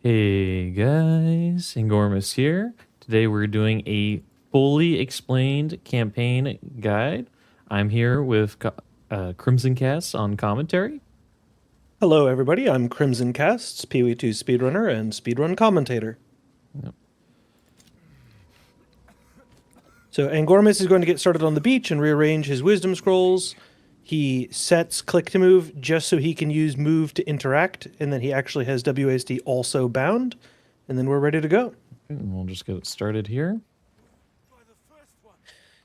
Hey guys, Angormus here. Today we're doing a fully explained campaign guide. I'm here with Crimsoncasts on commentary. Hello, everybody. I'm Crimsoncasts, PoE2 speedrunner and speedrun commentator. Yep. So Angormus is going to get started on the beach and rearrange his wisdom scrolls. He sets click to move just so he can use move to interact, and then he actually has WASD also bound, and then we're ready to go. And we'll just get started here.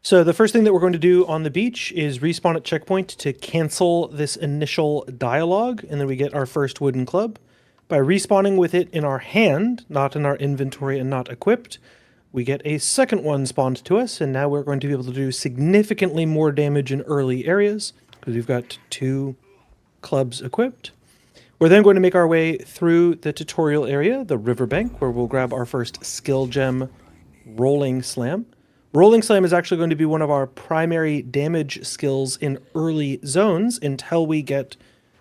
So the first thing that we're going to do on the beach is respawn at checkpoint to cancel this initial dialogue, and then we get our first wooden club. By respawning with it in our hand, not in our inventory and not equipped, we get a second one spawned to us, and now we're going to be able to do significantly more damage in early areas, because we've got two clubs equipped. We're then going to make our way through the tutorial area, the riverbank, where we'll grab our first skill gem, Rolling Slam. Rolling Slam is actually going to be one of our primary damage skills in early zones until we get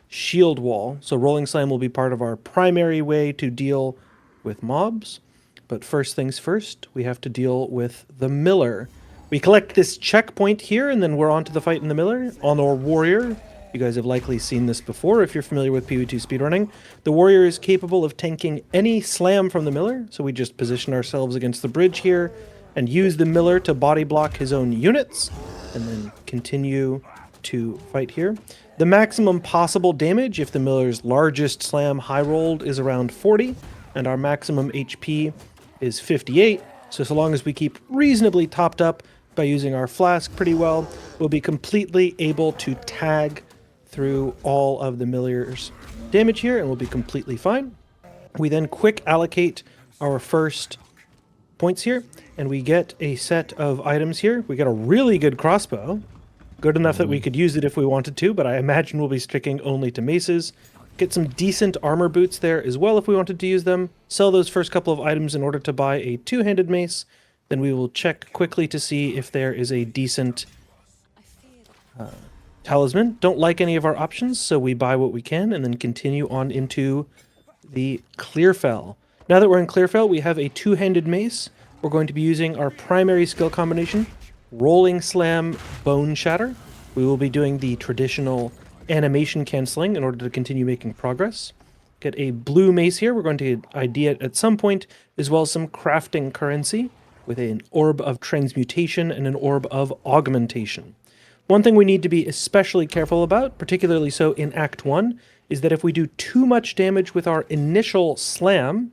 Shield Wall. So Rolling Slam will be part of our primary way to deal with mobs. But first things first, we have to deal with the Miller. We collect this checkpoint here, and then we're on to the fight in the Miller on our Warrior. You guys have likely seen this before if you're familiar with PoE2 speedrunning. The Warrior is capable of tanking any slam from the Miller, so we just position ourselves against the bridge here and use the Miller to body block his own units, and then continue to fight here. The maximum possible damage if the Miller's largest slam high rolled is around 40, and our maximum HP is 58, so long as we keep reasonably topped up by using our flask pretty well, we'll be completely able to tag through all of the Miller's damage here, and we'll be completely fine. We then quick allocate our first points here, and we get a set of items here. We got a really good crossbow, good enough that we could use it if we wanted to, but I imagine we'll be sticking only to maces. Get some decent armor boots there as well if we wanted to use them. Sell those first couple of items in order to buy a two-handed mace. Then we will check quickly to see if there is a decent talisman. Don't like any of our options, so we buy what we can and then continue on into the Clearfell. Now that we're in Clearfell, we have a two-handed mace. We're going to be using our primary skill combination, Rolling Slam, Bone Shatter. We will be doing the traditional animation canceling in order to continue making progress. Get a blue mace here. We're going to ID it at some point, as well as some crafting currency with an orb of transmutation and an orb of augmentation. One thing we need to be especially careful about, particularly so in Act 1, is that if we do too much damage with our initial slam,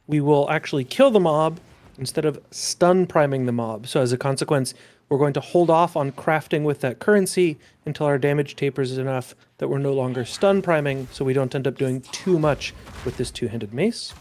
we will actually kill the mob instead of stun priming the mob. So as a consequence, we're going to hold off on crafting with that currency until our damage tapers enough that we're no longer stun priming, so we don't end up doing too much with this two-handed mace.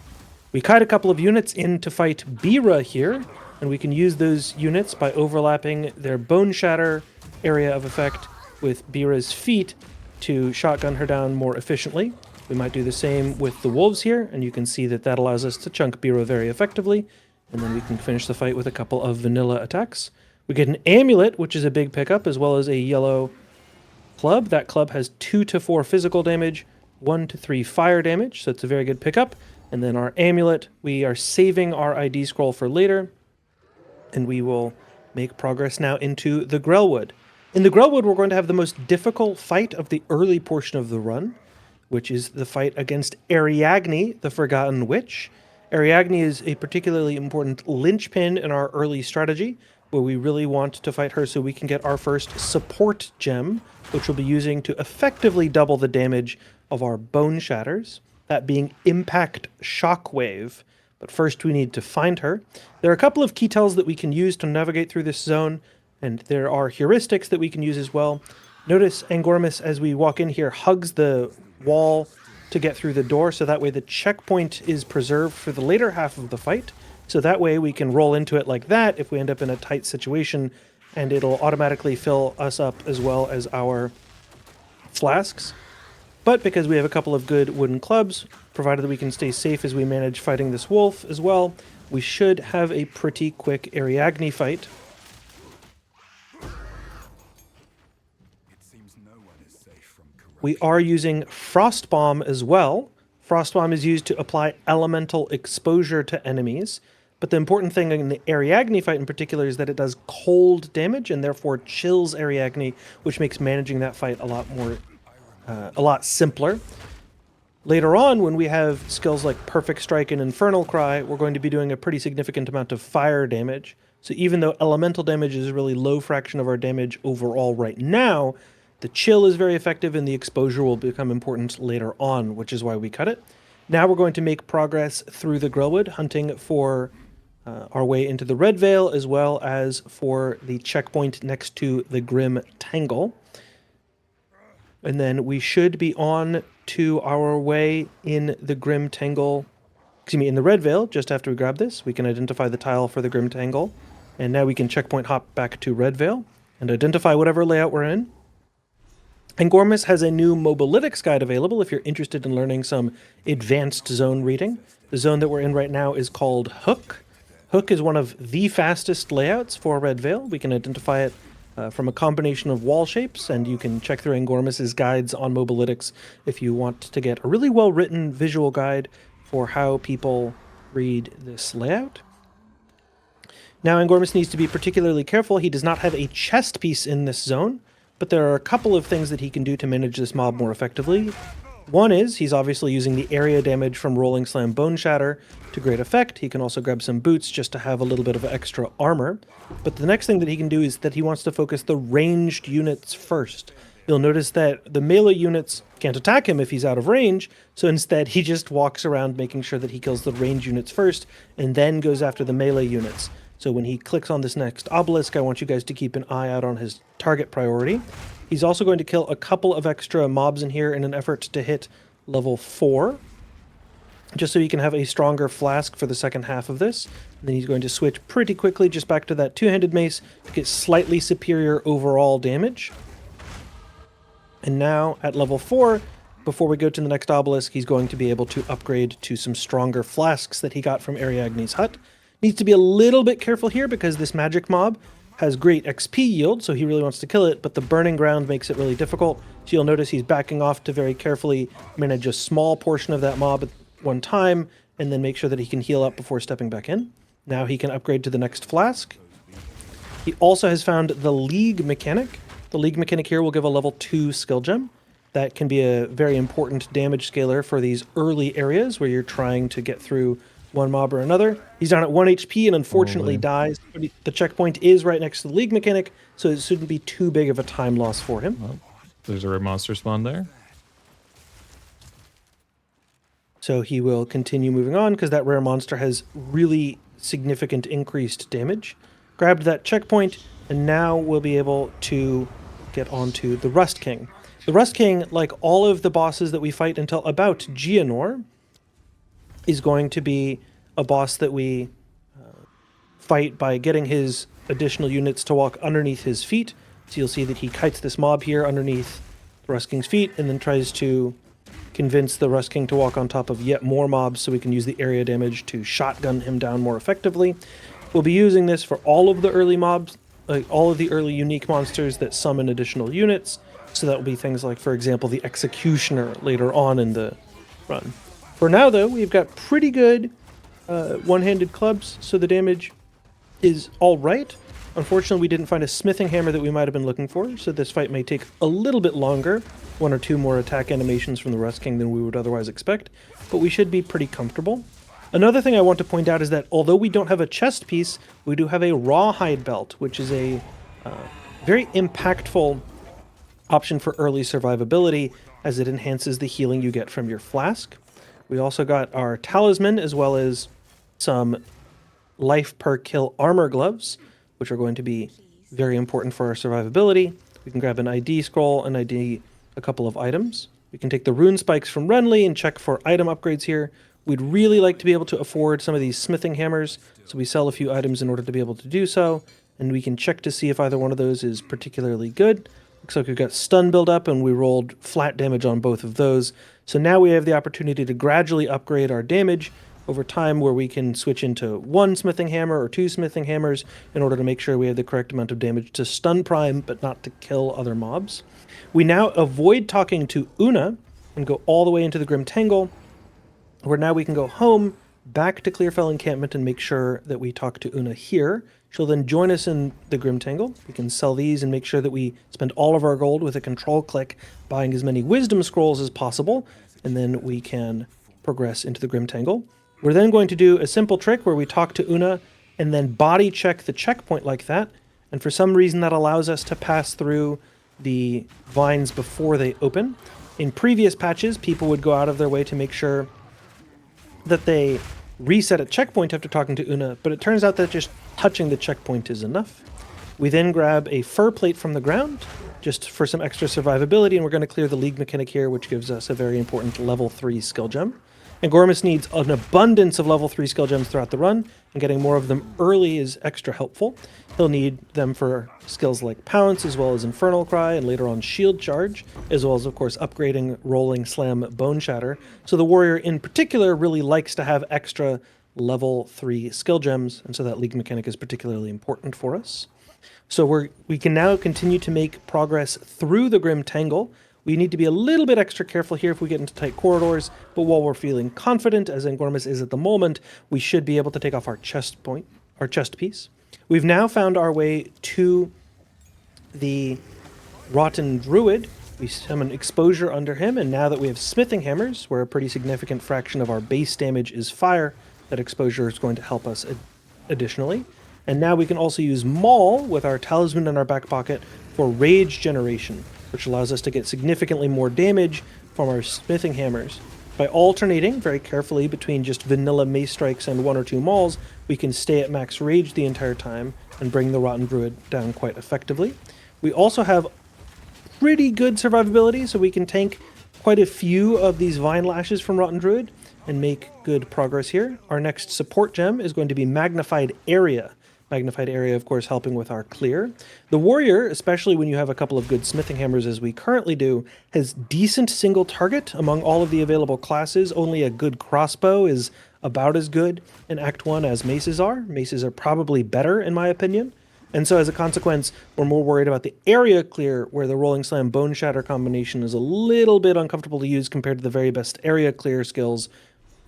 We kite a couple of units in to fight Bira here, and we can use those units by overlapping their Bone Shatter area of effect with Bira's feet to shotgun her down more efficiently. We might do the same with the wolves here, and you can see that that allows us to chunk Bira very effectively, and then we can finish the fight with a couple of vanilla attacks. We get an amulet, which is a big pickup, as well as a yellow club. That club has 2 to 4 physical damage, 1 to 3 fire damage, so it's a very good pickup. And then our amulet, we are saving our ID scroll for later, and we will make progress now into the Growwood. In the Growwood, we're going to have the most difficult fight of the early portion of the run, which is the fight against Ariadne, the Forgotten Witch. Ariadne is a particularly important linchpin in our early strategy, where we really want to fight her so we can get our first support gem, which we'll be using to effectively double the damage of our Bone Shatters, that being Impact Shockwave. But first we need to find her. There are a couple of key tells that we can use to navigate through this zone, and there are heuristics that we can use as well. Notice Angormus, as we walk in here, hugs the wall to get through the door, so that way the checkpoint is preserved for the later half of the fight. So that way we can roll into it like that if we end up in a tight situation, and it'll automatically fill us up as well as our flasks. But because we have a couple of good wooden clubs, provided that we can stay safe as we manage fighting this wolf as well, we should have a pretty quick Ariadne fight. We are using Frost Bomb as well Frost Bomb is used to apply elemental exposure to enemies, but the important thing in the Ariadne fight in particular is that it does cold damage and therefore chills Ariadne, which makes managing that fight a lot simpler. Later on, when we have skills like Perfect Strike and Infernal Cry, we're going to be doing a pretty significant amount of fire damage. So even though elemental damage is a really low fraction of our damage overall right now, the chill is very effective and the exposure will become important later on, which is why we cut it. Now we're going to make progress through the Growwood, hunting for our way into the Red Veil, as well as for the checkpoint next to the Grim Tangle. And then we should be on to our way in the Grim Tangle, in the Red Veil. Just after we grab this, we can identify the tile for the Grim Tangle. And now we can checkpoint hop back to Red Veil and identify whatever layout we're in. Angormus has a new Mobilytics guide available if you're interested in learning some advanced zone reading. The zone that we're in right now is called Hook. Hook is one of the fastest layouts for Red Veil. We can identify it from a combination of wall shapes, and you can check through Angormus's guides on Mobilytics if you want to get a really well-written visual guide for how people read this layout. Now, Angormus needs to be particularly careful. He does not have a chest piece in this zone, but there are a couple of things that he can do to manage this mob more effectively. One is he's obviously using the area damage from Rolling Slam Bone Shatter to great effect. He can also grab some boots just to have a little bit of extra armor. But the next thing that he can do is that he wants to focus the ranged units first. You'll notice that the melee units can't attack him if he's out of range, so instead he just walks around making sure that he kills the ranged units first and then goes after the melee units. So when he clicks on this next Obelisk, I want you guys to keep an eye out on his target priority. He's also going to kill a couple of extra mobs in here in an effort to hit level 4, just so he can have a stronger flask for the second half of this. And then he's going to switch pretty quickly just back to that two-handed mace to get slightly superior overall damage. And now at level 4, before we go to the next Obelisk, he's going to be able to upgrade to some stronger flasks that he got from Ariadne's hut. Needs to be a little bit careful here because this magic mob has great XP yield, so he really wants to kill it, but the burning ground makes it really difficult. So you'll notice he's backing off to very carefully manage a small portion of that mob at one time, and then make sure that he can heal up before stepping back in. Now he can upgrade to the next flask. He also has found the League mechanic. The League mechanic here will give a level 2 skill gem. That can be a very important damage scaler for these early areas where you're trying to get through one mob or another. He's down at 1 HP and unfortunately dies. But the checkpoint is right next to the League mechanic, so it shouldn't be too big of a time loss for him. Well, there's a red monster spawn there. So he will continue moving on because that rare monster has really significant increased damage. Grabbed that checkpoint, and now we'll be able to get onto the Rust King. The Rust King, like all of the bosses that we fight until about Geonor, is going to be a boss that we fight by getting his additional units to walk underneath his feet. So you'll see that he kites this mob here underneath the Rust King's feet and then tries to convince the Rust King to walk on top of yet more mobs so we can use the area damage to shotgun him down more effectively. We'll be using this for all of the early mobs, all of the early unique monsters that summon additional units. So that will be things like, for example, the Executioner later on in the run. For now, though, we've got pretty good one-handed clubs, so the damage is all right. Unfortunately, we didn't find a smithing hammer that we might have been looking for, so this fight may take a little bit longer, 1 or 2 more attack animations from the Rust King than we would otherwise expect, but we should be pretty comfortable. Another thing I want to point out is that although we don't have a chest piece, we do have a rawhide belt, which is a very impactful option for early survivability, as it enhances the healing you get from your flask. We also got our talisman, as well as some life per kill armor gloves, which are going to be very important for our survivability. We can grab an ID scroll and ID a couple of items. We can take the rune spikes from Renly and check for item upgrades here. We'd really like to be able to afford some of these smithing hammers, so we sell a few items in order to be able to do so, and we can check to see if either one of those is particularly good. Looks like we've got stun build up, and we rolled flat damage on both of those. So now we have the opportunity to gradually upgrade our damage over time, where we can switch into 1 smithing hammer or 2 smithing hammers in order to make sure we have the correct amount of damage to stun prime, but not to kill other mobs. We now avoid talking to Una and go all the way into the Grim Tangle, where now we can go home, back to Clearfell encampment and make sure that we talk to Una here. She'll then join us in the Grim Tangle. We can sell these and make sure that we spend all of our gold with a control click, buying as many wisdom scrolls as possible, and then we can progress into the Grim Tangle. We're then going to do a simple trick where we talk to Una and then body check the checkpoint like that, and for some reason that allows us to pass through the vines before they open. In previous patches, people would go out of their way to make sure that they reset a checkpoint after talking to Una, but it turns out that just touching the checkpoint is enough. We then grab a fur plate from the ground, just for some extra survivability, and we're going to clear the League mechanic here, which gives us a very important level 3 skill gem. Angormus needs an abundance of level 3 skill gems throughout the run, and getting more of them early is extra helpful. He'll need them for skills like Pounce, as well as Infernal Cry, and later on Shield Charge, as well as, of course, upgrading Rolling Slam Bone Shatter. So the warrior in particular really likes to have extra level 3 skill gems, and so that League mechanic is particularly important for us. So we can now continue to make progress through the Grim Tangle. We need to be a little bit extra careful here if we get into tight corridors, but while we're feeling confident, as Angormus is at the moment, we should be able to take off our chest piece. We've now found our way to the Rotten Druid. We summon Exposure under him, and now that we have Smithing Hammers, where a pretty significant fraction of our base damage is fire, that Exposure is going to help us additionally. And now we can also use Maul with our Talisman in our back pocket for Rage Generation, which allows us to get significantly more damage from our Smithing Hammers. By alternating very carefully between just vanilla Mace Strikes and 1 or 2 Mauls, we can stay at max Rage the entire time and bring the Rotten Druid down quite effectively. We also have pretty good survivability, so we can tank quite a few of these Vine Lashes from Rotten Druid and make good progress here. Our next support gem is going to be Magnified Area. Magnified Area, of course, helping with our clear. The warrior, especially when you have a couple of good smithing hammers as we currently do, has decent single target among all of the available classes. Only a good crossbow is about as good in Act 1 as maces are. Maces are probably better, in my opinion. And so as a consequence, we're more worried about the area clear, where the Rolling Slam Bone Shatter combination is a little bit uncomfortable to use compared to the very best area clear skills,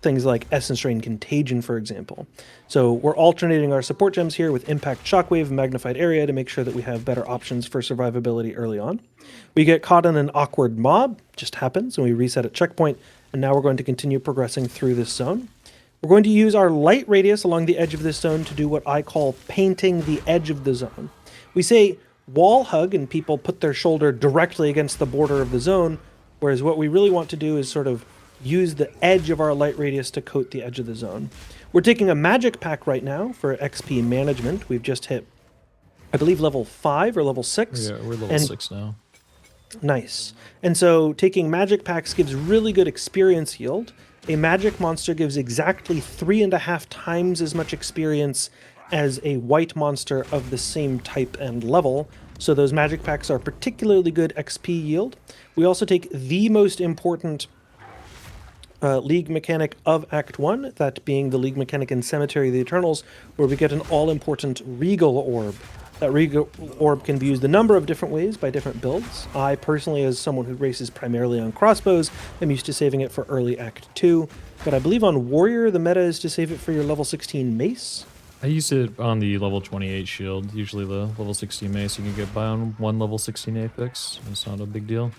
things like Essence Rain Contagion, for example. So we're alternating our support gems here with Impact Shockwave and Magnified Area to make sure that we have better options for survivability early on. We get caught in an awkward mob, just happens, and we reset at checkpoint, and now we're going to continue progressing through this zone. We're going to use our light radius along the edge of this zone to do what I call painting the edge of the zone. We say wall hug, and people put their shoulder directly against the border of the zone, whereas what we really want to do is sort of use the edge of our light radius to coat the edge of the zone. We're taking a magic pack right now for XP management. We've just hit, I believe, level 5 or level 6. Yeah, we're level 6 now. Nice. And so taking magic packs gives really good experience yield. A magic monster gives exactly 3.5 times as much experience as a white monster of the same type and level. So those magic packs are particularly good XP yield. We also take the most important League mechanic of Act 1, that being the League mechanic in Cemetery of the Eternals, where we get an all-important Regal Orb. That Regal Orb can be used a number of different ways by different builds. I personally, as someone who races primarily on crossbows, am used to saving it for early Act 2, but I believe on Warrior the meta is to save it for your level 16 mace. I use it on the level 28 shield, usually the level 16 mace you can get by on one level 16 apex. It's not a big deal.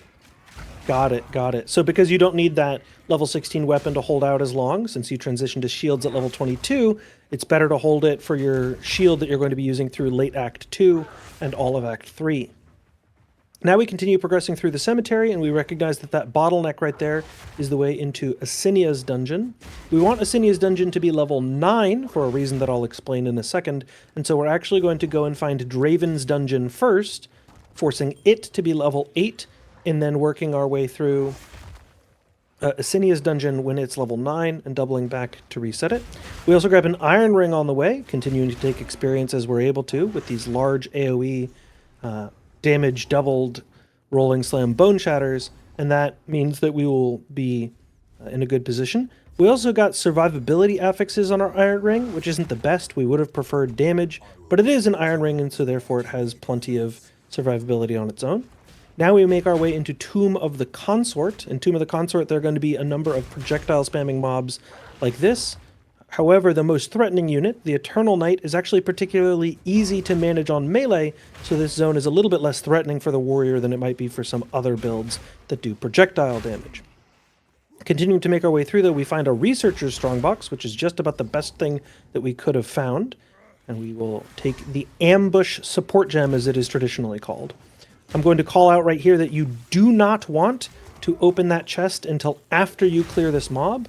Got it. So because you don't need that level 16 weapon to hold out as long, since you transition to shields at level 22, it's better to hold it for your shield that you're going to be using through late Act 2 and all of Act 3. Now we continue progressing through the cemetery, and we recognize that that bottleneck right there is the way into Asinia's dungeon. We want Asinia's dungeon to be level 9 for a reason that I'll explain in a second, and so we're actually going to go and find Draven's dungeon first, forcing it to be level 8, and then working our way through Asinia's dungeon when it's level 9 and doubling back to reset it. We also grab an Iron Ring on the way, continuing to take experience as we're able to with these large AoE damage doubled Rolling Slam Bone Shatters, and that means that we will be in a good position. We also got survivability affixes on our Iron Ring, which isn't the best. We would have preferred damage, but it is an Iron Ring, and so therefore it has plenty of survivability on its own. Now we make our way into Tomb of the Consort. In Tomb of the Consort, there are going to be a number of projectile spamming mobs like this. However, the most threatening unit, the Eternal Knight, is actually particularly easy to manage on melee, so this zone is a little bit less threatening for the warrior than it might be for some other builds that do projectile damage. Continuing to make our way through, though, we find a Researcher's Strongbox, which is just about the best thing that we could have found. And we will take the Ambush Support Gem, as it is traditionally called. I'm going to call out right here that you do not want to open that chest until after you clear this mob.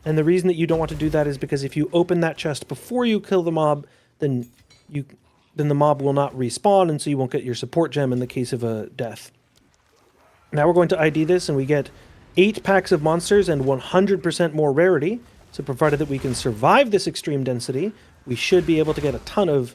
And the reason that you don't want to do that is because if you open that chest before you kill the mob, then the mob will not respawn, and so you won't get your support gem in the case of a death. Now we're going to ID this, and we get 8 packs of monsters and 100% more rarity. So provided that we can survive this extreme density, we should be able to get a ton of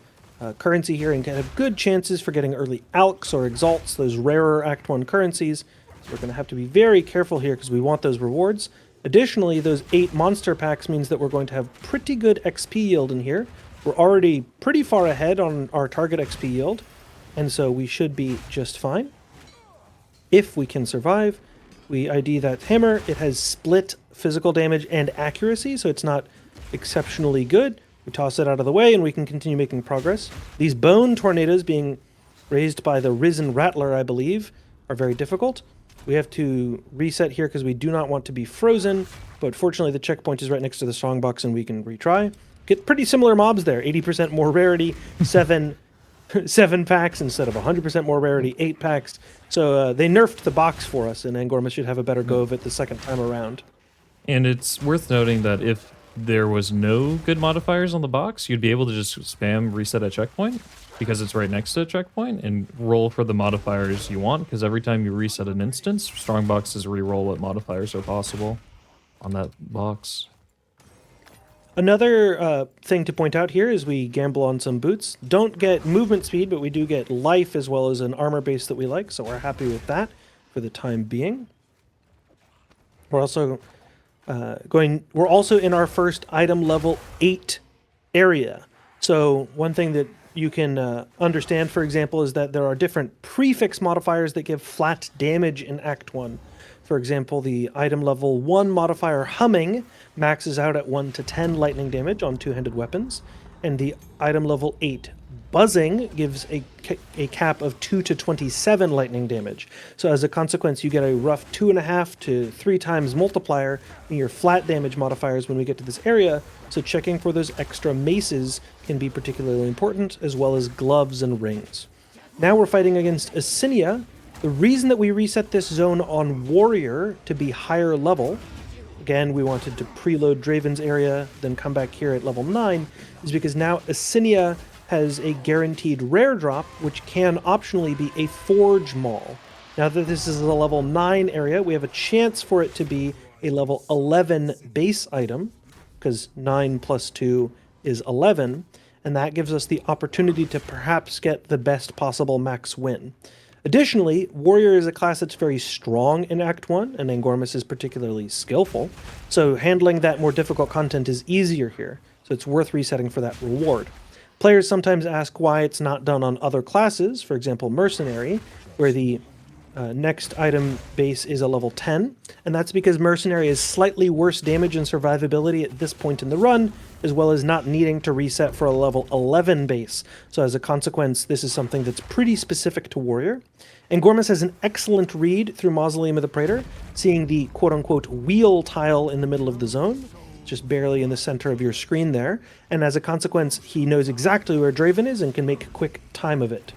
currency here and have good chances for getting early alks or exalts, those rarer Act 1 currencies. So we're going to have to be very careful here because we want those rewards. Additionally, those 8 monster packs means that we're going to have pretty good XP yield in here. We're already pretty far ahead on our target XP yield, and so we should be just fine. If we can survive, we ID that hammer. It has split physical damage and accuracy, so it's not exceptionally good. We toss it out of the way, and we can continue making progress. These bone tornadoes being raised by the Risen Rattler, I believe, are very difficult. We have to reset here because we do not want to be frozen, but fortunately the checkpoint is right next to the strongbox and we can retry. Get pretty similar mobs there, 80% more rarity, 7 packs instead of 100% more rarity, 8 packs. So they nerfed the box for us, and Angormus should have a better go of it the second time around. And it's worth noting that if there was no good modifiers on the box, you'd be able to just spam reset at checkpoint, because it's right next to a checkpoint, and roll for the modifiers you want, because every time you reset an instance, strongboxes re-roll what modifiers are possible on that box. Another thing to point out here is we gamble on some boots. Don't get movement speed, but we do get life as well as an armor base that we like, so we're happy with that for the time being. We're also we're also in our first item level 8 area. So one thing that you can understand, for example, is that there are different prefix modifiers that give flat damage in Act 1. For example, the item level 1 modifier Humming maxes out at 1 to 10 lightning damage on two-handed weapons, and the item level 8 Buzzing gives a cap of 2 to 27 lightning damage. So as a consequence, you get a rough 2.5 to 3 times multiplier in your flat damage modifiers when we get to this area, so checking for those extra maces can be particularly important, as well as gloves and rings. Now we're fighting against Assinia. The reason that we reset this zone on Warrior to be higher level, again, we wanted to preload Draven's area, then come back here at level 9, is because now Assinia has a guaranteed rare drop, which can optionally be a Forge Maul. Now that this is a level 9 area, we have a chance for it to be a level 11 base item, because 9 plus 2 is 11, and that gives us the opportunity to perhaps get the best possible max win. Additionally, Warrior is a class that's very strong in Act 1, and Angormus is particularly skillful, so handling that more difficult content is easier here, so it's worth resetting for that reward. Players sometimes ask why it's not done on other classes, for example Mercenary, where the next item base is a level 10, and that's because Mercenary is slightly worse damage and survivability at this point in the run, as well as not needing to reset for a level 11 base. So as a consequence, this is something that's pretty specific to Warrior. Angormus has an excellent read through Mausoleum of the Praetor, seeing the quote-unquote wheel tile in the middle of the zone, just barely in the center of your screen there, and as a consequence, he knows exactly where Draven is and can make quick time of it.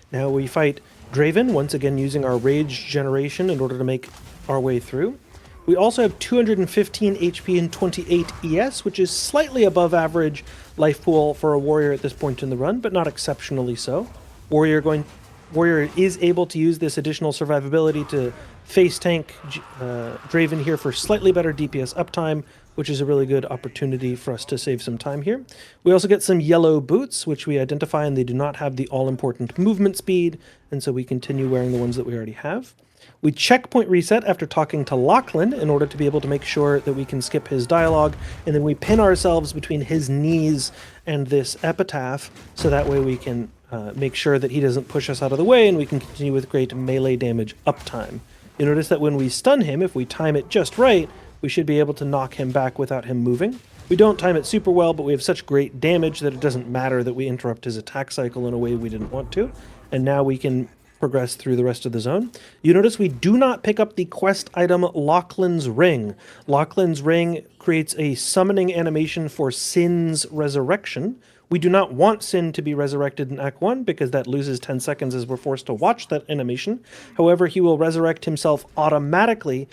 Now we fight Draven, once again using our Rage Generation in order to make our way through. We also have 215 HP and 28 ES, which is slightly above average life pool for a warrior at this point in the run, but not exceptionally so. Warrior is able to use this additional survivability to face tank Draven here for slightly better DPS uptime, which is a really good opportunity for us to save some time here. We also get some yellow boots, which we identify, and they do not have the all-important movement speed, and so we continue wearing the ones that we already have. We checkpoint reset after talking to Lachlan in order to be able to make sure that we can skip his dialogue, and then we pin ourselves between his knees and this epitaph, so that way we can make sure that he doesn't push us out of the way, and we can continue with great melee damage uptime. You notice that when we stun him, if we time it just right, we should be able to knock him back without him moving. We don't time it super well, but we have such great damage that it doesn't matter that we interrupt his attack cycle in a way we didn't want to. And now we can progress through the rest of the zone. You notice we do not pick up the quest item Lachlan's Ring. Lachlan's Ring creates a summoning animation for Sin's resurrection. We do not want Sin to be resurrected in Act 1 because that loses 10 seconds as we're forced to watch that animation. However, he will resurrect himself automatically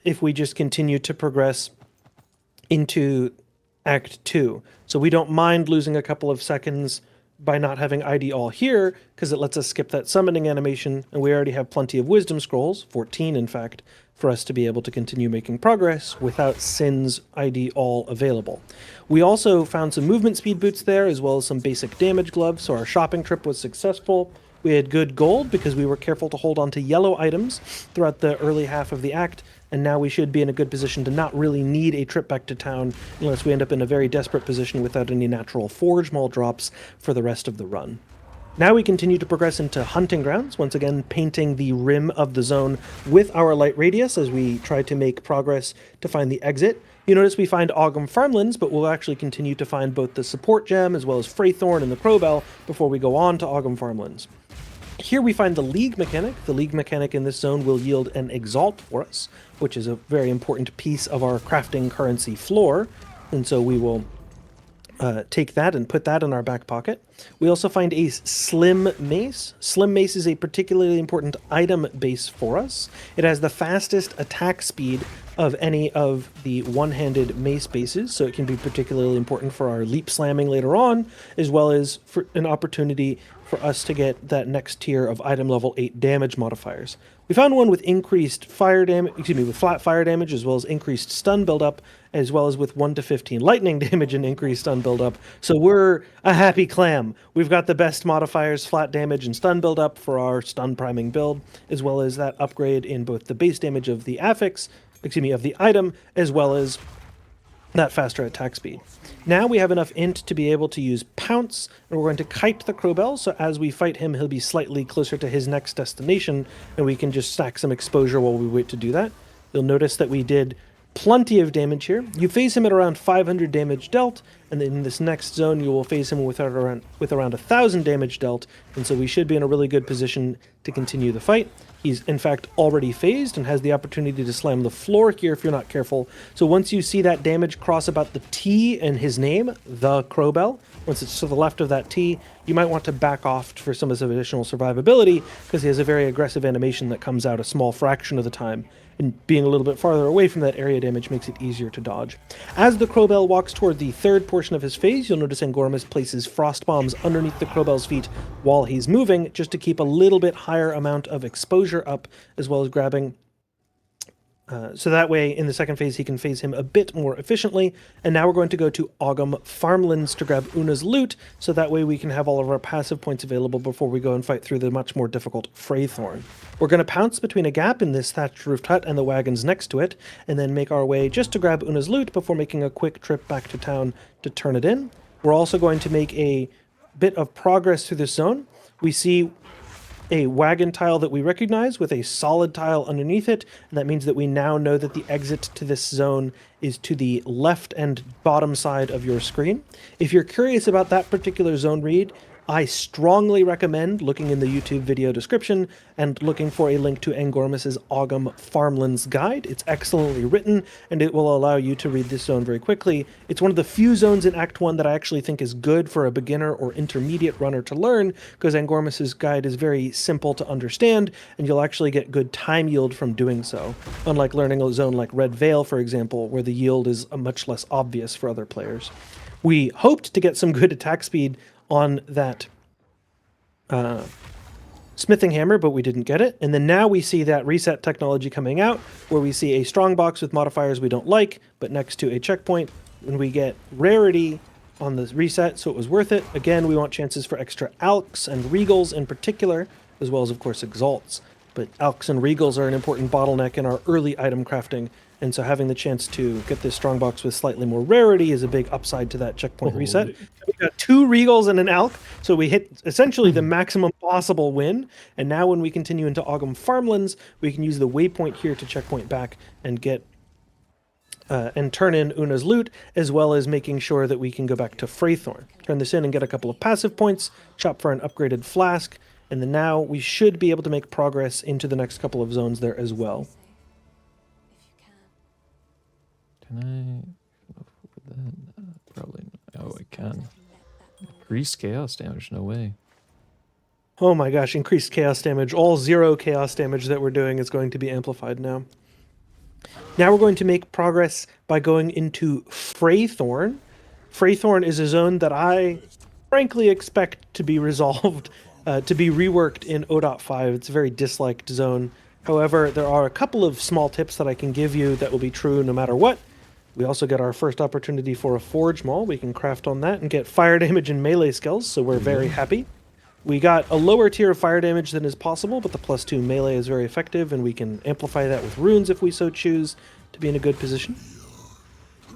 if we just continue to progress into Act 2. So we don't mind losing a couple of seconds by not having ID all here, because it lets us skip that summoning animation, and we already have plenty of wisdom scrolls, 14 in fact, for us to be able to continue making progress without Sin's ID all available. We also found some movement speed boots there, as well as some basic damage gloves, so our shopping trip was successful. We had good gold because we were careful to hold on to yellow items throughout the early half of the act, and now we should be in a good position to not really need a trip back to town unless we end up in a very desperate position without any natural forge maul drops for the rest of the run. Now we continue to progress into hunting grounds, once again painting the rim of the zone with our light radius as we try to make progress to find the exit. You notice we find Ogham Farmlands, but we'll actually continue to find both the support gem as well as Freythorn and the Crowbell before we go on to Ogham Farmlands. Here we find the League mechanic. The League mechanic in this zone will yield an Exalt for us, which is a very important piece of our crafting currency floor, and so we will take that and put that in our back pocket. We also find a Slim Mace. Slim Mace is a particularly important item base for us. It has the fastest attack speed of any of the one-handed mace bases, so it can be particularly important for our leap slamming later on, as well as for an opportunity for us to get that next tier of item level 8 damage modifiers. We found one with increased fire damage, with flat fire damage, as well as increased stun buildup, as well as with 1 to 15 lightning damage and increased stun buildup. So we're a happy clam. We've got the best modifiers, flat damage and stun buildup for our stun priming build, as well as that upgrade in both the base damage of the affix, of the item, as well as that faster attack speed. Now we have enough int to be able to use Pounce, and we're going to kite the Crowbell, so as we fight him, he'll be slightly closer to his next destination, and we can just stack some exposure while we wait to do that. You'll notice that we did plenty of damage here. You phase him at around 500 damage dealt, and then in this next zone you will phase him with around 1,000 damage dealt, and so we should be in a really good position to continue the fight. He's in fact already phased and has the opportunity to slam the floor here if you're not careful. So once you see that damage cross about the T in his name, the Crowbell, once it's to the left of that T, you might want to back off for some of his additional survivability, because he has a very aggressive animation that comes out a small fraction of the time, and being a little bit farther away from that area damage makes it easier to dodge. As the Crowbell walks toward the third portion of his phase, you'll notice Angormus places frost bombs underneath the Crowbell's feet while he's moving, just to keep a little bit higher amount of exposure up, as well as grabbing so that way in the second phase he can phase him a bit more efficiently. And now we're going to go to Ogham Farmlands to grab Una's loot, so that way we can have all of our passive points available before we go and fight through the much more difficult Freythorn. We're going to pounce between a gap in this thatched roofed hut and the wagons next to it, and then make our way just to grab Una's loot before making a quick trip back to town to turn it in. We're also going to make a bit of progress through this zone. We see a wagon tile that we recognize with a solid tile underneath it, and that means that we now know that the exit to this zone is to the left and bottom side of your screen. If you're curious about that particular zone read, I strongly recommend looking in the YouTube video description and looking for a link to Angormus's Ogham Farmlands guide. It's excellently written, and it will allow you to read this zone very quickly. It's one of the few zones in Act 1 that I actually think is good for a beginner or intermediate runner to learn, because Angormus's guide is very simple to understand, and you'll actually get good time yield from doing so, unlike learning a zone like Red Veil, for example, where the yield is much less obvious for other players. We hoped to get some good attack speed on that smithing hammer, but we didn't get it. And then now we see that reset technology coming out, where we see a strong box with modifiers we don't like, but next to a checkpoint, and we get rarity on the reset, so it was worth it. Again, we want chances for extra Alks and Regals in particular, as well as, of course, Exalts. But Alks and Regals are an important bottleneck in our early item crafting, And so having the chance to get this strongbox with slightly more rarity is a big upside to that checkpoint reset. We got 2 Regals and an Elk, so we hit essentially the maximum possible win. And now when we continue into Ogham Farmlands, we can use the waypoint here to checkpoint back and get and turn in Una's loot, as well as making sure that we can go back to Freythorn. Turn this in and get a couple of passive points, shop for an upgraded flask, and then now we should be able to make progress into the next couple of zones there as well. Can I afford that? Probably not. Oh, I can. Increased chaos damage, no way. Oh my gosh, increased chaos damage. All 0 chaos damage that we're doing is going to be amplified now. Now we're going to make progress by going into Freythorn. Freythorn is a zone that I frankly expect to be resolved, to be reworked in 0.5. It's a very disliked zone. However, there are a couple of small tips that I can give you that will be true no matter what. We also get our first opportunity for a Forge Maul. We can craft on that and get fire damage and melee skills, so we're very happy. We got a lower tier of fire damage than is possible, but the +2 melee is very effective, and we can amplify that with runes if we so choose to be in a good position.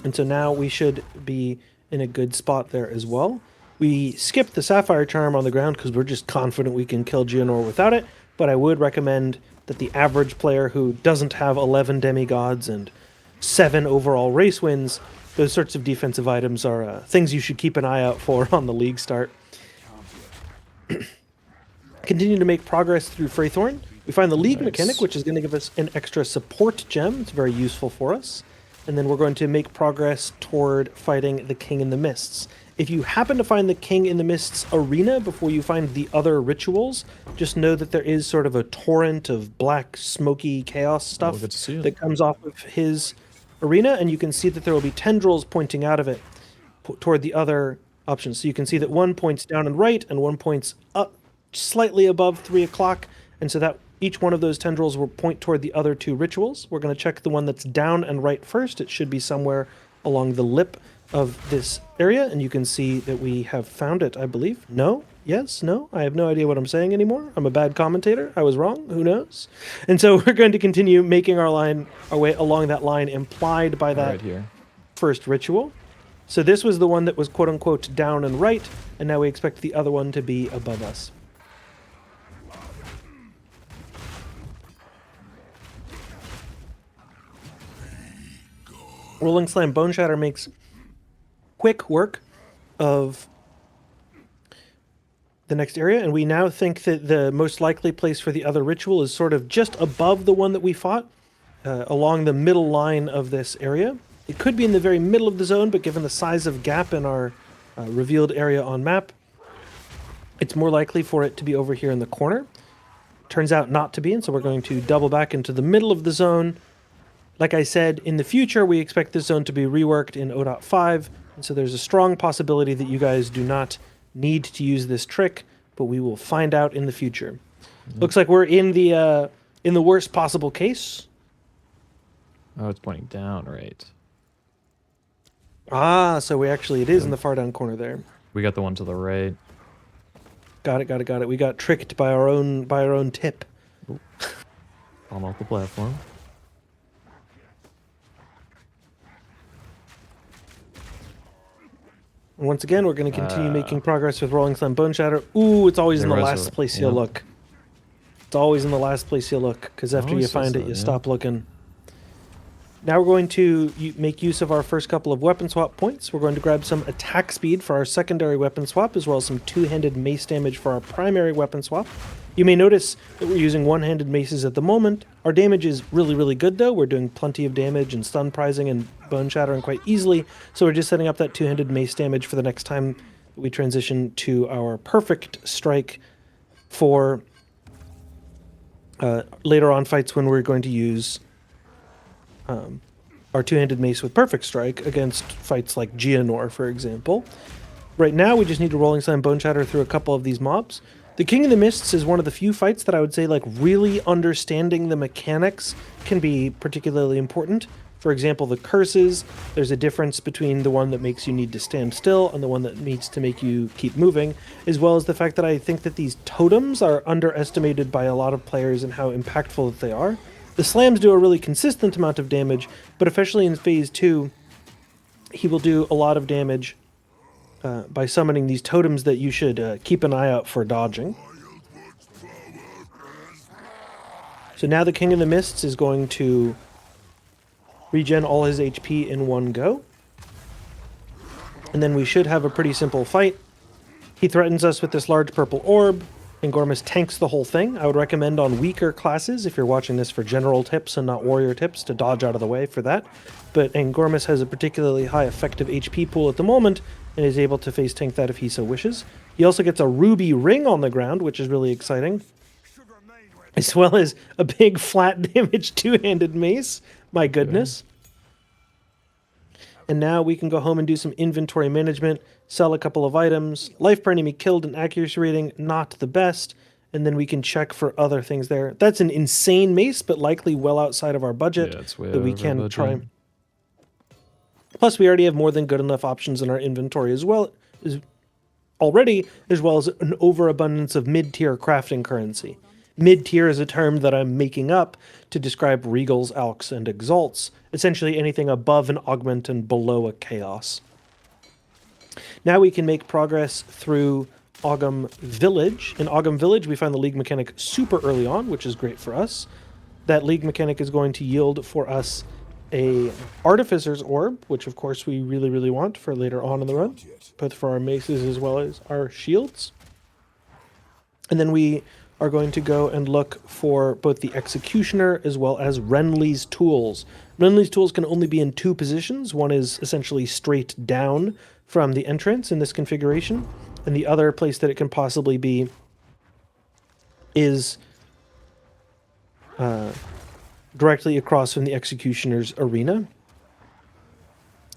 And so now we should be in a good spot there as well. We skipped the Sapphire Charm on the ground because we're just confident we can kill Geonor without it, but I would recommend that the average player who doesn't have 11 demigods and 7 overall race wins, those sorts of defensive items are things you should keep an eye out for on the league start. Continue to make progress through Freythorn. We find the League mechanic, which is going to give us an extra support gem. It's very useful for us. And then we're going to make progress toward fighting the King in the Mists. If you happen to find the King in the Mists arena before you find the other rituals, just know that there is sort of a torrent of black, smoky chaos stuff that comes off of his arena, and you can see that there will be tendrils pointing out of it toward the other options. So you can see that one points down and right, and one points up slightly above 3 o'clock, and so that each one of those tendrils will point toward the other 2 rituals. We're going to check the one that's down and right first. It should be somewhere along the lip of this area, and you can see that we have found it, I believe. No? Yes? No? I have no idea what I'm saying anymore. I'm a bad commentator. I was wrong. Who knows? And so we're going to continue making our way along that line implied by that first ritual. So this was the one that was quote-unquote down and right, and now we expect the other one to be above us. Rolling Slam Bone Shatter makes quick work of the next area, and we now think that the most likely place for the other ritual is sort of just above the one that we fought, along the middle line of this area. It could be in the very middle of the zone, but given the size of gap in our revealed area on map, it's more likely for it to be over here in the corner. Turns out not to be, and so we're going to double back into the middle of the zone. Like I said, in the future, we expect this zone to be reworked in 0.5, and so there's a strong possibility that you guys do not need to use this trick, but we will find out in the future. Looks like we're in the worst possible case. Oh, it's pointing down, right? Ah, so it is in the far down corner there. We got the one to the right. Got it. We got tricked by our own tip. On off the platform. And once again, we're going to continue making progress with Rolling Slam Bone Shatter. Ooh, it's always in the last place you look. It's always in the last place you look, because after you find it, you stop looking. Now we're going to make use of our first couple of weapon swap points. We're going to grab some attack speed for our secondary weapon swap, as well as some two-handed mace damage for our primary weapon swap. You may notice that we're using one-handed maces at the moment. Our damage is really, really good, though. We're doing plenty of damage and stun prizing and bone shattering quite easily, so we're just setting up that two-handed mace damage for the next time we transition to our perfect strike for later on fights when we're going to use our two-handed mace with perfect strike against fights like Geonor, for example. Right now, we just need to Rolling Slam Bone Shatter through a couple of these mobs. The King of the Mists is one of the few fights that I would say, like, really understanding the mechanics can be particularly important. For example, the curses, there's a difference between the one that makes you need to stand still and the one that needs to make you keep moving, as well as the fact that I think that these totems are underestimated by a lot of players and how impactful that they are. The slams do a really consistent amount of damage, but especially in phase 2, he will do a lot of damage by summoning these totems that you should keep an eye out for dodging. So now the King of the Mists is going to regen all his HP in one go. And then we should have a pretty simple fight. He threatens us with this large purple orb. Angormus tanks the whole thing. I would recommend on weaker classes, if you're watching this for general tips and not warrior tips, to dodge out of the way for that. But Angormus has a particularly high effective HP pool at the moment, and is able to face tank that if he so wishes. He also gets a ruby ring on the ground, which is really exciting. As well as a big flat damage two-handed mace. My goodness. And now we can go home and do some inventory management, sell a couple of items. Life per enemy killed and accuracy rating, not the best. And then we can check for other things there. That's an insane mace, but likely well outside of our budget that we can try. Plus, we already have more than good enough options in our inventory as well as an overabundance of mid-tier crafting currency. Mid-tier is a term that I'm making up to describe regals, alks, and exalts. Essentially anything above an augment and below a chaos. Now we can make progress through Ogham Village. In Ogham Village, we find the League mechanic super early on, which is great for us. That League mechanic is going to yield for us a Artificer's Orb, which of course we really, really want for later on in the run, both for our maces as well as our shields. And then we are going to go and look for both the Executioner as well as Renly's Tools. Renly's Tools can only be in two positions. One is essentially straight down from the entrance in this configuration, and the other place that it can possibly be is directly across from the Executioner's arena.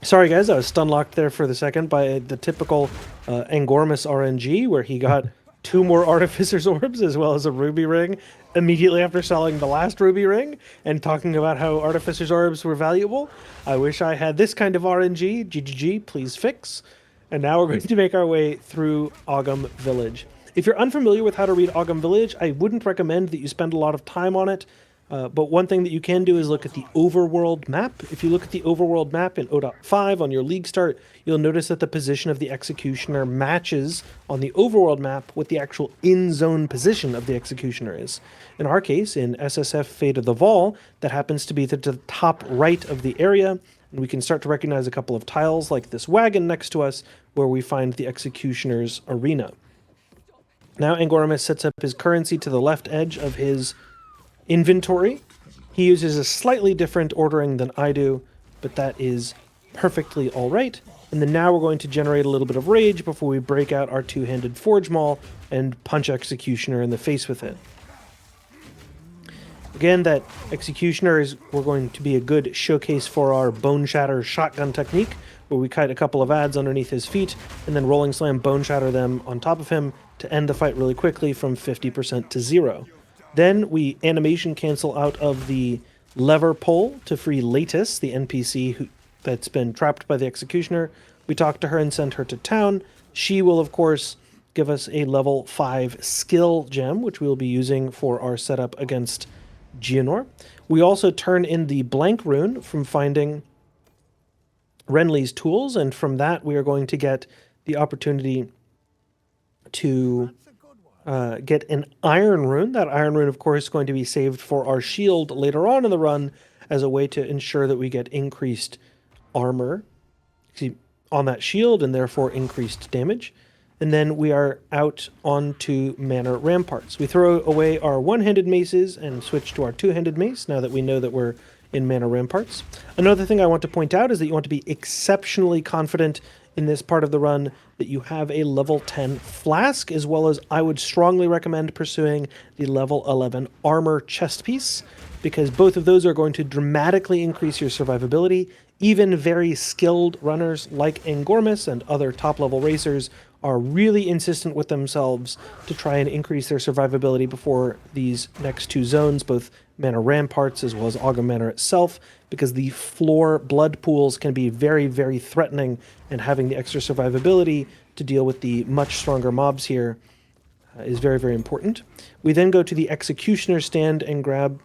Sorry guys, I was stun locked there for the second by the typical Angormus RNG, where he got 2 more Artificer's Orbs as well as a Ruby Ring immediately after selling the last Ruby Ring and talking about how Artificer's Orbs were valuable. I wish I had this kind of RNG. GGG, please fix. And now we're going to make our way through Ogham Village. If you're unfamiliar with how to read Ogham Village, I wouldn't recommend that you spend a lot of time on it. But one thing that you can do is look at the overworld map. If you look at the overworld map in 0.5 on your League start, you'll notice that the position of the Executioner matches on the overworld map what the actual in-zone position of the Executioner is. In our case, in SSF Fate of the Vale, that happens to be to the top right of the area, and we can start to recognize a couple of tiles like this wagon next to us where we find the Executioner's arena. Now Angormus sets up his currency to the left edge of his inventory. He uses a slightly different ordering than I do, but that is perfectly all right. And then now we're going to generate a little bit of rage before we break out our two-handed Forge Maul and punch Executioner in the face with it. Again, that Executioner we're going to be a good showcase for our Bone Shatter shotgun technique, where we kite a couple of adds underneath his feet and then Rolling Slam Bone Shatter them on top of him to end the fight really quickly from 50% to 0. Then we animation cancel out of the lever pull to free Latus, the NPC that's been trapped by the Executioner. We talk to her and send her to town. She will, of course, give us a level 5 skill gem, which we will be using for our setup against Geonor. We also turn in the blank rune from finding Renly's Tools, and from that we are going to get the opportunity to get an iron rune. That iron rune, of course, is going to be saved for our shield later on in the run as a way to ensure that we get increased armor on that shield and therefore increased damage. And then we are out onto Manor Ramparts. We throw away our one-handed maces and switch to our two-handed mace now that we know that we're in Manor Ramparts. Another thing I want to point out is that you want to be exceptionally confident in this part of the run that you have a level 10 flask, as well as I would strongly recommend pursuing the level 11 armor chest piece, because both of those are going to dramatically increase your survivability. Even very skilled runners like Angormus and other top-level racers are really insistent with themselves to try and increase their survivability before these next two zones, both Manor Ramparts as well as Ogham Manor itself, because the floor blood pools can be very, very threatening, and having the extra survivability to deal with the much stronger mobs here is very, very important. We then go to the Executioner stand and grab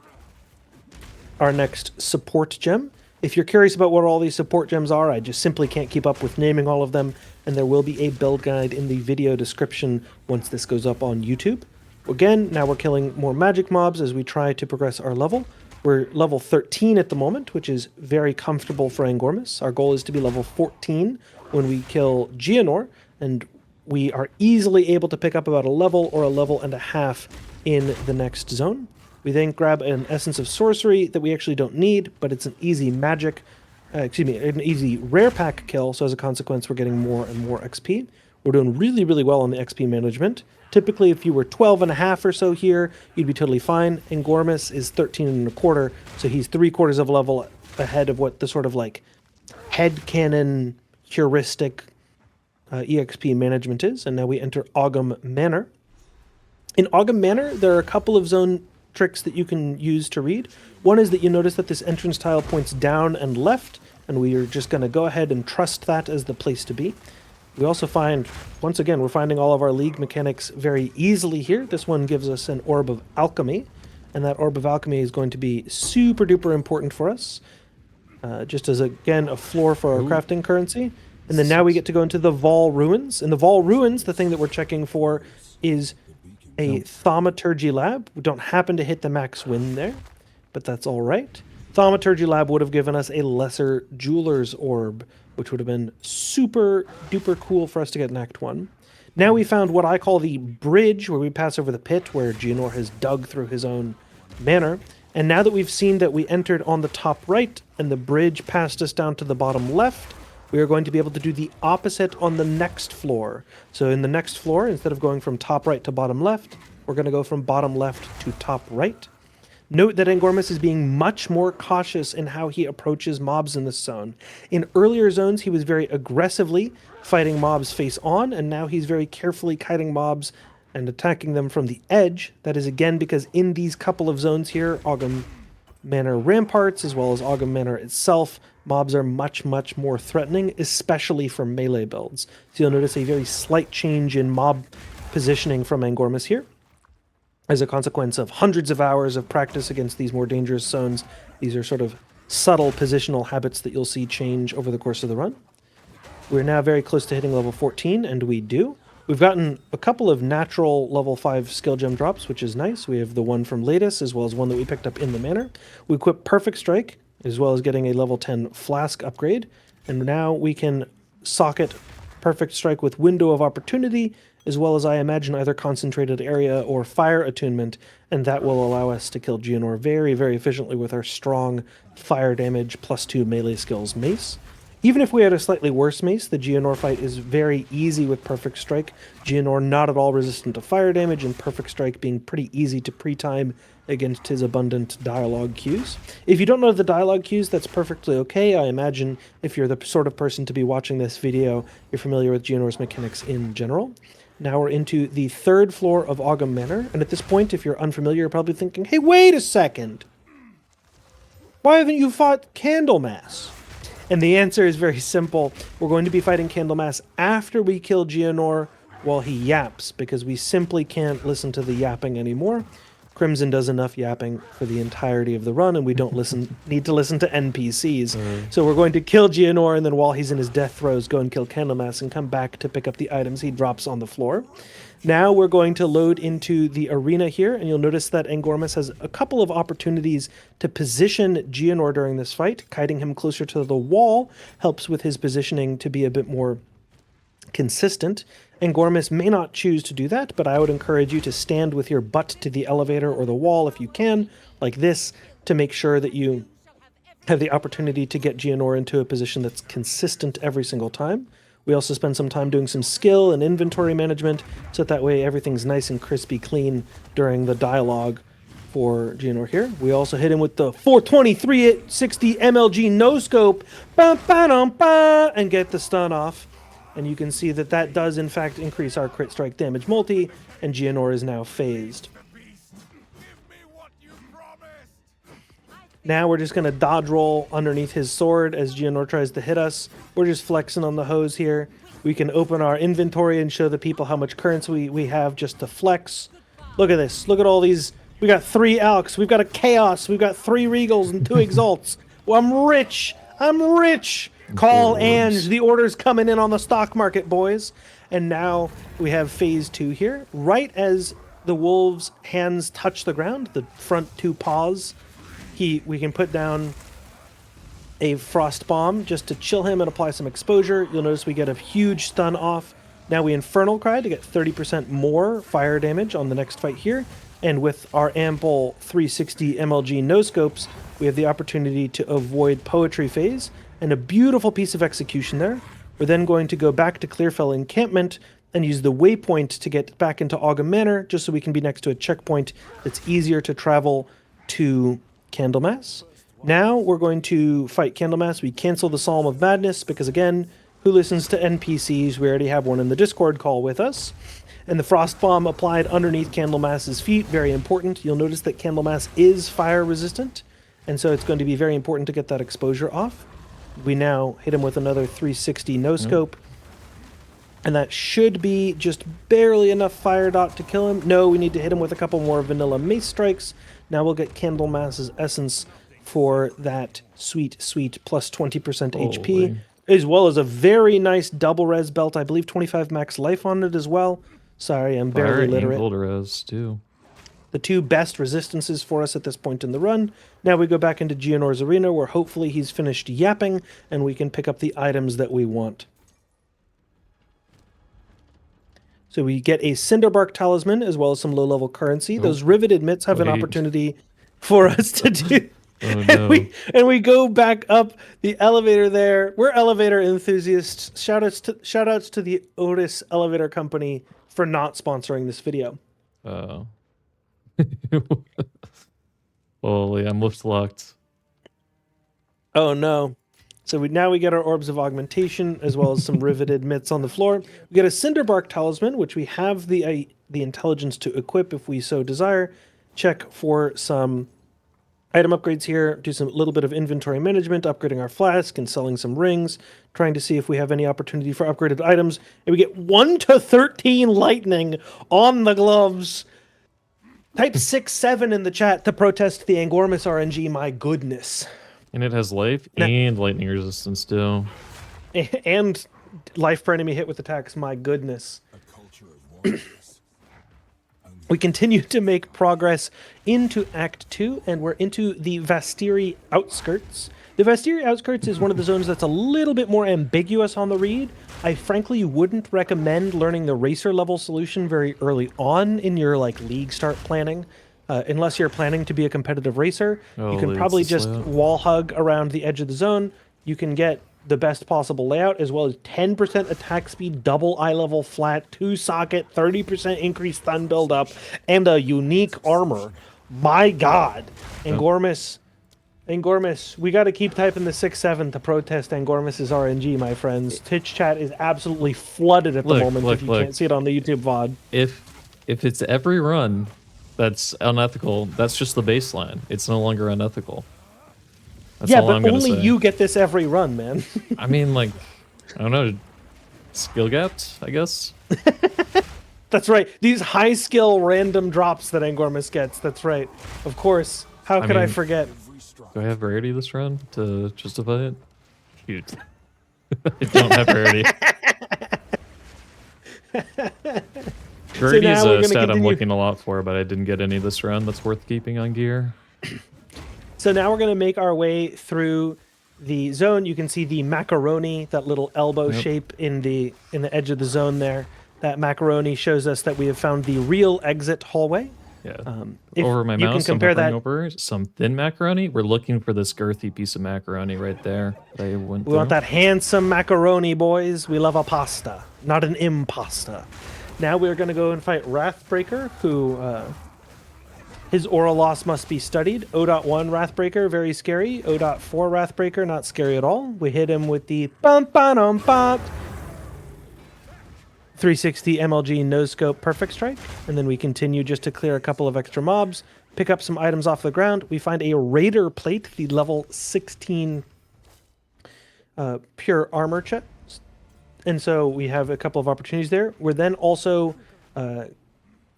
our next support gem. If you're curious about what all these support gems are, I just simply can't keep up with naming all of them, and there will be a build guide in the video description once this goes up on YouTube. Again, now we're killing more magic mobs as we try to progress our level. We're level 13 at the moment, which is very comfortable for Angormus. Our goal is to be level 14 when we kill Geonor, and we are easily able to pick up about a level or a level and a half in the next zone. We then grab an Essence of Sorcery that we actually don't need, but it's an easy magic, an easy rare pack kill, so as a consequence we're getting more and more XP. We're doing really, really well on the XP management. Typically, if you were 12 and a half or so here, you'd be totally fine. Angormus is 13 and a quarter, so he's 3/4 of a level ahead of what the sort of like headcanon heuristic EXP management is. And now we enter Ogham Manor. In Ogham Manor, there are a couple of zone tricks that you can use to read. One is that you notice that this entrance tile points down and left, and we are just going to go ahead and trust that as the place to be. We also find, once again, we're finding all of our league mechanics very easily here. This one gives us an Orb of Alchemy, and that Orb of Alchemy is going to be super duper important for us, just as, again, a floor for our crafting currency. And then now we get to go into the Vale Ruins. In the Vale Ruins, the thing that we're checking for is a Thaumaturgy Lab. We don't happen to hit the max win there, but that's all right. Thaumaturgy Lab would have given us a lesser Jeweler's Orb, which would have been super duper cool for us to get in Act 1. Now we found what I call the bridge, where we pass over the pit, where Geonor has dug through his own manor. And now that we've seen that we entered on the top right, and the bridge passed us down to the bottom left, we are going to be able to do the opposite on the next floor. So in the next floor, instead of going from top right to bottom left, we're going to go from bottom left to top right. Note that Angormus is being much more cautious in how he approaches mobs in this zone. In earlier zones, he was very aggressively fighting mobs face on, and now he's very carefully kiting mobs and attacking them from the edge. That is again because in these couple of zones here, Ogham Manor Ramparts, as well as Ogham Manor itself, mobs are much, much more threatening, especially for melee builds. So you'll notice a very slight change in mob positioning from Angormus here. As a consequence of hundreds of hours of practice against these more dangerous zones, these are sort of subtle positional habits that you'll see change over the course of the run. We're now very close to hitting level 14, and we do. We've gotten a couple of natural level 5 skill gem drops, which is nice. We have the one from Latest, as well as one that we picked up in the manor. We equip Perfect Strike, as well as getting a level 10 Flask upgrade. And now we can socket Perfect Strike with Window of Opportunity, as well as, I imagine, either Concentrated Area or Fire Attunement, and that will allow us to kill Geonor very, very efficiently with our strong fire damage +2 melee skills mace. Even if we had a slightly worse mace, the Geonor fight is very easy with Perfect Strike. Geonor not at all resistant to fire damage, and Perfect Strike being pretty easy to pre-time against his abundant dialogue cues. If you don't know the dialogue cues, that's perfectly okay. I imagine if you're the sort of person to be watching this video, you're familiar with Geonor's mechanics in general. Now we're into the third floor of Ogham Manor, and at this point, if you're unfamiliar, you're probably thinking, hey, wait a second! Why haven't you fought Candlemas? And the answer is very simple. We're going to be fighting Candlemas after we kill Geonor while he yaps, because we simply can't listen to the yapping anymore. Crimson does enough yapping for the entirety of the run, and we don't need to listen to NPCs. So we're going to kill Geonor, and then while he's in his death throes, go and kill Candlemas and come back to pick up the items he drops on the floor. Now we're going to load into the arena here, and you'll notice that Angormus has a couple of opportunities to position Geonor during this fight. Kiting him closer to the wall helps with his positioning to be a bit more consistent. Angormus may not choose to do that, but I would encourage you to stand with your butt to the elevator or the wall if you can, like this, to make sure that you have the opportunity to get Geonor into a position that's consistent every single time. We also spend some time doing some skill and inventory management, so that way everything's nice and crispy clean during the dialogue for Geonor here. We also hit him with the 423 at 60 MLG no-scope, and get the stun off. And you can see that that does in fact increase our crit strike damage multi, and Geonor is now phased. Now we're just going to dodge roll underneath his sword as Geonor tries to hit us. We're just flexing on the hose here. We can open our inventory and show the people how much currency we have just to flex. Look at this. Look at all these We got 3 Alks. We've got a Chaos. We've got 3 Regals and 2 Exalts. Well, I'm rich. I'm rich. Call Ange. The order's coming in on the stock market, boys. And now we have phase 2 here. Right as the wolves' hands touch the ground, the front 2 paws, we can put down a Frost Bomb just to chill him and apply some exposure. You'll notice we get a huge stun off. Now we Infernal Cry to get 30% more fire damage on the next fight here. And with our ample 360 MLG no-scopes, we have the opportunity to avoid Poetry phase, and a beautiful piece of execution there. We're then going to go back to Clearfell encampment and use the waypoint to get back into Ogham Manor, just so we can be next to a checkpoint that's easier to travel to Candlemas. Now we're going to fight Candlemas. We cancel the Psalm of Madness because, again, who listens to NPCs? We already have one in the Discord call with us. And the Frost Bomb applied underneath Candlemas's feet, very important. You'll notice that Candlemas is fire resistant, and so it's going to be very important to get that exposure off. We now hit him with another 360 no-scope, and that should be just barely enough fire dot to kill him. No, we need to hit him with a couple more vanilla mace strikes. Now we'll get Candlemas's essence for that sweet, sweet plus 20% HP, as well as a very nice double res belt. I believe 25 max life on it as well. Sorry, I'm barely literate. Gold res too. The 2 best resistances for us at this point in the run. Now we go back into Geonor's arena, where hopefully he's finished yapping, and we can pick up the items that we want. So we get a Cinderbark Talisman, as well as some low-level currency. Those Riveted Mitts have an opportunity for us to do... Oh, no. and we go back up the elevator there. We're elevator enthusiasts. Shoutouts to the Otis Elevator Company for not sponsoring this video. Oh. Holy, I'm lift locked. Oh no. So now we get our Orbs of Augmentation, as well as some Riveted Mitts on the floor. We get a Cinderbark Talisman, which we have the intelligence to equip if we so desire. Check for some item upgrades here, do some little bit of inventory management, upgrading our flask and selling some rings, trying to see if we have any opportunity for upgraded items. And we get 1 to 13 lightning on the gloves. Type 6-7 in the chat to protest the Angormus RNG, my goodness. And it has life and lightning resistance too. And life per enemy hit with attacks, my goodness. We continue to make progress into Act 2, and we're into the Vasti outskirts. The Vasti outskirts is one of the zones that's a little bit more ambiguous on the read. I frankly wouldn't recommend learning the racer level solution very early on in your league start planning, unless you're planning to be a competitive racer. You can probably just wall hug around the edge of the zone. You can get the best possible layout, as well as 10% attack speed, double eye level flat, 2 socket, 30% increased stun build up, and a unique armor. My God, Angormus, we got to keep typing the 6-7 to protest Angormus's RNG, my friends. Twitch chat is absolutely flooded at the moment. If you can't see it on the YouTube VOD. If it's every run that's unethical, that's just the baseline. It's no longer unethical. That's yeah, but only you get this every run, man. I mean, I don't know, skill gaps, I guess. That's right. These high skill random drops that Angormus gets. That's right. Of course. How could I forget? Do I have rarity this run to justify it? Shoot. I don't have rarity. Rarity is a stat I'm looking a lot for, but I didn't get any this run that's worth keeping on gear. So now we're going to make our way through the zone. You can see the macaroni, that little elbow shape in the edge of the zone there. That macaroni shows us that we have found the real exit hallway. Yeah. Over my mouse, I'm hovering over some thin macaroni. We're looking for this girthy piece of macaroni right there. We want that handsome macaroni, boys. We love a pasta, not an impasta. Now we're going to go and fight Wrathbreaker, who... his aura loss must be studied. 0.1 Wrathbreaker, very scary. 0.4 Wrathbreaker, not scary at all. We hit him with the 360 MLG no-scope perfect strike. And then we continue just to clear a couple of extra mobs, pick up some items off the ground. We find a Raider plate, the level 16 pure armor chest. And so we have a couple of opportunities there. We're then also...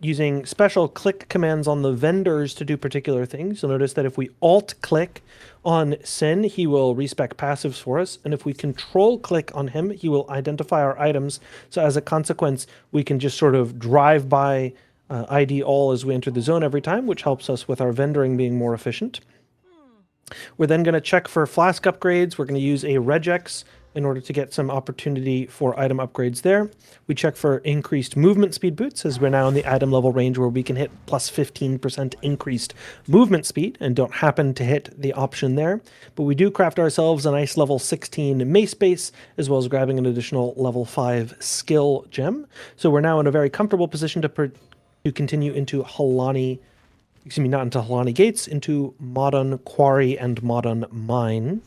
using special click commands on the vendors to do particular things. You'll notice that if we alt-click on Sin, he will respec passives for us. And if we control-click on him, he will identify our items. So as a consequence, we can just sort of drive by ID all as we enter the zone every time, which helps us with our vendoring being more efficient. We're then going to check for flask upgrades. We're going to use a regex in order to get some opportunity for item upgrades there. We check for increased movement speed boots, as we're now in the item level range where we can hit plus 15% increased movement speed and don't happen to hit the option there. But we do craft ourselves a nice level 16 mace base, as well as grabbing an additional level 5 skill gem. So we're now in a very comfortable position to continue into Halani Gates, into Mawdun Quarry and Mawdun Mine.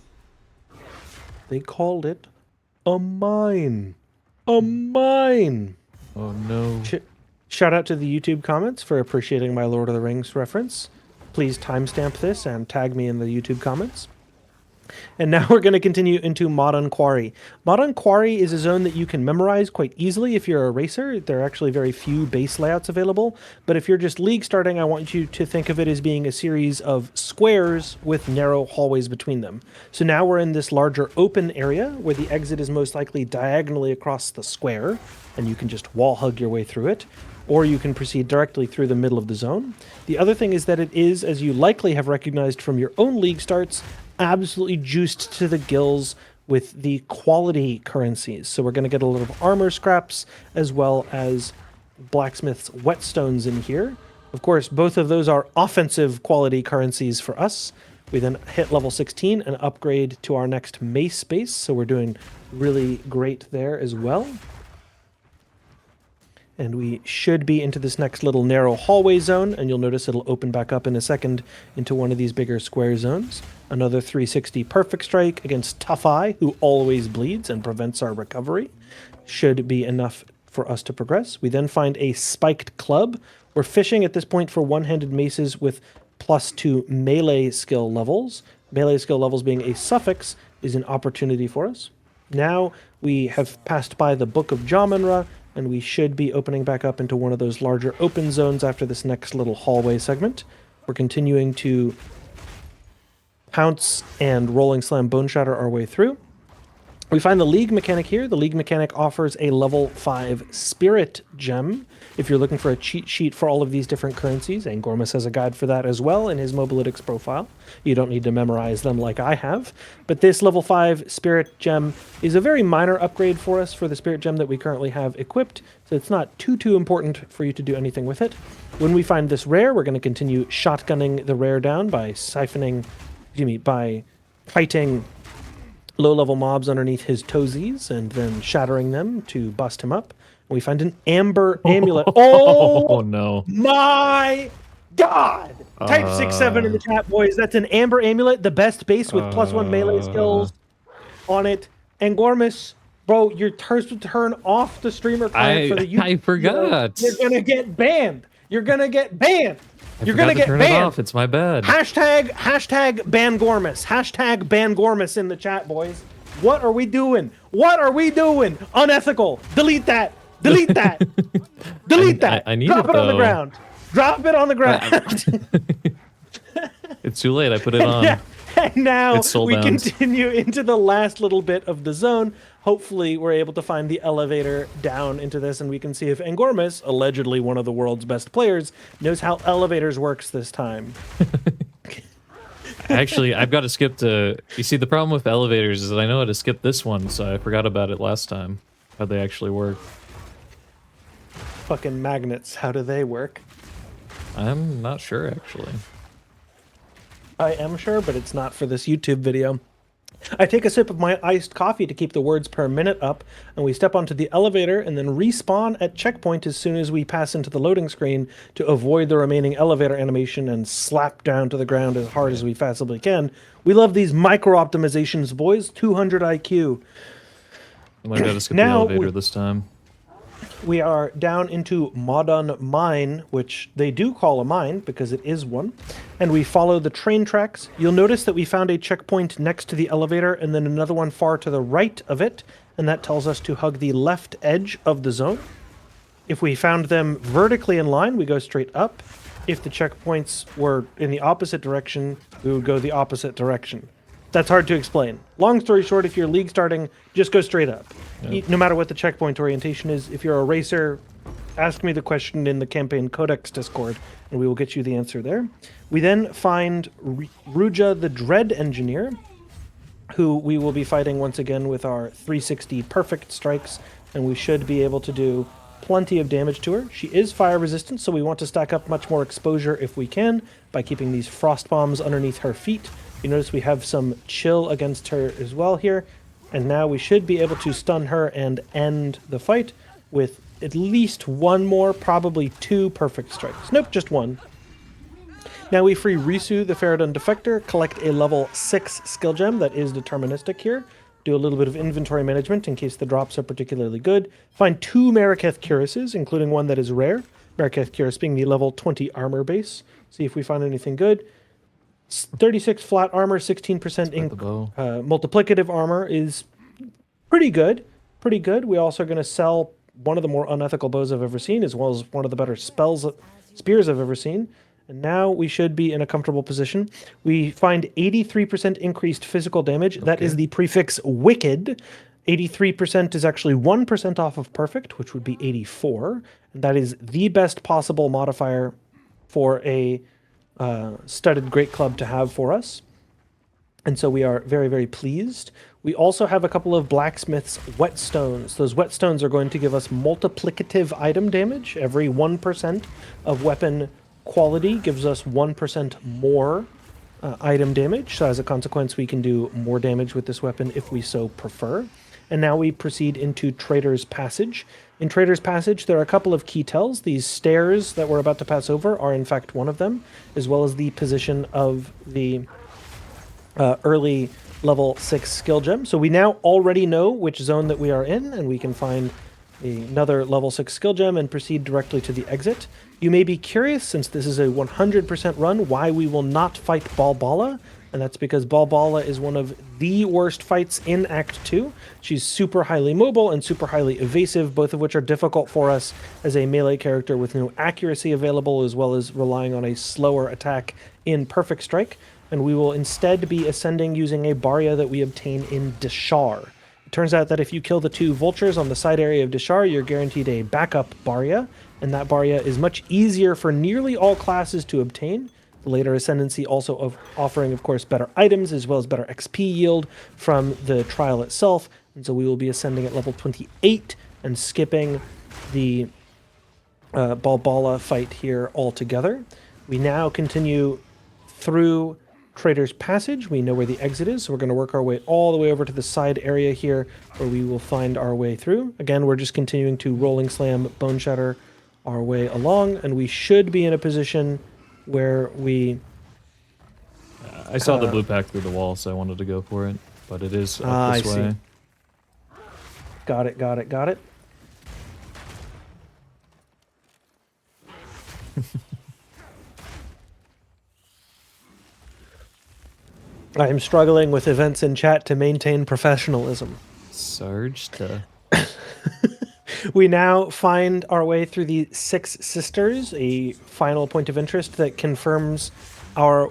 They called it a mine. A mine! Oh no. Shout out to the YouTube comments for appreciating my Lord of the Rings reference. Please timestamp this and tag me in the YouTube comments. And now we're going to continue into Mawdun Quarry. Mawdun Quarry is a zone that you can memorize quite easily if you're a racer. There are actually very few base layouts available, but if you're just league starting, I want you to think of it as being a series of squares with narrow hallways between them. So now we're in this larger open area where the exit is most likely diagonally across the square, and you can just wall hug your way through it, or you can proceed directly through the middle of the zone. The other thing is that it is, as you likely have recognized from your own league starts, absolutely juiced to the gills with the quality currencies. So we're going to get a lot of armor scraps as well as blacksmith's whetstones in here. Of course, both of those are offensive quality currencies for us. We then hit level 16 and upgrade to our next mace base. So we're doing really great there as well. And we should be into this next little narrow hallway zone, and you'll notice it'll open back up in a second into one of these bigger square zones. Another 360 perfect strike against Tough Eye, who always bleeds and prevents our recovery. Should be enough for us to progress. We then find a spiked club. We're fishing at this point for one-handed maces with +2 melee skill levels. Melee skill levels being a suffix is an opportunity for us. Now we have passed by the Book of Geonor, and we should be opening back up into one of those larger open zones after this next little hallway segment. We're continuing to pounce and rolling slam bone shatter our way through. We find the League mechanic here. The League mechanic offers a level 5 Spirit Gem. If you're looking for a cheat sheet for all of these different currencies, Angormus has a guide for that as well in his Mobilytics profile. You don't need to memorize them like I have. But this level 5 Spirit Gem is a very minor upgrade for us for the Spirit Gem that we currently have equipped, so it's not too important for you to do anything with it. When we find this rare, we're going to continue shotgunning the rare down by by fighting low-level mobs underneath his toesies and then shattering them to bust him up. We find an amber amulet. Oh no. My God! Type 6-7 in the chat, boys. That's an amber amulet, the best base with +1 melee skills on it. Angormus, bro, you're to turn off the streamer client for the YouTube. I forgot. You're gonna get banned. You're gonna get banned. You're gonna get turn banned. It off. It's my bad. Hashtag Bangormus. Hashtag Bangormus in the chat, boys. What are we doing? What are we doing? Unethical. Delete that. Delete that. Delete that. I need Drop it, it on the though. ground. Drop it on the ground. It's too late. I put it on. Yeah. And now It's we soulbound. continue into the last little bit of the zone. Hopefully, we're able to find the elevator down into this, and we can see if Angormus, allegedly one of the world's best players, knows how elevators works this time. Actually, I've got to skip to... You see, the problem with elevators is that I know how to skip this one, so I forgot about it last time. How they actually work. Fucking magnets, how do they work? I'm not sure, actually. I am sure, but it's not for this YouTube video. I take a sip of my iced coffee to keep the words per minute up, and we step onto the elevator and then respawn at checkpoint as soon as we pass into the loading screen to avoid the remaining elevator animation and slap down to the ground as hard as we possibly can. We love these micro-optimizations, boys. 200 IQ. I might have to skip the elevator this time. We are down into Mawdun Mine, which they do call a mine because it is one, and we follow the train tracks. You'll notice that we found a checkpoint next to the elevator and then another one far to the right of it, and that tells us to hug the left edge of the zone. If we found them vertically in line, we go straight up. If the checkpoints were in the opposite direction, we would go the opposite direction. That's hard to explain. Long story short, if you're league starting, just go straight up. No matter what the checkpoint orientation is. If you're a racer, ask me the question in the campaign codex Discord, and we will get you the answer there. We then find Ruja the Dread Engineer, who we will be fighting once again with our 360 perfect strikes, and we should be able to do plenty of damage to her. She is fire resistant, so we want to stack up much more exposure if we can by keeping these frost bombs underneath her feet. You notice we have some chill against her as well here, and now we should be able to stun her and end the fight with at least one more, probably two perfect strikes. Nope, just one. Now we free Risu, the Faradun Defector, collect a level 6 skill gem that is deterministic here, do a little bit of inventory management in case the drops are particularly good, find 2 Mariketh Cuirasses, including one that is rare, Mariketh Cuirass being the level 20 armor base, see if we find anything good. 36 flat armor, 16% multiplicative armor is pretty good. Pretty good. We also are going to sell one of the more unethical bows I've ever seen, as well as one of the better spears I've ever seen. And now we should be in a comfortable position. We find 83% increased physical damage. Okay. That is the prefix wicked. 83% is actually 1% off of perfect, which would be 84. And that is the best possible modifier for a studded great club to have for us. And so we are very, very pleased. We also have a couple of blacksmith's whetstones. Those whetstones are going to give us multiplicative item damage. Every 1% of weapon quality gives us 1% more item damage. So as a consequence, we can do more damage with this weapon if we so prefer. And now we proceed into Trader's Passage. In Trader's Passage, there are a couple of key tells. These stairs that we're about to pass over are in fact one of them, as well as the position of the early level 6 skill gem. So we now already know which zone that we are in, and we can find another level 6 skill gem and proceed directly to the exit. You may be curious, since this is a 100% run, why we will not fight Balbala, and that's because Balbala is one of the worst fights in Act 2. She's super highly mobile and super highly evasive, both of which are difficult for us as a melee character with no accuracy available, as well as relying on a slower attack in Perfect Strike. And we will instead be ascending using a Barya that we obtain in Deshar. It turns out that if you kill the 2 vultures on the side area of Deshar, you're guaranteed a backup Barya, and that Barya is much easier for nearly all classes to obtain. The later Ascendancy also offering, of course, better items as well as better XP yield from the trial itself. And so we will be ascending at level 28 and skipping the Balbala fight here altogether. We now continue through Trader's Passage. We know where the exit is, so we're going to work our way all the way over to the side area here where we will find our way through. Again, we're just continuing to Rolling Slam, Bone Shatter our way along, and we should be in a position where we... I saw the blue pack through the wall, so I wanted to go for it, but it is up this way. See. Got it, got it, got it. I am struggling with events in chat to maintain professionalism. Surge to... We now find our way through the 6 Sisters, a final point of interest that confirms our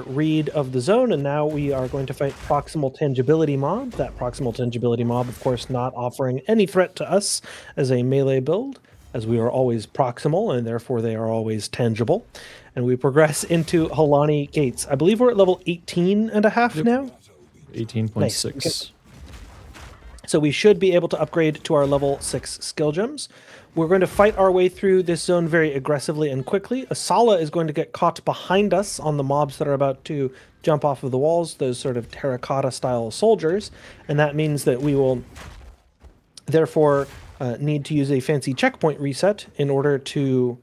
read of the zone, and now we are going to fight Proximal Tangibility Mob. That Proximal Tangibility Mob, of course, not offering any threat to us as a melee build, as we are always proximal, and therefore they are always tangible. And we progress into Halani Gates. I believe we're at level 18 and a half now? 18.6. Nice. So we should be able to upgrade to our level 6 skill gems. We're going to fight our way through this zone very aggressively and quickly. Asala is going to get caught behind us on the mobs that are about to jump off of the walls, those sort of terracotta-style soldiers, and that means that we will therefore need to use a fancy checkpoint reset in order to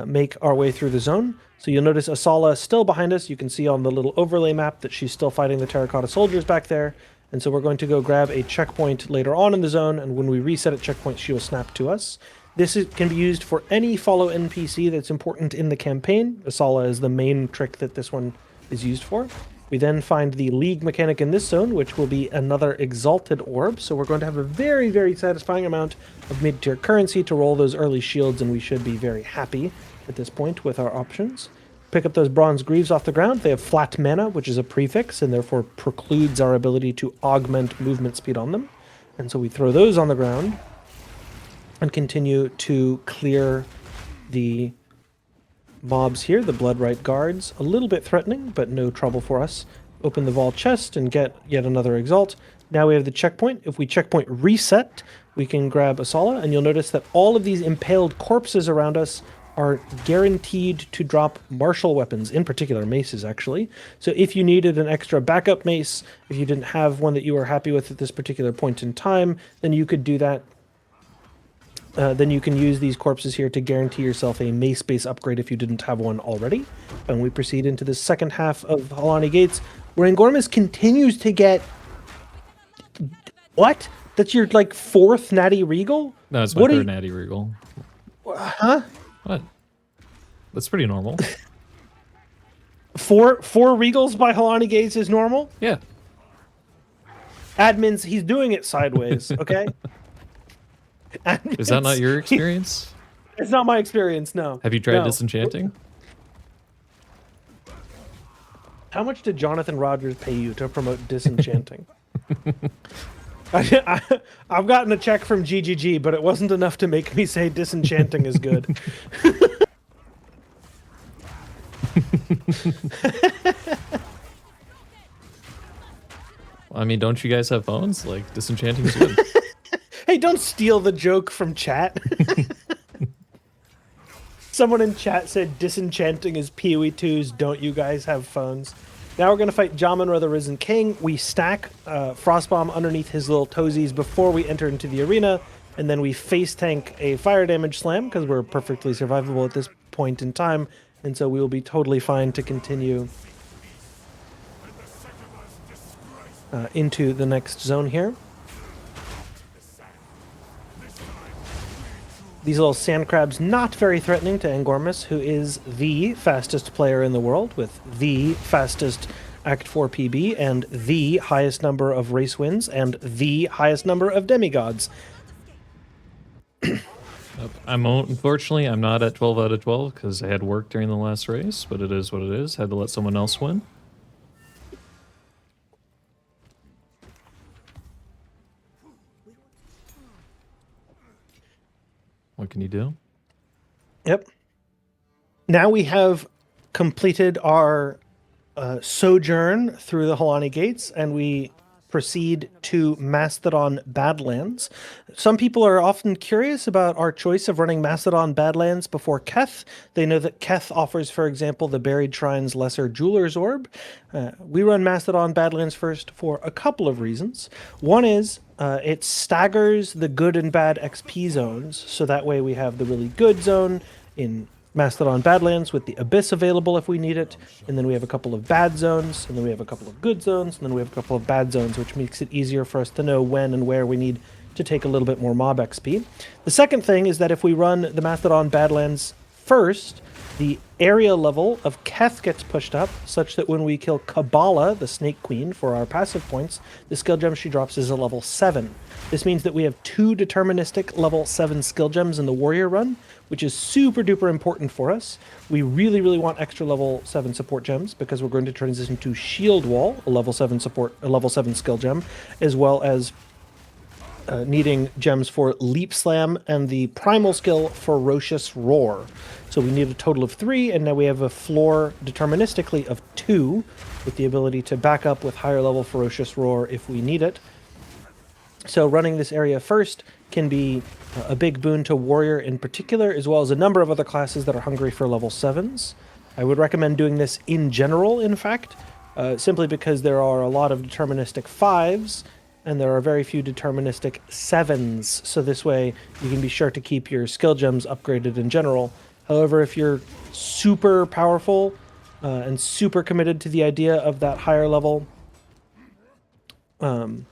make our way through the zone. So you'll notice Asala is still behind us. You can see on the little overlay map that she's still fighting the terracotta soldiers back there. And so we're going to go grab a checkpoint later on in the zone, and when we reset at checkpoint, she will snap to us. This can be used for any follow NPC that's important in the campaign. Asala is the main trick that this one is used for. We then find the League mechanic in this zone, which will be another Exalted Orb. So we're going to have a very, very satisfying amount of mid-tier currency to roll those early shields, and we should be very happy at this point with our options. Pick up those Bronze Greaves off the ground. They have flat mana, which is a prefix, and therefore precludes our ability to augment movement speed on them. And so we throw those on the ground and continue to clear the mobs here, the Bloodright Guards. A little bit threatening, but no trouble for us. Open the Vault chest and get yet another Exalt. Now we have the checkpoint. If we checkpoint reset, we can grab Asala, and you'll notice that all of these impaled corpses around us are guaranteed to drop martial weapons, in particular maces, actually. So if you needed an extra backup mace, if you didn't have one that you were happy with at this particular point in time, then you could do that. Then you can use these corpses here to guarantee yourself a mace base upgrade if you didn't have one already. And we proceed into the second half of Halani Gates, where Angormus continues to get... What? That's your, like, fourth Natty Regal? No, it's my third Natty Regal. Huh? What? That's pretty normal. Four Regals by Halani Gates is normal? Yeah. Admins, he's doing it sideways, okay? Is that not your experience? It's not my experience, no. Have you tried No. disenchanting? How much did Jonathan Rogers pay you to promote disenchanting? I've gotten a check from GGG, but it wasn't enough to make me say disenchanting is good. I mean, don't you guys have phones? Like, disenchanting is good. Hey, don't steal the joke from chat. Someone in chat said disenchanting is PoE2's don't you guys have phones? Now we're going to fight Jamanra the Risen King. We stack Frostbomb underneath his little toesies before we enter into the arena, and then we face tank a fire damage slam because we're perfectly survivable at this point in time, and so we will be totally fine to continue into the next zone here. These little sand crabs not very threatening to Angormus, who is the fastest player in the world with the fastest Act 4 PB and the highest number of race wins and the highest number of demigods. Unfortunately, I'm not at 12 out of 12 because I had work during the last race, but it is what it is. Had to let someone else win. What can you do? Yep. Now we have completed our sojourn through the Halani Gates, and we proceed to Mastodon Badlands. Some people are often curious about our choice of running Mastodon Badlands before Keth. They know that Keth offers, for example, the Buried Shrine's Lesser Jeweler's Orb. We run Mastodon Badlands first for a couple of reasons. One is it staggers the good and bad XP zones, so that way we have the really good zone in Mastodon Badlands with the Abyss available if we need it, and then we have a couple of bad zones, and then we have a couple of good zones, and then we have a couple of bad zones, which makes it easier for us to know when and where we need to take a little bit more mob XP. The second thing is that if we run the Mastodon Badlands first, the area level of Keth gets pushed up, such that when we kill Kabbalah, the Snake Queen, for our passive points, the skill gem she drops is a level 7. This means that we have 2 deterministic level 7 skill gems in the Warrior run, which is super duper important for us. We really, really want extra level 7 support gems because we're going to transition to Shield Wall, a level 7 skill gem, as well as needing gems for Leap Slam and the primal skill Ferocious Roar. So we need a total of 3, and now we have a floor deterministically of 2, with the ability to back up with higher level Ferocious Roar if we need it. So running this area first can be a big boon to Warrior in particular, as well as a number of other classes that are hungry for level 7s. I would recommend doing this in general, in fact, simply because there are a lot of deterministic 5s, and there are very few deterministic 7s, so this way you can be sure to keep your skill gems upgraded in general. However, if you're super powerful and super committed to the idea of that higher level, to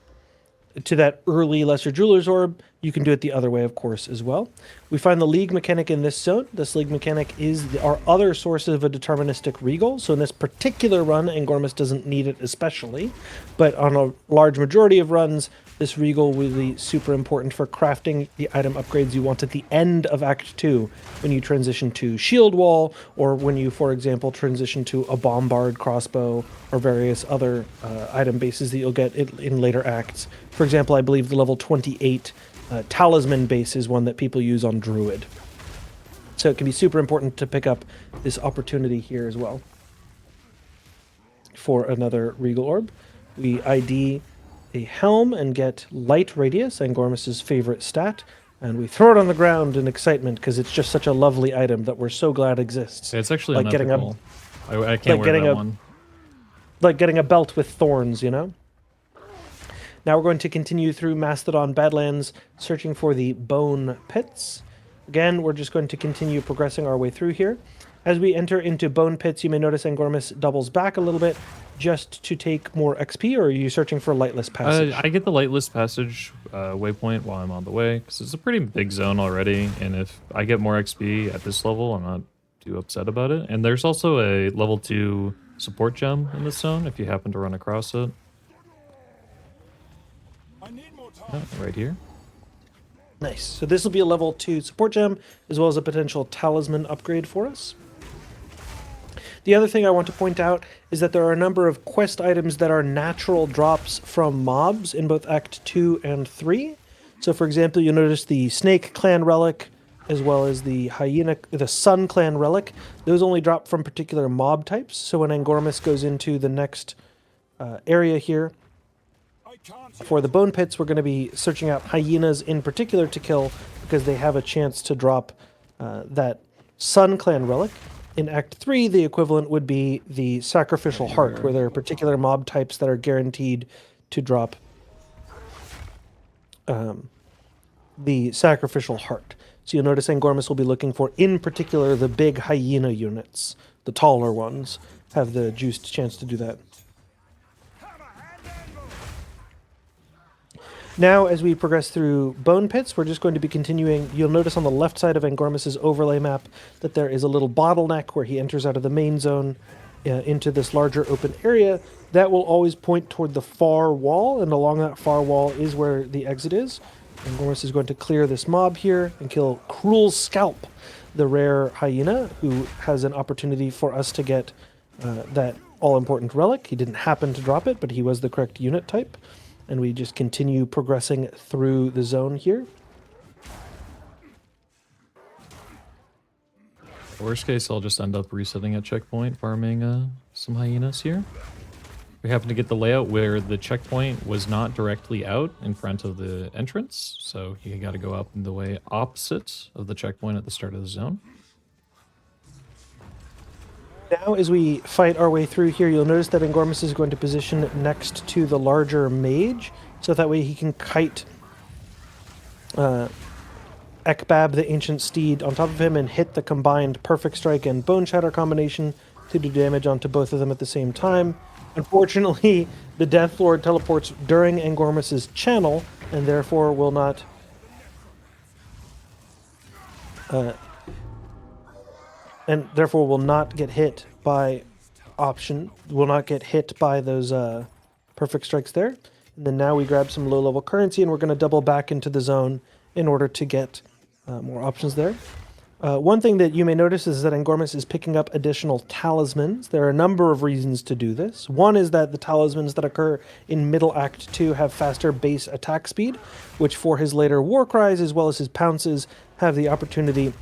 that early Lesser Jeweler's Orb, You can do it the other way, of course, as well. We find the League mechanic in this zone. This League mechanic is our other source of a deterministic regal. So in this particular run, Angormus doesn't need it especially. But on a large majority of runs, this regal will be super important for crafting the item upgrades you want at the end of Act 2 when you transition to Shield Wall, or when you, for example, transition to a Bombard crossbow or various other item bases that you'll get in later acts. For example, I believe the level 28 Talisman base is one that people use on Druid. So it can be super important to pick up this opportunity here as well. For another Regal Orb, we ID a helm and get Light Radius, Angormus's favorite stat, and we throw it on the ground in excitement because it's just such a lovely item that we're so glad exists. It's actually like getting unethical. I can't wear that one. Like getting a belt with thorns, you know? Now we're going to continue through Mastodon Badlands, searching for the Bone Pits. Again, we're just going to continue progressing our way through here. As we enter into Bone Pits, you may notice Angormus doubles back a little bit just to take more XP, or are you searching for Lightless Passage? I get the Lightless Passage waypoint while I'm on the way, because it's a pretty big zone already, and if I get more XP at this level, I'm not too upset about it. And there's also a level 2 support gem in this zone, if you happen to run across it. Oh, right here. Nice. So this will be a level 2 support gem, as well as a potential talisman upgrade for us. The other thing I want to point out is that there are a number of quest items that are natural drops from mobs in both Act 2 and 3. So for example, you'll notice the Snake Clan Relic, as well as the Sun Clan Relic. Those only drop from particular mob types. So when Angormus goes into the next area here, for the Bone Pits, we're going to be searching out hyenas in particular to kill, because they have a chance to drop that Sun Clan Relic. In Act 3, the equivalent would be the Sacrificial Heart, where there are particular mob types that are guaranteed to drop the Sacrificial Heart. So you'll notice Angormus will be looking for, in particular, the big hyena units. The taller ones have the juiced chance to do that. Now, as we progress through Bone Pits, we're just going to be continuing. You'll notice on the left side of Angormus's overlay map that there is a little bottleneck where he enters out of the main zone into this larger open area. That will always point toward the far wall, and along that far wall is where the exit is. Angormus is going to clear this mob here and kill Cruel Scalp, the rare hyena, who has an opportunity for us to get that all-important relic. He didn't happen to drop it, but he was the correct unit type. And we just continue progressing through the zone here. Worst case, I'll just end up resetting a checkpoint, farming some hyenas here. We happen to get the layout where the checkpoint was not directly out in front of the entrance, so you got to go up in the way opposite of the checkpoint at the start of the zone. Now, as we fight our way through here, you'll notice that Angormus is going to position next to the larger mage, so that way he can kite Ekbab, the Ancient Steed, on top of him and hit the combined Perfect Strike and Bone Shatter combination to do damage onto both of them at the same time. Unfortunately, the Death Lord teleports during Angormus's channel, and therefore will not get hit by will not get hit by those perfect strikes there. And then now we grab some low-level currency, and we're going to double back into the zone in order to get more options there. One thing that you may notice is that Angormus is picking up additional talismans. There are a number of reasons to do this. One is that the talismans that occur in Middle Act 2 have faster base attack speed, which for his later war cries as well as his pounces have the opportunity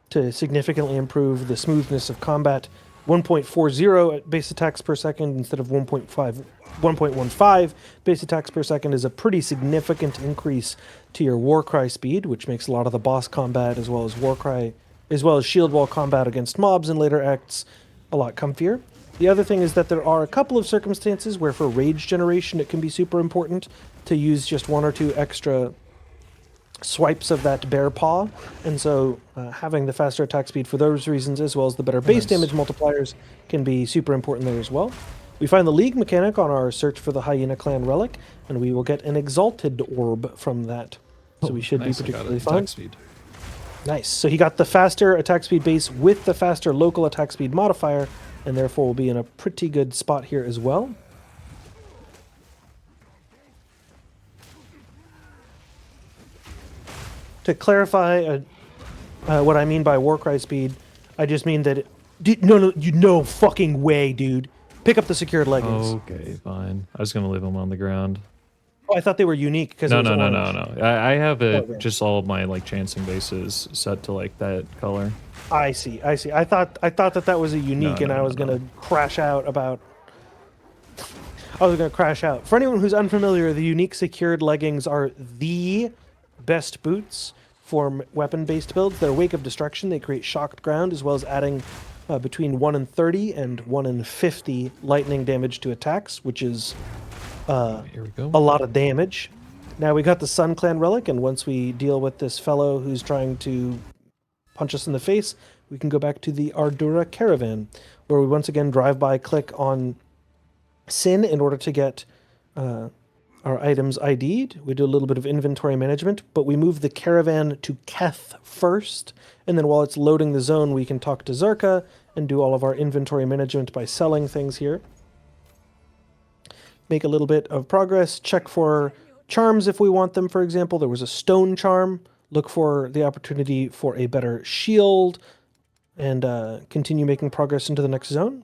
to significantly improve the smoothness of combat. 1.40 at base attacks per second instead of 1.15 base attacks per second is a pretty significant increase to your Warcry speed, which makes a lot of the boss combat as well as Warcry, as well as Shield Wall combat against mobs in later acts a lot comfier. The other thing is that there are a couple of circumstances where for rage generation it can be super important to use just one or two extra swipes of that bear paw, and so having the faster attack speed for those reasons, as well as the better base damage multipliers, can be super important there as well. We find the League mechanic on our search for the Hyena Clan relic, and we will get an Exalted Orb from that. So we should nice, be I got particularly it. fine. Attack speed. Nice. So he got the faster attack speed base with the faster local attack speed modifier, and therefore will be in a pretty good spot here as well. To clarify what I mean by Warcry speed, I just mean that... No fucking way, dude. Pick up the secured leggings. Okay, fine. I was gonna leave them on the ground. Oh, I thought they were unique because No, it was no, no, orange. no, no. I have it Okay. just all of my like chancing bases set to like that color. I see. I thought that was a unique, No, and no, I no, was no. gonna crash out about. I was gonna crash out. For anyone who's unfamiliar, the unique secured leggings are the best boots for weapon-based builds. They're Wake of Destruction. They create shocked ground, as well as adding between 1 in 30 and 1 in 50 lightning damage to attacks, which is Here we go. a lot of damage. Now we got the Sun Clan relic, and once we deal with this fellow who's trying to punch us in the face, we can go back to the Ardura Caravan, where we once again drive by, click on Sin in order to get our items ID'd. We do a little bit of inventory management, but we move the caravan to Keth first, and then while it's loading the zone, we can talk to Zarka and do all of our inventory management by selling things here. Make a little bit of progress, check for charms if we want them, for example. There was a stone charm. Look for the opportunity for a better shield, and continue making progress into the next zone.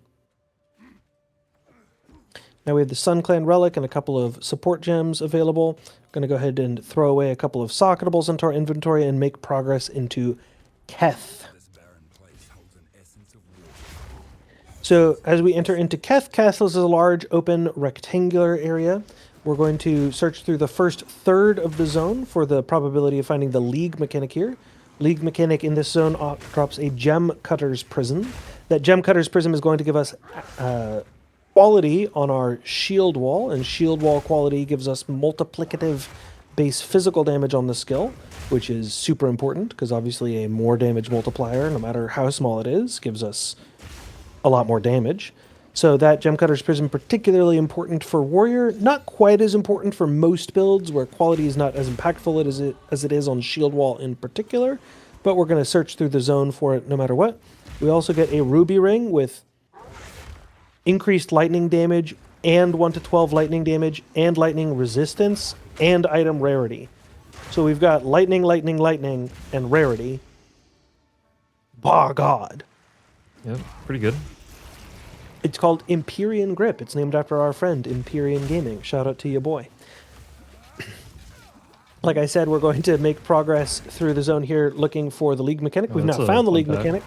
Now we have the Sun Clan relic and a couple of support gems available. I'm going to go ahead and throw away a couple of socketables into our inventory and make progress into Keth. So as we enter into Keth, Keth is a large, open, rectangular area. We're going to search through the first third of the zone for the probability of finding the League mechanic here. League mechanic in this zone drops a Gem Cutter's Prism. That Gem Cutter's Prism is going to give us quality on our shield wall, and shield wall quality gives us multiplicative base physical damage on the skill, which is super important because obviously a more damage multiplier, no matter how small it is, gives us a lot more damage. So that Gem Cutter's Prism particularly important for Warrior, not quite as important for most builds where quality is not as impactful as it is on shield wall in particular, but we're going to search through the zone for it no matter what. We also get a Ruby Ring with increased lightning damage and 1 to 12 lightning damage and lightning resistance and item rarity. So we've got lightning, lightning, lightning, and rarity. Bah God. Yep, pretty good. It's called Empyrean Grip. It's named after our friend, Empyrean Gaming. Shout out to you, boy. Like I said, we're going to make progress through the zone here looking for the League mechanic. We've that's now a found the fun League fact. mechanic.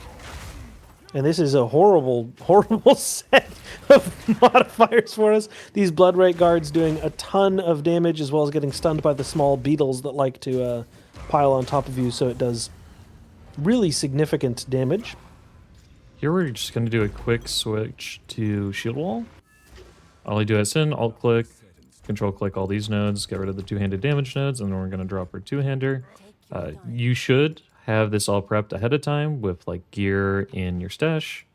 And this is a horrible, horrible set of modifiers for us. These Blood Right Guards doing a ton of damage, as well as getting stunned by the small beetles that like to pile on top of you, so it does really significant damage. Here we're just going to do a quick switch to shield wall. All I do is in, alt click, control click all these nodes, get rid of the two-handed damage nodes, and then we're going to drop our two-hander. You should have this all prepped ahead of time with like gear in your stash.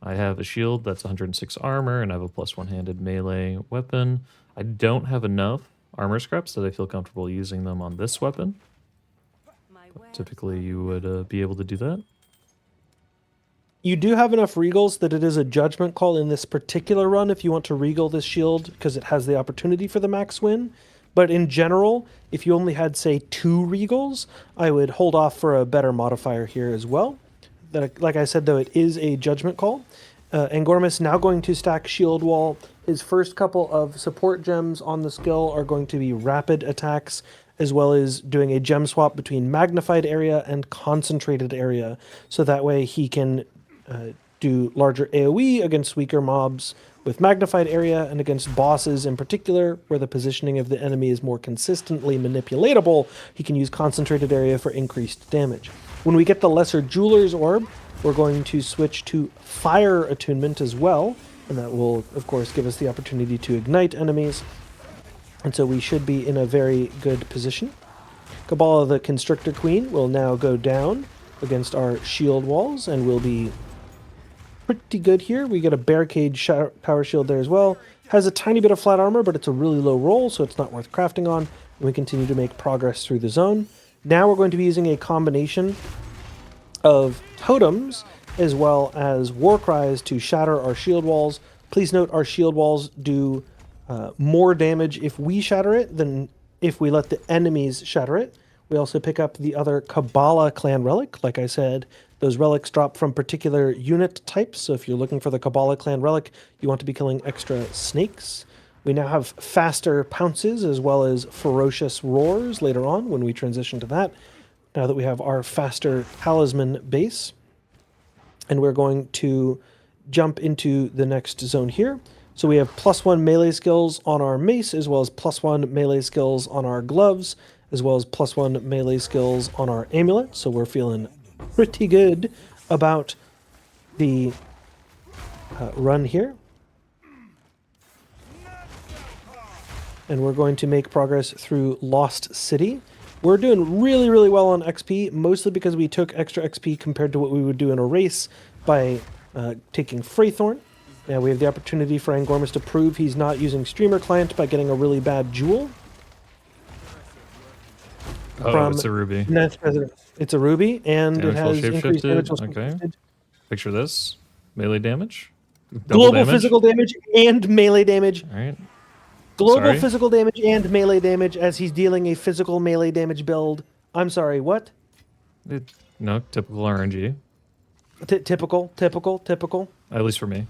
I have a shield that's 106 armor, and I have a plus one-handed melee weapon. I don't have enough armor scraps that I feel comfortable using them on this weapon. But typically you would be able to do that. You do have enough regals that it is a judgment call in this particular run if you want to regal this shield, because it has the opportunity for the max win. But in general, if you only had, say, 2 regals, I would hold off for a better modifier here as well. Like I said, though, it is a judgment call. Angormus now going to stack shield wall. His first couple of support gems on the skill are going to be rapid attacks, as well as doing a gem swap between magnified area and concentrated area. So that way he can do larger AoE against weaker mobs with magnified area, and against bosses in particular, where the positioning of the enemy is more consistently manipulatable, he can use concentrated area for increased damage. When we get the Lesser Jeweler's Orb, we're going to switch to Fire Attunement as well, and that will, of course, give us the opportunity to ignite enemies, and so we should be in a very good position. Kabbalah the Constrictor Queen will now go down against our shield walls, and will be pretty good here. We get a barricade power shield there as well. Has a tiny bit of flat armor, but it's a really low roll, so it's not worth crafting on. And we continue to make progress through the zone. Now we're going to be using a combination of totems as well as war cries to shatter our shield walls. Please note our shield walls do more damage if we shatter it than if we let the enemies shatter it. We also pick up the other Kabbalah clan relic. Like I said, those relics drop from particular unit types. So if you're looking for the Kabbalah clan relic, you want to be killing extra snakes. We now have faster pounces as well as ferocious roars later on when we transition to that. Now that we have our faster talisman base. And we're going to jump into the next zone here. So we have +1 melee skills on our mace, as well as +1 melee skills on our gloves, as well as +1 melee skills on our amulet. So we're feeling pretty good about the run here. And we're going to make progress through Lost City. We're doing really, really well on XP, mostly because we took extra XP compared to what we would do in a race by taking Freythorn. Now we have the opportunity for Angormus to prove he's not using Streamer Client by getting a really bad jewel. Oh, it's a ruby. It's a ruby, and Damage it has increased damage. Okay. Picture this. Melee damage. Global damage. physical damage and melee damage. All right. Global physical damage and melee damage as he's dealing a physical melee damage build. I'm sorry, what? No, typical RNG. Typical. At least for me.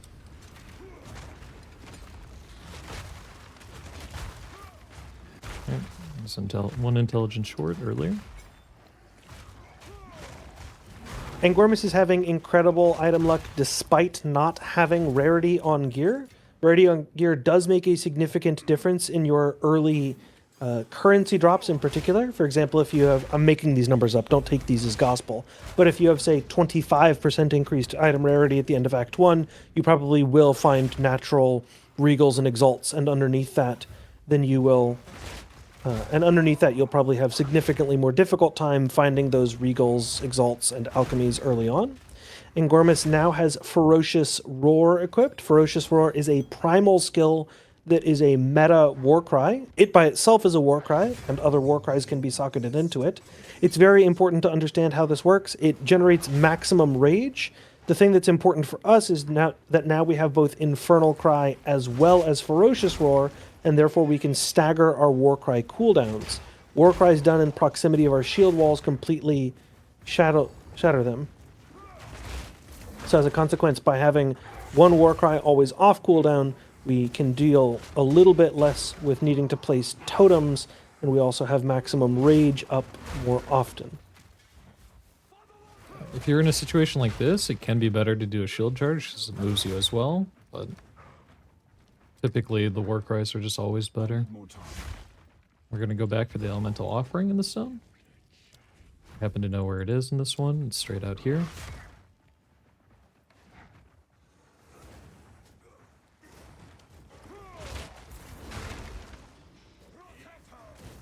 One intelligence short earlier. Angormus is having incredible item luck despite not having rarity on gear. Rarity on gear does make a significant difference in your early currency drops in particular. For example, if you have, I'm making these numbers up, don't take these as gospel, but if you have, say, 25% increased item rarity at the end of Act 1, you probably will find natural regals and exalts, and underneath that, then you will... you'll probably have significantly more difficult time finding those regals, exalts, and alchemies early on. Angormus now has Ferocious Roar equipped. Ferocious Roar is a primal skill that is a meta war cry. It by itself is a war cry, and other war cries can be socketed into it. It's very important to understand how this works. It generates maximum rage. The thing that's important for us is now we have both Infernal Cry as well as Ferocious Roar, and therefore we can stagger our Warcry cooldowns. Warcries done in proximity of our shield walls completely shatter them. So as a consequence, by having one Warcry always off cooldown, we can deal a little bit less with needing to place totems, and we also have maximum rage up more often. If you're in a situation like this, it can be better to do a shield charge because it moves you as well, but typically the war cries are just always better. We're going to go back for the elemental offering in the stone. I happen to know where it is in this one. It's straight out here.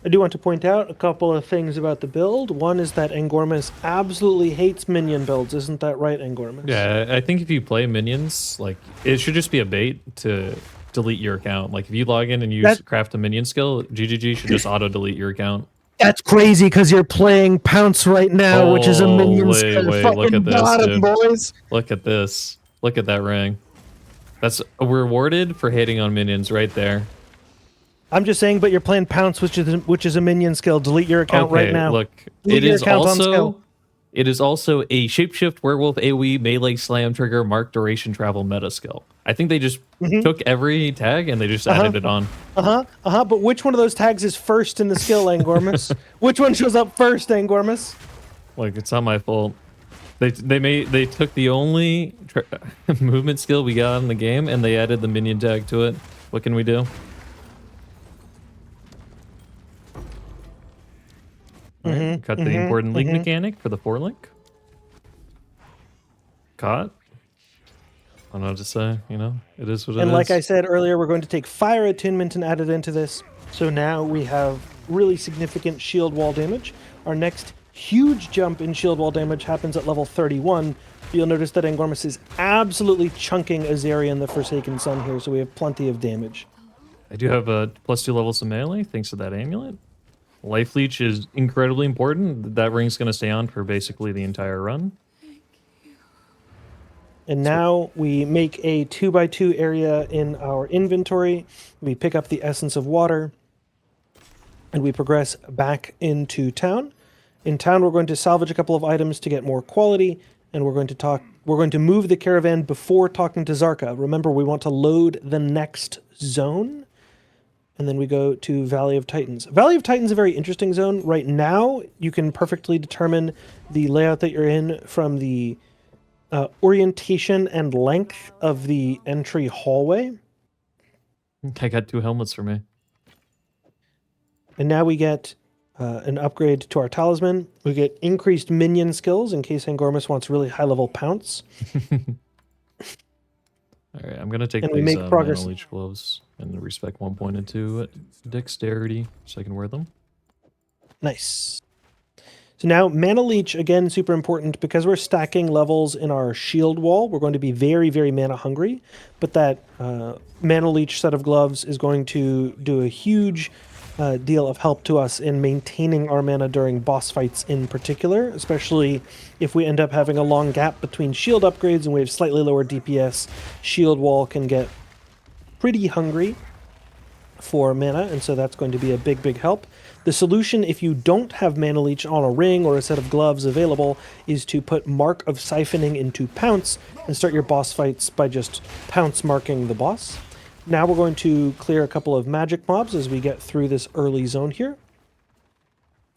I do want to point out a couple of things about the build. One is that Angormus absolutely hates minion builds. Isn't that right, Angormus? Yeah, I think if you play minions, like, it should just be a bait to delete your account. Like, if you log in and use craft a minion skill, GGG should just auto-delete your account. That's crazy because you're playing Pounce right now, which is a minion skill. Look at this, dude. Boys. Look at this. Look at that ring. That's rewarded for hating on minions right there. I'm just saying, but you're playing Pounce, which is a minion skill. Delete your account right now. Look, it is also a shapeshift werewolf AoE melee slam trigger mark duration travel meta skill. I think they just took every tag and they just added it on. But which one of those tags is first in the skill, Angormus? Which one shows up first, Angormus? Like, it's not my fault. They took the only movement skill we got in the game and they added the minion tag to it. What can we do? Right, cut the important league mechanic for the 4-link. Caught. I don't know what to say, you know? It is what it is. And like I said earlier, we're going to take Fire Attunement and add it into this. So now we have really significant shield wall damage. Our next huge jump in shield wall damage happens at level 31 You'll notice that Angormus is absolutely chunking Azarian the Forsaken Sun here, so we have plenty of damage. I do have a +2 levels of melee thanks to that amulet. Life Leech is incredibly important. That ring's going to stay on for basically the entire run. And now we make a 2x2 area in our inventory. We pick up the Essence of Water, and we progress back into town. In town, we're going to salvage a couple of items to get more quality, and we're going to move the caravan before talking to Zarka. Remember, we want to load the next zone, and then we go to Valley of Titans. Valley of Titans is a very interesting zone. Right now, you can perfectly determine the layout that you're in from the orientation and length of the entry hallway. I got 2 helmets for me. And now we get an upgrade to our talisman. We get increased minion skills in case Angormus wants really high-level pounce. All right, I'm going to take And we these make progress. Mana Leech gloves and respect 1 point into dexterity so I can wear them. Nice. So now Mana Leech, again, super important because we're stacking levels in our shield wall. We're going to be very, very mana hungry, but that Mana Leech set of gloves is going to do a huge deal of help to us in maintaining our mana during boss fights in particular, especially if we end up having a long gap between shield upgrades and we have slightly lower DPS. Shield wall can get pretty hungry for mana, and so that's going to be a big, big help. The solution, if you don't have Mana Leech on a ring or a set of gloves available, is to put Mark of Siphoning into Pounce and start your boss fights by just Pounce marking the boss. Now we're going to clear a couple of magic mobs as we get through this early zone here.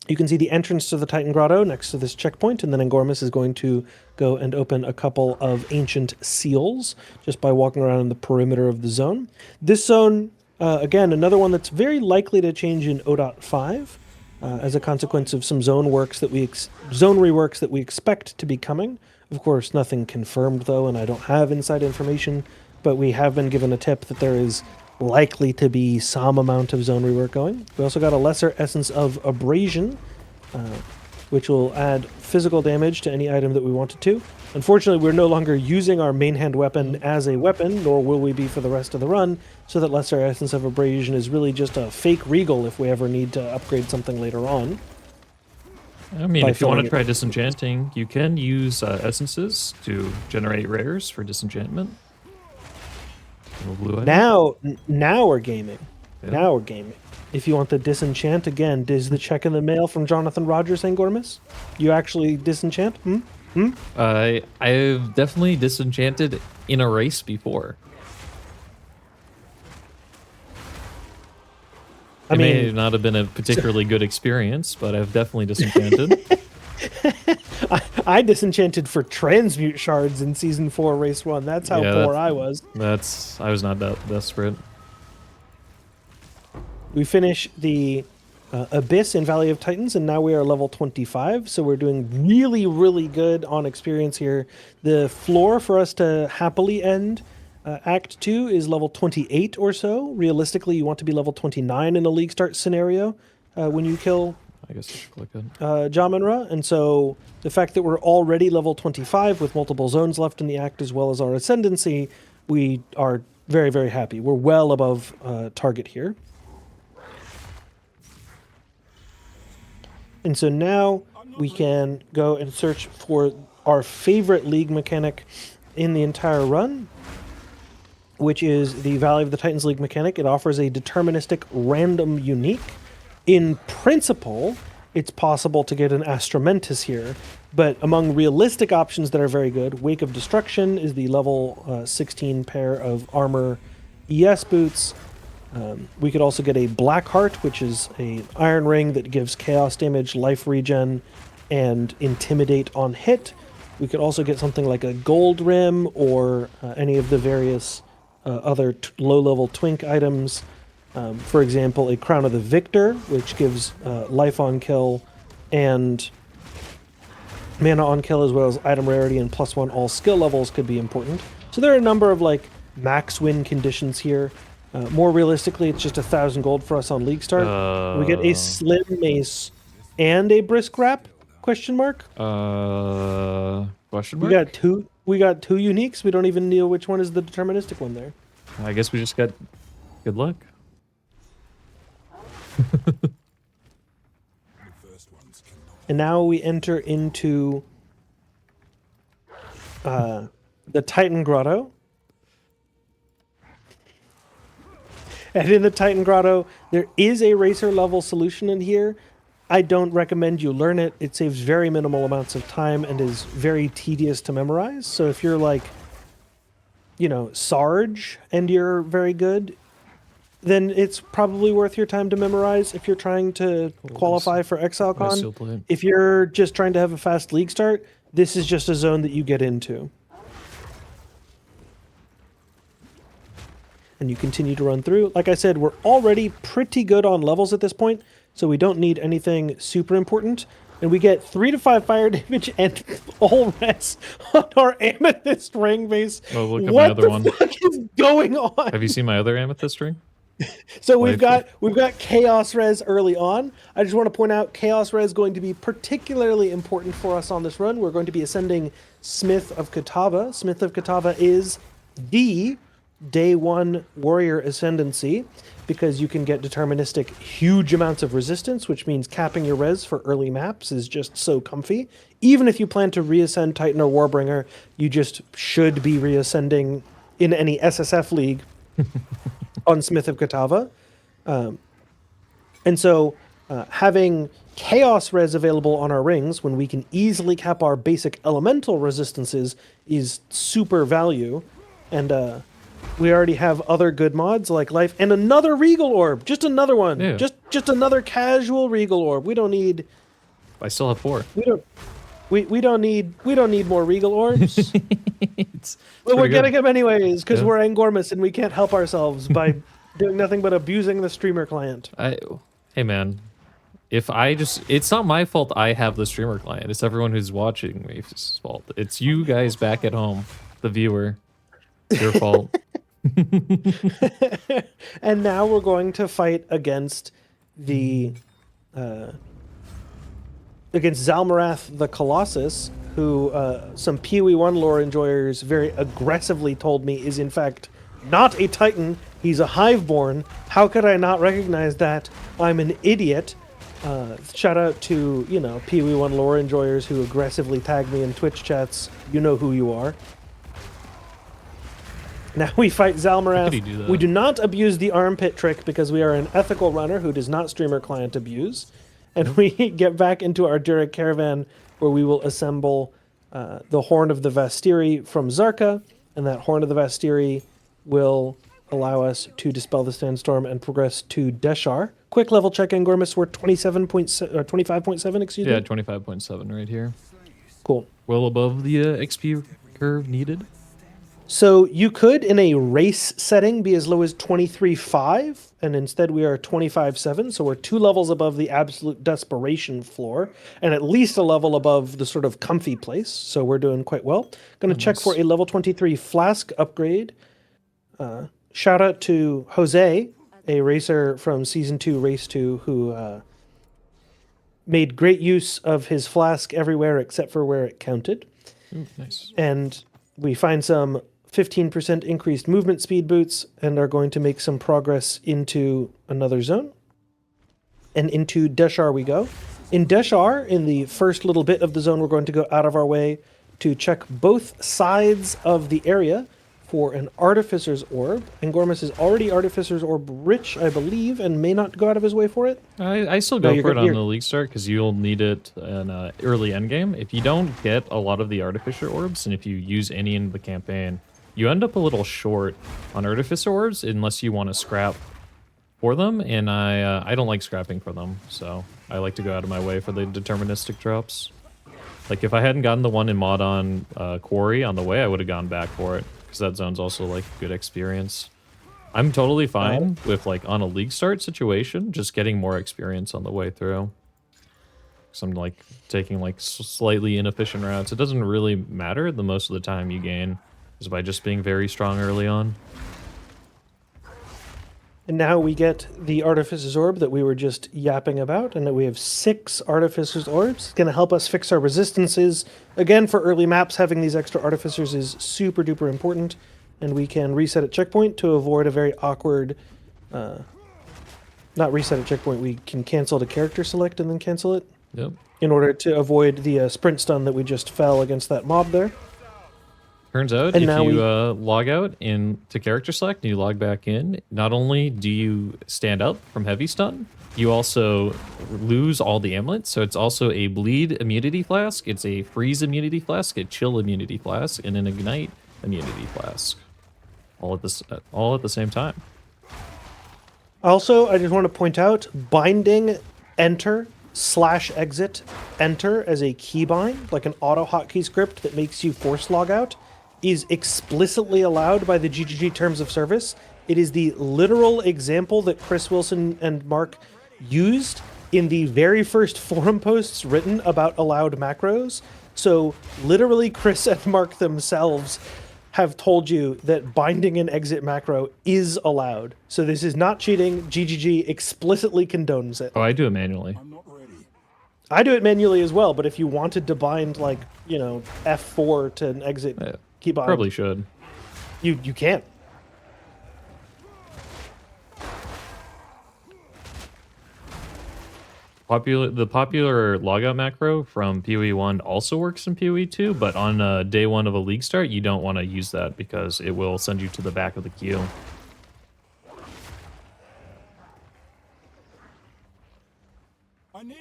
You can see the entrance to the Titan Grotto next to this checkpoint, and then Angormus is going to go and open a couple of ancient seals just by walking around in the perimeter of the zone. This zone, again, another one that's very likely to change in 0.5 as a consequence of some zone reworks that we expect to be coming. Of course, nothing confirmed though, and I don't have inside information, but we have been given a tip that there is likely to be some amount of zone rework going. We also got a lesser essence of abrasion, which will add physical damage to any item that we wanted to. Unfortunately, we're no longer using our main hand weapon as a weapon, nor will we be for the rest of the run, so that lesser essence of abrasion is really just a fake regal if we ever need to upgrade something later on. I mean, if you want to try disenchanting, you can use essences to generate rares for disenchantment. Now we're gaming. Yeah. Now we're gaming. If you want the disenchant, again, is the check in the mail from Jonathan Rogers, Angormus? You actually disenchant? I've definitely disenchanted in a race before. It may not have been a particularly good experience, but I've definitely disenchanted. I disenchanted for transmute shards in Season 4, Race 1. That's how poor I was. I was not that desperate. We finish the Abyss in Valley of Titans, and now we are level 25, so we're doing really, really good on experience here. The floor for us to happily end Act 2 is level 28 or so. Realistically, you want to be level 29 in a League Start scenario when you kill I guess I should click it. Jamanra, and so the fact that we're already level 25 with multiple zones left in the act as well as our ascendancy, we are very, very happy. We're well above target here. And so now we can go and search for our favorite League mechanic in the entire run, which is the Valley of the Titans League mechanic. It offers a deterministic random unique. In principle, it's possible to get an Astromentus here, but among realistic options that are very good, Wake of Destruction is the level 16 pair of armor ES boots. We could also get a Blackheart, which is an iron ring that gives chaos damage, life regen, and intimidate on hit. We could also get something like a Gold Rim or any of the various other low-level twink items. For example, a Crown of the Victor, which gives life on kill and mana on kill, as well as item rarity and +1 all skill levels could be important. So there are a number of like max win conditions here. More realistically, it's just 1,000 gold for us on League Start. We get a Slim Mace and a Brisk Wrap? Question mark? Question We mark? got two. We got two uniques. We don't even know which one is the deterministic one there. I guess we just got good luck. And now we enter into the Titan Grotto. And in the Titan Grotto, there is a racer level solution in here. I don't recommend you learn it. It saves very minimal amounts of time and is very tedious to memorize. So if you're like, you know, Sarge and you're very good, then it's probably worth your time to memorize if you're trying to qualify for ExileCon. If you're just trying to have a fast league start, this is just a zone that you get into. And you continue to run through. Like I said, we're already pretty good on levels at this point, so we don't need anything super important. And we get 3 to 5 fire damage and all res on our Amethyst ring base. Oh, look at my other one. What the fuck is going on? Have you seen my other Amethyst ring? So we've got Chaos Res early on. I just want to point out Chaos Res is going to be particularly important for us on this run. We're going to be ascending Smith of Kitava. Smith of Kitava is the day 1 warrior ascendancy because you can get deterministic huge amounts of resistance, which means capping your res for early maps is just so comfy. Even if you plan to reascend Titan or Warbringer, you just should be reascending in any SSF league on Smith of Kitava. And so having Chaos Res available on our rings when we can easily cap our basic elemental resistances is super value. And we already have other good mods like Life and another Regal Orb. Just another one. Yeah. Just another casual Regal Orb. We don't need... I still have 4. We don't need more Regal Orbs. It's Well, we're pretty getting good. them anyways because Yeah. we're Angormus and we can't help ourselves by doing nothing but abusing the streamer client. Hey man, it's not my fault I have the streamer client. It's everyone who's watching me's fault. It's you guys back at home, the viewer. It's your fault. And now we're going to fight against the against Zalmarath the Colossus, who some Pee-wee 1 lore enjoyers very aggressively told me is in fact not a Titan. He's a Hiveborn. How could I not recognize that? I'm an idiot. Shout out to, you know, Pee-wee 1 lore enjoyers who aggressively tag me in Twitch chats. You know who you are. Now we fight How could he do Zalmarath. that? We do not abuse the armpit trick because we are an ethical runner who does not streamer client abuse. And we get back into our Durek caravan where we will assemble the Horn of the Vastiri from Zarka. And that Horn of the Vastiri will allow us to dispel the Sandstorm and progress to Deshar. Quick level check, Angormus. We're 25.7, excuse Yeah, me. 25.7 right here. Cool. Well above the XP curve needed. So you could, in a race setting, be as low as 23.5, and instead we are 25.7, so we're 2 levels above the absolute desperation floor, and at least a level above the sort of comfy place, so we're doing quite well. Going to check for a level 23 flask upgrade. Shout out to Jose, a racer from Season 2, Race 2, who made great use of his flask everywhere except for where it counted. Ooh, nice. And we find some 15% increased movement speed boots and are going to make some progress into another zone. And into Deshar we go. In Deshar, in the first little bit of the zone, we're going to go out of our way to check both sides of the area for an Artificer's Orb. Angormus is already Artificer's Orb rich, I believe, and may not go out of his way for it. I still go for it on the league start because you'll need it in early endgame. If you don't get a lot of the Artificer Orbs, and if you use any in the campaign, you end up a little short on Artificer Orbs unless you want to scrap for them, and I don't like scrapping for them, so I like to go out of my way for the deterministic drops. Like, if I hadn't gotten the one in Mawdun Quarry on the way, I would have gone back for it, because that zone's also, like, good experience. I'm totally fine with, like, on a league start situation, just getting more experience on the way through. Because I'm, like, taking, like, slightly inefficient routes. It doesn't really matter. The most of the time you gain is by just being very strong early on. And now we get the Artificer's Orb that we were just yapping about, and we have 6 Artificer's Orbs. It's going to help us fix our resistances. Again, for early maps, having these extra Artificers is super duper important, and we can reset at checkpoint to avoid a very awkward... not reset at checkpoint, we can cancel the character select and then cancel it. Yep. In order to avoid the sprint stun that we just fell against that mob there. Turns out, And if now you log out into character select and you log back in, not only do you stand up from heavy stun, you also lose all the amulets. So it's also a bleed immunity flask, it's a freeze immunity flask, a chill immunity flask, and an ignite immunity flask, all at the same time. Also, I just want to point out, binding enter /exit enter as a keybind, like an auto hotkey script that makes you force log out, is explicitly allowed by the GGG Terms of Service. It is the literal example that Chris Wilson and Mark used in the very first forum posts written about allowed macros. So literally Chris and Mark themselves have told you that binding an exit macro is allowed. So this is not cheating. GGG explicitly condones it. Oh, I do it manually. I do it manually as well, but if you wanted to bind, like, you know, F4 to an exit keybind... Probably should. You can't. The popular logout macro from PoE 1 also works in PoE 2, but on day 1 of a league start, you don't want to use that because it will send you to the back of the queue.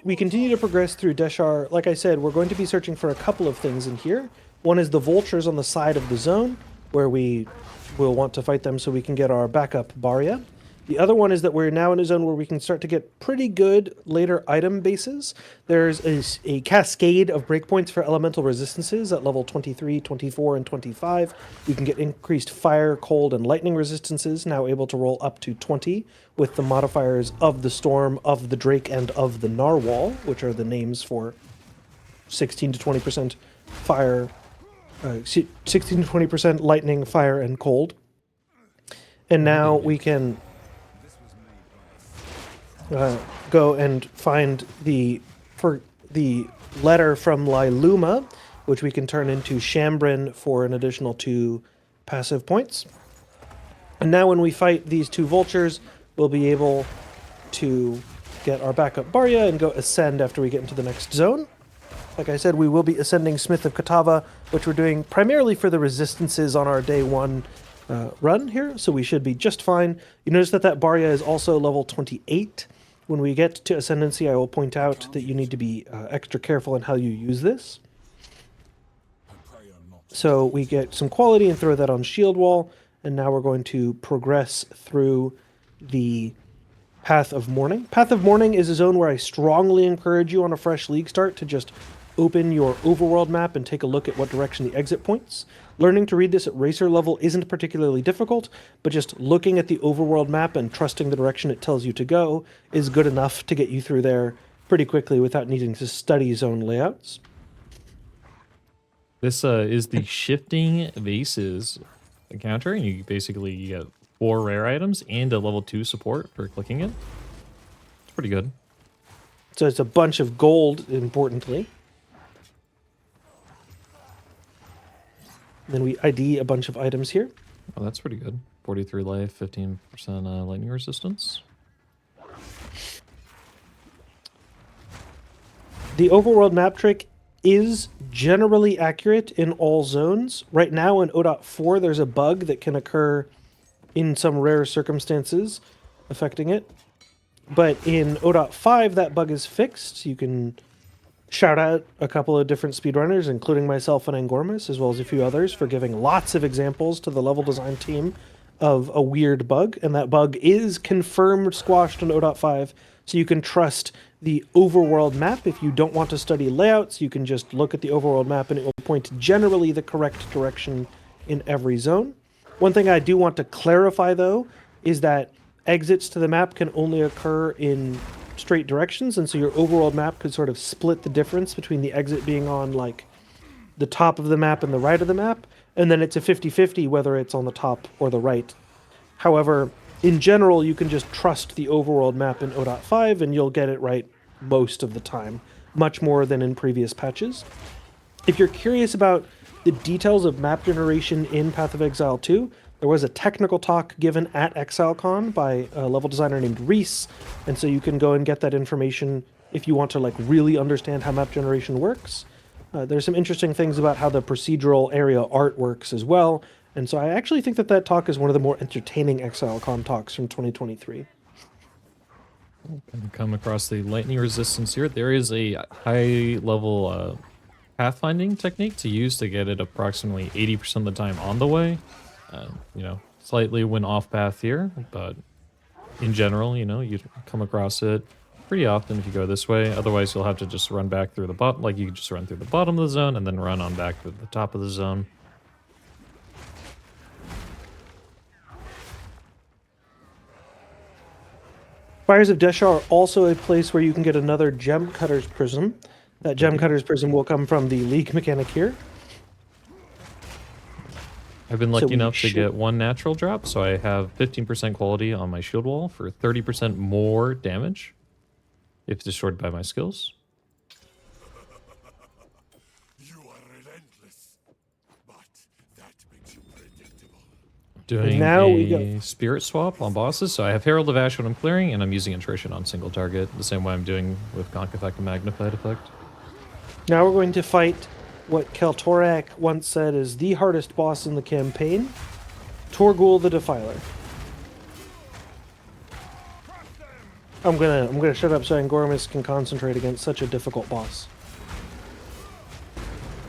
We continue to progress through Deshar. Like I said, we're going to be searching for a couple of things in here. One is the vultures on the side of the zone, where we will want to fight them so we can get our backup Barya. The other one is that we're now in a zone where we can start to get pretty good later item bases. There's a cascade of breakpoints for elemental resistances at level 23, 24, and 25. You can get increased fire, cold, and lightning resistances, now able to roll up to 20, with the modifiers of the storm, of the drake, and of the narwhal, which are the names for 16 to 20% fire, 16 to 20% lightning, fire, and cold. And now we can go and find the letter from Liluma, which we can turn into Shambrin for an additional 2 passive points. And now when we fight these 2 vultures, we'll be able to get our backup Barya and go ascend after we get into the next zone. Like I said, we will be ascending Smith of Kitava, which we're doing primarily for the resistances on our day 1 run here, so we should be just fine. You notice that Barya is also level 28. When we get to Ascendancy, I will point out that you need to be extra careful in how you use this. So we get some quality and throw that on Shield Wall, and now we're going to progress through the Path of Mourning. Path of Mourning is a zone where I strongly encourage you on a fresh league start to just open your overworld map and take a look at what direction the exit points. Learning to read this at racer level isn't particularly difficult, but just looking at the overworld map and trusting the direction it tells you to go is good enough to get you through there pretty quickly without needing to study zone layouts. This is the Shifting Vases encounter, and you get 4 rare items and a level 2 support for clicking it. It's pretty good. So it's a bunch of gold, importantly. Then we ID a bunch of items here. Oh, that's pretty good. 43 life, 15% lightning resistance. The overworld map trick is generally accurate in all zones. Right now in 0.4, there's a bug that can occur in some rare circumstances affecting it. But in 0.5, that bug is fixed. You can shout out a couple of different speedrunners, including myself and Angormus, as well as a few others, for giving lots of examples to the level design team of a weird bug. And that bug is confirmed squashed in 0.5, so you can trust the overworld map. If you don't want to study layouts, you can just look at the overworld map and it will point generally the correct direction in every zone. One thing I do want to clarify, though, is that exits to the map can only occur in straight directions, and so your overworld map could sort of split the difference between the exit being on, like, the top of the map and the right of the map, and then it's a 50-50 whether it's on the top or the right. However, in general, you can just trust the overworld map in 0.5 and you'll get it right most of the time, much more than in previous patches. If you're curious about the details of map generation in Path of Exile 2, there was a technical talk given at ExileCon by a level designer named Reese, and so you can go and get that information if you want to like really understand how map generation works. There's some interesting things about how the procedural area art works as well, and so I actually think that that talk is one of the more entertaining ExileCon talks from 2023. Come across the lightning resistance here. There is a high level pathfinding technique to use to get it approximately 80% of the time on the way. You know, slightly went off path here, but in general, you know, you come across it pretty often if you go this way. Otherwise, you'll have to just run back through the bottom, like you could just run through the bottom of the zone and then run on back to the top of the zone. Fires of Desha are also a place where you can get another Gem Cutter's Prism. That Gem Cutter's Prism will come from the League mechanic here. I've been lucky we enough to should- get one natural drop, so I have 15% quality on my shield wall for 30% more damage if destroyed by my skills. You are relentless, but that makes you predictable. Doing now we a spirit swap on bosses, so I have Herald of Ash when I'm clearing, and I'm using Attrition on single target, the same way I'm doing with Gonk Effect and Magnified Effect. Now we're going to fight what Keltorak once said is the hardest boss in the campaign, Torgul the Defiler. I'm gonna shut up so Angormus can concentrate against such a difficult boss.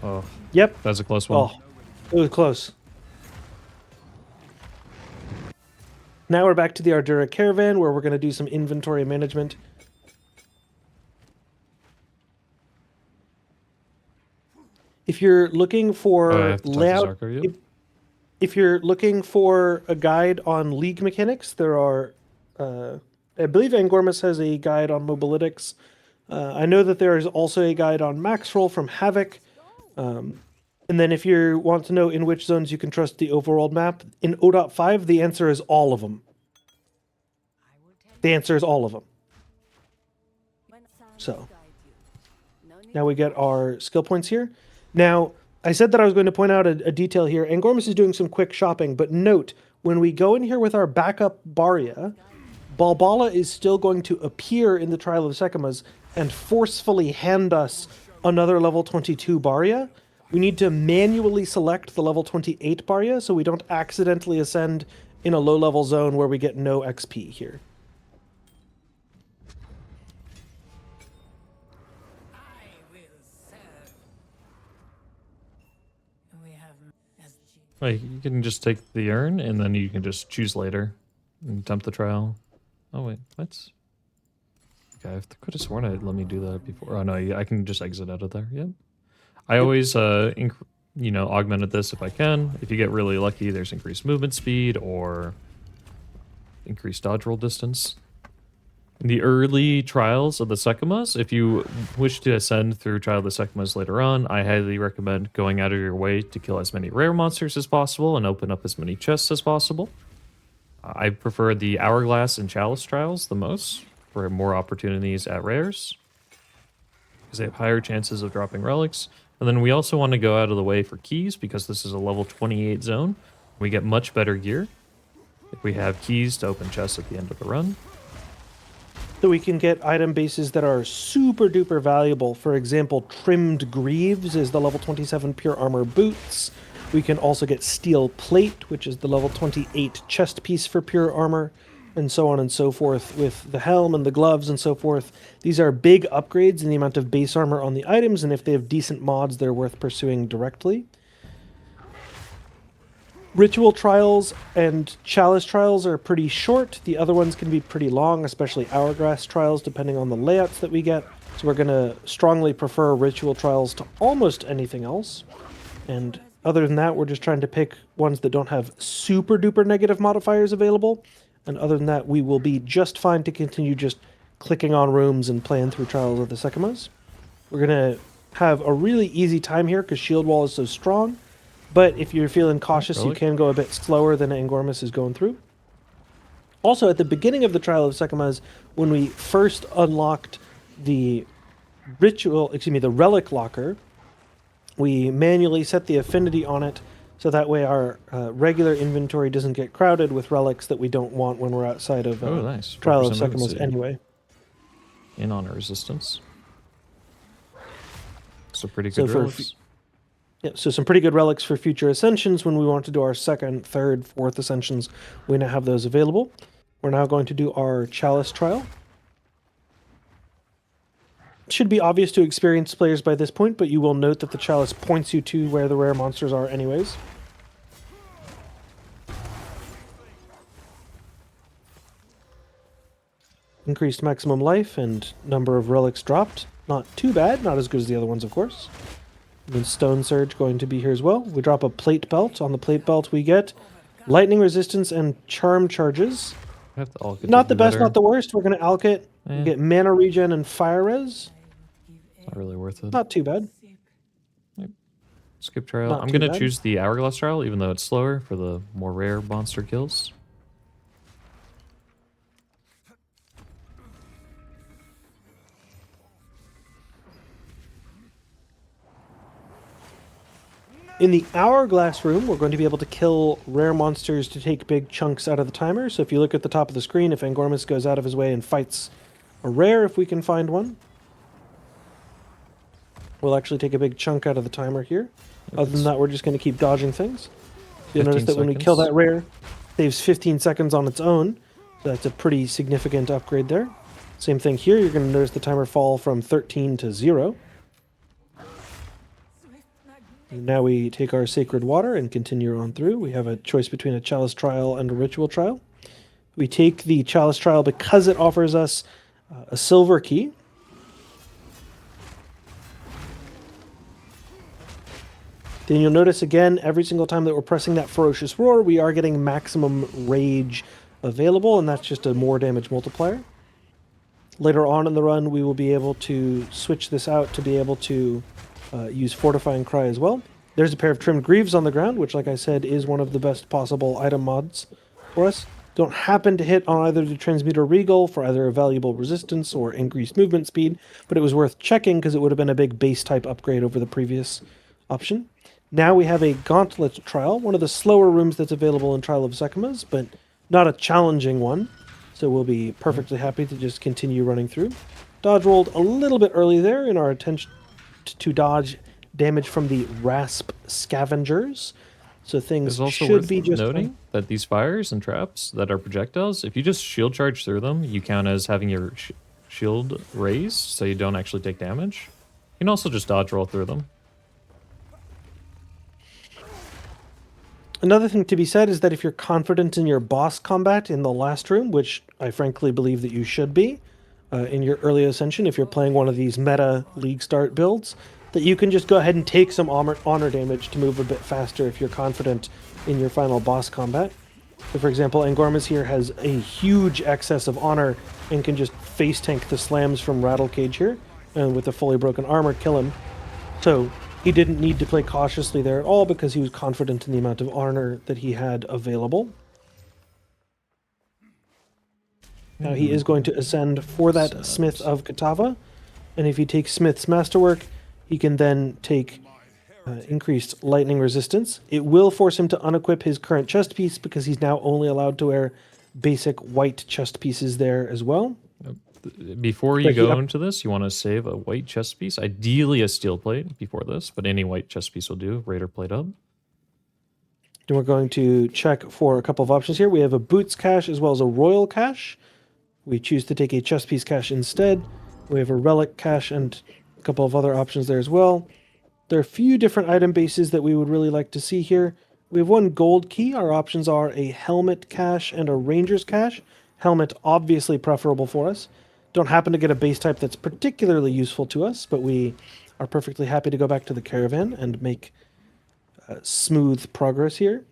Oh, Yep. that was a close one. Oh, it was close. Now we're back to the Ardura Caravan, where we're going to do some inventory management. If you're looking for I have to talk to layout, Zarko, yep. if you're looking for a guide on League mechanics, there are, I believe Angormus has a guide on Mobilytics. I know that there is also a guide on Max Roll from Havoc. And then if you want to know in which zones you can trust the overworld map, in 0.5, the answer is all of them. The answer is all of them. So, now we get our skill points here. Now, I said that I was going to point out a detail here. Angormus is doing some quick shopping, but note, when we go in here with our backup Baria, Balbala is still going to appear in the Trial of Sekimas and forcefully hand us another level 22 Baria. We need to manually select the level 28 Baria so we don't accidentally ascend in a low-level zone where we get no XP here. Like, you can just take the urn, and then you can just choose later and attempt the trial. Oh, wait, what? Okay, I could have sworn I'd let me do that before. Oh, no, I can just exit out of there, yep. I always, augmented this if I can. If you get really lucky, there's increased movement speed or increased dodge roll distance. In the early trials of the Sekimas, if you wish to ascend through Trial of the Sekimas later on, I highly recommend going out of your way to kill as many rare monsters as possible and open up as many chests as possible. I prefer the Hourglass and Chalice trials the most for more opportunities at rares, because they have higher chances of dropping relics. And then we also want to go out of the way for keys, because this is a level 28 zone. We get much better gear if we have keys to open chests at the end of the run. So we can get item bases that are super duper valuable. For example, Trimmed Greaves is the level 27 pure armor boots. We can also get Steel Plate, which is the level 28 chest piece for pure armor, and so on and so forth with the helm and the gloves and so forth. These are big upgrades in the amount of base armor on the items, and if they have decent mods, they're worth pursuing directly. Ritual trials and chalice trials are pretty short. The other ones can be pretty long, especially hourglass trials, depending on the layouts that we get. So we're going to strongly prefer ritual trials to almost anything else. And other than that, we're just trying to pick ones that don't have super duper negative modifiers available. And other than that, we will be just fine to continue just clicking on rooms and playing through Trials of the Sekimas. We're going to have a really easy time here because Shield Wall is so strong. But if you're feeling cautious, you can go a bit slower than Angormus is going through. Also, at the beginning of the Trial of Sekhmet, when we first unlocked the the relic locker, we manually set the affinity on it, so that way our regular inventory doesn't get crowded with relics that we don't want when we're outside of Nice. Trial of 4% Sekhmet movement anyway. in honor resistance. So pretty So good relics. Yeah, so some pretty good relics for future ascensions. When we want to do our second, third, fourth ascensions, we now have those available. We're now going to do our Chalice trial. It should be obvious to experienced players by this point, but you will note that the Chalice points you to where the rare monsters are anyways. Increased maximum life and number of relics dropped. Not too bad, not as good as the other ones, of course. And then Stone Surge going to be here as well. We drop a plate belt. On the plate belt we get lightning resistance and charm charges. Not the best, not the worst. We're going to alk it. We get mana regen and fire res. Not really worth it. Not too bad. Skip trial. Not I'm too going to bad. choose the Hourglass trial, even though it's slower, for the more rare monster kills. In the Hourglass room, we're going to be able to kill rare monsters to take big chunks out of the timer. So if you look at the top of the screen, if Angormus goes out of his way and fights a rare, if we can find one, we'll actually take a big chunk out of the timer here. Other than that, we're just going to keep dodging things. You'll notice that when we kill that rare, it saves 15 seconds on its own. So that's a pretty significant upgrade there. Same thing here. You're going to notice the timer fall from 13 to 0. Now we take our Sacred Water and continue on through. We have a choice between a Chalice Trial and a Ritual Trial. We take the Chalice Trial because it offers us a silver key. Then you'll notice again, every single time that we're pressing that Ferocious Roar, we are getting maximum rage available, and that's just a more damage multiplier. Later on in the run, we will be able to switch this out to be able to use Fortifying Cry as well. There's a pair of Trimmed Greaves on the ground, which, like I said, is one of the best possible item mods for us. Don't happen to hit on either the Transmute or Regal for either a valuable resistance or increased movement speed, but it was worth checking because it would have been a big base type upgrade over the previous option. Now we have a Gauntlet Trial, one of the slower rooms that's available in Trial of Sekhmet, but not a challenging one, so we'll be perfectly happy to just continue running through. Dodge rolled a little bit early there in our attention to dodge damage from the Rasp Scavengers, so things It's also should worth be just noting fine. that these fires and traps that are projectiles, if you just shield charge through them, you count as having your shield raised, so you don't actually take damage. You can also just dodge roll through them. Another thing to be said is that if you're confident in your boss combat in the last room, which I frankly believe that you should be, in your early ascension, if you're playing one of these meta league start builds, that you can just go ahead and take some honor damage to move a bit faster if you're confident in your final boss combat. So for example, Angormus here has a huge excess of honor and can just face tank the slams from Rattlecage here, and with a fully broken armor kill him. So he didn't need to play cautiously there at all because he was confident in the amount of honor that he had available. Now he is going to ascend for that Smith of Kitava, and if he takes Smith's Masterwork, he can then take increased lightning resistance. It will force him to unequip his current chest piece because he's now only allowed to wear basic white chest pieces there as well. Before you go into this, you want to save a white chest piece, ideally a steel plate before this, but any white chest piece will do, Raider plate up. Then we're going to check for a couple of options here. We have a Boots cache as well as a Royal cache. We choose to take a chest piece cache instead. We have a Relic cache and a couple of other options there as well. There are a few different item bases that we would really like to see here. We have one gold key. Our options are a Helmet cache and a Ranger's cache. Helmet obviously preferable for us. Don't happen to get a base type that's particularly useful to us, but we are perfectly happy to go back to the caravan and make smooth progress here.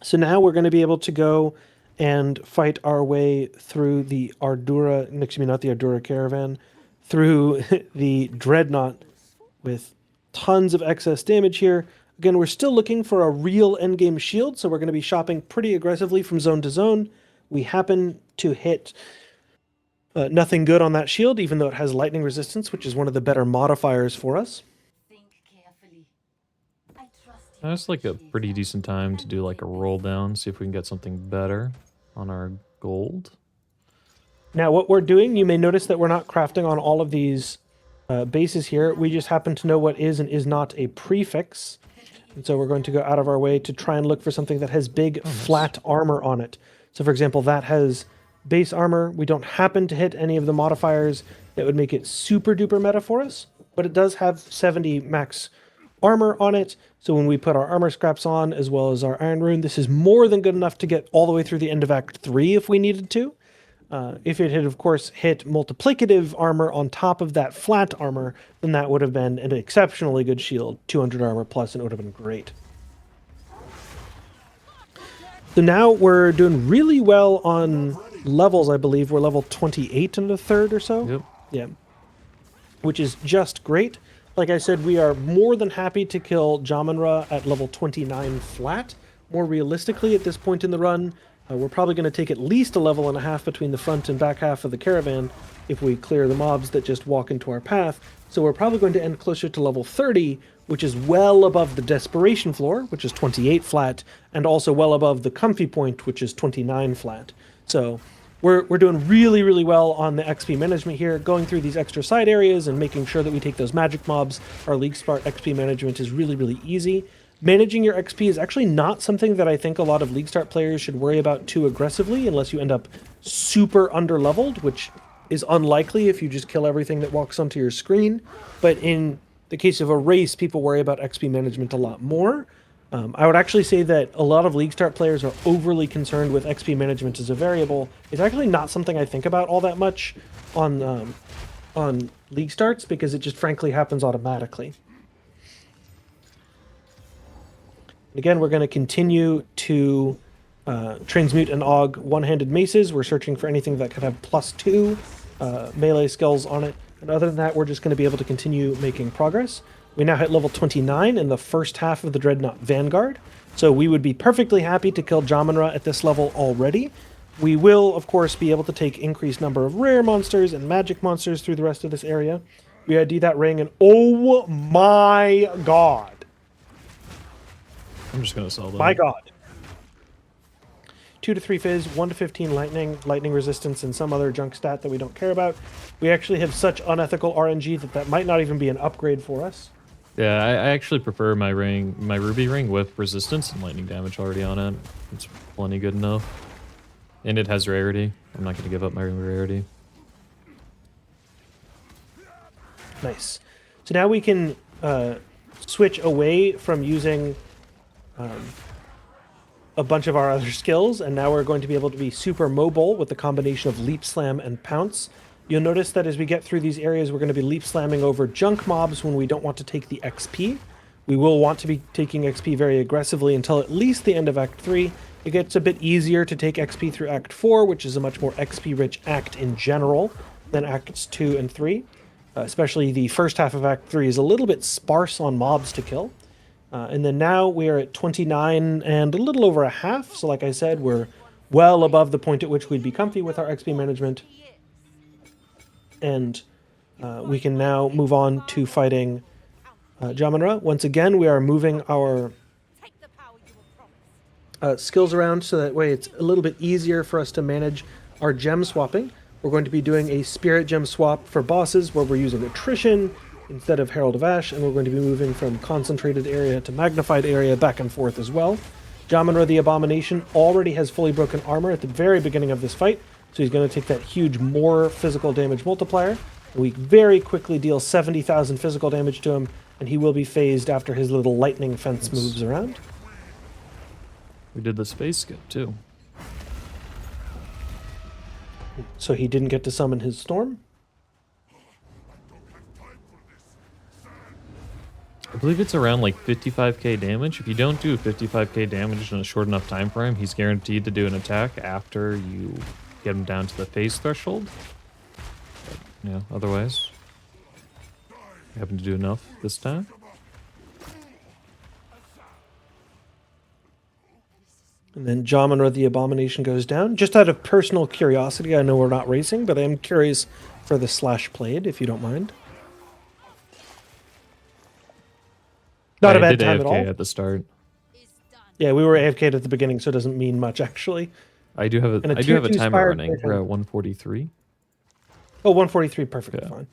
So now we're going to be able to go and fight our way through the Ardura, excuse me, not the Ardura caravan, through the Dreadnought with tons of excess damage here. Again, we're still looking for a real endgame shield, so we're going to be shopping pretty aggressively from zone to zone. We happen to hit nothing good on that shield, even though it has lightning resistance, which is one of the better modifiers for us. That's like a pretty decent time to do like a roll down, see if we can get something better on our gold. Now, what we're doing, you may notice that we're not crafting on all of these bases here. We just happen to know what is and is not a prefix. And so we're going to go out of our way to try and look for something that has big, flat armor on it. So, for example, that has base armor. We don't happen to hit any of the modifiers that would make it super duper meta for us, but it does have 70 max armor on it. So when we put our armor scraps on, as well as our iron rune, this is more than good enough to get all the way through the end of Act 3 if we needed to. If it had, of course, hit multiplicative armor on top of that flat armor, then that would have been an exceptionally good shield, 200 armor plus, and it would have been great. So now we're doing really well on levels, I believe. We're level 28 and a third or so. Yep. Yeah. Which is just great. Like I said, we are more than happy to kill Geonor at level 29 flat. More realistically, at this point in the run, we're probably going to take at least a level and a half between the front and back half of the caravan if we clear the mobs that just walk into our path. So we're probably going to end closer to level 30, which is well above the Desperation floor, which is 28 flat, and also well above the Comfy point, which is 29 flat. So we're doing really, really well on the XP management here, going through these extra side areas and making sure that we take those magic mobs. Our Leaguestarter XP management is really, really easy. Managing your XP is actually not something that I think a lot of Leaguestarter players should worry about too aggressively unless you end up super under-leveled, which is unlikely if you just kill everything that walks onto your screen. But in the case of a race, people worry about XP management a lot more. I would actually say that a lot of Leaguestarter players are overly concerned with XP management as a variable. It's actually not something I think about all that much on Leaguestarts because it just frankly happens automatically. Again, we're going to continue to transmute and aug one-handed maces. We're searching for anything that could have +2 melee skills on it. And other than that, we're just going to be able to continue making progress. We now hit level 29 in the first half of the Dreadnought Vanguard. So we would be perfectly happy to kill Geonor at this level already. We will, of course, be able to take increased number of rare monsters and magic monsters through the rest of this area. We ID that ring, and oh my god. I'm just going to sell that. My god. 2 to 3 fizz, 1 to 15 lightning resistance, and some other junk stat that we don't care about. We actually have such unethical RNG that might not even be an upgrade for us. Yeah, I actually prefer my ruby ring with resistance and lightning damage already on it. It's plenty good enough. And it has rarity. I'm not going to give up my rarity. Nice. So now we can switch away from using a bunch of our other skills, and now we're going to be able to be super mobile with the combination of Leap Slam and Pounce. You'll notice that as we get through these areas, we're going to be leap slamming over junk mobs when we don't want to take the XP. We will want to be taking XP very aggressively until at least the end of Act 3. It gets a bit easier to take XP through Act 4, which is a much more XP-rich act in general than Acts 2 and 3. Especially the first half of Act 3 is a little bit sparse on mobs to kill. And then now we are at 29 and a little over a half. So like I said, we're well above the point at which we'd be comfy with our XP management. And we can now move on to fighting Geonor. Once again, we are moving our skills around so that way it's a little bit easier for us to manage our gem swapping. We're going to be doing a spirit gem swap for bosses where we're using attrition instead of Herald of Ash, and we're going to be moving from concentrated area to magnified area back and forth as well. Geonor the Abomination already has fully broken armor at the very beginning of this fight, so he's going to take that huge more physical damage multiplier. We very quickly deal 70,000 physical damage to him, and he will be phased after his little lightning fence moves around. We did the space skip too. So he didn't get to summon his storm. I believe it's around like 55k damage. If you don't do 55k damage in a short enough time frame, he's guaranteed to do an attack after you get him down to the phase threshold. But, yeah, otherwise, you happen to do enough this time. And then Jamanra the Abomination goes down. Just out of personal curiosity, I know we're not racing, but I am curious for the slash played, if you don't mind. Not I a bad did time AFK at all. at the start. Yeah, we were AFK'd at the beginning, so it doesn't mean much, actually. I do have And a a tier 2 timer Spire running. Griffin. We're at 143. Oh, 143, perfectly Yeah. fine.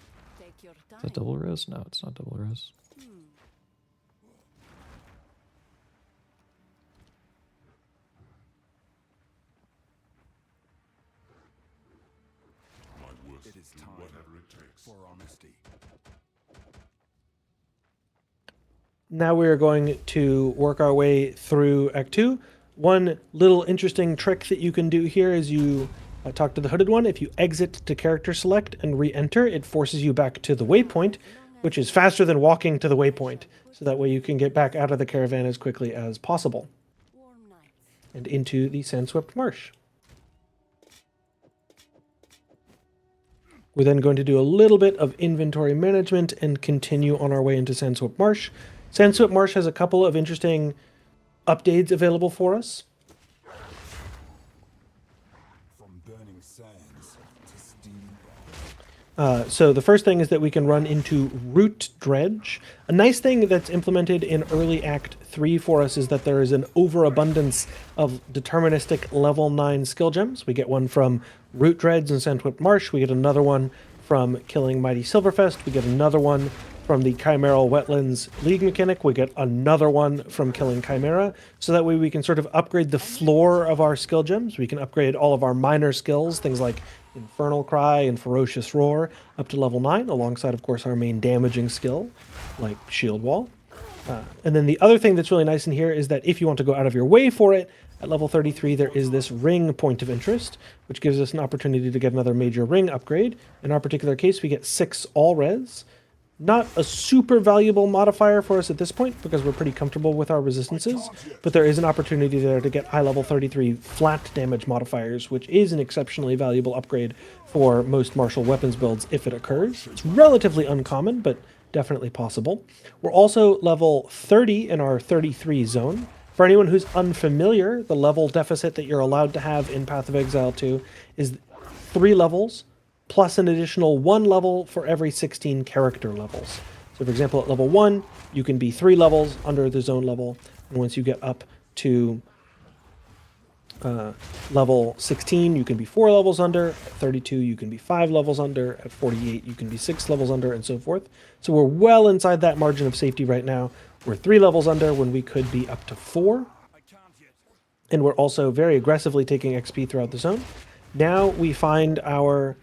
Is that double res? No, it's not double res. It is time whatever it takes for honesty. Now we are going to work our way through Act 2. One little interesting trick that you can do here is you talk to the Hooded One. If you exit to character select and re-enter, it forces you back to the waypoint, which is faster than walking to the waypoint. So that way you can get back out of the caravan as quickly as possible. And into the Sandswept Marsh. We're then going to do a little bit of inventory management and continue on our way into Sandswept Marsh. Sandswept Marsh has a couple of interesting updates available for us. From burning sands to steam. So the first thing is that we can run into Root Dredge. A nice thing that's implemented in early Act 3 for us is that there is an overabundance of deterministic level 9 skill gems. We get one from Root Dredge and Sandswept Marsh. We get another one from killing Mighty Silverfest. We get another one from the Chimeral Wetlands League mechanic. We get another one from killing Chimera. So that way we can sort of upgrade the floor of our skill gems. We can upgrade all of our minor skills, things like Infernal Cry and Ferocious Roar, up to level 9, alongside, of course, our main damaging skill, like Shield Wall. And then the other thing that's really nice in here is that if you want to go out of your way for it, at level 33 there is this ring point of interest, which gives us an opportunity to get another major ring upgrade. In our particular case, we get 6 all-res. Not a super valuable modifier for us at this point, because we're pretty comfortable with our resistances, but there is an opportunity there to get high level 33 flat damage modifiers, which is an exceptionally valuable upgrade for most martial weapons builds if it occurs. It's relatively uncommon, but definitely possible. We're also level 30 in our 33 zone. For anyone who's unfamiliar, the level deficit that you're allowed to have in Path of Exile 2 is 3 levels, plus an additional 1 level for every 16 character levels. So for example, at level 1, you can be 3 levels under the zone level, and once you get up to level 16, you can be 4 levels under, at 32, you can be 5 levels under, at 48, you can be 6 levels under, and so forth. So we're well inside that margin of safety right now. We're 3 levels under when we could be up to 4. And we're also very aggressively taking XP throughout the zone. Now we find our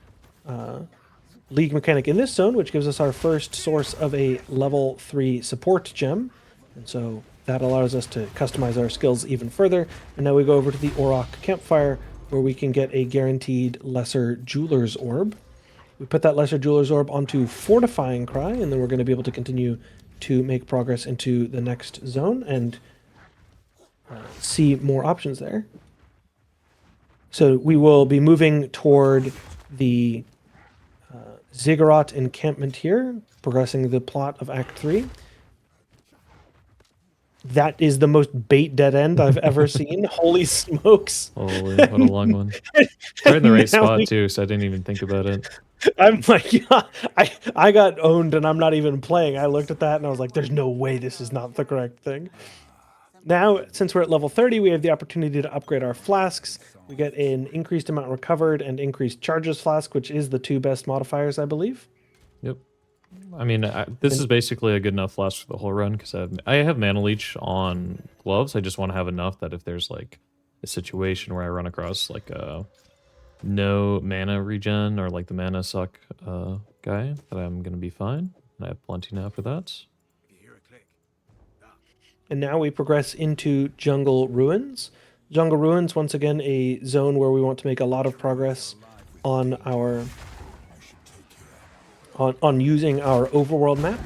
League mechanic in this zone, which gives us our first source of a level 3 support gem. And so that allows us to customize our skills even further. And now we go over to the Auroch Campfire, where we can get a guaranteed Lesser Jeweler's Orb. We put that Lesser Jeweler's Orb onto Fortifying Cry, and then we're going to be able to continue to make progress into the next zone and see more options there. So we will be moving toward the Ziggurat encampment here, progressing the plot of Act 3. That is the most bait dead end I've ever seen. Holy smokes. Holy, what a long one. We're in the right Now spot too, so I didn't even think about it. I'm like, yeah, I got owned and I'm not even playing. I looked at that and I was like, there's no way this is not the correct thing. Now, since we're at level 30, we have the opportunity to upgrade our flasks. We get an increased amount recovered and increased charges flask, which is the 2 best modifiers, I believe. Yep. I mean, this is basically a good enough flask for the whole run, because I have Mana Leech on gloves. I just want to have enough that if there's like a situation where I run across like a no mana regen or like the mana suck guy, that I'm going to be fine. And I have plenty now for that. And now we progress into Jungle Ruins. Jungle Ruins, once again, a zone where we want to make a lot of progress on our on using our overworld map.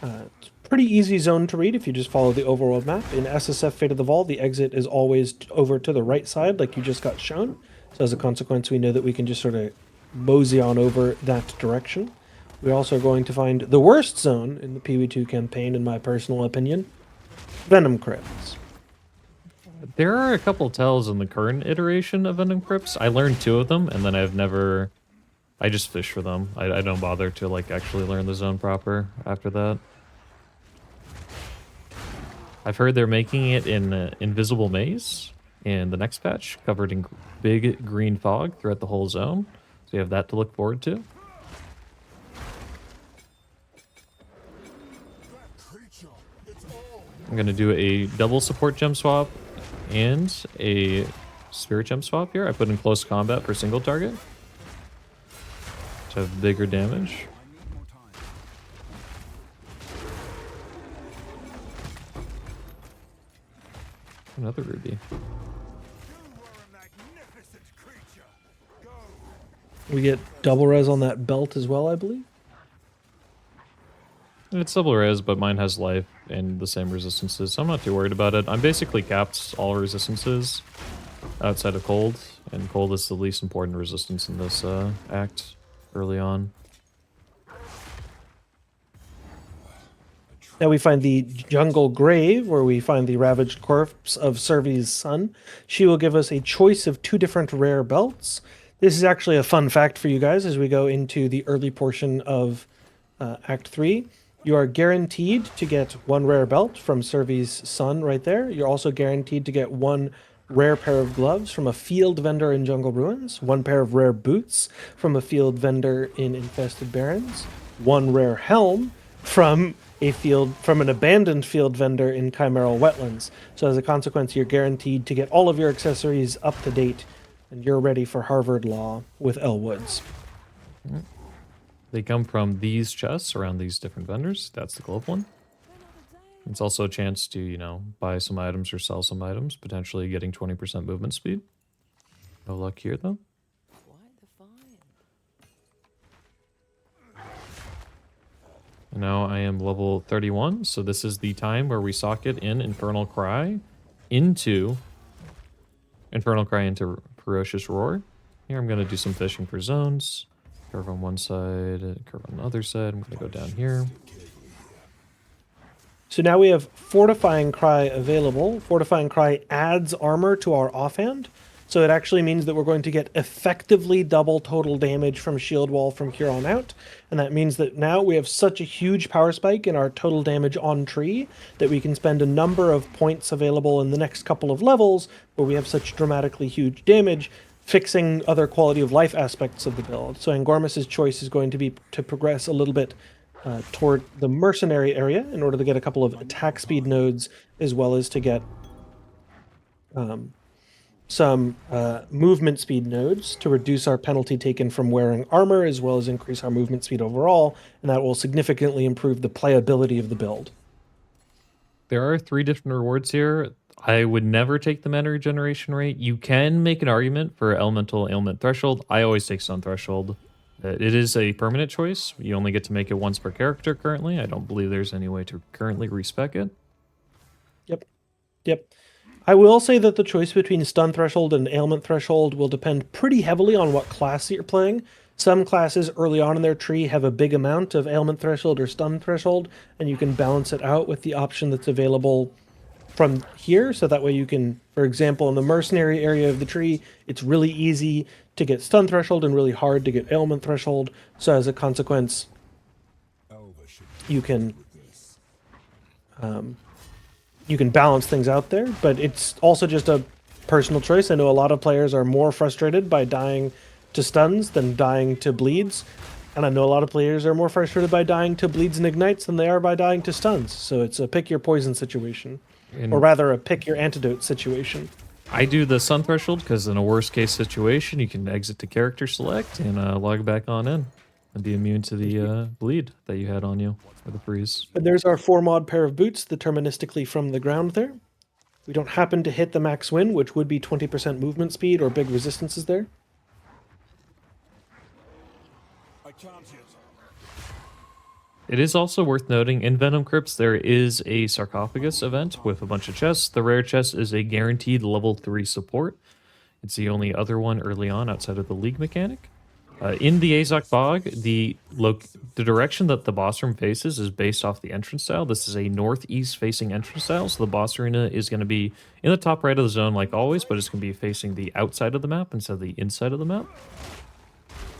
It's a pretty easy zone to read if you just follow the overworld map. In SSF Fate of the Vault, the exit is always over to the right side, like you just got shown. So as a consequence, we know that we can just sort of mosey on over that direction. We're also going to find the worst zone in the PV2 campaign, in my personal opinion, Venom Crypts. There are a couple tells in the current iteration of Venom Crypts. I learned 2 of them, and then I've never... I just fish for them. I don't bother to like actually learn the zone proper after that. I've heard they're making it in Invisible Maze in the next patch, covered in big green fog throughout the whole zone. So you have that to look forward to. I'm going to do a double support gem swap and a spirit gem swap here. I put in close combat for single target to have bigger damage. Another ruby. We get double res on that belt as well, I believe. It's double res, but mine has life and the same resistances, so I'm not too worried about it. I'm basically capped all resistances outside of cold, and cold is the least important resistance in this act early on. Now we find the jungle grave, where we find the ravaged corpse of Servy's son. She will give us a choice of 2 different rare belts. This is actually a fun fact for you guys as we go into the early portion of Act 3. You are guaranteed to get 1 rare belt from Servy's son right there. You're also guaranteed to get 1 rare pair of gloves from a field vendor in Jungle Ruins, 1 pair of rare boots from a field vendor in Infested Barrens, 1 rare helm from an abandoned field vendor in Chimeral Wetlands. So as a consequence, you're guaranteed to get all of your accessories up to date, and you're ready for Harvard Law with Elwoods. They come from these chests around these different vendors. That's the glove one. It's also a chance to, you know, buy some items or sell some items, potentially getting 20% movement speed. No luck here, though. And now I am level 31, so this is the time where we socket in Infernal Cry into Ferocious Roar. Here I'm going to do some fishing for zones. Curve on one side, curve on the other side. I'm going to go down here. So now we have Fortifying Cry available. Fortifying Cry adds armor to our offhand. So it actually means that we're going to get effectively double total damage from Shield Wall from here on out. And that means that now we have such a huge power spike in our total damage on tree that we can spend a number of points available in the next couple of levels where we have such dramatically huge damage, fixing other quality of life aspects of the build. So Angormus' choice is going to be to progress a little bit toward the mercenary area in order to get a couple of attack speed nodes, as well as to get some movement speed nodes to reduce our penalty taken from wearing armor, as well as increase our movement speed overall, and that will significantly improve the playability of the build. There are 3 different rewards here. I would never take the mana regeneration rate. You can make an argument for elemental ailment threshold. I always take stun threshold. It is a permanent choice. You only get to make it once per character currently. I don't believe there's any way to currently respec it. Yep. I will say that the choice between stun threshold and ailment threshold will depend pretty heavily on what class you're playing. Some classes early on in their tree have a big amount of ailment threshold or stun threshold, and you can balance it out with the option that's available from here. So that way you can, for example, in the mercenary area of the tree, it's really easy to get stun threshold and really hard to get ailment threshold. So as a consequence, you can balance things out there, but it's also just a personal choice. I know a lot of players are more frustrated by dying to stuns than dying to bleeds, and I know a lot of players are more frustrated by dying to bleeds and ignites than they are by dying to stuns. So it's a pick your poison situation, or rather a pick your antidote situation. I do the stun threshold because in a worst case situation, you can exit to character select and log back on in and be immune to the bleed that you had on you, or the freeze. And there's our 4-mod pair of boots, deterministically from the ground there. We don't happen to hit the max win, which would be 20% movement speed or big resistances there. It is also worth noting, in Venom Crypts, there is a sarcophagus event with a bunch of chests. The rare chest is a guaranteed level 3 support. It's the only other one early on outside of the League mechanic. In the Azok Bog, the direction that the boss room faces is based off the entrance style. This is a northeast facing entrance style, so the boss arena is going to be in the top right of the zone like always, but it's going to be facing the outside of the map instead of the inside of the map.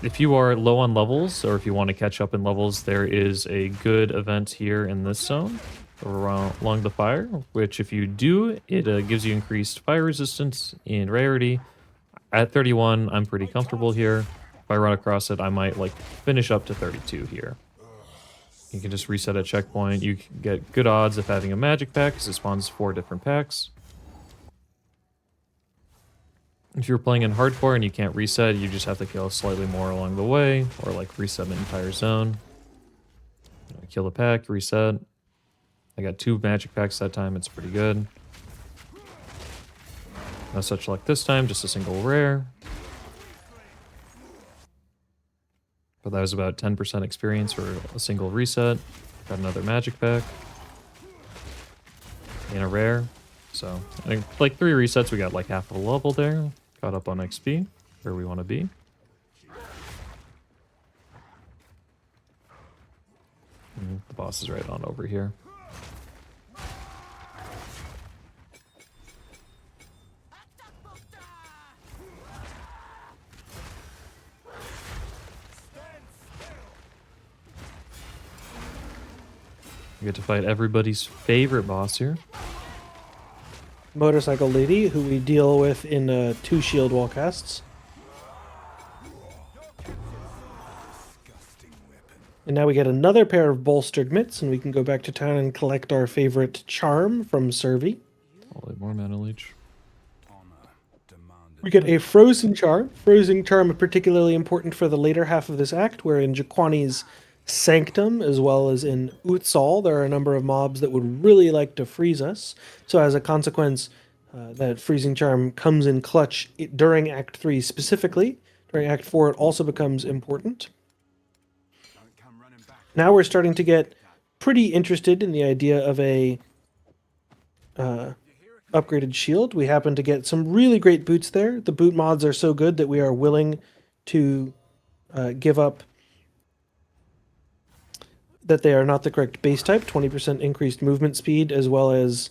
If you are low on levels, or if you want to catch up in levels, there is a good event here in this zone along the fire, which if you do, it gives you increased fire resistance in rarity. At 31, I'm pretty comfortable here. If I run across it, I might like finish up to 32 here. You can just reset a checkpoint. You can get good odds of having a magic pack because it spawns 4 different packs. If you're playing in hardcore and you can't reset, you just have to kill slightly more along the way, or like reset an entire zone. Kill the pack, reset. I got 2 magic packs that time, it's pretty good. No such luck this time, just a single rare. But that was about 10% experience for a single reset. Got another magic pack. And a rare. So, I think like 3 resets, we got like half of the level there. Got up on XP, where we want to be. The boss is right on over here. We get to fight everybody's favorite boss here. Motorcycle Lady, who we deal with in 2 shield wall casts. And now we get another pair of bolstered mitts, and we can go back to town and collect our favorite charm from Servi. All more mana leech. We get a frozen charm. Frozen charm is particularly important for the later half of this act, where in Jaquani's Sanctum, as well as in Utsal, there are a number of mobs that would really like to freeze us. So as a consequence, that freezing charm comes in clutch during Act 3 specifically. During Act 4, it also becomes important. Now we're starting to get pretty interested in the idea of a upgraded shield. We happen to get some really great boots there. The boot mods are so good that we are willing to give up that they are not the correct base type. 20% increased movement speed, as well as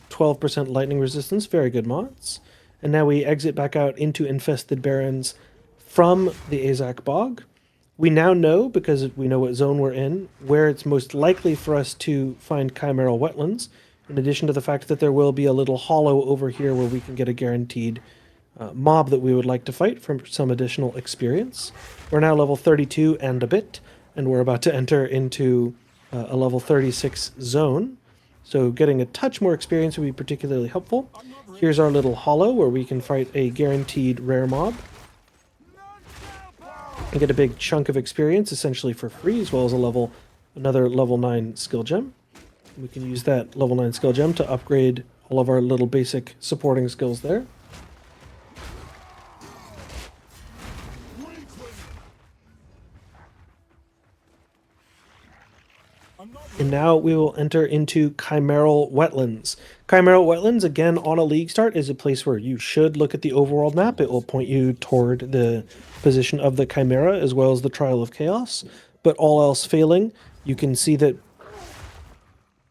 12% lightning resistance. Very good mods. And now we exit back out into Infested Barrens from the Azak Bog. We now know, because we know what zone we're in, where it's most likely for us to find chimeral wetlands, in addition to the fact that there will be a little hollow over here where we can get a guaranteed mob that we would like to fight for some additional experience. We're now level 32 and a bit, and we're about to enter into a level 36 zone. So getting a touch more experience would be particularly helpful. Here's our little hollow where we can fight a guaranteed rare mob and get a big chunk of experience essentially for free, as well as another level 9 skill gem. We can use that level 9 skill gem to upgrade all of our little basic supporting skills there. And now we will enter into Chimeral Wetlands. Chimeral Wetlands, again, on a League start, is a place where you should look at the overworld map. It will point you toward the position of the Chimera, as well as the Trial of Chaos. But all else failing, you can see that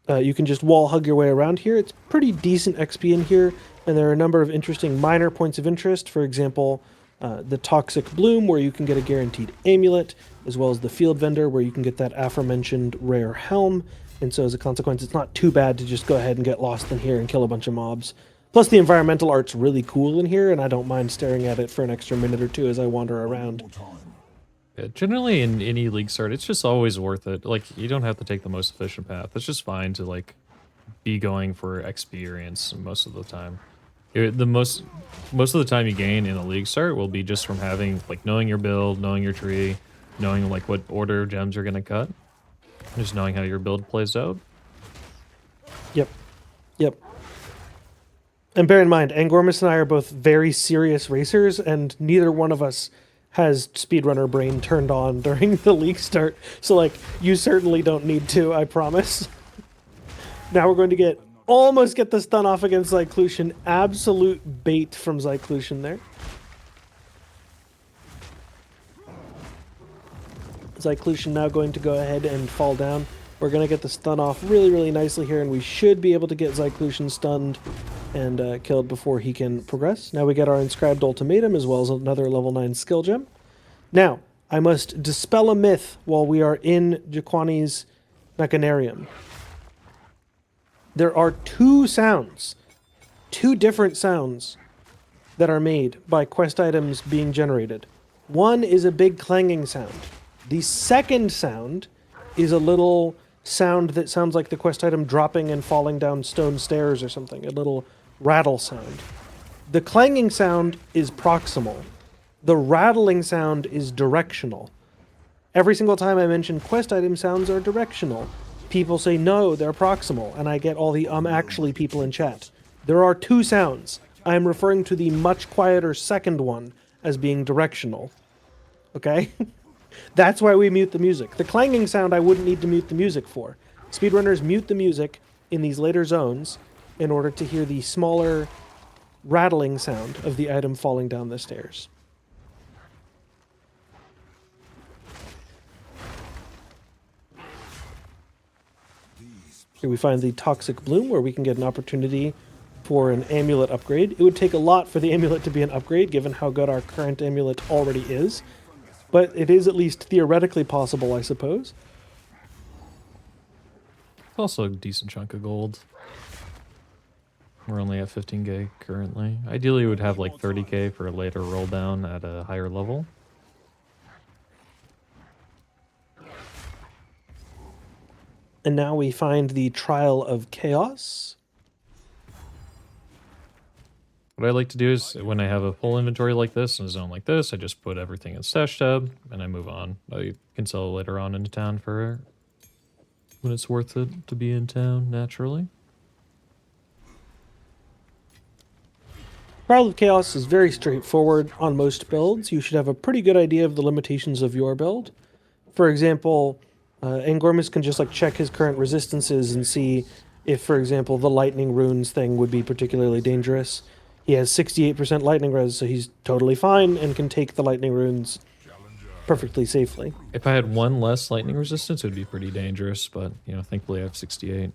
you can just wall hug your way around here. It's pretty decent XP in here, and there are a number of interesting minor points of interest. For example, the Toxic Bloom, where you can get a guaranteed amulet, as well as the Field Vendor, where you can get that aforementioned rare helm. And so as a consequence, it's not too bad to just go ahead and get lost in here and kill a bunch of mobs. Plus the environmental art's really cool in here, and I don't mind staring at it for an extra minute or two as I wander around. Yeah, generally in any League start, it's just always worth it. Like, you don't have to take the most efficient path. It's just fine to like be going for experience most of the time. Most of the time you gain in a League start will be just from having like knowing your build, knowing your tree, knowing like what order of gems you're gonna cut, just knowing how your build plays out. Yep. And bear in mind, Angormus and I are both very serious racers, and neither one of us has speedrunner brain turned on during the League start. So like, you certainly don't need to, I promise. Now we're going to almost get the stun off against Zyclusion. Absolute bait from Zyclusion there. Zyclution now going to go ahead and fall down. We're going to get the stun off really, really nicely here, and we should be able to get Zyclution stunned and killed before he can progress. Now we get our Inscribed Ultimatum as well as another level 9 skill gem. Now, I must dispel a myth while we are in Jaquani's Mechanarium. There are two different sounds that are made by quest items being generated. One is a big clanging sound. The second sound is a little sound that sounds like the quest item dropping and falling down stone stairs or something, a little rattle sound. The clanging sound is proximal. The rattling sound is directional. Every single time I mention quest item sounds are directional, people say no, they're proximal, and I get all the actually people in chat. There are two sounds. I am referring to the much quieter second one as being directional. Okay? That's why we mute the music. The clanging sound I wouldn't need to mute the music for. Speedrunners mute the music in these later zones in order to hear the smaller rattling sound of the item falling down the stairs. Here we find the Toxic Bloom, where we can get an opportunity for an amulet upgrade. It would take a lot for the amulet to be an upgrade, given how good our current amulet already is. But it is at least theoretically possible, I suppose. Also a decent chunk of gold. We're only at 15k currently. Ideally, we would have like 30k for a later roll down at a higher level. And now we find the Trial of Chaos. What I like to do is when I have a full inventory like this and a zone like this, I just put everything in stash tab and I move on. I can sell later on into town for when it's worth it to be in town naturally. Trial of Chaos is very straightforward on most builds. You should have a pretty good idea of the limitations of your build. For example, Angormus can just like check his current resistances and see if, for example, the lightning runes thing would be particularly dangerous. He has 68% lightning res, so he's totally fine and can take the lightning runes perfectly safely. If I had one less lightning resistance, it would be pretty dangerous, but, you know, thankfully I have 68.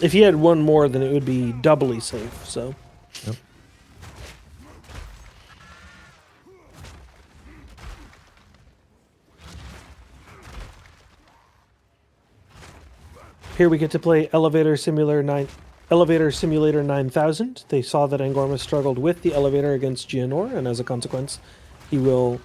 If he had one more, then it would be doubly safe, so. Yep. Here we get to play Elevator Simulator 9000. They saw that Angormus struggled with the elevator against Geonor, and as a consequence, he will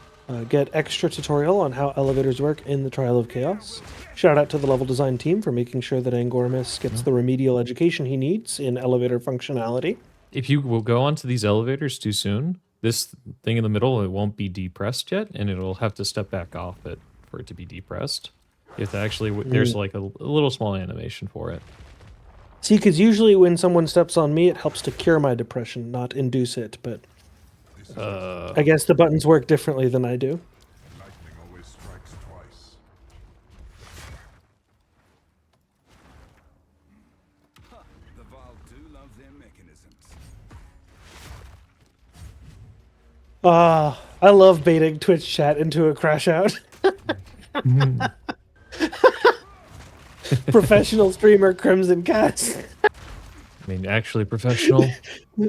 get extra tutorial on how elevators work in the Trial of Chaos. Shout out to the level design team for making sure that Angormus gets the remedial education he needs in elevator functionality. If you will go onto these elevators too soon, this thing in the middle, it won't be depressed yet, and it'll have to step back off it for it to be depressed. You have to actually, there's like a little small animation for it. See, because usually when someone steps on me, it helps to cure my depression, not induce it, but I guess the buttons work differently than I do. Lightning always strikes twice. The Vale do love their mechanisms. I love baiting Twitch chat into a crash out. Professional streamer Crimsoncasts. I mean, actually professional.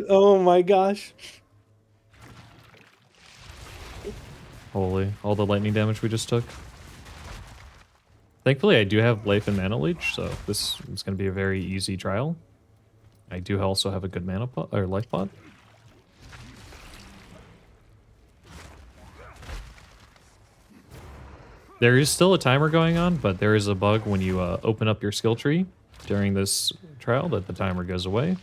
Oh my gosh. Holy, all the lightning damage we just took. Thankfully, I do have life and mana leech, so this is going to be a very easy trial. I do also have a good mana pot, or life pot. There is still a timer going on, but there is a bug when you open up your skill tree during this trial that the timer goes away.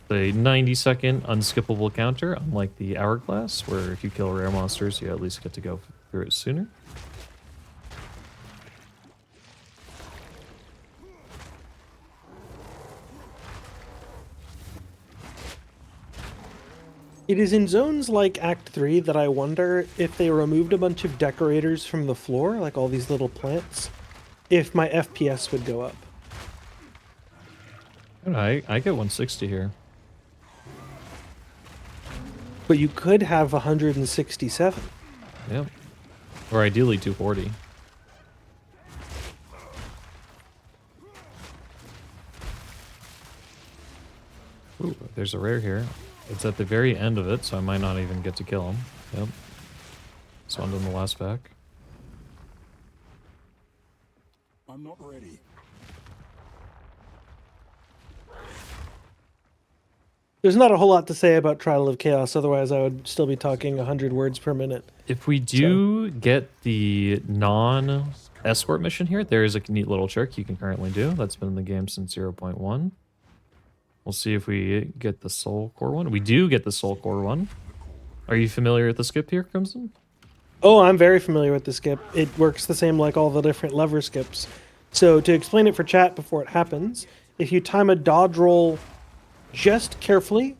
The 90-second unskippable counter, unlike the hourglass, where if you kill rare monsters, you at least get to go through it sooner. It is in zones like Act 3 that I wonder if they removed a bunch of decorators from the floor, like all these little plants, if my FPS would go up. I get 160 here. But you could have 167. Yep. Or ideally 240. Ooh, there's a rare here. It's at the very end of it, so I might not even get to kill him. Yep. Spawned in the last pack. I'm not ready. There's not a whole lot to say about Trial of Chaos, otherwise I would still be talking 100 words per minute. If we do get the non-escort mission here, there is a neat little trick you can currently do. That's been in the game since 0.1. We'll see if we get the Soul Core one. We do get the Soul Core one. Are you familiar with the skip here, Crimson? Oh, I'm very familiar with the skip. It works the same like all the different lever skips. So to explain it for chat before it happens, if you time a dodge roll just carefully,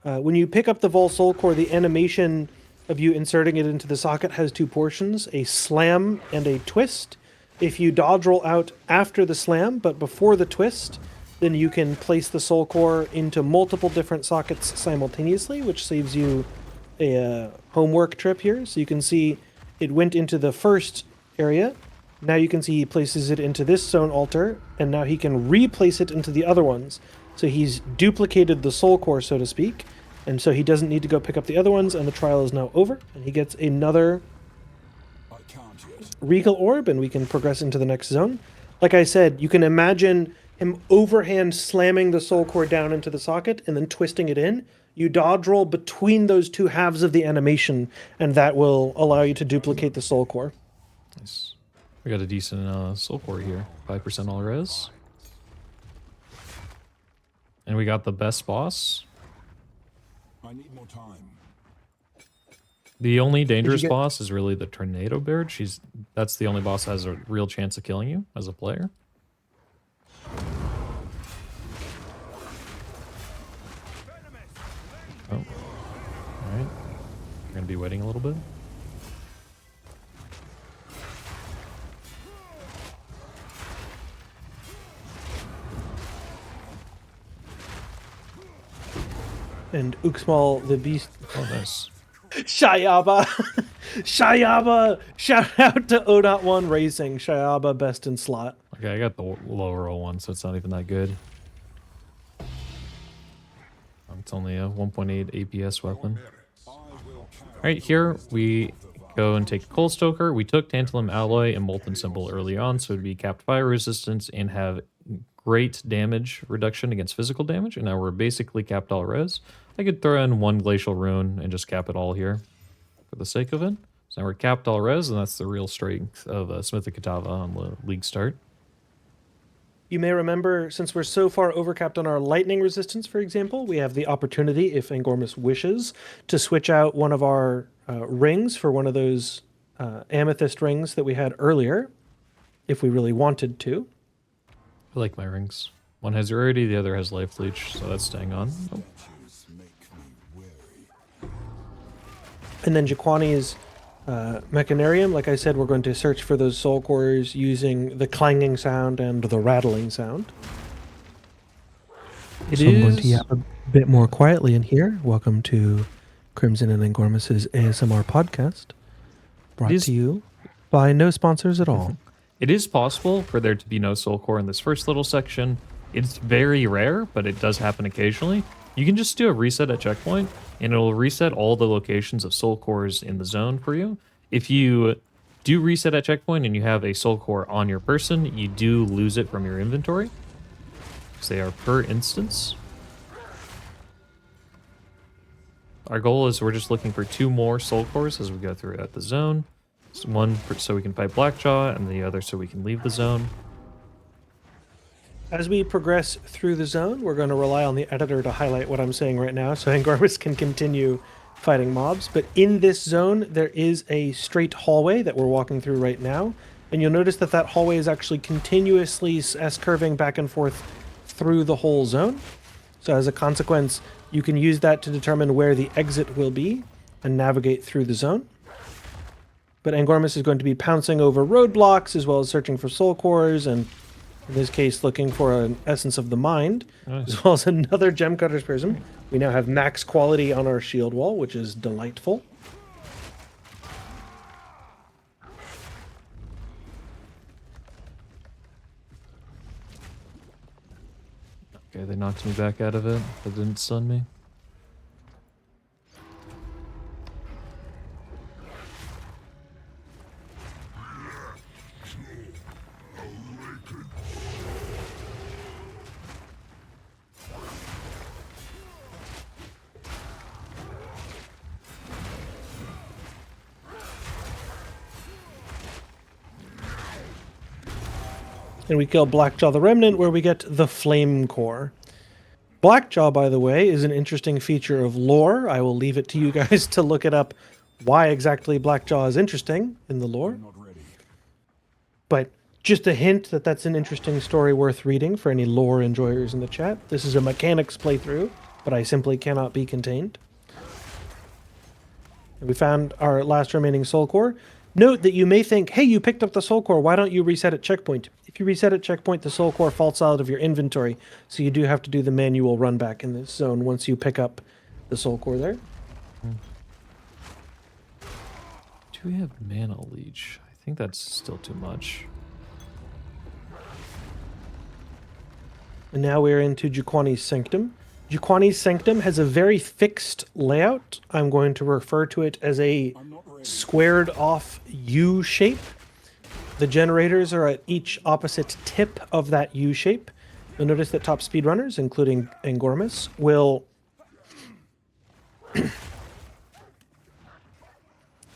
when you pick up the Vol Soul Core, the animation of you inserting it into the socket has two portions, a slam and a twist. If you dodge roll out after the slam, but before the twist, then you can place the Soul Core into multiple different sockets simultaneously, which saves you a homework trip here. So you can see it went into the first area. Now you can see he places it into this zone altar, and now he can replace it into the other ones. So he's duplicated the Soul Core, so to speak, and so he doesn't need to go pick up the other ones, and the trial is now over, and he gets another Regal Orb, and we can progress into the next zone. Like I said, you can imagine him overhand slamming the Soul Core down into the socket and then twisting it in. You dodge roll between those two halves of the animation, and that will allow you to duplicate the Soul Core. Nice. We got a decent Soul Core here. 5% all res. And we got the best boss. I need more time. The only dangerous get- boss is really the Tornado Bird. That's the only boss that has a real chance of killing you as a player. Oh. Alright. We're gonna be waiting a little bit. And Uxmal the Beast. Oh, nice. Shayaba! Shayaba! Shout out to O.1 Racing. Shayaba best in slot. Okay, I got the lower roll one, so it's not even that good. It's only a 1.8 APS weapon. Alright, here we go and take Coal Stoker. We took Tantalum Alloy and Molten Symbol early on, so it'd be capped fire resistance and have great damage reduction against physical damage, and now we're basically capped all res. I could throw in one Glacial Rune and just cap it all here for the sake of it. So now we're capped all res, and that's the real strength of Smith of Kitava on the league start. You may remember, since we're so far overcapped on our lightning resistance, for example, we have the opportunity, if Angormus wishes, to switch out one of our rings for one of those amethyst rings that we had earlier, if we really wanted to. I like my rings. One has rarity, the other has life leech, so that's staying on. Oh. And then Jaquani's Mechanarium, like I said, we're going to search for those soul cores using the clanging sound and the rattling sound. It So I'm going to is- yap a bit more quietly in here. Welcome to Crimson and Angormus's ASMR podcast, brought is- to you by no sponsors at all. It is possible for there to be no soul core in this first little section. It's very rare, but it does happen occasionally. You can just do a reset at checkpoint, and it'll reset all the locations of soul cores in the zone for you. If you do reset at checkpoint and you have a soul core on your person, you do lose it from your inventory, because they are per instance. Our goal is we're just looking for 2 more soul cores as we go through at the zone. One so we can fight Blackjaw, and the other so we can leave the zone. As we progress through the zone, we're going to rely on the editor to highlight what I'm saying right now, so Angormus can continue fighting mobs. But in this zone, there is a straight hallway that we're walking through right now, and you'll notice that that hallway is actually continuously S-curving back and forth through the whole zone. So as a consequence, you can use that to determine where the exit will be and navigate through the zone. But Angormus is going to be pouncing over roadblocks as well as searching for soul cores, and in this case looking for an Essence of the Mind, Nice. as well as another Gem Cutter's Prism. We now have max quality on our shield wall, which is delightful. Okay, they knocked me back out of it, but didn't stun me. And we kill Blackjaw the Remnant, where we get the Flame Core. Blackjaw, by the way, is an interesting feature of lore. I will leave it to you guys to look it up why exactly Blackjaw is interesting in the lore. But just a hint that that's an interesting story worth reading for any lore enjoyers in the chat. This is a mechanics playthrough, but I simply cannot be contained. And we found our last remaining soul core. Note that you may think, hey, you picked up the soul core, why don't you reset at checkpoint? If you reset at checkpoint, the soul core falls out of your inventory, so you do have to do the manual run back in this zone once you pick up the soul core there. Do we have Mana Leech? I think that's still too much. And now we're into Jukwani's Sanctum. Jukwani's Sanctum has a very fixed layout. I'm going to refer to it as a squared off U shape. The generators are at each opposite tip of that U shape. You'll notice that top speedrunners, including Angormus, will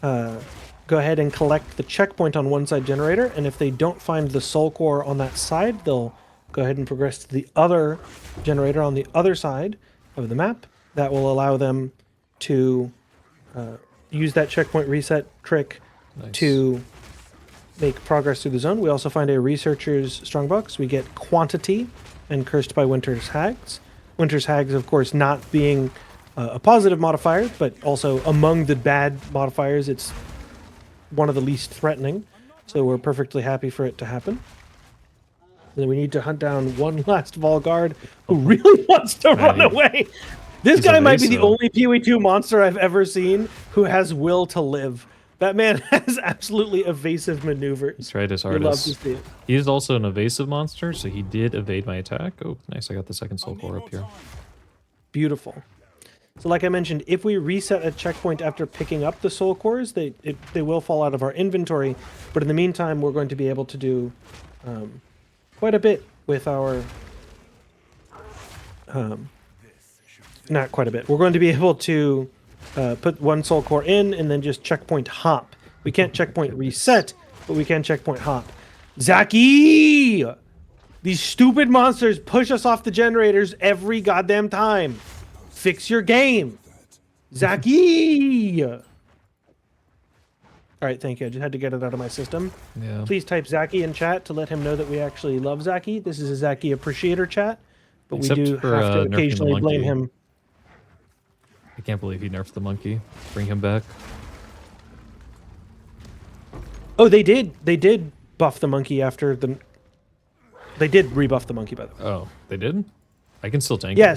go ahead and collect the checkpoint on one side generator, and if they don't find the soul core on that side, they'll go ahead and progress to the other generator on the other side of the map. That will allow them to use that checkpoint reset trick to make progress through the zone. We also find a Researcher's Strongbox. We get Quantity and Cursed by Winter's Hags. Winter's Hags, of course, not being a positive modifier, but also among the bad modifiers, it's one of the least threatening. So we're perfectly happy for it to happen. Then we need to hunt down one last Volguard who really wants to run away. This guy might be the only PoE2 monster I've ever seen who has will to live. That man has absolutely evasive maneuvers. That's right, his You love artist. to see it. He is also an evasive monster, so he did evade my attack. Oh, nice, I got the second soul core up here. Beautiful. So like I mentioned, if we reset a checkpoint after picking up the soul cores, they will fall out of our inventory. But in the meantime, we're going to be able to do quite a bit with our... not quite a bit. We're going to be able to put one soul core in and then just checkpoint hop. We can't checkpoint reset, but we can checkpoint hop. Zaki! These stupid monsters push us off the generators every goddamn time. Fix your game. Zaki! All right, thank you. I just had to get it out of my system. Yeah. Please type Zaki in chat to let him know that we actually love Zaki. This is a Zaki appreciator chat, but Except we do for, have to nerfing the occasionally blame monkey. him. I can't believe he nerfed the monkey. Bring him back. Oh, they did. They did buff the monkey after the... They did rebuff the monkey, by the way. Oh, they did? I can still tank Yeah, him.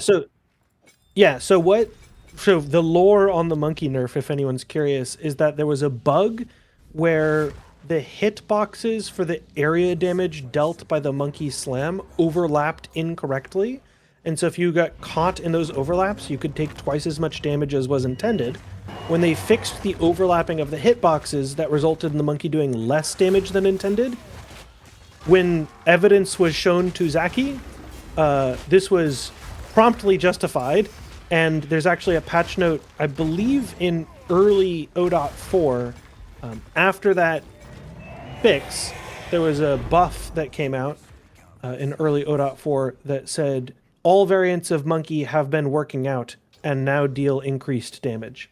so what... So the lore on the monkey nerf, if anyone's curious, is that there was a bug where the hitboxes for the area damage dealt by the monkey slam overlapped incorrectly. And so if you got caught in those overlaps, you could take twice as much damage as was intended. When they fixed the overlapping of the hitboxes, that resulted in the monkey doing less damage than intended. When evidence was shown to Zaki, this was promptly justified, and there's actually a patch note, I believe in early 0.4. After that fix, there was a buff that came out in early 0.4 that said, all variants of monkey have been working out and now deal increased damage.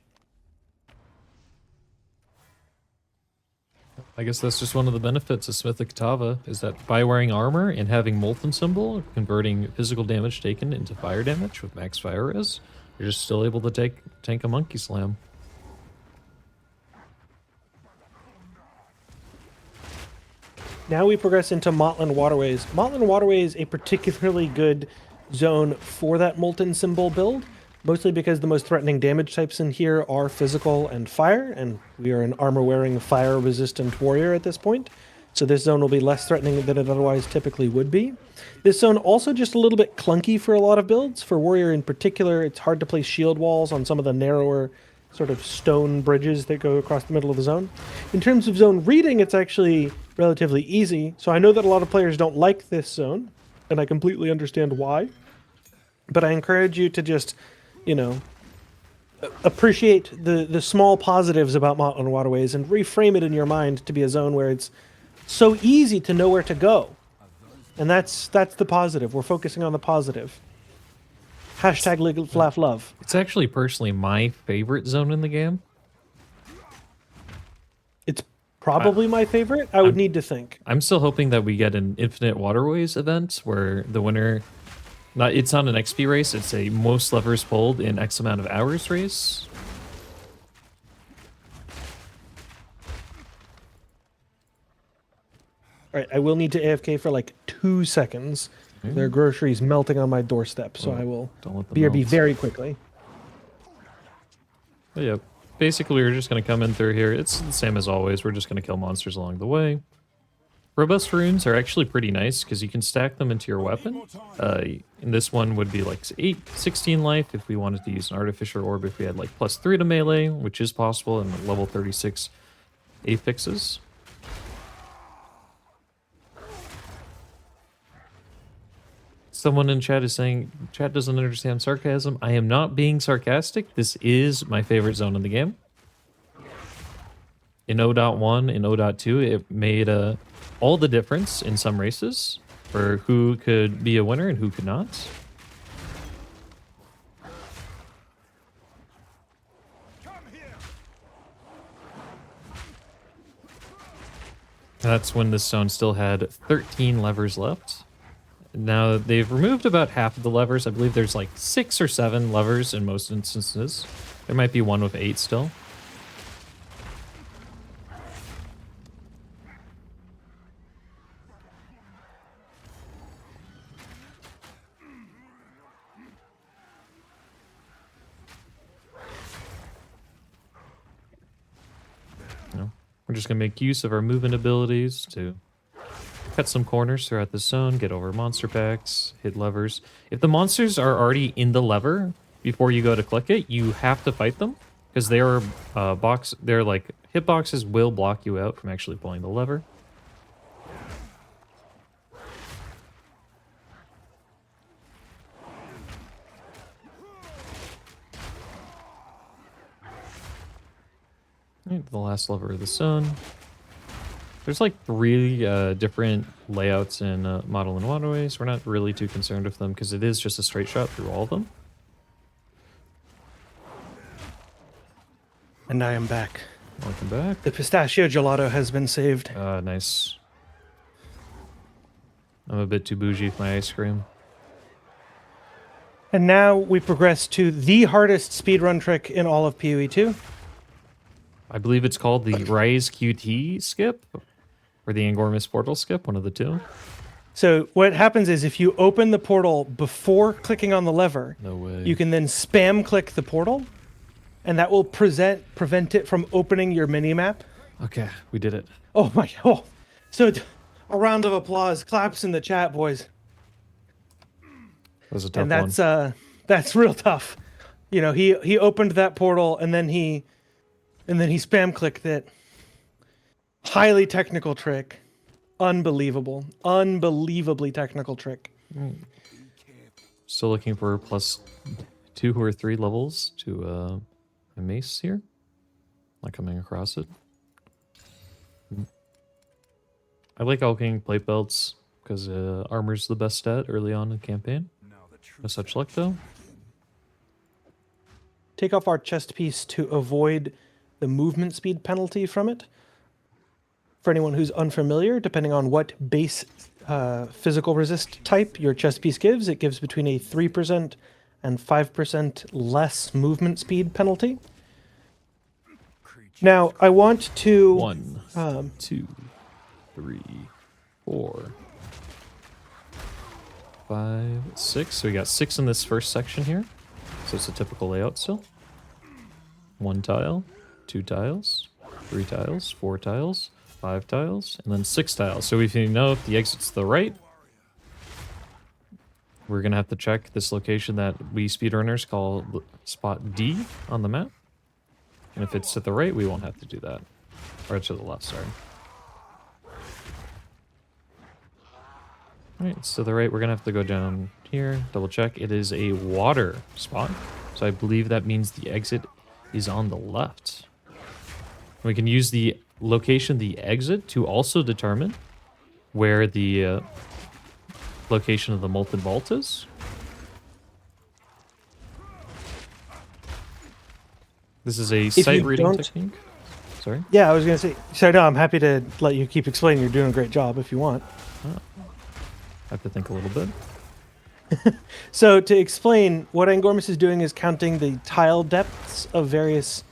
I guess that's just one of the benefits of Smith of Kitava, is that by wearing armor and having Molten Symbol, converting physical damage taken into fire damage with max fire res, you're just still able to tank a monkey slam. Now we progress into Motlin Waterways. Motlin Waterways is a particularly good zone for that Molten Symbol build, mostly because the most threatening damage types in here are physical and fire, and we are an armor-wearing, fire-resistant warrior at this point. So this zone will be less threatening than it otherwise typically would be. This zone also just a little bit clunky for a lot of builds. For Warrior in particular, it's hard to place shield walls on some of the narrower sort of stone bridges that go across the middle of the zone. In terms of zone reading, it's actually relatively easy. So I know that a lot of players don't like this zone, and I completely understand why. But I encourage you to just, you know, appreciate the small positives about Mountain Waterways and reframe it in your mind to be a zone where it's so easy to know where to go. And that's the positive. We're focusing on the positive. Hashtag laugh love. It's actually personally my favorite zone in the game. It's probably my favorite. I would need to think. I'm still hoping that we get an Infinite Waterways event where the winner... it's not an XP race, it's a most levers pulled in X amount of hours race. All right, I will need to AFK for like 2 seconds. There are groceries melting on my doorstep, so I will Don't let them BRB melt. very quickly. But yeah, basically we're just going to come in through here. It's the same as always. We're just going to kill monsters along the way. Robust runes are actually pretty nice because you can stack them into your weapon. And this one would be like 16 life if we wanted to use an artificial orb, if we had like +3 to melee, which is possible in level 36 affixes. Someone in chat is saying, chat doesn't understand sarcasm. I am not being sarcastic. This is my favorite zone in the game. In 0.1, in 0.2, it made all the difference in some races for who could be a winner and who could not. That's when this zone still had 13 levers left. Now they've removed about half of the levers. I believe there's like 6 or 7 levers in most instances. There might be one with 8 still. We're just going to make use of our movement abilities to cut some corners throughout the zone, get over monster packs, hit levers. If the monsters are already in the lever before you go to click it, you have to fight them because their like hitboxes will block you out from actually pulling the lever. Right, the last lever of the zone. There's like 3 different layouts in Model and Waterways. We're not really too concerned with them because it is just a straight shot through all of them. And I am back. Welcome back. The pistachio gelato has been saved. Nice. I'm a bit too bougie with my ice cream. And now we progress to the hardest speedrun trick in all of PoE 2. I believe it's called the Rise QT skip or the Angormus portal skip, one of the two. So what happens is if you open the portal before clicking on the lever, No way. you can then spam click the portal, and that will prevent it from opening your minimap. Okay, we did it. Oh my god. So a round of applause, claps in the chat, boys. That was a tough And that's real tough. You know, he opened that portal and then he spam clicked it. Highly technical trick. Unbelievable. Unbelievably technical trick. Still looking for +2 or 3 levels to a mace here. Not coming across it. I like alching plate belts because armor's the best stat early on in the campaign. No such luck though. Take off our chest piece to avoid the movement speed penalty from it. For anyone who's unfamiliar, depending on what base physical resist type your chest piece gives, it gives between a 3% and 5% less movement speed penalty. Now, I want to... 1, 2, 3, 4, 5, 6. So we got 6 in this first section here. So it's a typical layout still. 1 tile, 2 tiles, 3 tiles, 4 tiles, 5 tiles, and then 6 tiles. So if you know if the exit's to the right, we're going to have to check this location that we speedrunners call spot D on the map. And if it's to the right, we won't have to do that. Or to the left, sorry. Alright, it's to the right. We're going to have to go down here, double check. It is a water spot. So I believe that means the exit is on the left. We can use the location, the exit, to also determine where the location of the Molten Vault is. This is a sight reading technique. Sorry? Yeah, I was going to say, so no, I'm happy to let you keep explaining. You're doing a great job if you want. Oh. I have to think a little bit. So to explain, what Angormus is doing is counting the tile depths of various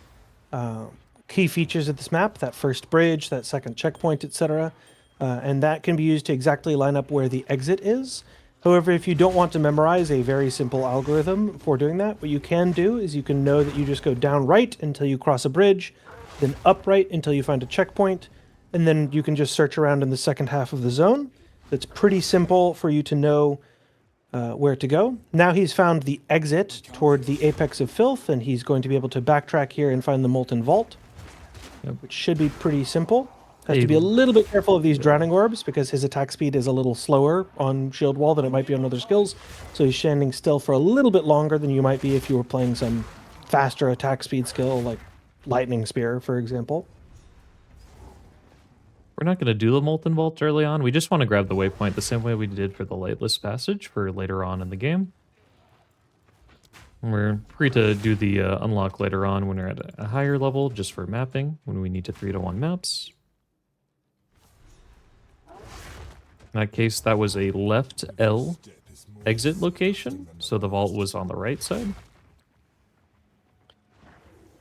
key features of this map, that first bridge, that second checkpoint, etc. And that can be used to exactly line up where the exit is. However, if you don't want to memorize a very simple algorithm for doing that, what you can do is you can know that you just go down right until you cross a bridge, then up right until you find a checkpoint, and then you can just search around in the second half of the zone. It's pretty simple for you to know where to go. Now he's found the exit toward the Apex of Filth, and he's going to be able to backtrack here and find the Molten Vault, which should be pretty simple. Has to be a little bit careful of these Drowning Orbs, because his attack speed is a little slower on Shield Wall than it might be on other skills, so he's standing still for a little bit longer than you might be if you were playing some faster attack speed skill, like Lightning Spear, for example. We're not going to do the Molten Vault early on. We just want to grab the waypoint the same way we did for the Lightless Passage for later on in the game. And we're free to do the unlock later on when we're at a higher level, just for mapping, when we need to 3-to-1 maps. In that case, that was a left L exit location, so the vault was on the right side.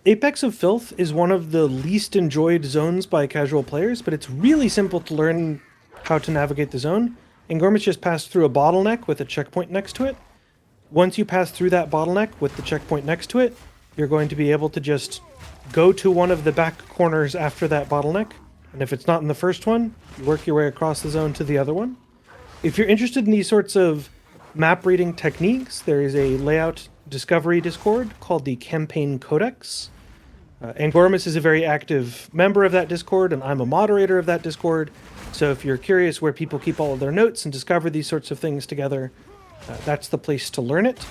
Apex of Filth is one of the least enjoyed zones by casual players, but it's really simple to learn how to navigate the zone. Angormus just passed through a bottleneck with a checkpoint next to it. Once you pass through that bottleneck with the checkpoint next to it, you're going to be able to just go to one of the back corners after that bottleneck. And if it's not in the first one, you work your way across the zone to the other one. If you're interested in these sorts of map reading techniques, there is a layout discovery Discord called the Campaign Codex. Angormus is a very active member of that Discord, and I'm a moderator of that Discord. So if you're curious where people keep all of their notes and discover these sorts of things together, that's the place to learn it.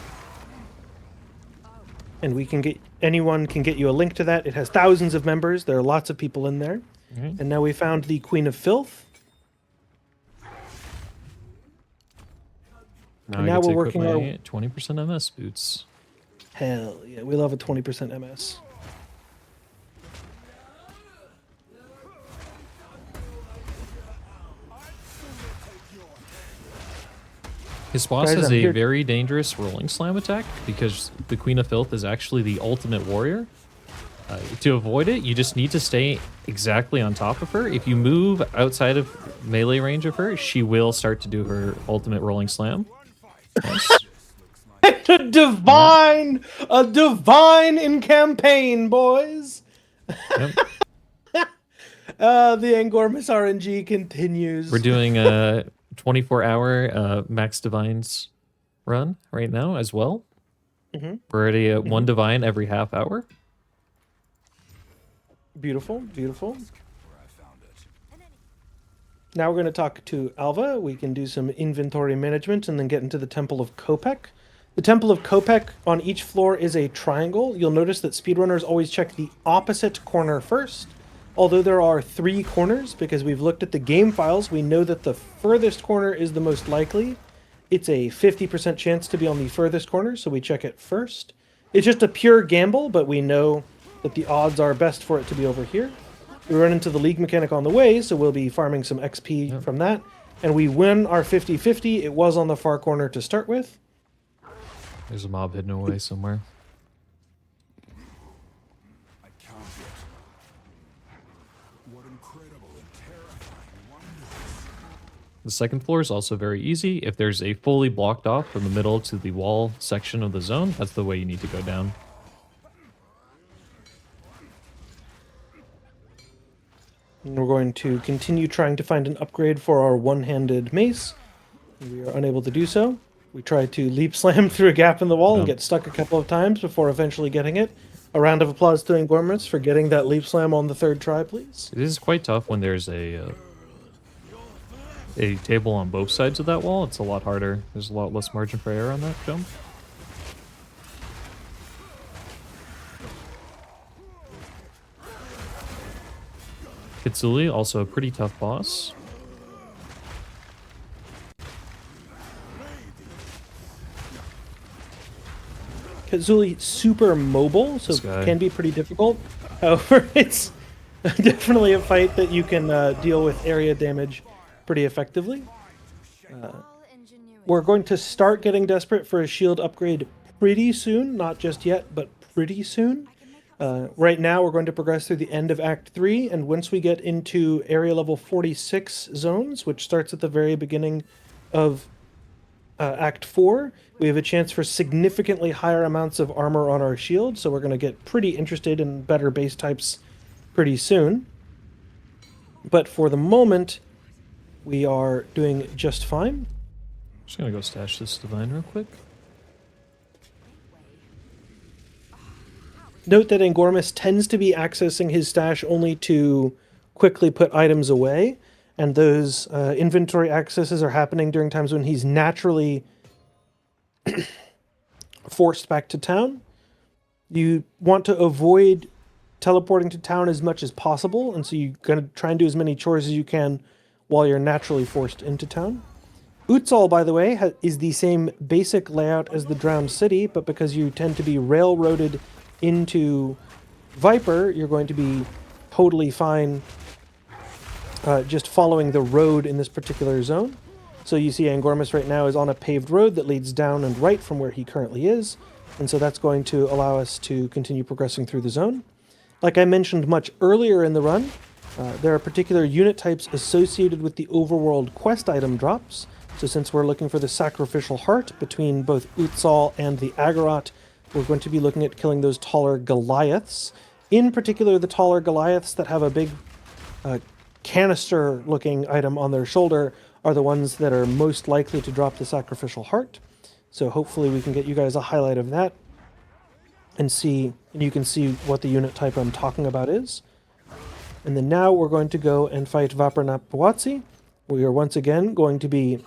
And anyone can get you a link to that. It has thousands of members. There are lots of people in there. And now we found the Queen of Filth. Now we're working our 20% MS boots. Hell yeah, we love a 20% MS. His boss has a very dangerous rolling slam attack because the Queen of Filth is actually the ultimate warrior. To avoid it, you just need to stay exactly on top of her. If you move outside of melee range of her, she will start to do her ultimate rolling slam. Nice. A divine in campaign, boys. Yep. The Angormus RNG continues. We're doing a 24-hour Max Divines run right now as well. We're already at 1 Divine every half hour. Beautiful, beautiful. Now we're going to talk to Alva. We can do some inventory management and then get into the Temple of Kopek. The Temple of Kopek on each floor is a triangle. You'll notice that speedrunners always check the opposite corner first. Although there are 3 corners, because we've looked at the game files, we know that the furthest corner is the most likely. It's a 50% chance to be on the furthest corner, so we check it first. It's just a pure gamble, but we know that the odds are best for it to be over here. We run into the League mechanic on the way, so we'll be farming some XP from that. And we win our 50-50. It was on the far corner to start with. There's a mob hidden away somewhere. I count it. What incredible and terrifying wonders. The second floor is also very easy. If there's a fully blocked off from the middle to the wall section of the zone, that's the way you need to go down. And we're going to continue trying to find an upgrade for our one-handed mace. We are unable to do so. We try to leap slam through a gap in the wall and Yep. get stuck a couple of times before eventually getting it. A round of applause to Angormus for getting that leap slam on the third try, please. It is quite tough when there's a table on both sides of that wall. It's a lot harder. There's a lot less margin for error on that jump. Kitsuli, also a pretty tough boss. Kazuli super mobile, so This guy. can be pretty difficult. However, it's definitely a fight that you can deal with area damage pretty effectively. We're going to start getting desperate for a shield upgrade pretty soon. Not just yet, but pretty soon. Right now, we're going to progress through the end of Act 3, and once we get into area level 46 zones, which starts at the very beginning of Act 4, we have a chance for significantly higher amounts of armor on our shield, so we're going to get pretty interested in better base types pretty soon. But for the moment, we are doing just fine. Just gonna go stash this divine real quick. Note that Angormus tends to be accessing his stash only to quickly put items away, and those inventory accesses are happening during times when he's naturally forced back to town. You want to avoid teleporting to town as much as possible, and so you're going to try and do as many chores as you can while you're naturally forced into town. Utsal, by the way, is the same basic layout as the Drowned City, but because you tend to be railroaded into Viper, you're going to be totally fine just following the road in this particular zone. So you see Angormus right now is on a paved road that leads down and right from where he currently is, and so that's going to allow us to continue progressing through the zone. Like I mentioned much earlier in the run, there are particular unit types associated with the overworld quest item drops. So since we're looking for the sacrificial heart between both Utsal and the Agorot, we're going to be looking at killing those taller Goliaths. In particular, the taller Goliaths that have a big canister-looking item on their shoulder are the ones that are most likely to drop the sacrificial heart. So hopefully we can get you guys a highlight of that and you can see what the unit type I'm talking about is. And then now we're going to go and fight Vaparnapawatsi. We are once again going to be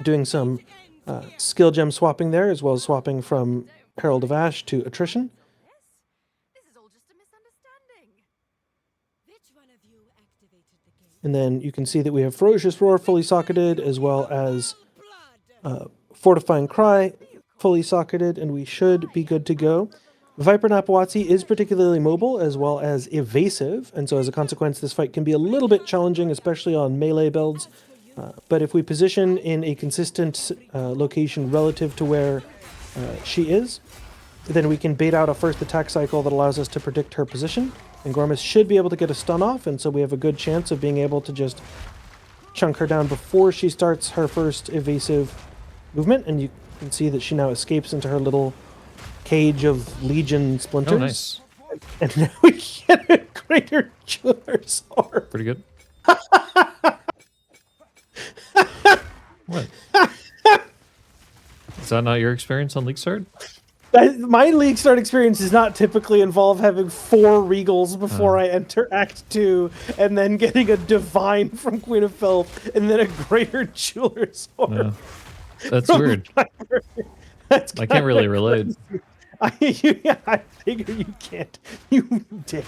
doing some skill gem swapping there, as well as swapping from Herald of Ash to Attrition. This is all just a misunderstanding. Which one of you activated the game? And then you can see that we have Ferocious Roar fully socketed, as well as Fortifying Cry fully socketed, and we should be good to go. Vaparnapawatsi is particularly mobile as well as evasive, and so as a consequence this fight can be a little bit challenging, especially on melee builds. But if we position in a consistent location relative to where she is, then we can bait out a first attack cycle that allows us to predict her position. And Angormus should be able to get a stun off, and so we have a good chance of being able to just chunk her down before she starts her first evasive movement. And you can see that she now escapes into her little cage of Legion splinters. Oh, nice. And now we get a greater Jeweler's Orb. Pretty good. What? Is that not your experience on Leaguestarter? My Leaguestarter experience does not typically involve having 4 Regals before I enter Act 2, and then getting a Divine from Queen of Filth, and then a Greater Jeweler's Orb. No. That's from weird. Viper. That's I can't really kinda relate. I figure you can't. You dick.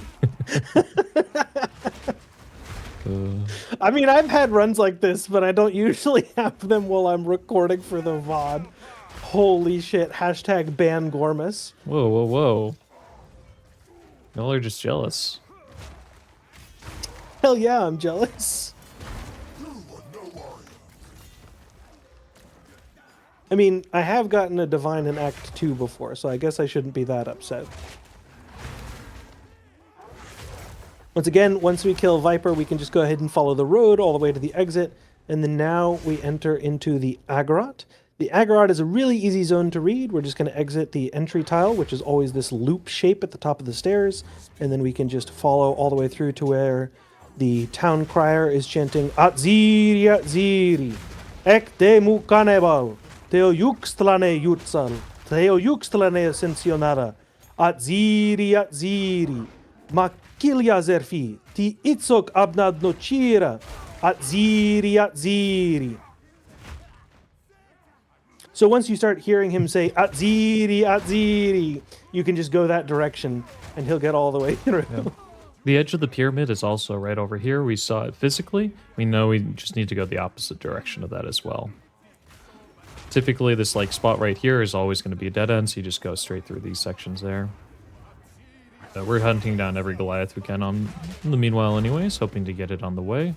I mean, I've had runs like this, but I don't usually have them while I'm recording for the VOD. Holy shit. Hashtag ban Gormus. Whoa, whoa, whoa. Y'all are just jealous. Hell yeah, I'm jealous. I mean, I have gotten a Divine in Act 2 before, so I guess I shouldn't be that upset. Once again, once we kill Viper, we can just go ahead and follow the road all the way to the exit, and then now we enter into the Agorot. The Agorot is a really easy zone to read. We're just going to exit the entry tile, which is always this loop shape at the top of the stairs, and then we can just follow all the way through to where The town crier is chanting Atziri Atziri Ek de mu canebal Teo yuxtlane yutsal Teo yuxtlane ascensionara Atziri Atziri Makilya zerfi Ti itzok abnad nochira Atziri Atziri. So once you start hearing him say Atziri Atziri, you can just go that direction and he'll get all the way through. Yep. The edge of the pyramid is also right over here. We saw it physically. We know we just need to go the opposite direction of that as well. Typically, this like spot right here is always going to be a dead end, so you just go straight through these sections there. We're hunting down every Goliath we can in the meanwhile anyways, hoping to get it on the way.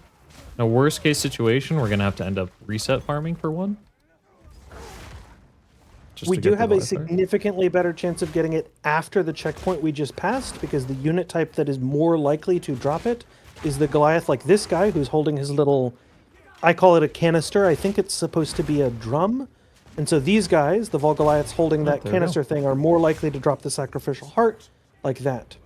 Now, worst case situation, we're going to have to end up reset farming for one. We do have a significantly better chance of getting it after the checkpoint we just passed, because the unit type that is more likely to drop it is the Goliath like this guy who's holding his little, I call it a canister, I think it's supposed to be a drum. And so these guys, the Volgoliaths holding that canister thing, are more likely to drop the sacrificial heart like that.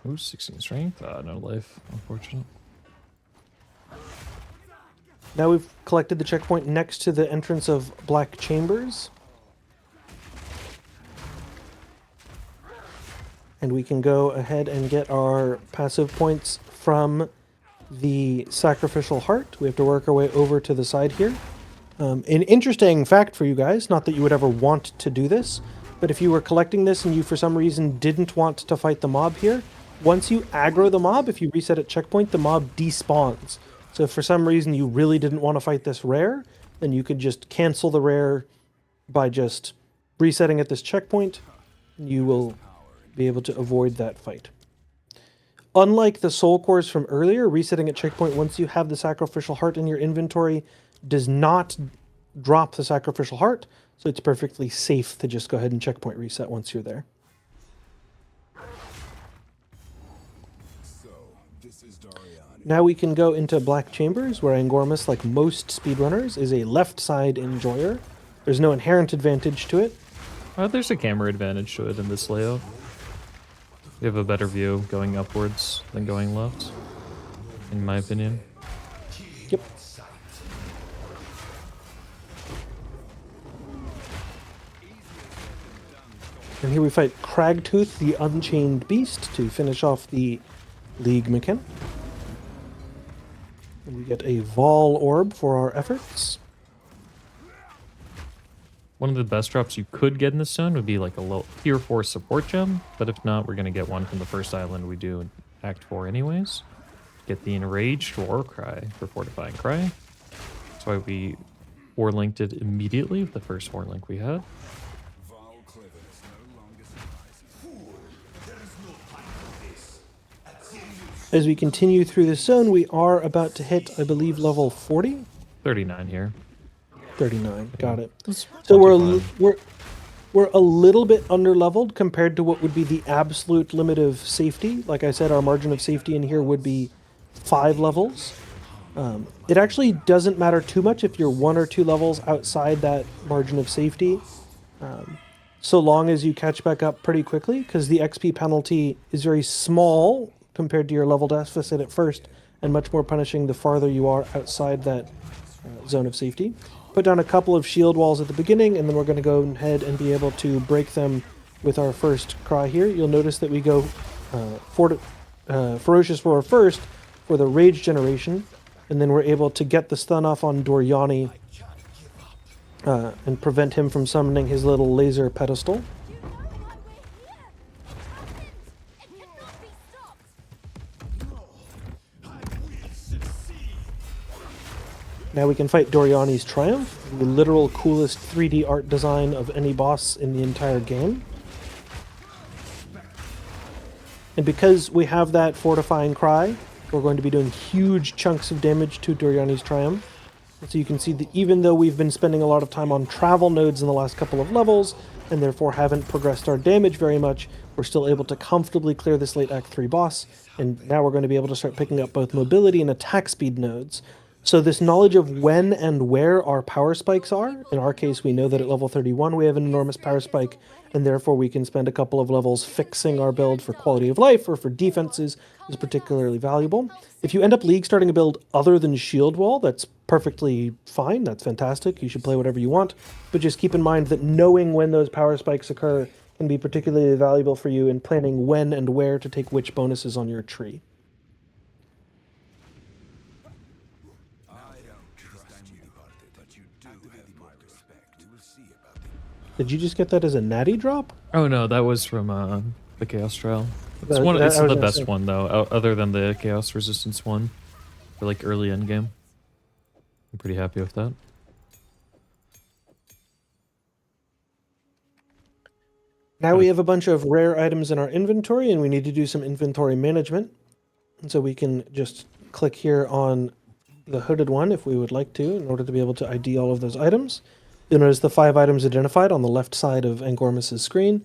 Ooh, 16 strength. No life, unfortunate. Now we've collected the checkpoint next to the entrance of Black Chambers. And we can go ahead and get our passive points from the Sacrificial Heart. We have to work our way over to the side here. An interesting fact for you guys, not that you would ever want to do this, but if you were collecting this and you for some reason didn't want to fight the mob here, once you aggro the mob, if you reset at checkpoint, the mob despawns. So if for some reason you really didn't want to fight this rare, then you could just cancel the rare by just resetting at this checkpoint. You will be able to avoid that fight. Unlike the soul cores from earlier, resetting at checkpoint once you have the sacrificial heart in your inventory does not drop the sacrificial heart, so it's perfectly safe to just go ahead and checkpoint reset once you're there. Now we can go into Black Chambers, where Angormus, like most speedrunners, is a left side enjoyer. There's no inherent advantage to it. There's a camera advantage to it in this layout. You have a better view going upwards than going left, in my opinion. Yep. And here we fight Cragtooth, the Unchained Beast, to finish off the League Mechan. And we get a Vol Orb for our efforts. One of the best drops you could get in this zone would be like a low tier 4 support gem, but if not, we're going to get one from the first island we do in Act 4 anyways. Get the Enraged War Cry for Fortifying Cry. That's why we Warlinked it immediately with the first Warlink we had. As we continue through this zone, we are about to hit, I believe, level 40? 39 here. 39, got it. That's So we're a little bit under-leveled compared to what would be the absolute limit of safety. Like I said, our margin of safety in here would be 5 levels. It actually doesn't matter too much if you're 1 or 2 levels outside that margin of safety, so long as you catch back up pretty quickly, because the XP penalty is very small compared to your level deficit at first, and much more punishing the farther you are outside that zone of safety. Put down a couple of shield walls at the beginning, and then we're going to go ahead and be able to break them with our first cry here. You'll notice that we go Ferocious Roar first for the rage generation, and then we're able to get the stun off on Doryani and prevent him from summoning his little laser pedestal. Now we can fight Doryani's Triumph, the literal coolest 3D art design of any boss in the entire game. And because we have that Fortifying Cry, we're going to be doing huge chunks of damage to Doryani's Triumph. And so you can see that even though we've been spending a lot of time on travel nodes in the last couple of levels, and therefore haven't progressed our damage very much, we're still able to comfortably clear this late Act 3 boss, and now we're going to be able to start picking up both mobility and attack speed nodes. So this knowledge of when and where our power spikes are, in our case we know that at level 31 we have an enormous power spike, and therefore we can spend a couple of levels fixing our build for quality of life or for defenses is particularly valuable. If you end up league starting a build other than Shield Wall, that's perfectly fine, that's fantastic, you should play whatever you want, but just keep in mind that knowing when those power spikes occur can be particularly valuable for you in planning when and where to take which bonuses on your tree. Did you just get that as a natty drop? Oh no, that was from the Chaos Trial. It's That- one. that- It's I was the gonna best say. one though, other than the Chaos Resistance one, for like early end game. I'm pretty happy with that. Now we have a bunch of rare items in our inventory, and we need to do some inventory management. And so we can just click here on the hooded one if we would like to, in order to be able to ID all of those items. You'll notice the 5 items identified on the left side of Angormus' screen.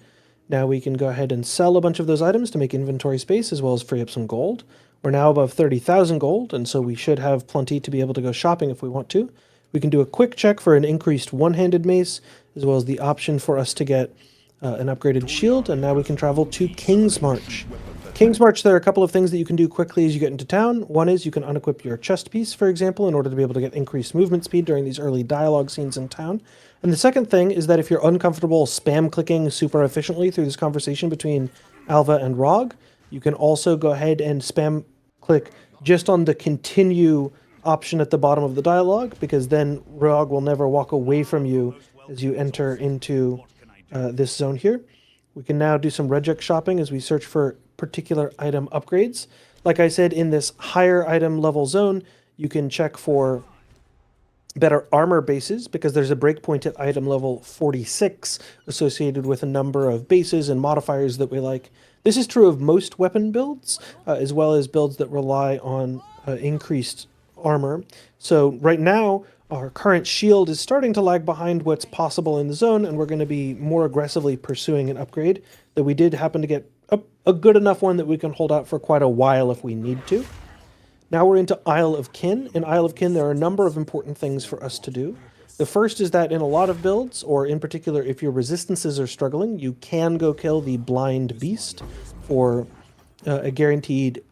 Now we can go ahead and sell a bunch of those items to make inventory space, as well as free up some gold. We're now above 30,000 gold, and so we should have plenty to be able to go shopping if we want to. We can do a quick check for an increased one-handed mace, as well as the option for us to get an upgraded shield, and now we can travel to King's March. King's March, there are a couple of things that you can do quickly as you get into town. One is you can unequip your chest piece, for example, in order to be able to get increased movement speed during these early dialogue scenes in town. And the second thing is that if you're uncomfortable spam clicking super efficiently through this conversation between Alva and Rog, you can also go ahead and spam click just on the continue option at the bottom of the dialogue, because then Rog will never walk away from you as you enter into this zone here. We can now do some regex shopping as we search for particular item upgrades. Like I said, in this higher item level zone, you can check for better armor bases, because there's a breakpoint at item level 46 associated with a number of bases and modifiers that we like. This is true of most weapon builds, as well as builds that rely on increased armor. So right now, our current shield is starting to lag behind what's possible in the zone, and we're going to be more aggressively pursuing an upgrade, that we did happen to get a good enough one that we can hold out for quite a while if we need to. Now we're into Isle of Kin. In Isle of Kin, there are a number of important things for us to do. The first is that in a lot of builds, or in particular if your resistances are struggling, you can go kill the Blind Beast for a guaranteed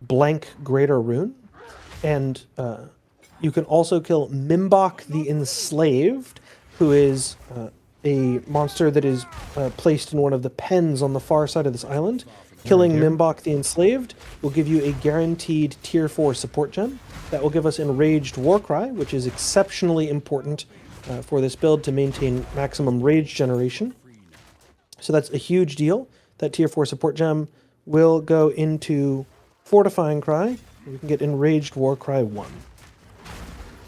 blank greater rune. And you can also kill Mimbok the Enslaved, who is a monster that is placed in one of the pens on the far side of this island. Killing Mimbok the Enslaved will give you a guaranteed tier 4 support gem. That will give us Enraged Warcry, which is exceptionally important for this build to maintain maximum rage generation. So that's a huge deal. That tier 4 support gem will go into Fortifying Cry. We can get Enraged Warcry 1.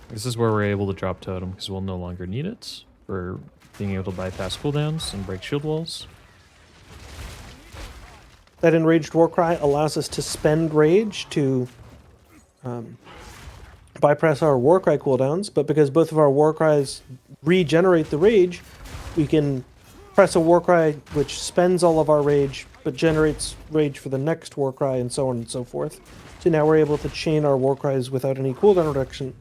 This is where we're able to drop totem because we'll no longer need it for being able to bypass cooldowns and break shield walls. That Enraged Warcry allows us to spend rage to bypass our Warcry cooldowns, but because both of our Warcries regenerate the rage, we can press a Warcry which spends all of our rage, but generates rage for the next Warcry, and so on and so forth. So now we're able to chain our Warcries without any cooldown reduction,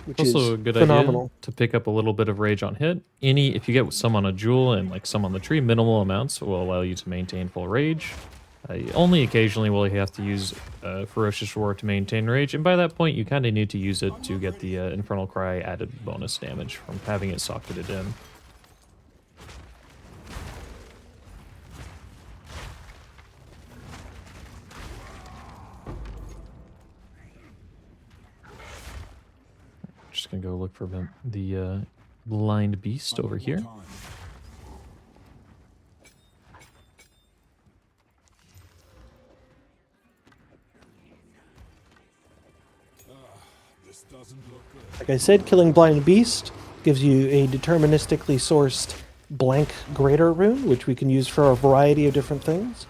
which Also is a good phenomenal. idea to pick up a little bit of rage on hit. If you get some on a jewel and like some on the tree, minimal amounts will allow you to maintain full rage. Only occasionally will you have to use Ferocious Roar to maintain rage, and by that point you kind of need to use it to get the Infernal Cry added bonus damage from having it socketed in. Just gonna go look for the Blind Beast over here. This doesn't look good. Like I said, killing Blind Beast gives you a deterministically sourced blank greater rune, which we can use for a variety of different things.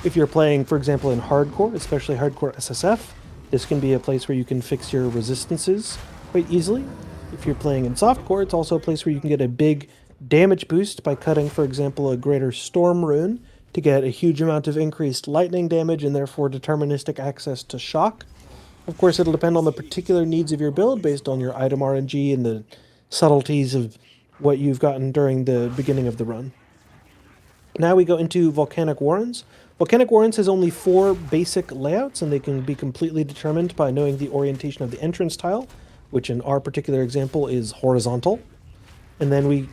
If you're playing, for example, in hardcore, especially hardcore SSF, this can be a place where you can fix your resistances quite easily. If you're playing in softcore, it's also a place where you can get a big damage boost by cutting, for example, a greater storm rune to get a huge amount of increased lightning damage and therefore deterministic access to shock. Of course, it'll depend on the particular needs of your build based on your item RNG and the subtleties of what you've gotten during the beginning of the run. Now we go into Volcanic Warrens. Volcanic Warrens has only 4 basic layouts, and they can be completely determined by knowing the orientation of the entrance tile, which in our particular example is horizontal. And then we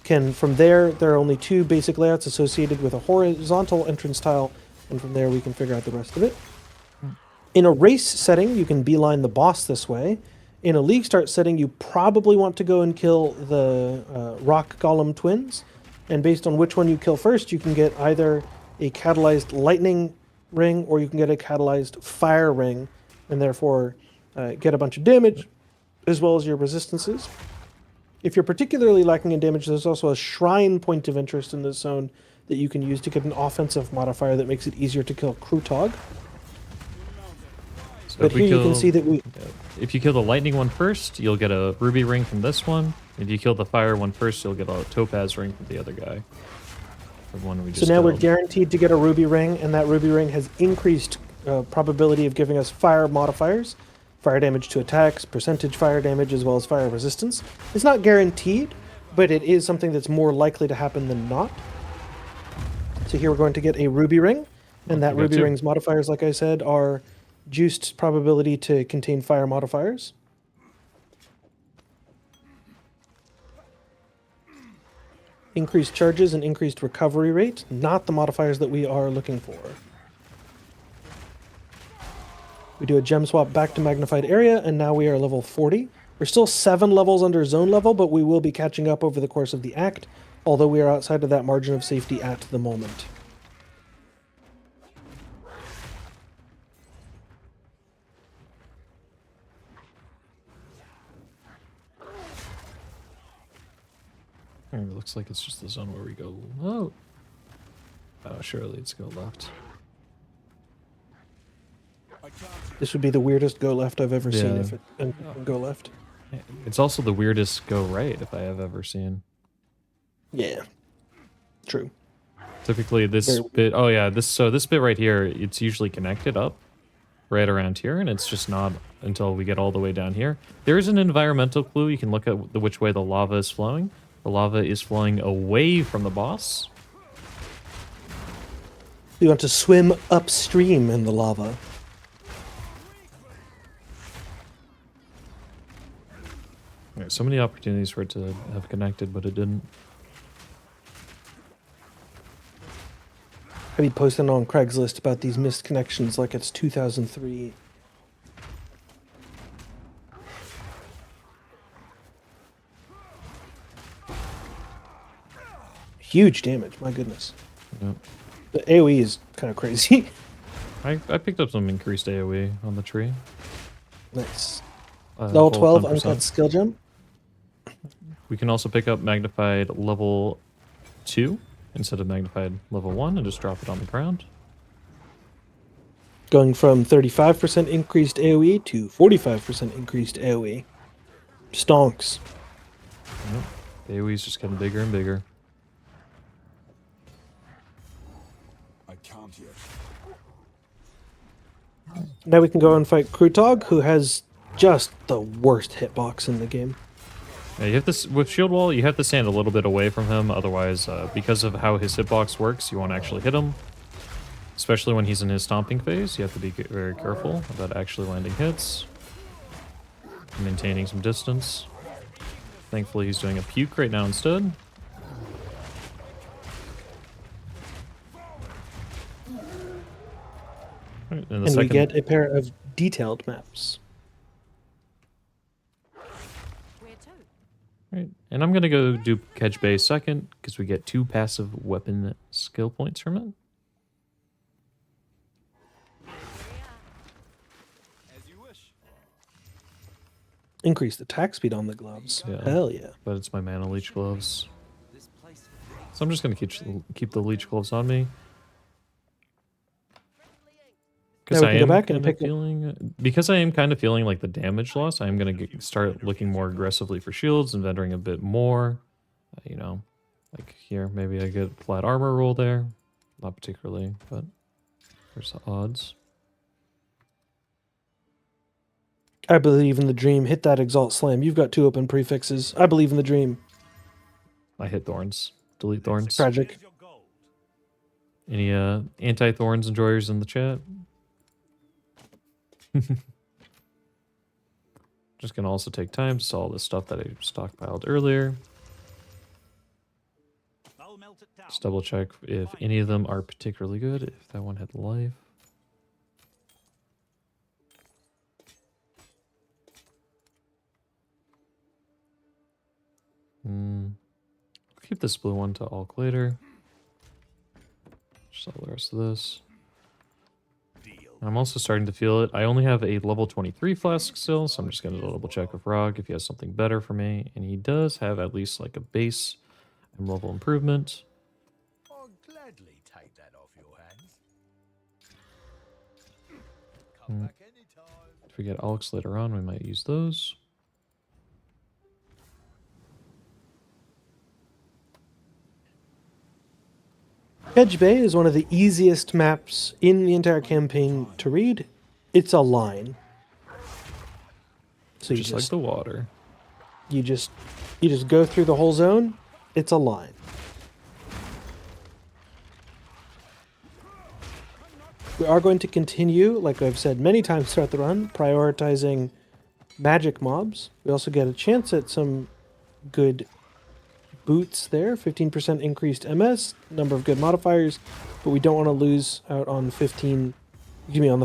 can, from there are only 2 basic layouts associated with a horizontal entrance tile, and from there we can figure out the rest of it. In a race setting, you can beeline the boss this way. In a League Start setting, you probably want to go and kill the Rock Golem twins, and based on which one you kill first, you can get either a catalyzed lightning ring or you can get a catalyzed fire ring, and therefore get a bunch of damage as well as your resistances. If you're particularly lacking in damage, there's also a shrine point of interest in this zone that you can use to get an offensive modifier that makes it easier to kill Krutog. So But if we here you can kill- see that we... If you kill the lightning one first, you'll get a ruby ring from this one. If you kill the fire one first, you'll get a topaz ring from the other guy. The one we just So now we're killed. guaranteed to get a ruby ring, and that ruby ring has increased probability of giving us fire modifiers, fire damage to attacks, percentage fire damage, as well as fire resistance. It's not guaranteed, but it is something that's more likely to happen than not. So here we're going to get a ruby ring, and that we got ruby 2. ring's modifiers, like I said, are juiced probability to contain fire modifiers. Increased charges and increased recovery rate, not the modifiers that we are looking for. We do a gem swap back to magnified area, and now we are level 40. We're still 7 levels under zone level, but we will be catching up over the course of the act, although we are outside of that margin of safety at the moment. It looks like it's just the zone where we go. Oh, surely it's go left. This would be the weirdest go left I've ever seen Yeah. if it and go left. It's also the weirdest go right if I have ever seen. Yeah. True. Typically this Very- bit, oh yeah, this bit right here, it's usually connected up right around here, and it's just not until we get all the way down here. There is an environmental clue. You can look at which way the lava is flowing. The lava is flowing away from the boss. We want to swim upstream in the lava. There's so many opportunities for it to have connected, but it didn't. I'd be posting on Craigslist about these missed connections like it's 2003. Huge damage, my goodness. Yep. The AoE is kind of crazy. I picked up some increased AoE on the tree. Nice. Full Level 12 10%. uncut skill gem. We can also pick up magnified level 2 instead of magnified level 1 and just drop it on the ground. Going from 35% increased AoE to 45% increased AoE. Stonks. Yep. The AoE is just getting bigger and bigger. I can't yet. Now we can go and fight Krutog, who has just the worst hitbox in the game. Yeah, you have this with shield wall. You have to stand a little bit away from him, otherwise, because of how his hitbox works, you won't actually hit him. Especially when he's in his stomping phase, you have to be very careful about actually landing hits, maintaining some distance. Thankfully, he's doing a puke right now instead. Right, and And we get a pair of detailed maps. Where to? Right. And I'm gonna go do catch base second because we get 2 passive weapon skill points from it. As you wish. Increased attack speed on the gloves. Yeah. Hell yeah. But it's my mana leech gloves, This place. so I'm just gonna keep the leech gloves on me. Now we can go back and pick up- Because I am kind of feeling like the damage loss, I am going to start looking more aggressively for shields and vendoring a bit more. You know, like here, maybe I get flat armor roll there. Not particularly, but there's the odds. I believe in the dream. Hit that exalt slam. You've got 2 open prefixes. I believe in the dream. I hit thorns. Delete thorns. Tragic. Any anti-thorns enjoyers in the chat? Just gonna also take time to sell all the stuff that I stockpiled earlier. Just double check if any of them are particularly good. If that one had life. Keep this blue one to Alk later. Sell the rest of this. I'm also starting to feel it. I only have a level 23 flask still, so I'm just going to double check with Rog if he has something better for me. And he does have at least like a base and level improvement. I'll gladly take that off your hands. Come back anytime. If we get Alex later on, we might use those. Hedge Bay is one of the easiest maps in the entire campaign to read. It's a line. So Just like the water. You just go through the whole zone. It's a line. We are going to continue, like I've said many times throughout the run, prioritizing magic mobs. We also get a chance at some good boots there. 15% increased MS, number of good modifiers, but we don't want to lose out on on the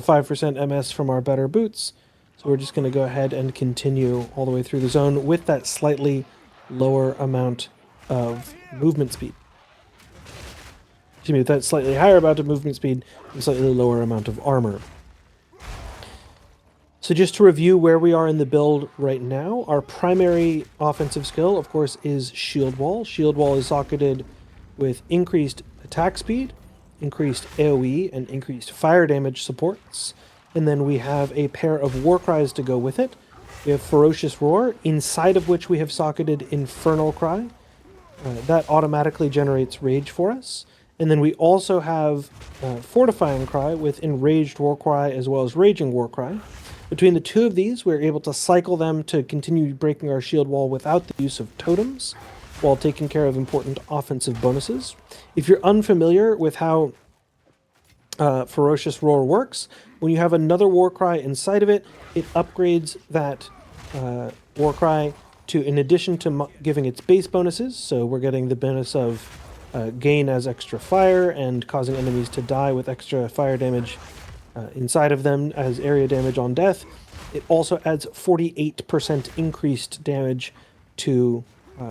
5% MS from our better boots. So we're just going to go ahead and continue all the way through the zone with that slightly lower amount of movement speed. Excuse me, with that slightly higher amount of movement speed and slightly lower amount of armor. So just to review where we are in the build right now, our primary offensive skill, of course, is Shield Wall. Shield Wall is socketed with increased attack speed, increased AoE, and increased fire damage supports. And then we have a pair of War Cries to go with it. We have Ferocious Roar, inside of which we have socketed Infernal Cry. That automatically generates Rage for us. And then we also have Fortifying Cry with Enraged War Cry as well as Raging War Cry. Between the two of these, we're able to cycle them to continue breaking our shield wall without the use of totems, while taking care of important offensive bonuses. If you're unfamiliar with how Ferocious Roar works, when you have another War Cry inside of it, it upgrades that War Cry to, in addition to giving its base bonuses, so we're getting the bonus of gain as extra fire and causing enemies to die with extra fire damage inside of them as area damage on death. It also adds 48% increased damage to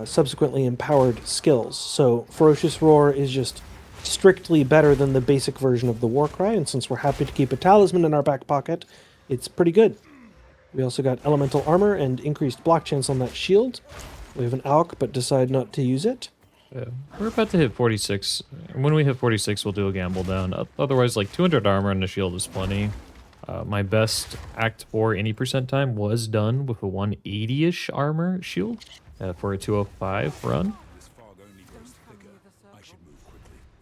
subsequently empowered skills. So Ferocious Roar is just strictly better than the basic version of the War Cry, and since we're happy to keep a talisman in our back pocket, it's pretty good. We also got elemental armor and increased block chance on that shield. We have an Alk, but decide not to use it. Yeah, we're about to hit 46. When we hit 46, we'll do a gamble down. Otherwise, like 200 armor and a shield is plenty. My best Act 4 any percent time was done with a 180-ish armor shield for a 205 run.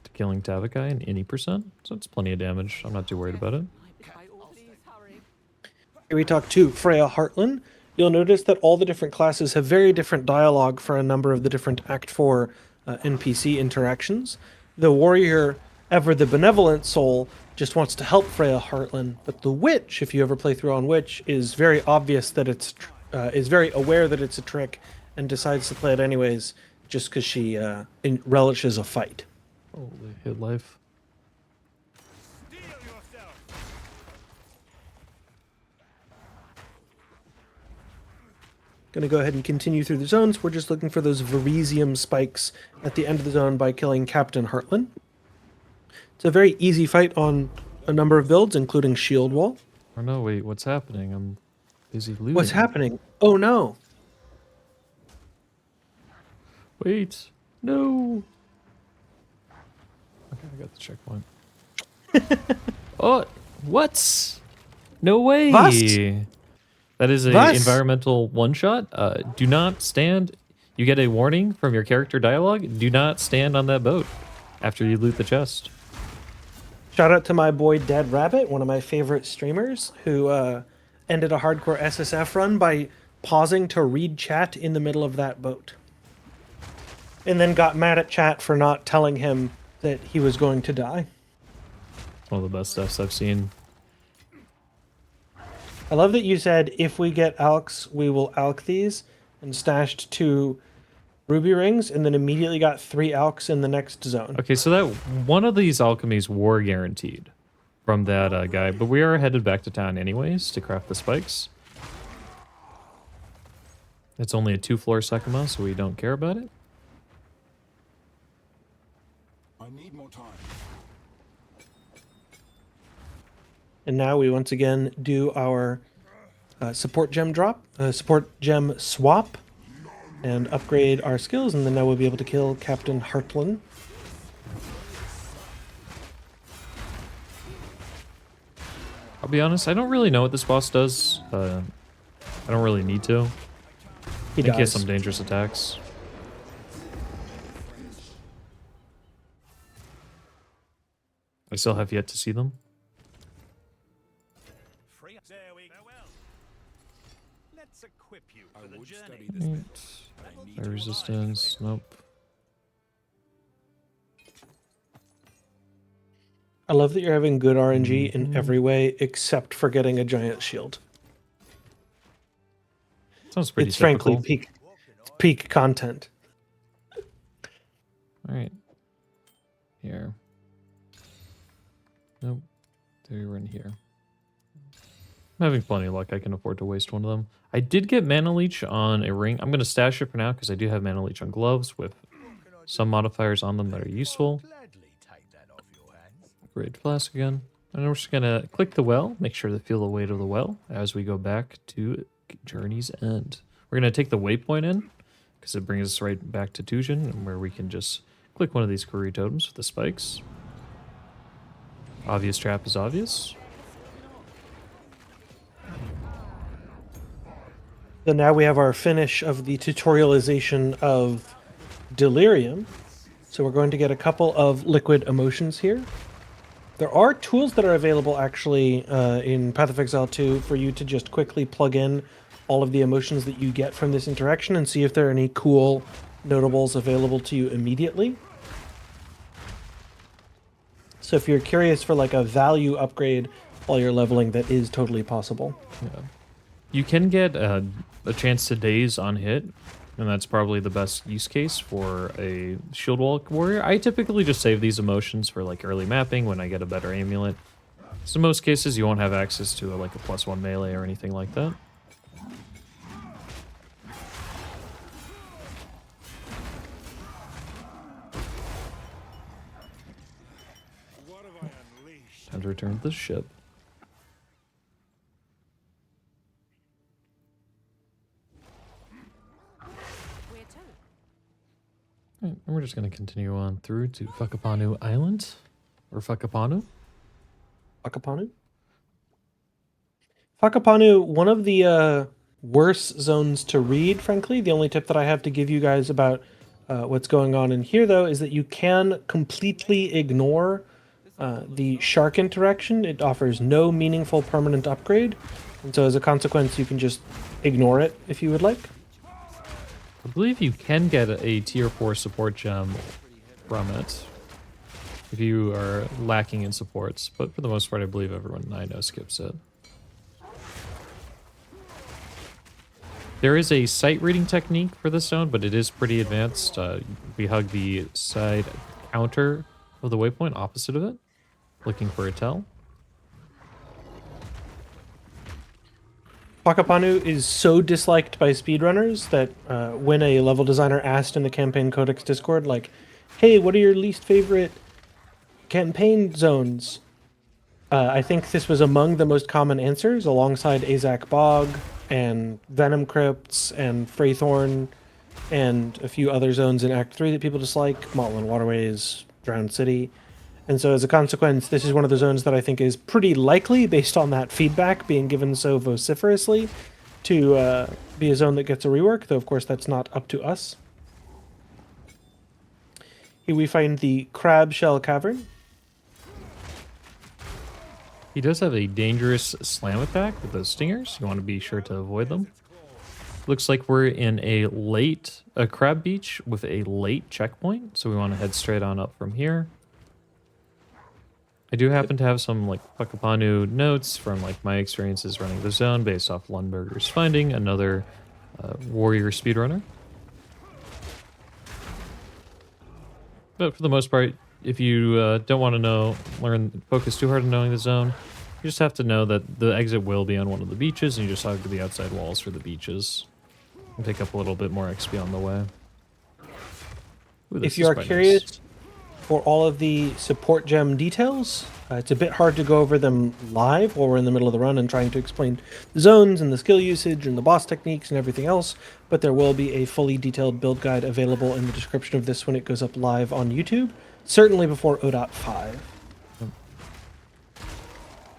To killing Tavakai in any percent, so it's plenty of damage. I'm not too worried about it. Here we talk to Freya Heartland. You'll notice that all the different classes have very different dialogue for a number of the different Act 4 NPC interactions. The warrior, ever the benevolent soul, just wants to help Freya Heartland, but the witch, if you ever play through on witch, is very obvious that it's is very aware that it's a trick and decides to play it anyways, just because she relishes a fight. Holy hit life. Going to go ahead and continue through the zones. We're just looking for those Veresium spikes at the end of the zone by killing Captain Heartland. It's a very easy fight on a number of builds, including Shield Wall. Oh no, wait, what's happening? I'm busy looting. What's happening? Oh no! Wait, no! Okay, I got the checkpoint. Oh, what? No way! Vast. That is a environmental one-shot. Do not stand. You get a warning from your character dialogue. Do not stand on that boat after you loot the chest. Shout out to my boy Dead Rabbit, one of my favorite streamers, who ended a hardcore SSF run by pausing to read chat in the middle of that boat. And then got mad at chat for not telling him that he was going to die. One of the best stuffs I've seen. I love that you said, if we get alks, we will alk these, and stashed 2 ruby rings, and then immediately got 3 alks in the next zone. Okay, so that one of these alchemies were guaranteed from that guy, but we are headed back to town anyways to craft the spikes. It's only a 2-floor Sakuma, so we don't care about it. I need more time. And now we once again do our support gem drop, support gem swap, and upgrade our skills, and then now we'll be able to kill Captain Hartland. I'll be honest, I don't really know what this boss does. I don't really need to. He I think he has dies. some dangerous attacks. I still have yet to see them. There we go. Let's equip you I for the would journey. study this bit, but I need Fire to resistance, nope. I love that you're having good RNG in every way except for getting a giant shield. Sounds pretty It's frankly typical. peak content. Alright. Here. Nope. They were in here. I'm having plenty of luck. I can afford to waste one of them. I did get Mana Leech on a ring. I'm going to stash it for now because I do have Mana Leech on gloves with some modifiers on them that are useful. Gladly take that off your hands. Great flask again. And we're just going to click the well. Make sure to feel the weight of the well as we go back to Journey's End. We're going to take the waypoint in because it brings us right back to Tujin, where we can just click one of these Quarry totems with the spikes. Obvious trap is obvious. So now we have our finish of the tutorialization of Delirium. So we're going to get a couple of liquid emotions here. There are tools that are available actually in Path of Exile 2 for you to just quickly plug in all of the emotions that you get from this interaction and see if there are any cool notables available to you immediately. So if you're curious for like a value upgrade while you're leveling, that is totally possible. Yeah. You can get a chance to daze on hit, and that's probably the best use case for a shield wall warrior. I typically just save these emotions for like early mapping when I get a better amulet. So in most cases you won't have access to like a +1 melee or anything like that. What have I unleashed? Time to return to the ship. Where to? Right, and we're just going to continue on through to Whakapanu Island, or Whakapanu. Whakapanu? Whakapanu, one of the worse zones to read, frankly. The only tip that I have to give you guys about what's going on in here, though, is that you can completely ignore the shark interaction. It offers no meaningful permanent upgrade, and so as a consequence, you can just ignore it if you would like. I believe you can get a tier 4 support gem from it if you are lacking in supports, but for the most part I believe everyone I know skips it. There is a sight reading technique for this zone, but it is pretty advanced. We hug the side counter of the waypoint opposite of it, looking for a tell. Whakapanu is so disliked by speedrunners that when a level designer asked in the Campaign Codex Discord, like, hey, what are your least favorite campaign zones? I think this was among the most common answers, alongside Azak Bog and Venom Crypts and Freythorn and a few other zones in Act 3 that people dislike, Motlin Waterways, Drowned City. And so as a consequence, this is one of the zones that I think is pretty likely, based on that feedback being given so vociferously, to be a zone that gets a rework, though of course that's not up to us. Here we find the Crab Shell Cavern. He does have a dangerous slam attack with those stingers. You want to be sure to avoid them. Looks like we're in a crab beach with a late checkpoint, so we want to head straight on up from here. I do happen to have some like Pakapanu notes from like my experiences running the zone based off Lundberger's finding, another warrior speedrunner. But for the most part, if you don't want to focus too hard on knowing the zone, you just have to know that the exit will be on one of the beaches, and you just hug to the outside walls for the beaches. And pick up a little bit more XP on the way. Ooh, If you are curious for all of the support gem details, it's a bit hard to go over them live while we're in the middle of the run and trying to explain the zones and the skill usage and the boss techniques and everything else, but there will be a fully detailed build guide available in the description of this when it goes up live on YouTube, certainly before 0.5.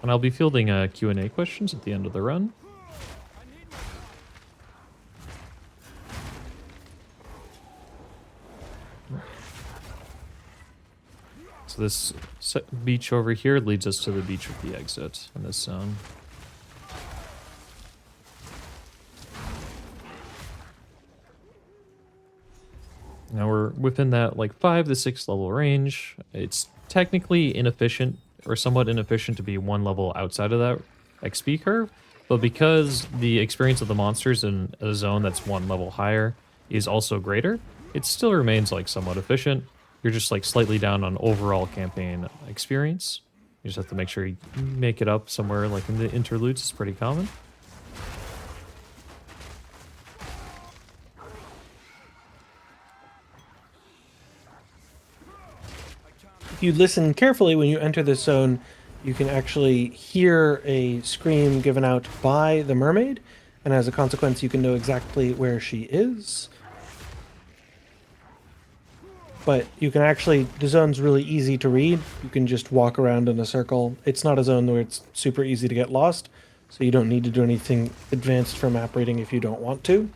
And I'll be fielding Q&A questions at the end of the run. So this beach over here leads us to the beach with the exit in this zone. Now we're within that like 5 to 6 level range. It's technically inefficient or somewhat inefficient to be 1 level outside of that XP curve, but because the experience of the monsters in a zone that's 1 level higher is also greater, it still remains like somewhat efficient. You're just like slightly down on overall campaign experience. You just have to make sure you make it up somewhere like in the interludes. It's pretty common. If you listen carefully when you enter this zone, you can actually hear a scream given out by the mermaid, and as a consequence you can know exactly where she is. But you can actually, the zone's really easy to read. You can just walk around in a circle. It's not a zone where it's super easy to get lost, so you don't need to do anything advanced for map reading if you don't want to.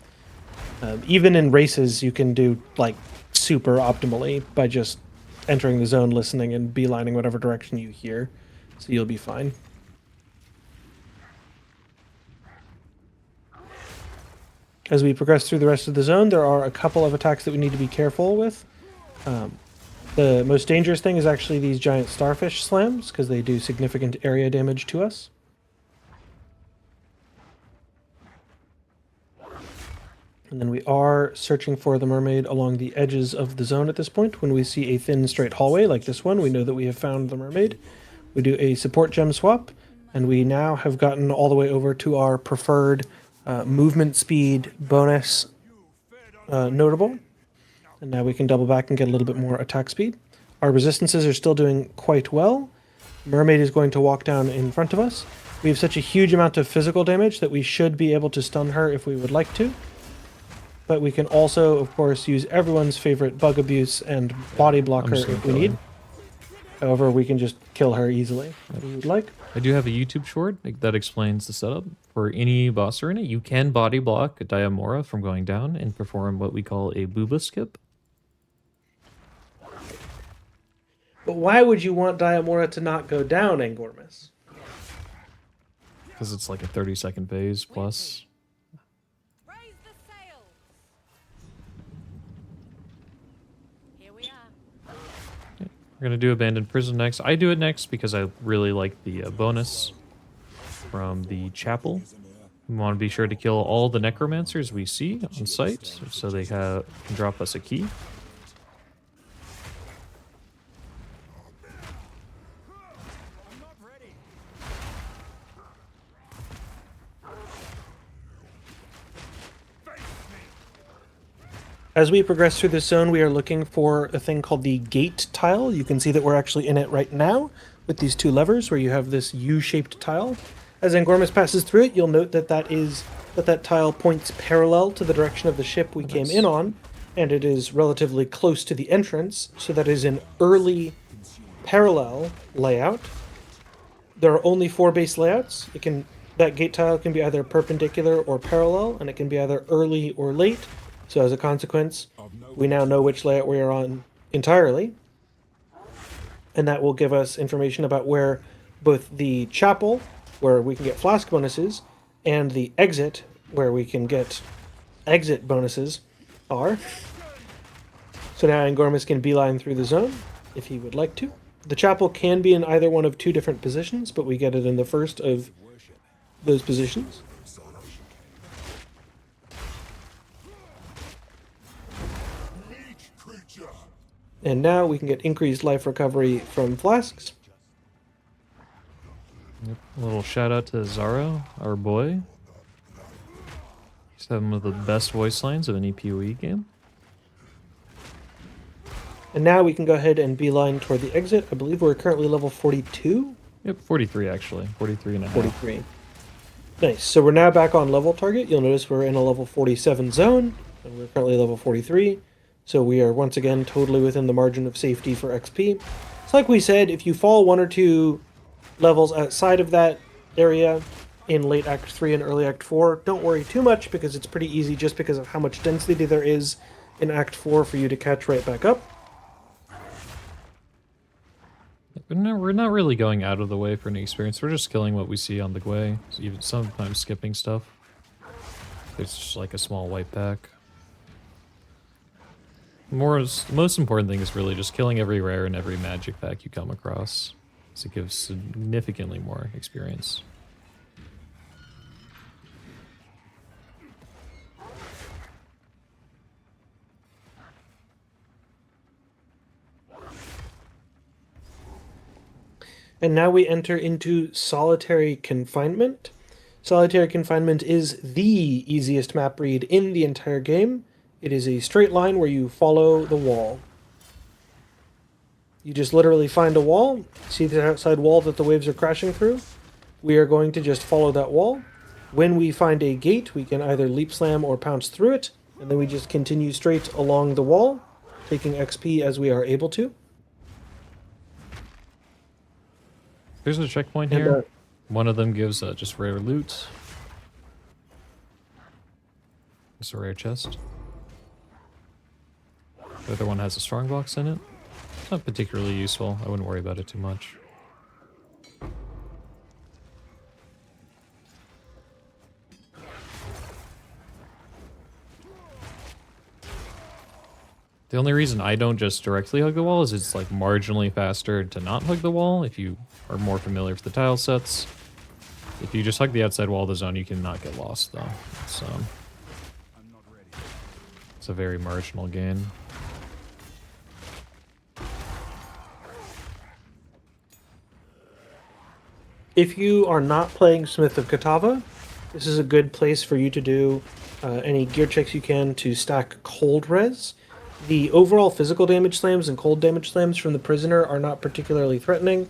Even in races, you can do like super optimally by just entering the zone, listening, and beelining whatever direction you hear, so you'll be fine. As we progress through the rest of the zone, there are a couple of attacks that we need to be careful with. The most dangerous thing is actually these giant starfish slams, because they do significant area damage to us. And then we are searching for the mermaid along the edges of the zone at this point. When we see a thin, straight hallway like this one, we know that we have found the mermaid. We do a support gem swap, and we now have gotten all the way over to our preferred movement speed bonus notable. And now we can double back and get a little bit more attack speed. Our resistances are still doing quite well. Mermaid is going to walk down in front of us. We have such a huge amount of physical damage that we should be able to stun her if we would like to. But we can also, of course, use everyone's favorite bug abuse and body block her if we need. However, we can just kill her easily if we would like. I do have a YouTube short that explains the setup. For any boss arena, you can body block Diamora from going down and perform what we call a booba skip. But why would you want Diamora to not go down, Angormus? Because it's like a 30-second phase plus. Raise the sails. Here we are. We're going to do Abandoned Prison next. I do it next because I really like the bonus from the chapel. We want to be sure to kill all the necromancers we see on site so they can drop us a key. As we progress through this zone, we are looking for a thing called the gate tile. You can see that we're actually in it right now with these two levers where you have this U-shaped tile. As Angormus passes through it, you'll note that that tile points parallel to the direction of the ship we came in on, and it is relatively close to the entrance, so that is an early parallel layout. There are only 4 base layouts. That gate tile can be either perpendicular or parallel, and it can be either early or late. So as a consequence, we now know which layout we are on entirely. And that will give us information about where both the chapel, where we can get flask bonuses, and the exit, where we can get exit bonuses, are. So now Angormus can beeline through the zone, if he would like to. The chapel can be in either one of two different positions, but we get it in the first of those positions. And now we can get increased life recovery from flasks. Yep. A little shout out to Zaro, our boy. He's having one of the best voice lines of any PoE game. And now we can go ahead and beeline toward the exit. I believe we're currently level 42? Yep, 43 actually. 43 and a half. 43. Nice. So we're now back on level target. You'll notice we're in a level 47 zone, and we're currently level 43. So we are once again totally within the margin of safety for XP. It's like we said, if you fall 1 or 2 levels outside of that area in late Act 3 and early Act 4, don't worry too much because it's pretty easy just because of how much density there is in Act 4 for you to catch right back up. We're not really going out of the way for an experience. We're just killing what we see on the way. So even sometimes skipping stuff. It's just like a small white pack. The most important thing is really just killing every rare and every magic pack you come across. So it gives significantly more experience. And now we enter into Solitary Confinement. Solitary Confinement is the easiest map read in the entire game. It is a straight line where you follow the wall. You just literally find a wall, see the outside wall that the waves are crashing through. We are going to just follow that wall. When we find a gate, we can either leap slam or pounce through it, and then we just continue straight along the wall, taking XP as we are able to. There's a checkpoint And, here. One of them gives just rare loot. It's a rare chest. The other one has a strong box in it. It's not particularly useful. I wouldn't worry about it too much. The only reason I don't just directly hug the wall is it's like marginally faster to not hug the wall if you are more familiar with the tile sets. If you just hug the outside wall of the zone, you cannot get lost though. It's a very marginal gain. If you are not playing Smith of Kitava, this is a good place for you to do any gear checks you can to stack cold res. The overall physical damage slams and cold damage slams from the prisoner are not particularly threatening,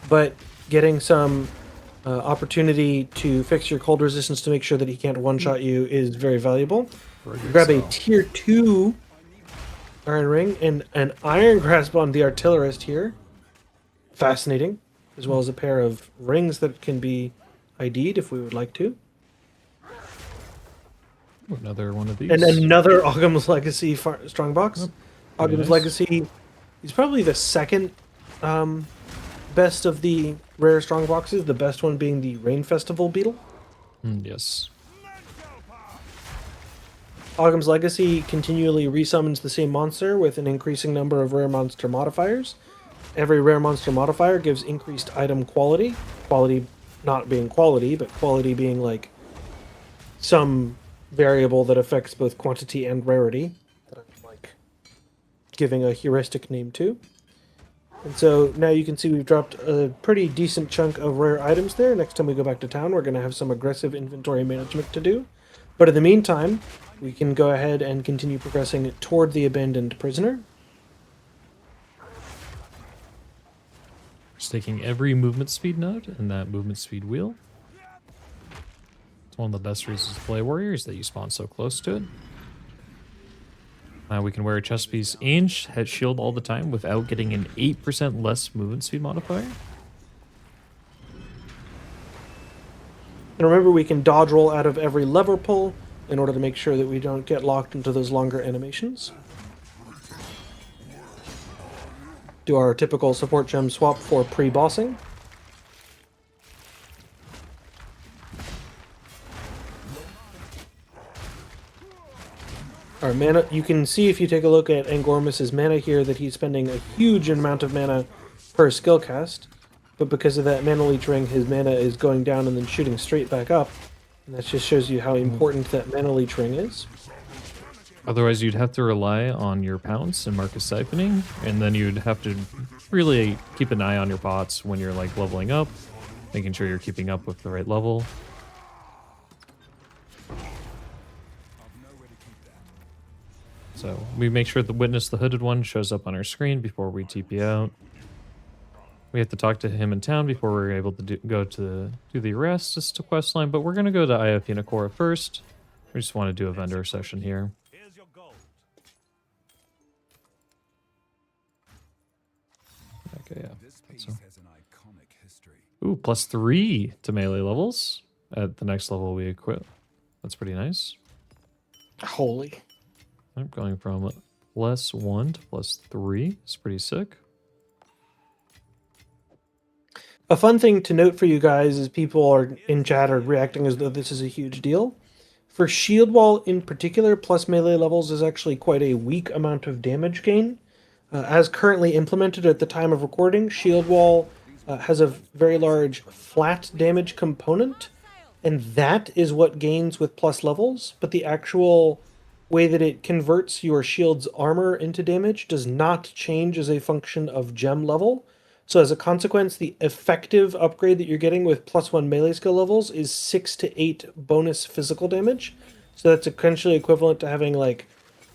but getting some opportunity to fix your cold resistance to make sure that he can't one-shot you is very valuable. Grab a tier 2 iron ring and an iron grasp on the artillerist here. Fascinating. As well as a pair of rings that can be ID'd if we would like to. Another one of these. And another Ogham's Legacy strongbox. Oh, Ogham's nice. Legacy is probably the second best of the rare strongboxes, the best one being the Rain Festival Beetle. Yes. Ogham's Legacy continually resummons the same monster with an increasing number of rare monster modifiers. Every rare monster modifier gives increased item quality. Quality not being quality, but quality being like some variable that affects both quantity and rarity. That I'm like giving a heuristic name to. And so now you can see we've dropped a pretty decent chunk of rare items there. Next time we go back to town, we're going to have some aggressive inventory management to do. But in the meantime, we can go ahead and continue progressing toward the abandoned prisoner. Just taking every movement speed node in that movement speed wheel. It's one of the best reasons to play Warrior is that you spawn so close to it. Now we can wear a chest piece and head shield all the time without getting an 8% less movement speed modifier. And remember, we can dodge roll out of every lever pull in order to make sure that we don't get locked into those longer animations. Do our typical support gem swap for pre-bossing. Our mana, you can see if you take a look at Angormus's mana here that he's spending a huge amount of mana per skill cast, but because of that mana leech ring, his mana is going down and then shooting straight back up, and that just shows you how important that mana leech ring is. Otherwise, you'd have to rely on your pounce and Marcus siphoning, and then you'd have to really keep an eye on your pots when you're like leveling up, making sure you're keeping up with the right level. So we make sure the Witness the Hooded One shows up on our screen before we TP out. We have to talk to him in town before we're able to go to do the Erastus quest line, but we're going to go to Iafina Cora first. We just want to do a vendor session here. Here's your gold. Okay, yeah. This piece So. has an iconic history. Ooh, +3 to melee levels. At the next level we equip. That's pretty nice. Holy. I'm going from +1 to +3. It's pretty sick. A fun thing to note for you guys is people are in chat are reacting as though this is a huge deal. For Shield Wall in particular, plus melee levels is actually quite a weak amount of damage gain. As currently implemented at the time of recording, Shield Wall has a very large flat damage component, and that is what gains with plus levels, but the actual way that it converts your shield's armor into damage does not change as a function of gem level. So as a consequence, the effective upgrade that you're getting with +1 melee skill levels is 6 to 8 bonus physical damage. So that's essentially equivalent to having like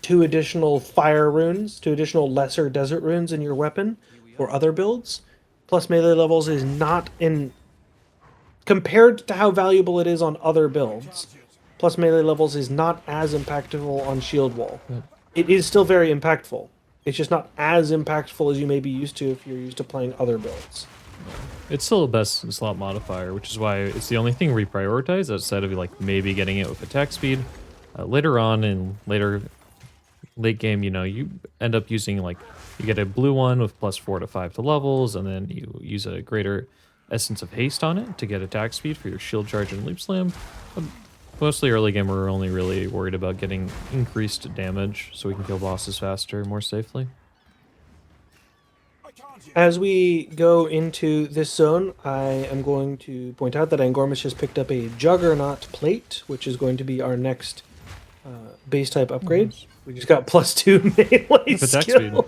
2 additional fire runes, 2 additional lesser desert runes in your weapon or other builds. Plus melee levels is not in... Compared to how valuable it is on other builds, plus melee levels is not as impactful on Shield Wall. It is still very impactful. It's just not as impactful as you may be used to if you're used to playing other builds. It's still a best slot modifier, which is why it's the only thing we prioritize outside of like maybe getting it with attack speed. Later on in late game, you know, you end up using like, you get a blue one with +4 to 5 to levels, and then you use a greater Essence of Haste on it to get attack speed for your shield charge and leap slam. Mostly early game, we're only really worried about getting increased damage so we can kill bosses faster, more safely. As we go into this zone, I am going to point out that Angormus has picked up a Juggernaut plate, which is going to be our next base type upgrade. We just got +2 melee Attack skill.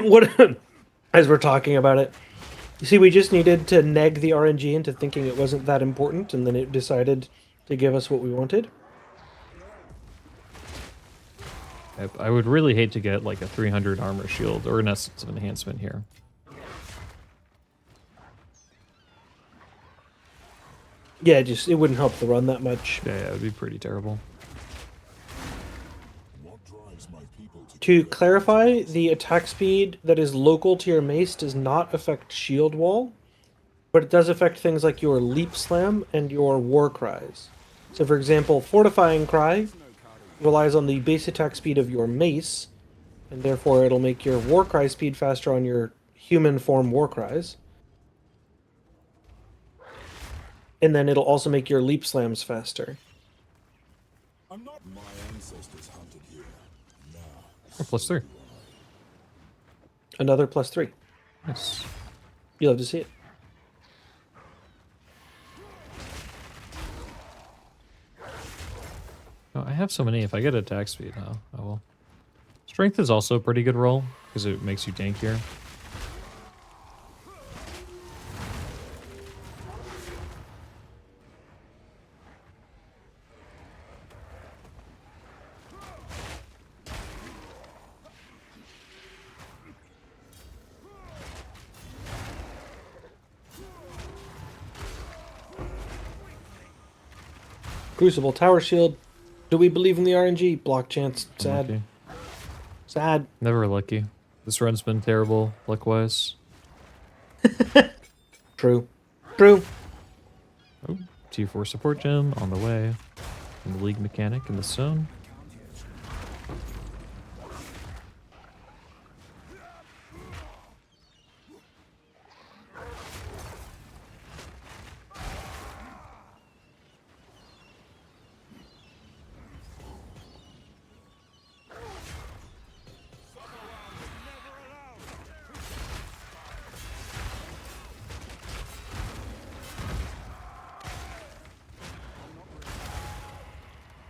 What? As we're talking about it, you see, we just needed to neg the RNG into thinking it wasn't that important, and then it decided to give us what we wanted. I would really hate to get like a 300 armor shield or an Essence of Enhancement here. Yeah, it wouldn't help the run that much. Yeah, it would be pretty terrible. To clarify, the attack speed that is local to your mace does not affect Shield Wall, but it does affect things like your Leap Slam and your War Cries. So for example, Fortifying Cry relies on the base attack speed of your mace, and therefore it'll make your War Cry speed faster on your human form War Cries. And then it'll also make your Leap Slams faster. I'm not my ancestors hunted here. Or +3. Another +3. Nice. You'll have to see it. Oh, I have so many. If I get attack speed, I will. Strength is also a pretty good roll because it makes you tankier. Crucible Tower Shield. Do we believe in the RNG? Block chance. Sad. Lucky. Sad. Never lucky. This run's been terrible, luck-wise. True. True. Oh, T4 support gem on the way. And the League Mechanic in the zone.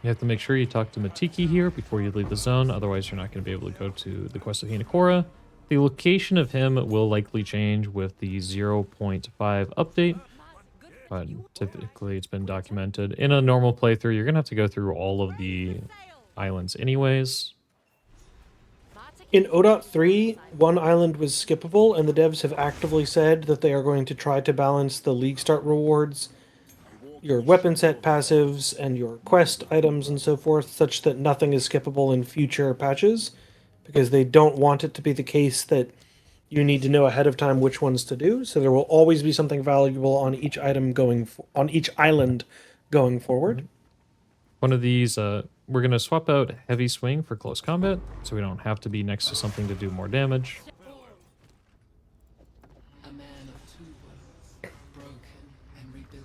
You have to make sure you talk to Matiki here before you leave the zone, otherwise you're not going to be able to go to the quest of Hinakora. The location of him will likely change with the 0.5 update, but typically it's been documented. In a normal playthrough, you're going to have to go through all of the islands anyways. In ODOT3, one island was skippable, and the devs have actively said that they are going to try to balance the League Start rewards, your weapon set passives, and your quest items and so forth, such that nothing is skippable in future patches, because they don't want it to be the case that you need to know ahead of time which ones to do. So there will always be something valuable on each item on each island going forward. One of these, we're going to swap out Heavy Swing for close combat, so we don't have to be next to something to do more damage. A man of two worlds, broken and rebuilt.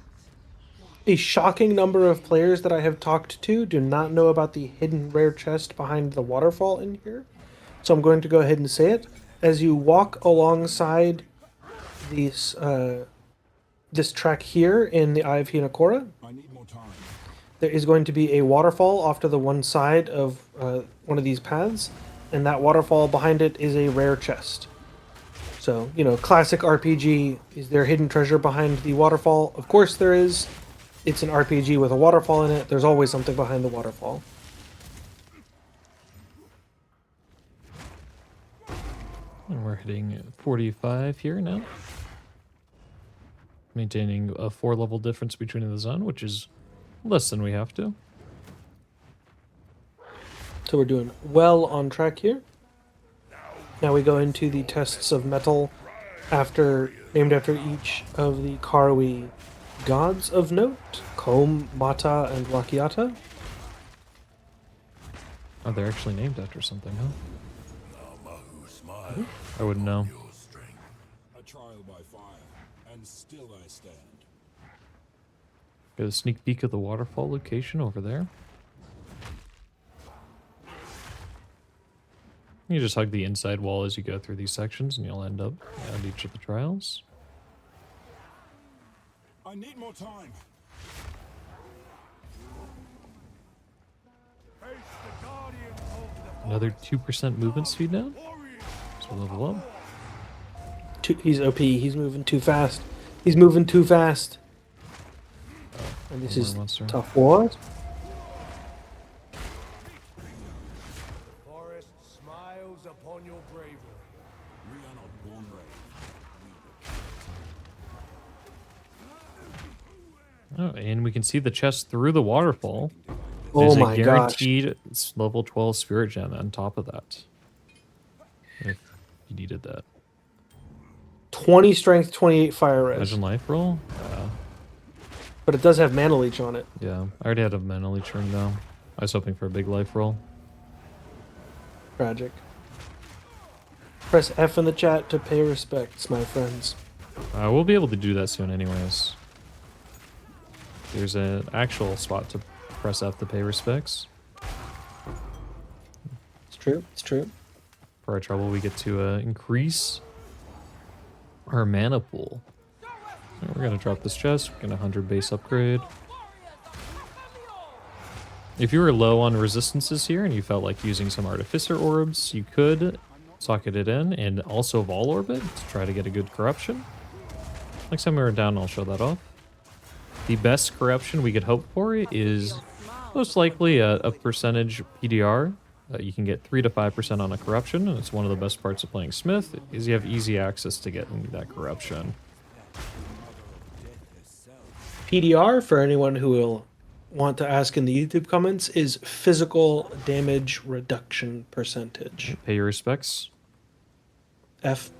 A shocking number of players that I have talked to do not know about the hidden rare chest behind the waterfall in here. So I'm going to go ahead and say it. As you walk alongside these, this track here in the Eye of Hinakora, I need more time. there is going to be a waterfall off to the one side of one of these paths, and that waterfall behind it is a rare chest. So, you know, classic RPG, is there hidden treasure behind the waterfall? Of course there is. It's an RPG with a waterfall in it. There's always something behind the waterfall. And we're hitting 45 here now. Maintaining a 4-level difference between the zone, which is less than we have to. So we're doing well on track here. Now we go into the tests of metal named after each of the Quarry gods of note, Kom, Mata, and Wakiata. Oh, they're actually named after something, huh? I wouldn't know. A trial by fire, and still I stand. Got a sneak peek of the waterfall location over there. You just hug the inside wall as you go through these sections, and you'll end up at each of the trials. I need more time. Another 2% movement speed down. So level up. He's OP. He's moving too fast. He's moving too fast. And this is monster. tough war. Forest smiles upon your bravery. We are not born brave. Oh, and we can see the chest through the waterfall. Oh There's my a gosh. guaranteed level 12 spirit gem on top of that. If you needed that. 20 strength, 28 fire res. Imagine life roll? But it does have mana leech on it. Yeah, I already had a mana leech ring though. I was hoping for a big life roll. Tragic. Press F in the chat to pay respects, my friends. We'll be able to do that soon anyways. There's an actual spot to press F to pay respects. It's true. It's true. For our trouble, we get to increase our mana pool. So we're going to drop this chest. We're going to 100 base upgrade. If you were low on resistances here and you felt like using some Artificer Orbs, you could socket it in and also Vol Orbit to try to get a good corruption. Next time we're down, I'll show that off. The best corruption we could hope for is most likely a percentage PDR. You can get 3 to 5% on a corruption, and it's one of the best parts of playing Smith, is you have easy access to getting that corruption. PDR, for anyone who will want to ask in the YouTube comments, is physical damage reduction percentage. Pay your respects. F.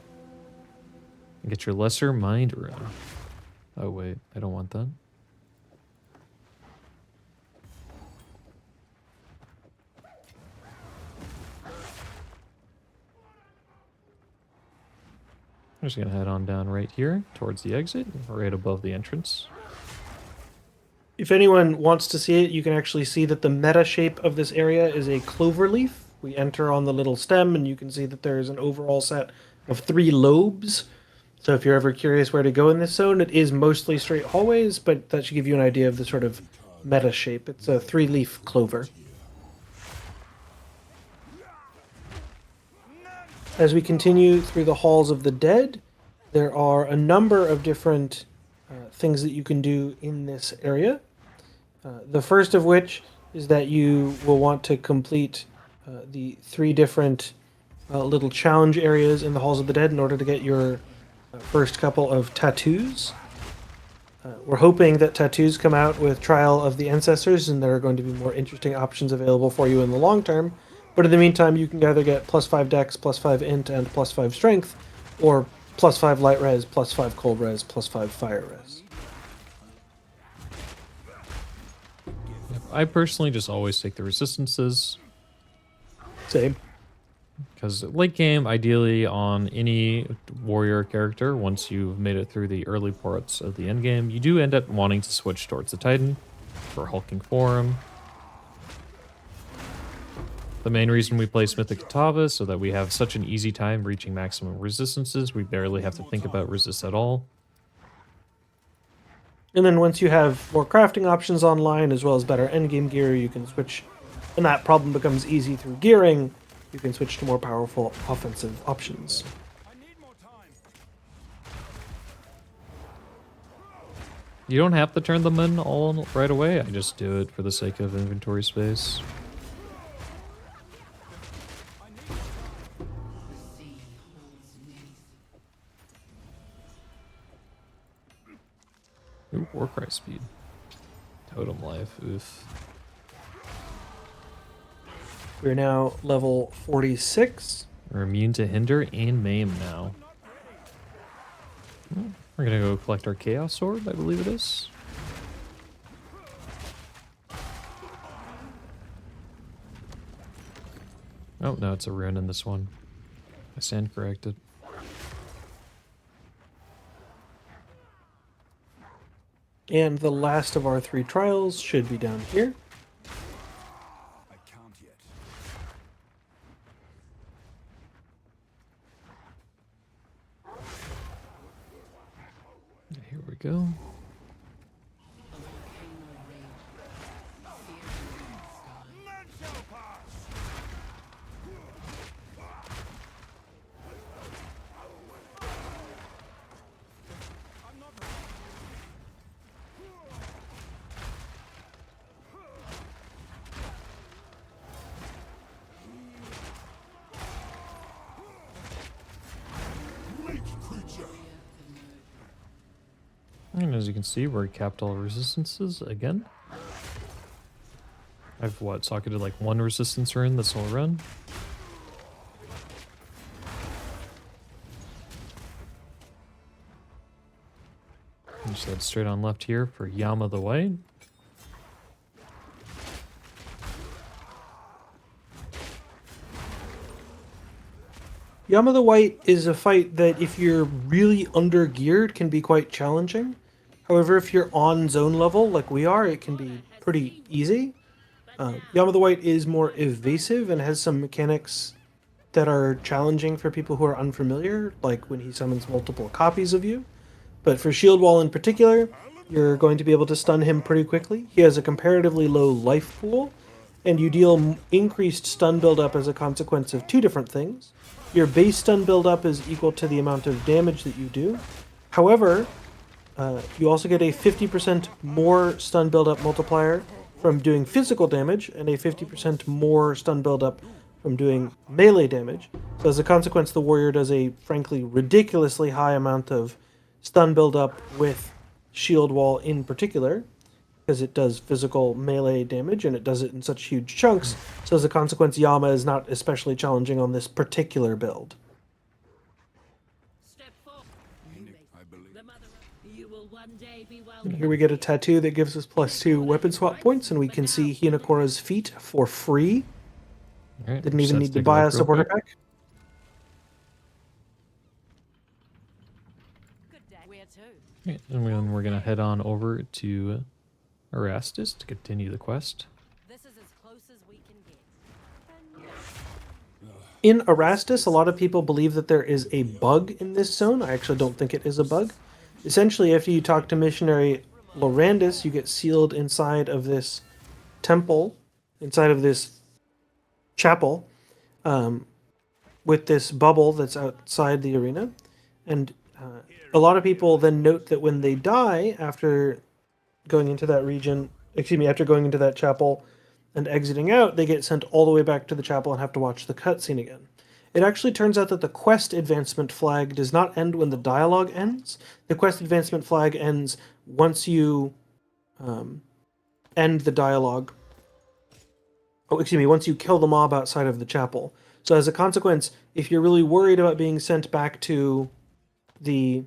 And get your lesser mind rune. Oh wait, I don't want that. I'm just gonna head on down right here towards the exit, right above the entrance. If anyone wants to see it, you can actually see that the meta shape of this area is a clover leaf. We enter on the little stem, and you can see that there is an overall set of 3 lobes. So if you're ever curious where to go in this zone, it is mostly straight hallways, but that should give you an idea of the sort of meta shape. It's a 3-leaf clover. As we continue through the Halls of the Dead, there are a number of different things that you can do in this area. The first of which is that you will want to complete the 3 different little challenge areas in the Halls of the Dead in order to get your first couple of tattoos. We're hoping that tattoos come out with Trial of the Ancestors, and there are going to be more interesting options available for you in the long term. But in the meantime, you can either get +5 dex, +5 int, and +5 strength, or +5 light res, +5 cold res, +5 fire res. I personally just always take the resistances. Same. Because late game, ideally on any warrior character, once you've made it through the early parts of the end game, you do end up wanting to switch towards the Titan for hulking form. The main reason we play Smith of Kitava is so that we have such an easy time reaching maximum resistances. We barely have to think about resist at all. And then once you have more crafting options online, as well as better endgame gear, you can switch, and that problem becomes easy through gearing. You can switch to more powerful offensive options. You don't have to turn them in all right away. I just do it for the sake of inventory space. The sea holds me. Ooh, Warcry speed. Totem life, oof. We're now level 46. We're immune to hinder and maim now. We're gonna go collect our Chaos Sword, I believe it is. Oh, no, it's a rune in this one. I stand corrected. And the last of our 3 trials should be down here. I can't yet. Here we go. A volcano rage. Fear in the sky. And as you can see, we're capped all resistances again. I've socketed like 1 resistance rune this whole run. And just head straight on left here for Yama the White. Yama the White is a fight that, if you're really under-geared, can be quite challenging. However, if you're on zone level, like we are, it can be pretty easy. Yama the White is more evasive and has some mechanics that are challenging for people who are unfamiliar, like when he summons multiple copies of you. But for Shield Wall in particular, you're going to be able to stun him pretty quickly. He has a comparatively low life pool, and you deal increased stun buildup as a consequence of 2 different things. Your base stun buildup is equal to the amount of damage that you do. However, you also get a 50% more stun buildup multiplier from doing physical damage, and a 50% more stun buildup from doing melee damage. So as a consequence, the warrior does a, frankly, ridiculously high amount of stun buildup with Shield Wall in particular, because it does physical melee damage, and it does it in such huge chunks. So as a consequence, Yama is not especially challenging on this particular build. Step forward. I believe. The mother of you will one day be well. And here we get a tattoo that gives us +2 weapon swap points, and we can see Hinakora's feet for free. All right, Didn't just even have need to take buy look a real supporter quick. pack. Good day. Where to? Okay, and then we're gonna head on over to Erastus to continue the quest. This is as close as we can get. In Erastus, a lot of people believe that there is a bug in this zone. I actually don't think it is a bug. Essentially, after you talk to Missionary Lorandis, you get sealed inside of this temple, inside of this chapel, with this bubble that's outside the arena. And a lot of people then note that when they die after going into that region, after going into that chapel and exiting out, they get sent all the way back to the chapel and have to watch the cutscene again. It actually turns out that the quest advancement flag does not end when the dialogue ends. The quest advancement flag ends once you end the dialogue. Once you kill the mob outside of the chapel. So as a consequence, if you're really worried about being sent back to the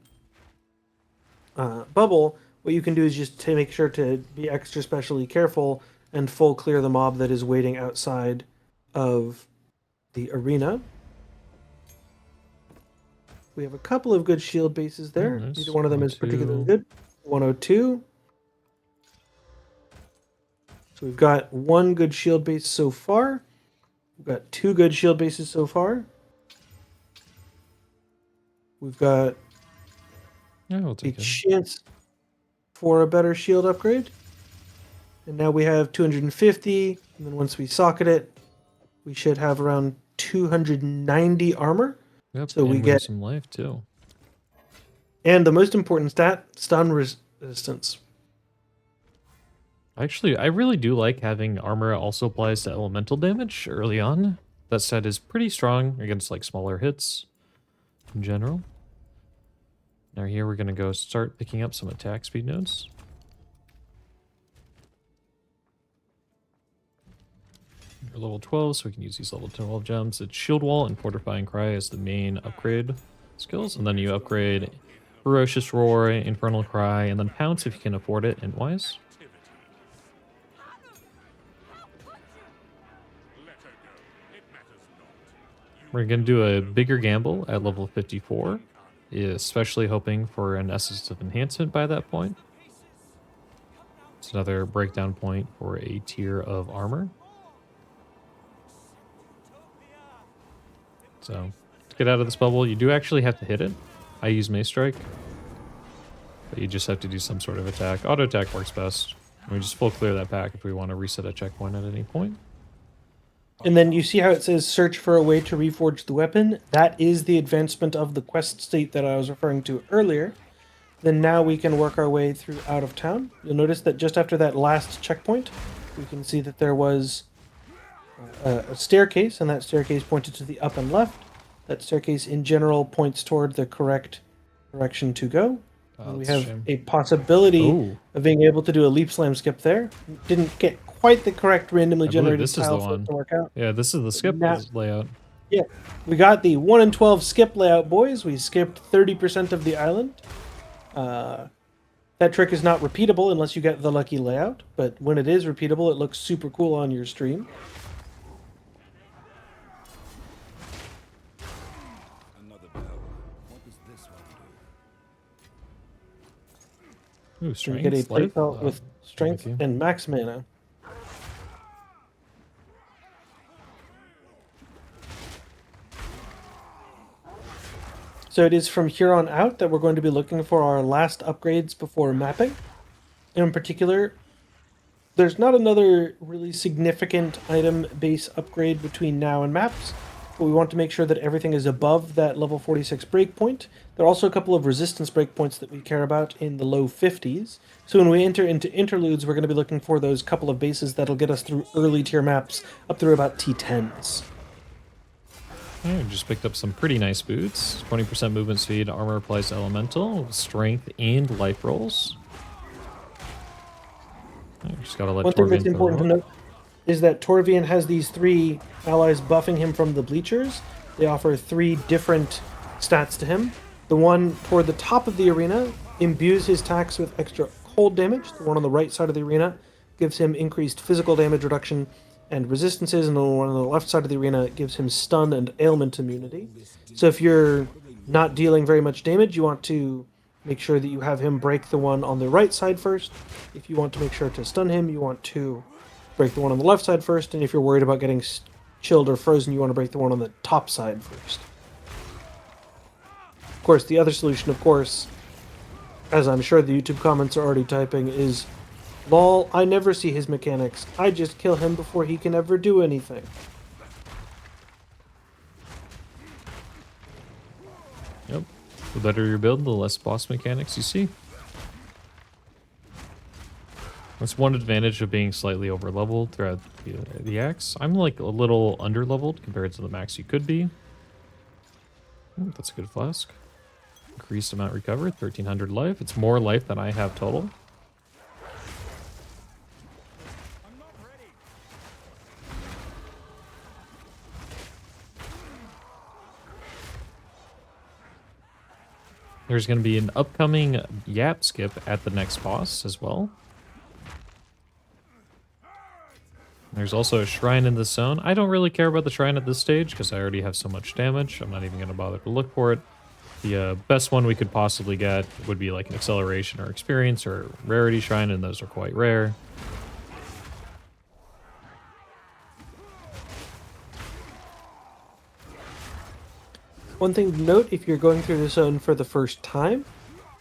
bubble, what you can do is just to make sure to be extra specially careful and full clear the mob that is waiting outside of the arena. We have a couple of good shield bases there. Nice. Neither one of them is 102. particularly good. 102. So we've got one good shield base so far. We've got two good shield bases so far. We've got Yeah, we'll a take it. chance for a better shield upgrade. And now we have 250. And then once we socket it, we should have around 290 armor. Yep, So we and get- some life too. And the most important stat, stun resistance. Actually, I really do like having armor also applies to elemental damage early on. That stat is pretty strong against like smaller hits in general. Now here we're gonna go start picking up some attack speed nodes. We're level 12, so we can use these level 12 gems. It's Shield Wall and Fortifying Cry as the main upgrade skills, and then you upgrade Ferocious Roar, Infernal Cry, and then Pounce if you can afford it int-wise. We're going to do a bigger gamble at level 54, especially hoping for an Essence of Enhancement by that point. It's another breakdown point for a tier of armor. So, to get out of this bubble, you do actually have to hit it. I use Mace Strike, but you just have to do some sort of attack. Auto attack works best. And we just full clear that pack if we want to reset a checkpoint at any point. And then you see how it says search for a way to reforge the weapon. That is the advancement of the quest state that I was referring to earlier. Then now we can work our way through out of town. You'll notice that just after that last checkpoint, we can see that there was a staircase, and that staircase pointed to the up and left. That staircase in general points toward the correct direction to go. And we that's a have shame. a possibility Ooh. of being able to do a leap slam skip there. Didn't get quite the correct randomly I believe generated this is the tile for one. it to work out. Yeah, this is the skip Now- layout. Yeah, we got the 1 in 12 skip layout, boys. We skipped 30% of the island. That trick is not repeatable unless you get the lucky layout, but when it is repeatable, it looks super cool on your stream. Another bell. What does this one do? Ooh, You strength. get a life? plate belt with strength you. and max mana. So it is from here on out that we're going to be looking for our last upgrades before mapping. In particular, there's not another really significant item base upgrade between now and maps, but we want to make sure that everything is above that level 46 breakpoint. There are also a couple of resistance breakpoints that we care about in the low 50s. So when we enter into interludes, we're going to be looking for those couple of bases that'll get us through early tier maps up through about T10s. Yeah, we just picked up some pretty nice boots. 20% movement speed, armor applies to elemental, strength, and life rolls. Yeah, just gotta let One thing Torvian that's fill important to up. note is that Torvian has these three allies buffing him from the bleachers. They offer 3 different stats to him. The one toward the top of the arena imbues his attacks with extra cold damage. The one on the right side of the arena gives him increased physical damage reduction and resistances, and the one on the left side of the arena gives him stun and ailment immunity. So if you're not dealing very much damage, you want to make sure that you have him break the one on the right side first. If you want to make sure to stun him, you want to break the one on the left side first, and if you're worried about getting chilled or frozen, you want to break the one on the top side first. Of course, the other solution, as I'm sure the YouTube comments are already typing, is, lol, I never see his mechanics. I just kill him before he can ever do anything. Yep. The better your build, the less boss mechanics you see. That's one advantage of being slightly over leveled throughout the axe. I'm like a little under leveled compared to the max you could be. Ooh, that's a good flask. Increased amount recovered, 1300 life. It's more life than I have total. There's going to be an upcoming Yap skip at the next boss as well. There's also a shrine in this zone. I don't really care about the shrine at this stage because I already have so much damage. I'm not even going to bother to look for it. The best one we could possibly get would be like an acceleration or experience or rarity shrine, and those are quite rare. One thing to note, if you're going through this zone for the first time,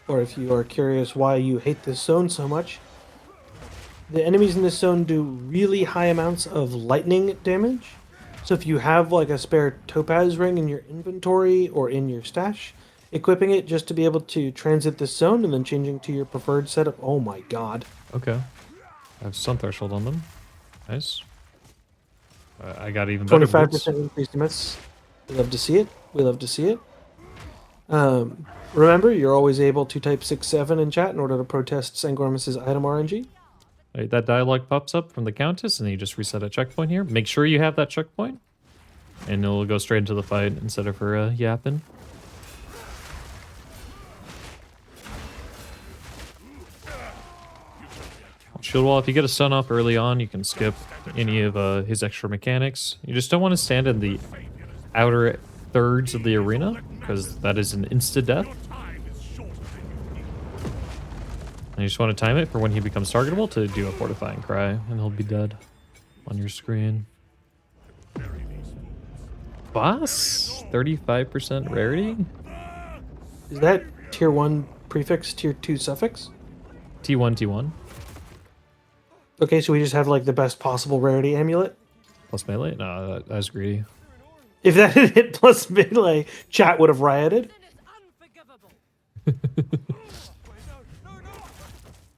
or if you are curious why you hate this zone so much, the enemies in this zone do really high amounts of lightning damage. So if you have like a spare topaz ring in your inventory or in your stash, equipping it just to be able to transit this zone and then changing to your preferred setup. Oh my god. Okay. I have sun threshold on them. Nice. I got even better 25% boots. increase to miss. We love to see it. We love to see it. Remember, you're always able to type 6-7 in chat in order to protest Angormus' item RNG. Right, that dialogue pops up from the Countess, and then you just reset a checkpoint here. Make sure you have that checkpoint, and it'll go straight into the fight instead of her yapping. Shield wall, if you get a stun off early on, you can skip any of his extra mechanics. You just don't want to stand in the outer thirds of the arena, because that is an insta-death. And you just want to time it for when he becomes targetable to do a fortifying cry, and he'll be dead on your screen. Boss? 35% rarity? Is that tier 1 prefix, tier 2 suffix? T1, T1. Okay, so we just have like the best possible rarity amulet? Plus melee? No, that was greedy. If that had hit plus melee, chat would have rioted. Then it's unforgivable.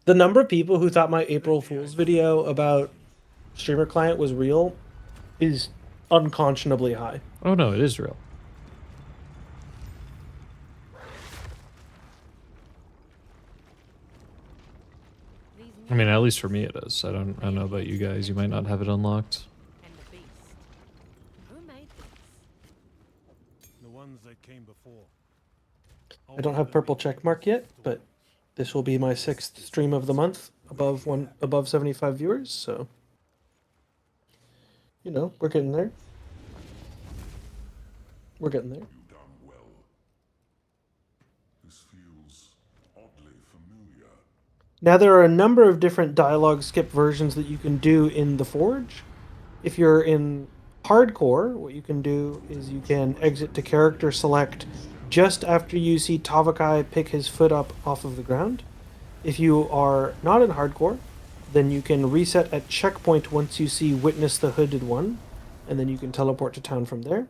The number of people who thought my April Fool's video about streamer client was real is unconscionably high. Oh no, it is real. I mean, at least for me it is. I don't know about you guys. You might not have it unlocked. And the beast. Who made this? The ones that came before. I don't have purple check mark yet, but this will be my 6th stream of the month above 75 viewers, so you know, we're getting there. We're getting there. You done well. This feels oddly familiar. Now there are a number of different dialogue skip versions that you can do in the Forge. If you're in hardcore, what you can do is you can exit to character select just after you see Tavakai pick his foot up off of the ground. If you are not in hardcore, then you can reset at checkpoint once you see Witness the Hooded One, and then you can teleport to town from there.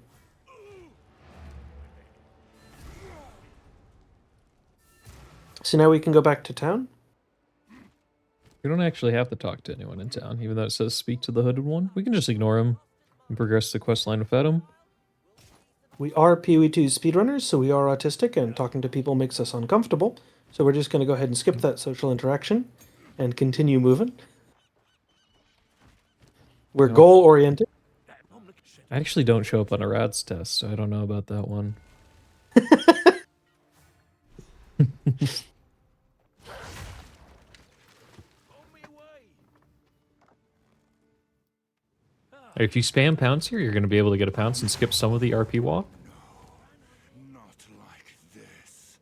So now we can go back to town. We don't actually have to talk to anyone in town, even though it says speak to the hooded one. We can just ignore him and progress the quest line without him. We are PoE2 speedrunners, so we are autistic, and talking to people makes us uncomfortable. So we're just going to go ahead and skip that social interaction and continue moving. We're goal-oriented. I actually don't show up on a RADS test, so I don't know about that one. If you spam pounce here, you're going to be able to get a pounce and skip some of the RP walk. Not like this.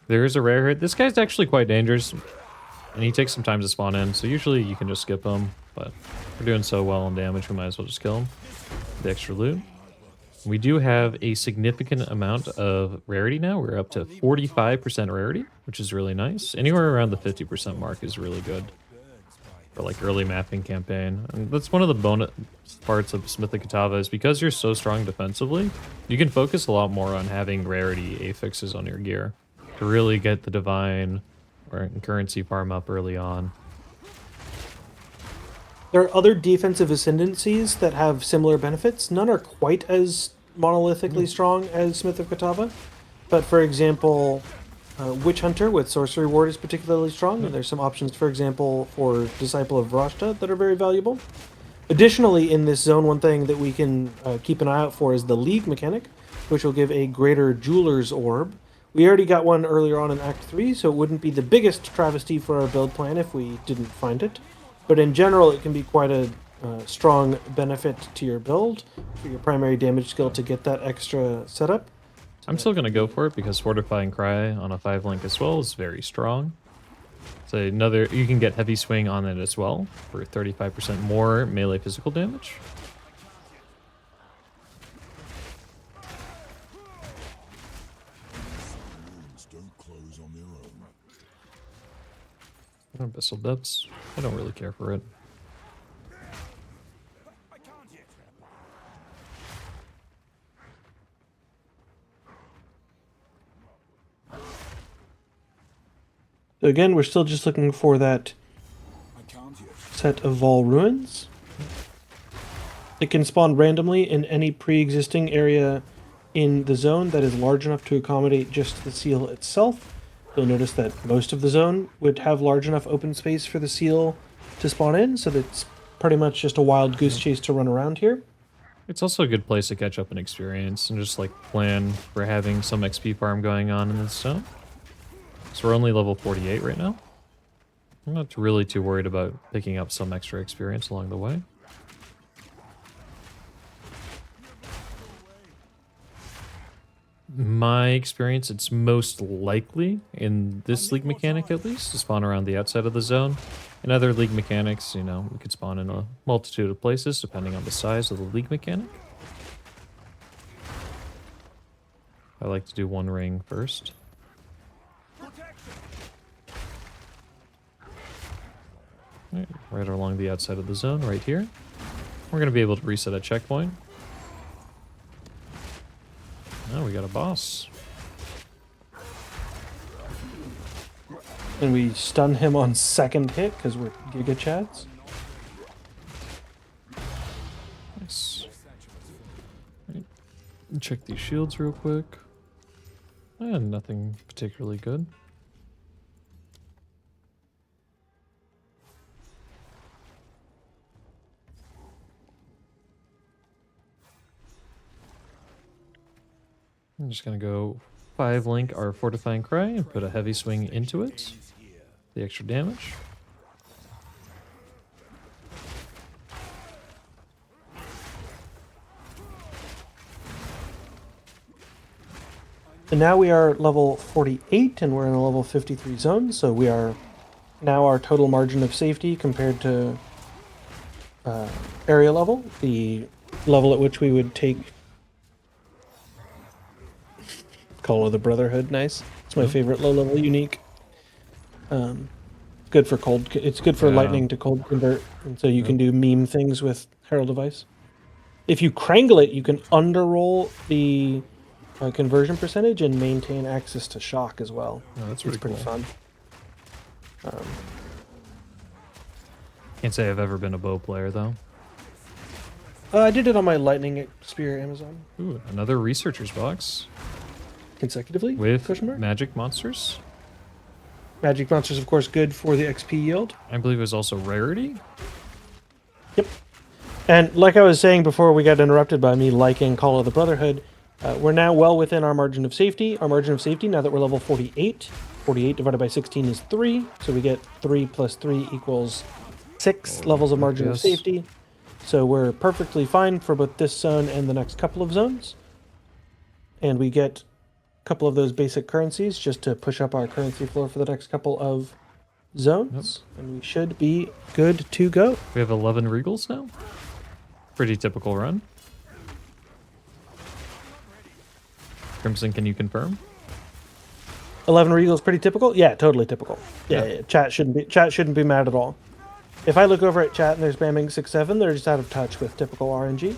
There is a rare hit. This guy's actually quite dangerous, and he takes some time to spawn in, so usually you can just skip him, but we're doing so well on damage, we might as well just kill him. The extra loot. We do have a significant amount of rarity now. We're up to 45% rarity, which is really nice. Anywhere around the 50% mark is really good for like early mapping campaign. And that's one of the bonus parts of Smith of Kitava is because you're so strong defensively, you can focus a lot more on having rarity affixes on your gear to really get the divine or currency farm up early on. There are other defensive ascendancies that have similar benefits. None are quite as monolithically strong as Smith of Kitava. But for example, Witch Hunter with Sorcery Ward is particularly strong. And there's some options, for example, for Disciple of Vrashta that are very valuable. Additionally, in this zone, one thing that we can keep an eye out for is the League mechanic, which will give a greater Jeweler's Orb. We already got one earlier on in Act 3, so it wouldn't be the biggest travesty for our build plan if we didn't find it. But in general, it can be quite a strong benefit to your build, for your primary damage skill to get that extra setup. I'm still going to go for it because Fortifying Cry on a 5-link as well is very strong. So another, you can get Heavy Swing on it as well for 35% more melee physical damage. Don't close on their own. Abyssal Depths, I don't really care for it. So again, we're still just looking for that set of Vale ruins. It can spawn randomly in any pre-existing area in the zone that is large enough to accommodate just the seal itself. You'll notice that most of the zone would have large enough open space for the seal to spawn in, so that's pretty much just a wild goose chase to run around here. It's also a good place to catch up in experience and just like plan for having some XP farm going on in this zone. So we're only level 48 right now. I'm not really too worried about picking up some extra experience along the way. My experience, it's most likely, in this league mechanic at least, to spawn around the outside of the zone. In other league mechanics, you know, we could spawn in a multitude of places depending on the size of the league mechanic. I like to do one ring first. Right along the outside of the zone, right here. We're going to be able to reset a checkpoint. Oh, we got a boss. And we stun him on second hit because we're Giga Chads. Nice. Right. Check these shields real quick. And nothing particularly good. I'm just going to go 5-link our Fortifying Cry and put a Heavy Swing into it. The extra damage. And now we are level 48 and we're in a level 53 zone, so we are now our total margin of safety compared to area level, the level at which we would take Call of the Brotherhood. Nice. It's my favorite low-level unique. Good for cold. It's good for lightning to cold convert, and so you can do meme things with Herald Device. If you Crangle it, you can underroll the conversion percentage and maintain access to shock as well. Oh, that's it's pretty pretty cool. fun. Can't say I've ever been a bow player though. I did it on my Lightning Spear Amazon Ooh, another researcher's box consecutively. with Question mark? magic monsters. Magic monsters, of course, good for the XP yield. I believe it was also rarity. Yep. And like I was saying before we got interrupted by me liking Call of the Brotherhood, we're now well within our margin of safety. Our margin of safety, now that we're level 48, 48 divided by 16 is 3. So we get 3 plus 3 equals 6 levels of margin of safety. So we're perfectly fine for both this zone and the next couple of zones. And we get a couple of those basic currencies just to push up our currency floor for the next couple of zones. Yep. And we should be good to go. We have 11 regals now. Pretty typical run. Crimson, can you confirm? 11 Regal is pretty typical. Yeah, totally typical. Yeah. Chat shouldn't be mad at all. If I look over at chat and they're spamming 6-7, they're just out of touch with typical RNG.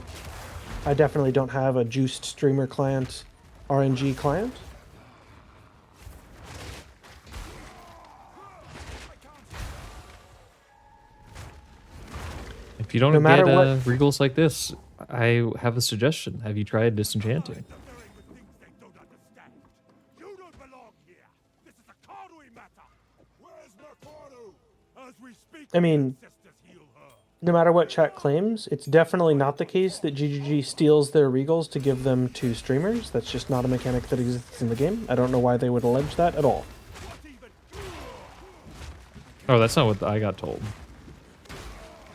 I definitely don't have a juiced streamer client, RNG client. If you don't No matter get what- regals like this, I have a suggestion. Have you tried disenchanting? Interfering with things they don't understand. You don't belong here. This is a Quarry matter. Where's Mercado? As we speak, I mean, sisters heal her. no matter what chat claims, it's definitely not the case that GGG steals their regals to give them to streamers. That's just not a mechanic that exists in the game. I don't know why they would allege that at all. What even? Oh, that's not what I got told.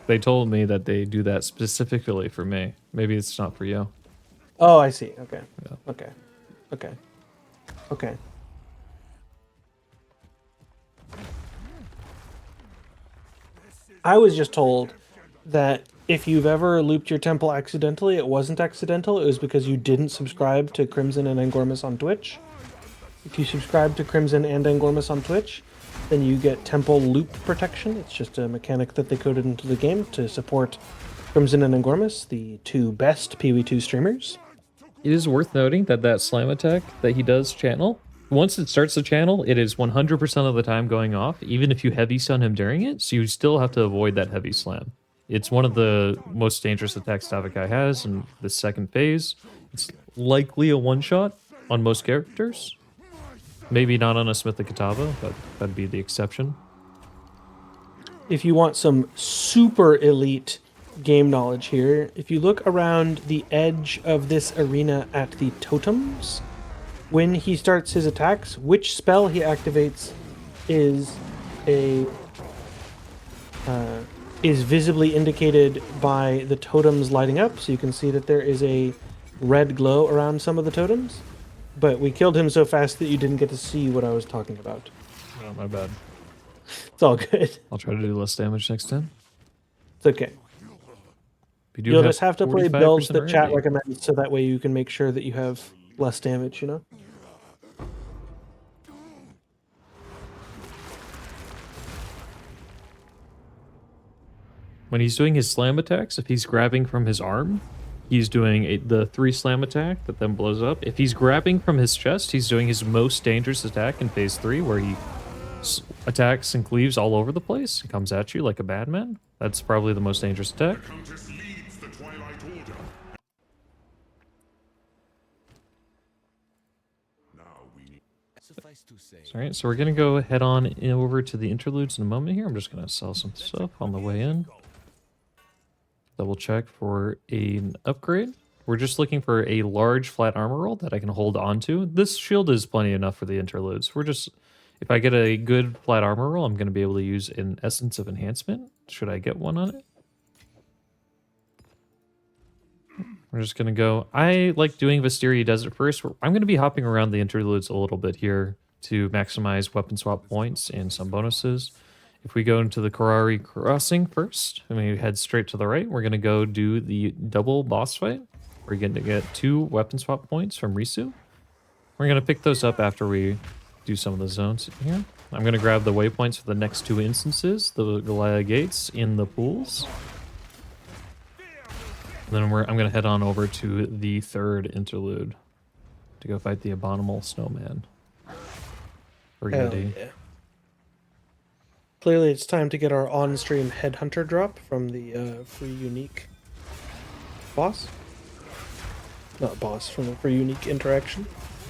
They told me that they do that specifically for me. Maybe it's not for you. Oh, I see. Okay. Yeah. Okay. Okay. Okay. I was just told that if you've ever looped your temple accidentally, it wasn't accidental. It was because you didn't subscribe to Crimson and Angormus on Twitch. If you subscribe to Crimson and Angormus on Twitch, then you get temple loop protection. It's just a mechanic that they coded into the game to support Crimson and Angormus, the two best PoE2 streamers. It is worth noting that that slam attack that he does channel, once it starts the channel, it is 100% of the time going off, even if you heavy stun him during it, so you still have to avoid that heavy slam. It's one of the most dangerous attacks Tavakai has in the second phase. It's likely a one-shot on most characters. Maybe not on a Smith the Kitava, but that'd be the exception. If you want some super elite game knowledge here, if you look around the edge of this arena at the totems, when he starts his attacks, which spell he activates is visibly indicated by the totems lighting up. So you can see that there is a red glow around some of the totems. But we killed him so fast that you didn't get to see what I was talking about. Oh, my bad. It's all good. I'll try to do less damage next time. It's okay. We do You'll just have to play 45% builds that chat rarity. recommends, so that way you can make sure that you have less damage, you know? When he's doing his slam attacks, if he's grabbing from his arm, he's doing the 3 slam attack that then blows up. If he's grabbing from his chest, he's doing his most dangerous attack in phase 3, where he attacks and cleaves all over the place. He comes at you like a bad man. That's probably the most dangerous attack. Countess leads the Twilight Order. Now we need. Suffice to say, All right, so we're gonna go head on over to the interludes in a moment here. I'm just gonna sell some stuff on the way in. Double check for an upgrade. We're just looking for a large flat armor roll that I can hold onto. This shield is plenty enough for the interludes. We're just, if I get a good flat armor roll, I'm going to be able to use an Essence of Enhancement. Should I get one on it? We're just going to go. I like doing Visteria Desert first. I'm going to be hopping around the interludes a little bit here to maximize weapon swap points and some bonuses. If we go into the Quarry Crossing first, and we head straight to the right, we're going to go do the double boss fight. We're going to get 2 weapon swap points from Risu. We're going to pick those up after we do some of the zones here. I'm going to grab the waypoints for the next 2 instances, the Halani Gates in the pools. And then I'm going to head on over to the 3rd interlude to go fight the Abominable Snowman. Or Hell Yeti. yeah. Clearly, it's time to get our on-stream headhunter drop from the free unique boss. Not boss, from the free unique interaction.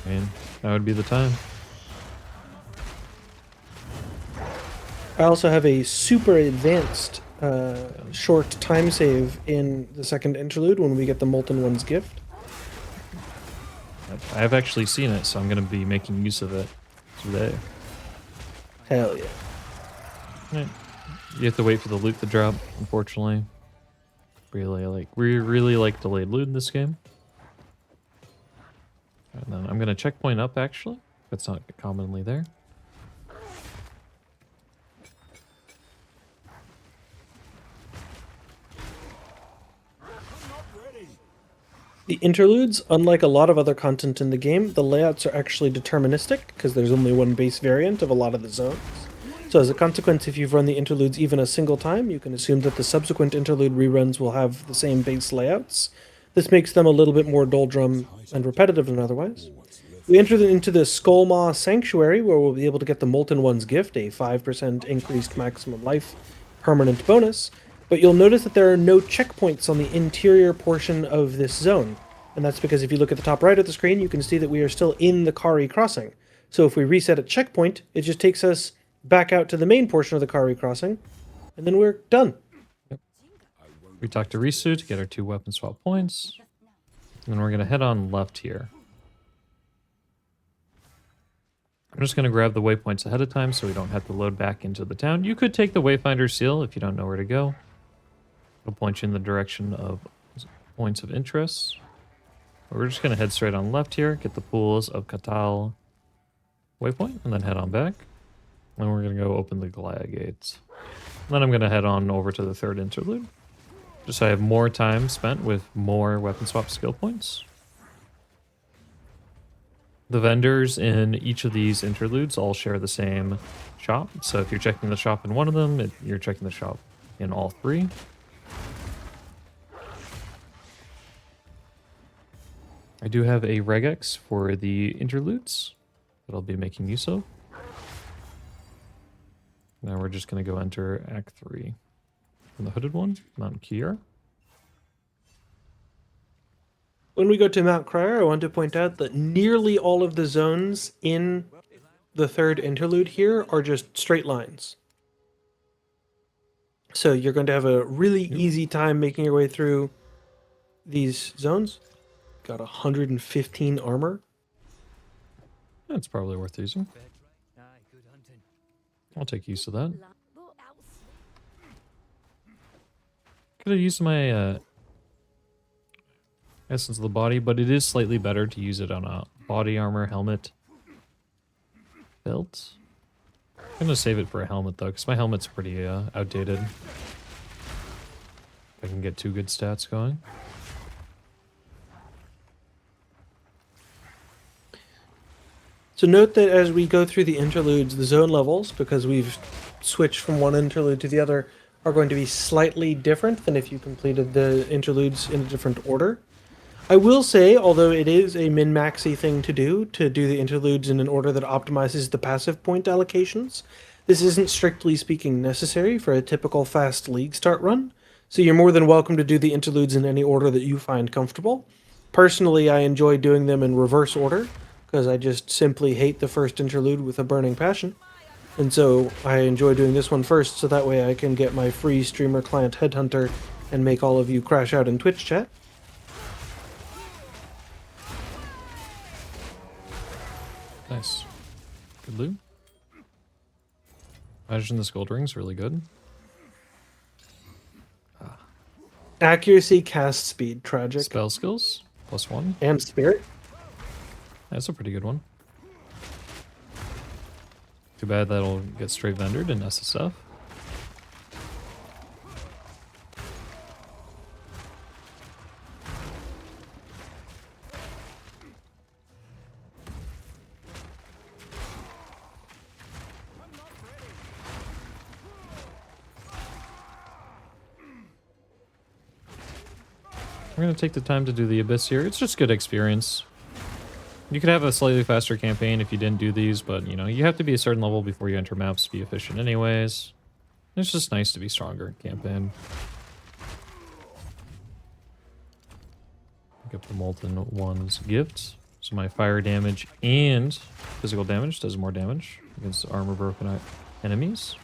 I mean, that would be the time. I also have a super advanced short time save in the 2nd interlude when we get the Molten One's gift. I've actually seen it, so I'm going to be making use of it today. Hell yeah. Right. You have to wait for the loot to drop, unfortunately. We really like delayed loot in this game. And then I'm gonna checkpoint up actually. That's not commonly there. The interludes, unlike a lot of other content in the game, the layouts are actually deterministic because there's only one base variant of a lot of the zones. So as a consequence, if you've run the interludes even a single time, you can assume that the subsequent interlude reruns will have the same base layouts. This makes them a little bit more doldrum and repetitive than otherwise. We enter into the Skullmaw Sanctuary, where we'll be able to get the Molten One's Gift, a 5% increased maximum life permanent bonus. But you'll notice that there are no checkpoints on the interior portion of this zone. And that's because if you look at the top right of the screen, you can see that we are still in the Quarry crossing. So if we reset a checkpoint, it just takes us back out to the main portion of the Quarry crossing, and then we're done. We talked to Risu to get our 2 weapon swap points. And then we're going to head on left here. I'm just going to grab the waypoints ahead of time so we don't have to load back into the town. You could take the Wayfinder Seal if you don't know where to go. It'll point you in the direction of points of interest. But we're just going to head straight on left here, get the pools of Katal waypoint, and then head on back. And we're going to go open the Halani Gates. And then I'm going to head on over to the 3rd interlude. Just so I have more time spent with more weapon swap skill points. The vendors in each of these interludes all share the same shop. So if you're checking the shop in one of them, you're checking the shop in all 3. I do have a regex for the interludes that I'll be making use of. Now we're just going to go enter Act 3. From the hooded one, Mount Kier. When we go to Mount Crier, I want to point out that nearly all of the zones in the 3rd interlude here are just straight lines. So you're going to have a really easy time making your way through these zones. Got 115 armor. That's probably worth using. I'll take use of that. Could have used my Essence of the Body, but it is slightly better to use it on a body armor, helmet, belt. I'm going to save it for a helmet, though, because my helmet's pretty outdated. If I can get 2 good stats going. So note that as we go through the interludes, the zone levels, because we've switched from one interlude to the other, are going to be slightly different than if you completed the interludes in a different order. I will say, although it is a min-maxy thing to do the interludes in an order that optimizes the passive point allocations, this isn't strictly speaking necessary for a typical fast League start run, so you're more than welcome to do the interludes in any order that you find comfortable. Personally, I enjoy doing them in reverse order, because I just simply hate the first interlude with a burning passion. And so I enjoy doing this one first, so that way I can get my free streamer client Headhunter and make all of you crash out in Twitch chat. Nice. Good loot. Imagine this gold ring's really good. Accuracy, cast speed, tragic. Spell skills, +1. And spirit. That's a pretty good one. Too bad that'll get straight vendored in SSF. We're going to take the time to do the Abyss here. It's just good experience. You could have a slightly faster campaign if you didn't do these, but, you know, you have to be a certain level before you enter maps to be efficient anyways. It's just nice to be stronger in campaign. Get the Molten One's Gift. So my fire damage and physical damage does more damage against armor broken enemies.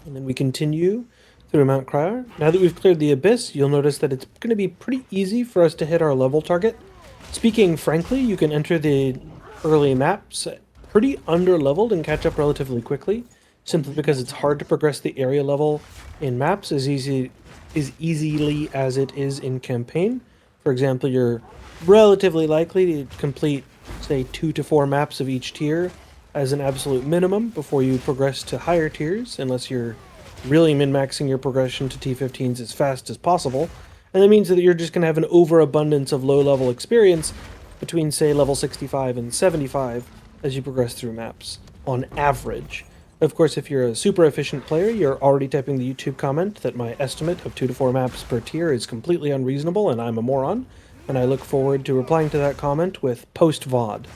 And then we continue through Mount Crier. Now that we've cleared the Abyss, you'll notice that it's going to be pretty easy for us to hit our level target. Speaking frankly, you can enter the early maps pretty under-leveled and catch up relatively quickly, simply because it's hard to progress the area level in maps as easily as it is in campaign. For example, you're relatively likely to complete, say, 2 to 4 maps of each tier as an absolute minimum before you progress to higher tiers, unless you're really min-maxing your progression to T15s as fast as possible. And that means that you're just going to have an overabundance of low-level experience between, say, level 65 and 75 as you progress through maps, on average. Of course, if you're a super efficient player, you're already typing the YouTube comment that my estimate of 2 to 4 maps per tier is completely unreasonable and I'm a moron, and I look forward to replying to that comment with post-VOD.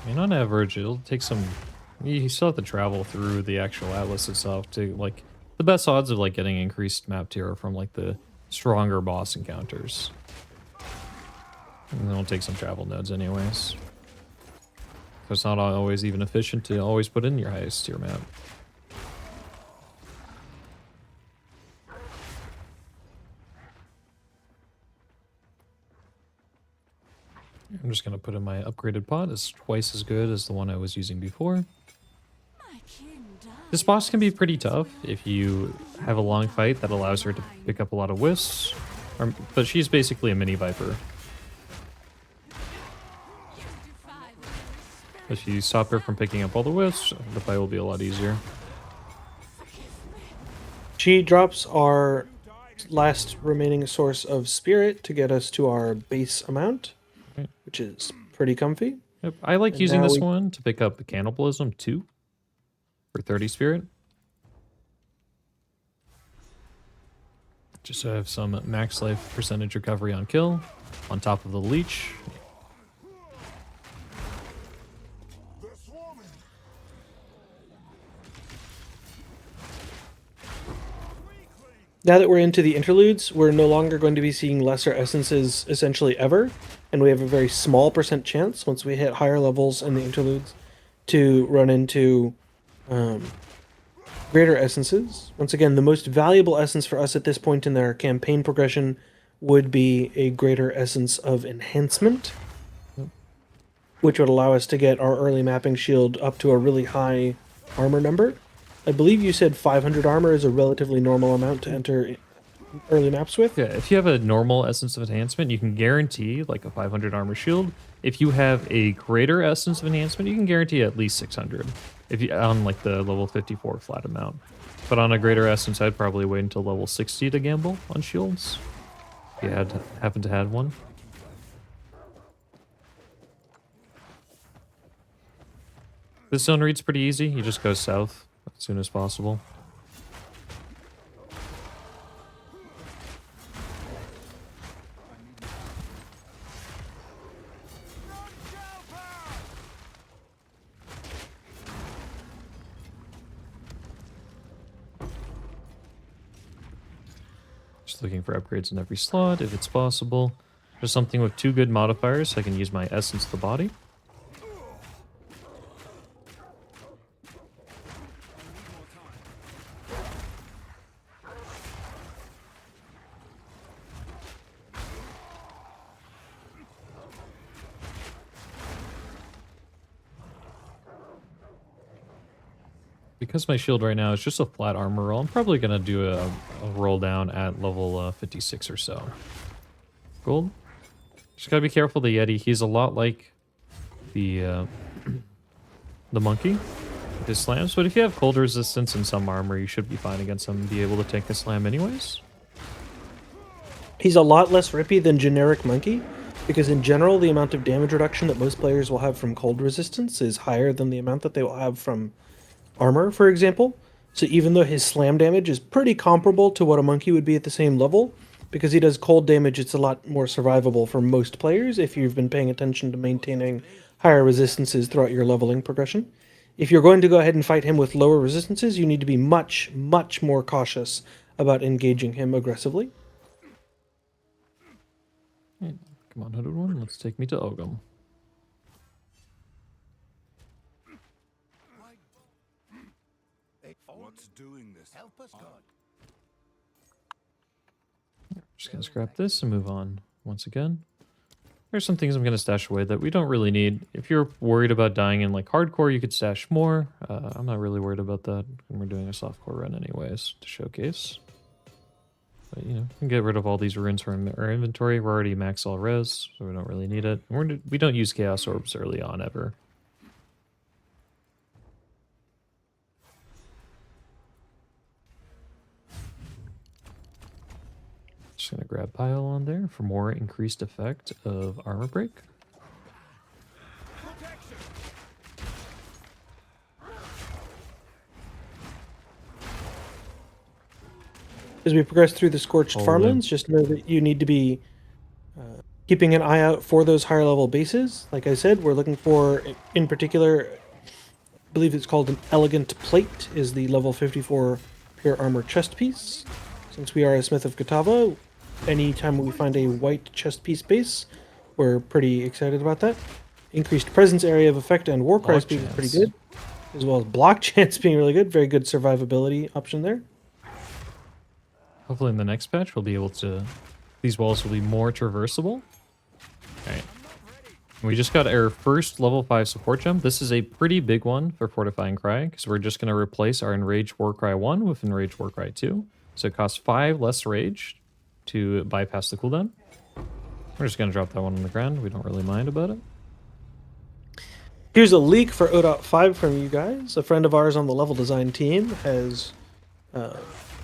I mean, on average, it'll take some... You still have to travel through the actual atlas itself to, like... The best odds of, like, getting increased map tier are from, like, the stronger boss encounters. And it'll take some travel nodes anyways. So it's not always even efficient to always put in your highest tier map. I'm just going to put in my upgraded pot. It's twice as good as the one I was using before. This boss can be pretty tough if you have a long fight that allows her to pick up a lot of wisps. But she's basically a mini Viper. If you stop her from picking up all the wisps, the fight will be a lot easier. She drops our last remaining source of spirit to get us to our base amount, which is pretty comfy. Yep, I like And using now this we- one to pick up Cannibalism too. For 30 spirit. Just so I have some max life percentage recovery on kill, on top of the leech. They're swarming. Now that we're into the interludes, we're no longer going to be seeing lesser essences essentially ever, and we have a very small percent chance once we hit higher levels in the interludes to run into greater essences. Once again, the most valuable essence for us at this point in their campaign progression would be a greater essence of enhancement, which would allow us to get our early mapping shield up to a really high armor number. I believe you said 500 armor is a relatively normal amount to enter early maps with. Yeah, if you have a normal Essence of Enhancement, you can guarantee like a 500 armor shield. If you have a greater Essence of Enhancement, you can guarantee at least 600. If you on like the level 54 flat amount. But on a greater Essence, I'd probably wait until level 60 to gamble on shields. If you happen to have one. This zone reads pretty easy. You just go south as soon as possible. Just looking for upgrades in every slot if it's possible. There's something with 2 good modifiers, so I can use my Essence of the Body. Because my shield right now is just a flat armor roll, I'm probably going to do a roll down at level 56 or so. Gold. Just got to be careful the Yeti. He's a lot like the monkey with his slams. But if you have cold resistance and some armor, you should be fine against him and be able to take a slam anyways. He's a lot less rippy than generic monkey, because in general, the amount of damage reduction that most players will have from cold resistance is higher than the amount that they will have from armor, for example. So even though his slam damage is pretty comparable to what a monkey would be at the same level, because he does cold damage, it's a lot more survivable for most players if you've been paying attention to maintaining higher resistances throughout your leveling progression. If you're going to go ahead and fight him with lower resistances, you need to be much, much more cautious about engaging him aggressively. Come on, Hooded One, let's take me to Ogham. What's doing this? Help us, God. Just gonna scrap this and move on once again. There's some things I'm gonna stash away that we don't really need. If you're worried about dying in like hardcore, you could stash more. I'm not really worried about that. And we're doing a softcore run anyways to showcase. But you know, we can get rid of all these runes from our inventory. We're already max all res, so we don't really need it. We don't use chaos orbs early on ever. Just gonna grab pile on there for more increased effect of armor break. As we progress through the Scorched Hold Farmlands, just know that you need to be keeping an eye out for those higher level bases. Like I said, we're looking for, in particular, I believe it's called an Elegant Plate, is the level 54 pure armor chest piece. Since we are a Smith of Kitava, anytime we find a white chest piece base, we're pretty excited about that. Increased presence area of effect and war cry Block speed is pretty chance. good, as well as block chance being really good. Very good survivability option there. Hopefully in the next patch we'll be able to... These walls will be more traversable. Alright. We just got our first level 5 support gem. This is a pretty big one for Fortifying Cry, because we're just going to replace our Enraged Warcry 1 with Enraged Warcry 2. So it costs 5 less rage to bypass the cooldown. We're just going to drop that one on the ground. We don't really mind about it. Here's a leak for 0.5 from you guys. A friend of ours on the level design team has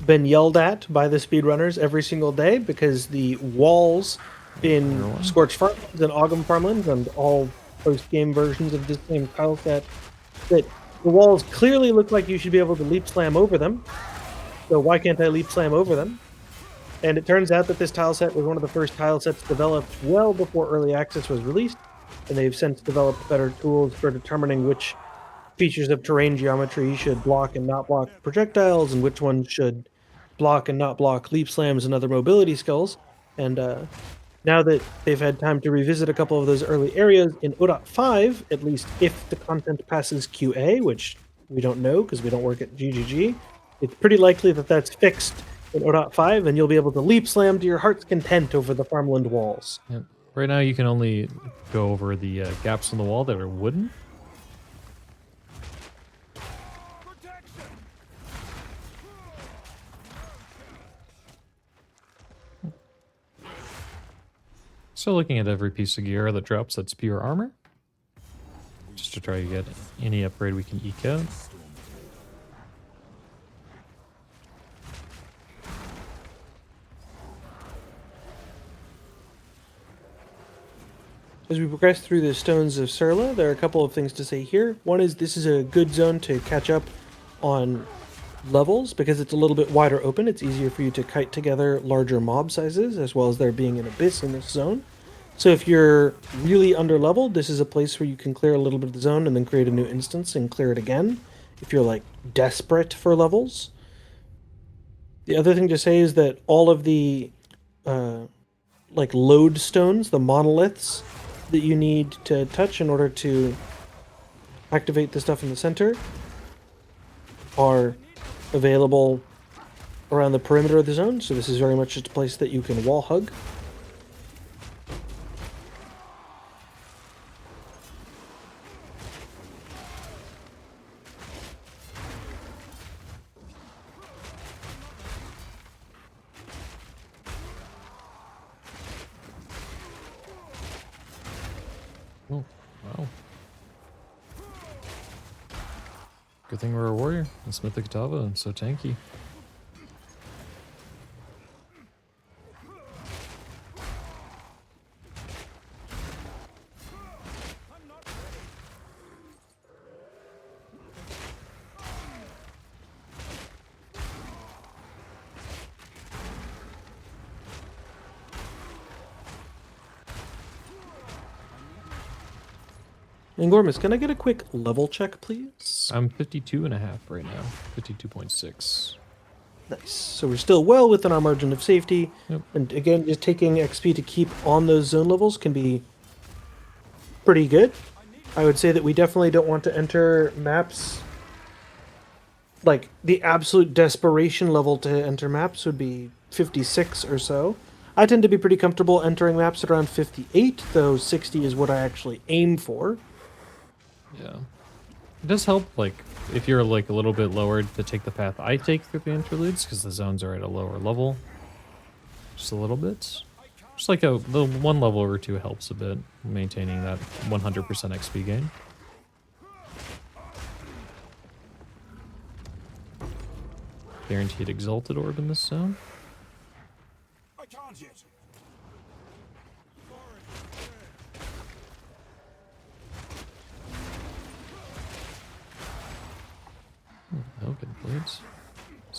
been yelled at by the speedrunners every single day because the walls in Scorched Farmlands and Ogham Farmlands and all post-game versions of this same tile set, that the walls clearly look like you should be able to leap slam over them. So why can't I leap slam over them? And it turns out that this tile set was one of the first tile sets developed well before early access was released, and they've since developed better tools for determining which features of terrain geometry should block and not block projectiles, and which ones should block and not block leap slams and other mobility skills. And now that they've had time to revisit a couple of those early areas in 0.5, at least if the content passes QA, which we don't know because we don't work at GGG, it's pretty likely that that's fixed in 0.5, and you'll be able to leap slam to your heart's content over the farmland walls. Yep. Right now you can only go over the gaps in the wall that are wooden. So looking at every piece of gear that drops that's pure armor, just to try to get any upgrade we can eke out. As we progress through the Stones of Surla, there are a couple of things to say here. One is this is a good zone to catch up on levels because it's a little bit wider open. It's easier for you to kite together larger mob sizes, as well as there being an abyss in this zone. So if you're really under leveled, this is a place where you can clear a little bit of the zone and then create a new instance and clear it again if you're like desperate for levels. The other thing to say is that all of the like lodestones, the monoliths that you need to touch in order to activate the stuff in the center, are available around the perimeter of the zone. So this is very much just a place that you can wall hug. Oh, wow. Good thing we're a warrior. And Smith of Kitava and so tanky. Angormus, can I get a quick level check, please? I'm 52.5 right now. 52.6. Nice. So we're still well within our margin of safety. Yep. And again, just taking XP to keep on those zone levels can be pretty good. I would say that we definitely don't want to enter maps. Like, the absolute desperation level to enter maps would be 56 or so. I tend to be pretty comfortable entering maps at around 58, though 60 is what I actually aim for. Yeah. It does help, like, if you're, like, a little bit lower to take the path I take through the interludes, because the zones are at a lower level. Just a little bit. Just like the one level or two helps a bit, maintaining that 100% XP gain. Guaranteed Exalted Orb in this zone. I can't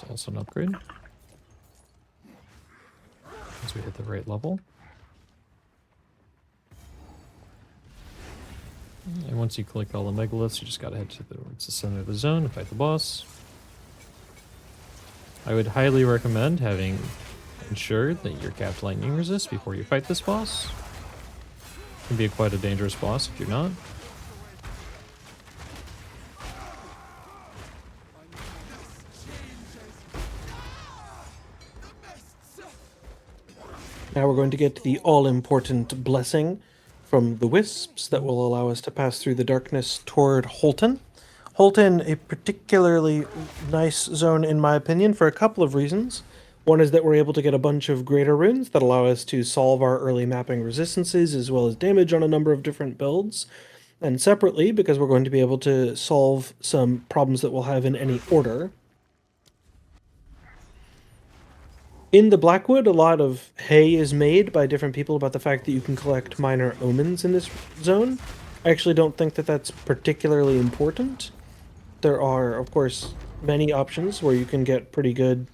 It's also an upgrade. Once we hit the right level. And once you collect all the megaliths, you just gotta head towards the center of the zone to fight the boss. I would highly recommend having ensured that you're capped lightning resist before you fight this boss. It can be quite a dangerous boss if you're not. Now we're going to get the all-important blessing from the wisps that will allow us to pass through the darkness toward Holton. Holton, a particularly nice zone in my opinion for a couple of reasons. One is that we're able to get a bunch of greater runes that allow us to solve our early mapping resistances as well as damage on a number of different builds. And separately, because we're going to be able to solve some problems that we'll have in any order. In the Blackwood, a lot of hay is made by different people about the fact that you can collect minor omens in this zone. I actually don't think that that's particularly important. There are, of course, many options where you can get pretty good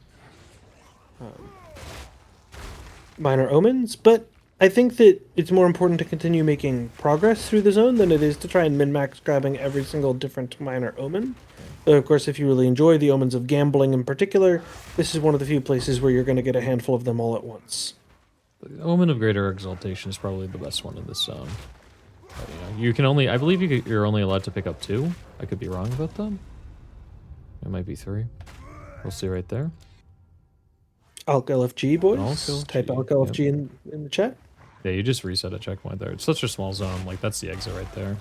minor omens, but I think that it's more important to continue making progress through the zone than it is to try and min-max grabbing every single different minor omen. Though, of course, if you really enjoy the omens of gambling in particular, this is one of the few places where you're going to get a handful of them all at once. The Omen of Greater Exaltation is probably the best one in this zone. But, you can only, I believe you're only allowed to pick up 2. I could be wrong about them. It might be 3. We'll see right there. Alk LFG, boys. LFG, Type Alk LFG in the chat. Yeah, you just reset a checkpoint there. It's such a small zone. Like, that's the exit right there.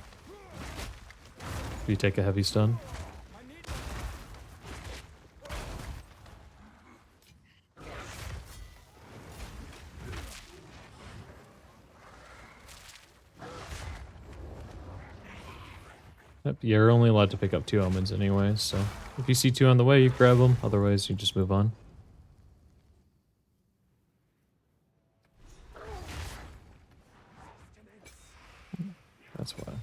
Do you take a heavy stun? Yep, you're only allowed to pick up 2 omens anyway, so if you see 2 on the way, you grab them. Otherwise, you just move on. That's why.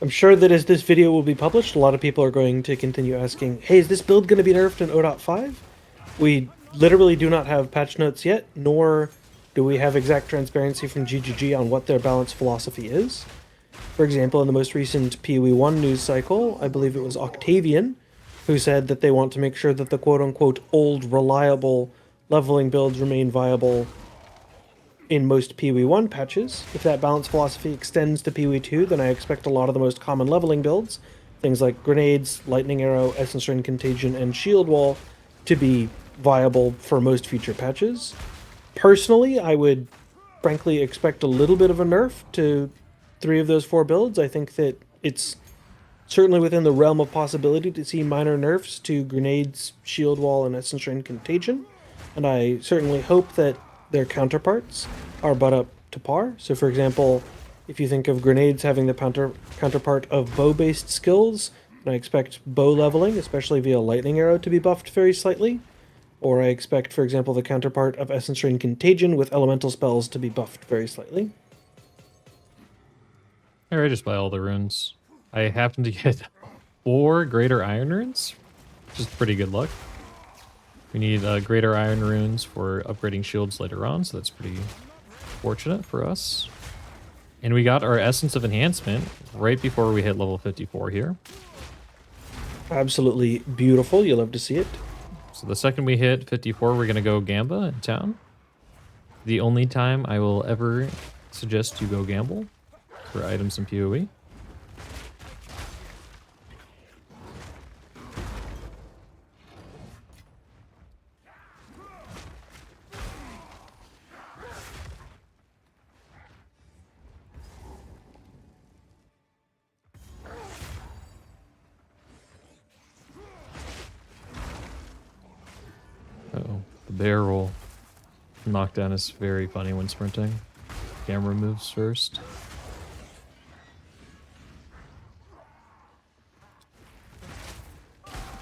I'm sure that as this video will be published, a lot of people are going to continue asking, hey, is this build going to be nerfed in 0.5? We literally do not have patch notes yet, nor do we have exact transparency from GGG on what their balance philosophy is. For example, in the most recent PoE 1 news cycle, I believe it was Octavian, who said that they want to make sure that the quote-unquote old, reliable leveling builds remain viable in most PoE 1 patches. If that balance philosophy extends to PoE 2, then I expect a lot of the most common leveling builds, things like grenades, lightning arrow, essence rain contagion, and shield wall, to be viable for most future patches. Personally, I would frankly expect a little bit of a nerf to 3 of those 4 builds. I think that it's certainly within the realm of possibility to see minor nerfs to grenades, shield wall, and essence rain contagion, and I certainly hope that their counterparts are brought up to par. So for example, if you think of grenades having the counterpart of bow-based skills, then I expect bow leveling, especially via lightning arrow, to be buffed very slightly. Or I expect, for example, the counterpart of essence rain contagion with elemental spells to be buffed very slightly. Here, I just buy all the runes. I happen to get 4 greater iron runes, which is pretty good luck. We need greater iron runes for upgrading shields later on, so that's pretty fortunate for us. And we got our Essence of Enhancement right before we hit level 54 here. Absolutely beautiful. You'll love to see it. So the second we hit 54, we're going to go Gamba in town. The only time I will ever suggest you go gamble for items in PoE. Uh-oh, the bear roll. Knockdown is very funny when sprinting. Camera moves first.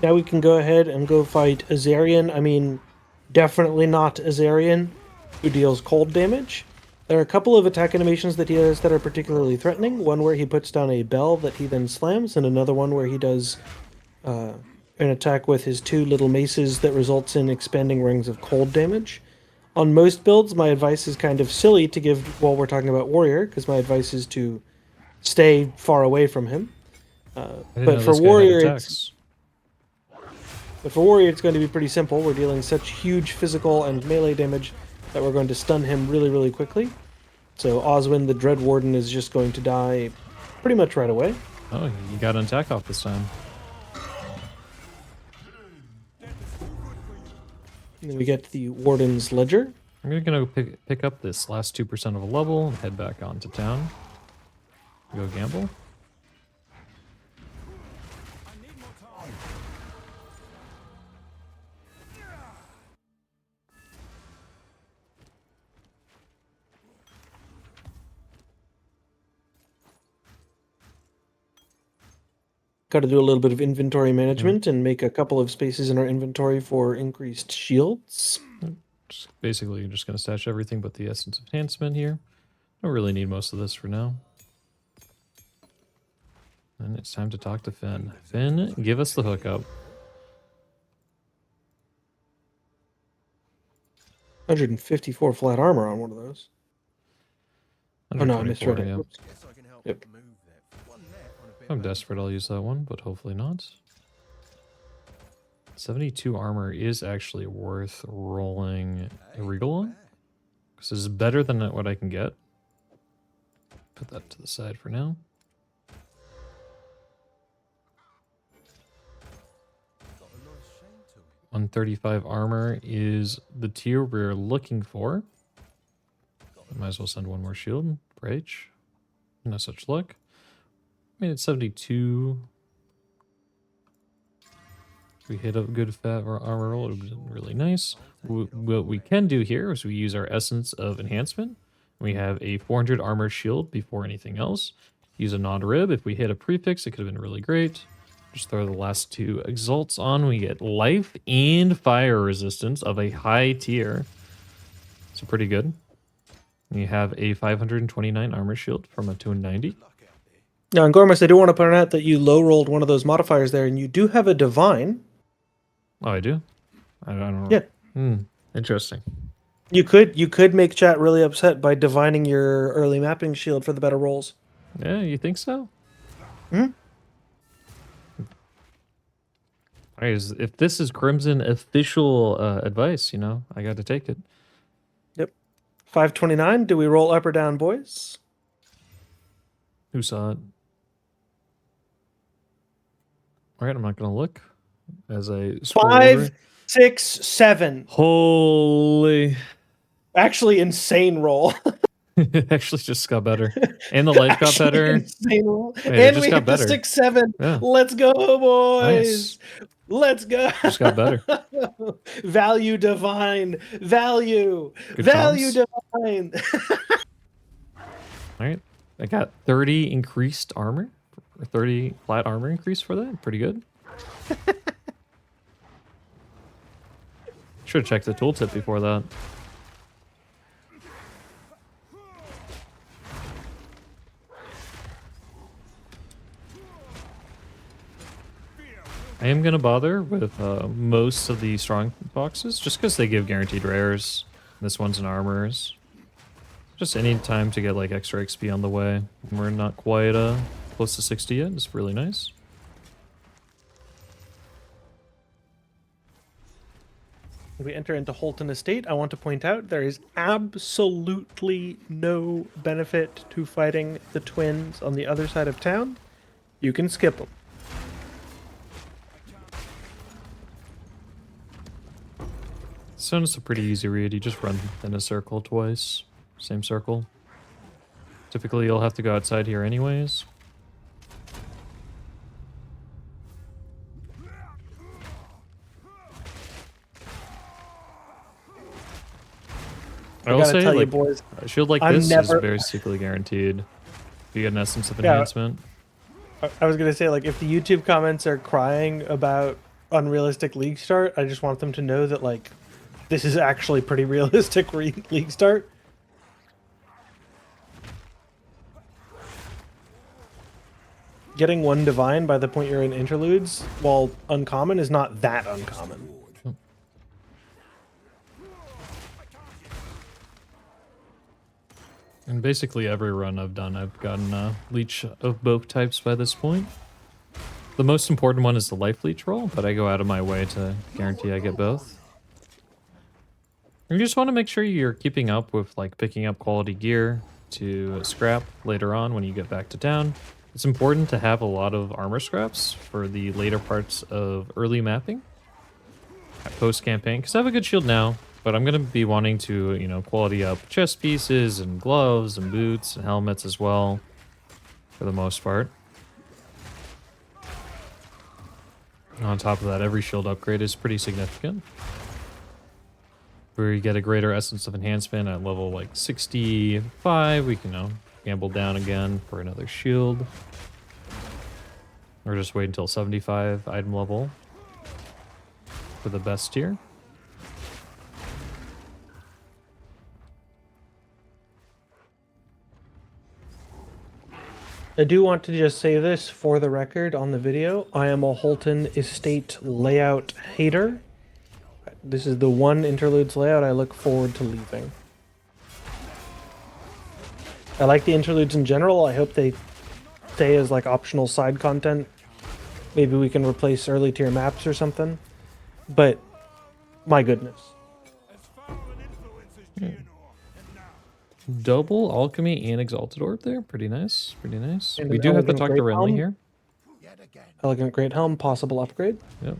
Now we can go ahead and go fight Azarian. I mean, definitely not Azarian, who deals cold damage. There are a couple of attack animations that he has that are particularly threatening. One where he puts down a bell that he then slams, and another one where he does an attack with his 2 little maces that results in expanding rings of cold damage. On most builds, my advice is kind of silly to give while we're talking about warrior, because my advice is to stay far away from him. I didn't But know for this guy had warrior, attacks. it's going to be pretty simple. We're dealing such huge physical and melee damage that we're going to stun him really, really quickly. So Oswin, the Dread Warden, is just going to die pretty much right away. Oh, you got an attack off this time. And then we get the Warden's Ledger. I'm gonna pick up this last 2% of a level and head back onto town. Go gamble. Got to do a little bit of inventory management and make a couple of spaces in our inventory for increased shields. Basically, you're just gonna stash everything but the Essence of Enhancement here. Don't really need most of this for now. And it's time to talk to Finn. Finn, give us the hookup. 154 flat armor on one of those. Oh no, I 124, misread it. yeah. Whoops. Guess I can help Yep. move that one net on a bit If I'm of desperate, I'll use that one, but hopefully not. 72 armor is actually worth rolling a Regal on. Because this is better than what I can get. Put that to the side for now. got a nice shame to it. 135 armor is the tier we're looking for. Might as well send one more shield for H. No such luck. Made it 72. We hit a good fat armor roll. It would be really nice. What we can do here is we use our Essence of Enhancement. We have a 400 armor shield before anything else. Use a non-rib. If we hit a prefix, it could have been really great. Just throw the last 2 exalts on. We get life and fire resistance of a high tier. So pretty good. You have a 529 armor shield from a 290. Now, Angormus, I do want to point out that you low rolled one of those modifiers there, and you do have a divine. Oh, I do? I don't know. Yeah. Interesting. You could make chat really upset by divining your early mapping shield for the better rolls. Yeah, you think so? Hmm? If this is Crimson official advice, you know, I got to take it. Yep. 529. Do we roll up or down, boys? Who saw it? All right, I'm not going to look as I scroll 5, over. 6, 7. Holy. Actually, insane roll. It actually just got better. And the life got Actually better. Insane roll. Wait, it And just we got hit the better. 6, 7. Yeah. Let's go, boys. Nice. Let's go. Just got better. Value divine. Value. Good Value comms. divine. All right. I got 30 increased armor. Or 30 flat armor increase for that. Pretty good. Should have checked the tooltip before that. I am going to bother with most of the strong boxes, just because they give guaranteed rares. This one's an armors. Just any time to get like extra XP on the way. We're not quite close to 60 yet. It's really nice. We enter into Holton Estate. I want to point out there is absolutely no benefit to fighting the twins on the other side of town. You can skip them. This one's a pretty easy read. You just run in a circle twice. Same circle. Typically, you'll have to go outside here anyways. I will gotta say, tell you, like, boys, a shield like I'm this never- is basically guaranteed. You get an Essence of Yeah. Enhancement. I was gonna say, like, if the YouTube comments are crying about unrealistic League Start, I just want them to know that, like, this is actually pretty realistic League Start. getting one divine by the point you're in interludes, while uncommon, is not that uncommon. And basically every run I've done, I've gotten a leech of both types by this point. The most important one is the life leech roll, but I go out of my way to guarantee I get both. You just want to make sure you're keeping up with like picking up quality gear to scrap later on when you get back to town. It's important to have a lot of armor scraps for the later parts of early mapping at post-campaign, because I have a good shield now, but I'm going to be wanting to, you know, quality up chest pieces and gloves and boots and helmets as well, for the most part. On top of that, every shield upgrade is pretty significant. Where you get a greater essence of enhancement at level like 65, we can, you know, gamble down again for another shield. Or just wait until 75 item level for the best tier. I do want to just say this for the record on the video. I am a Holton Estate layout hater. This is the one interludes layout I look forward to leaving. I like the interludes in general. I hope they stay as like optional side content. Maybe we can replace early tier maps or something. But my goodness. As foul an influence as Geonor, and now Double alchemy and exalted orb there. Pretty nice. Pretty nice. And We an do have to elegant talk to great Renly helm. here. yet again. Elegant Great Helm, possible upgrade. Yep.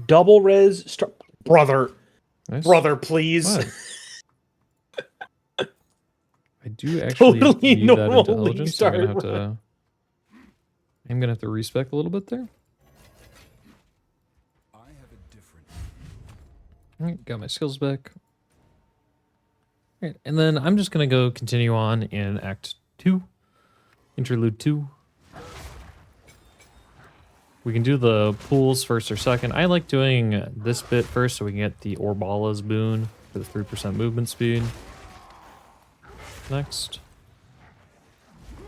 Double res. Brother. Nice. Brother, please. What? I do actually Totally need that normal intelligence. So Leaguestarter. I'm gonna have to respec a little bit there. I have a different. Alright, got my skills back. Alright, and then I'm just gonna go continue on in Act 2. Interlude 2. We can do the pools first or second. I like doing this bit first so we can get the Orbala's boon for the 3% movement speed. Next.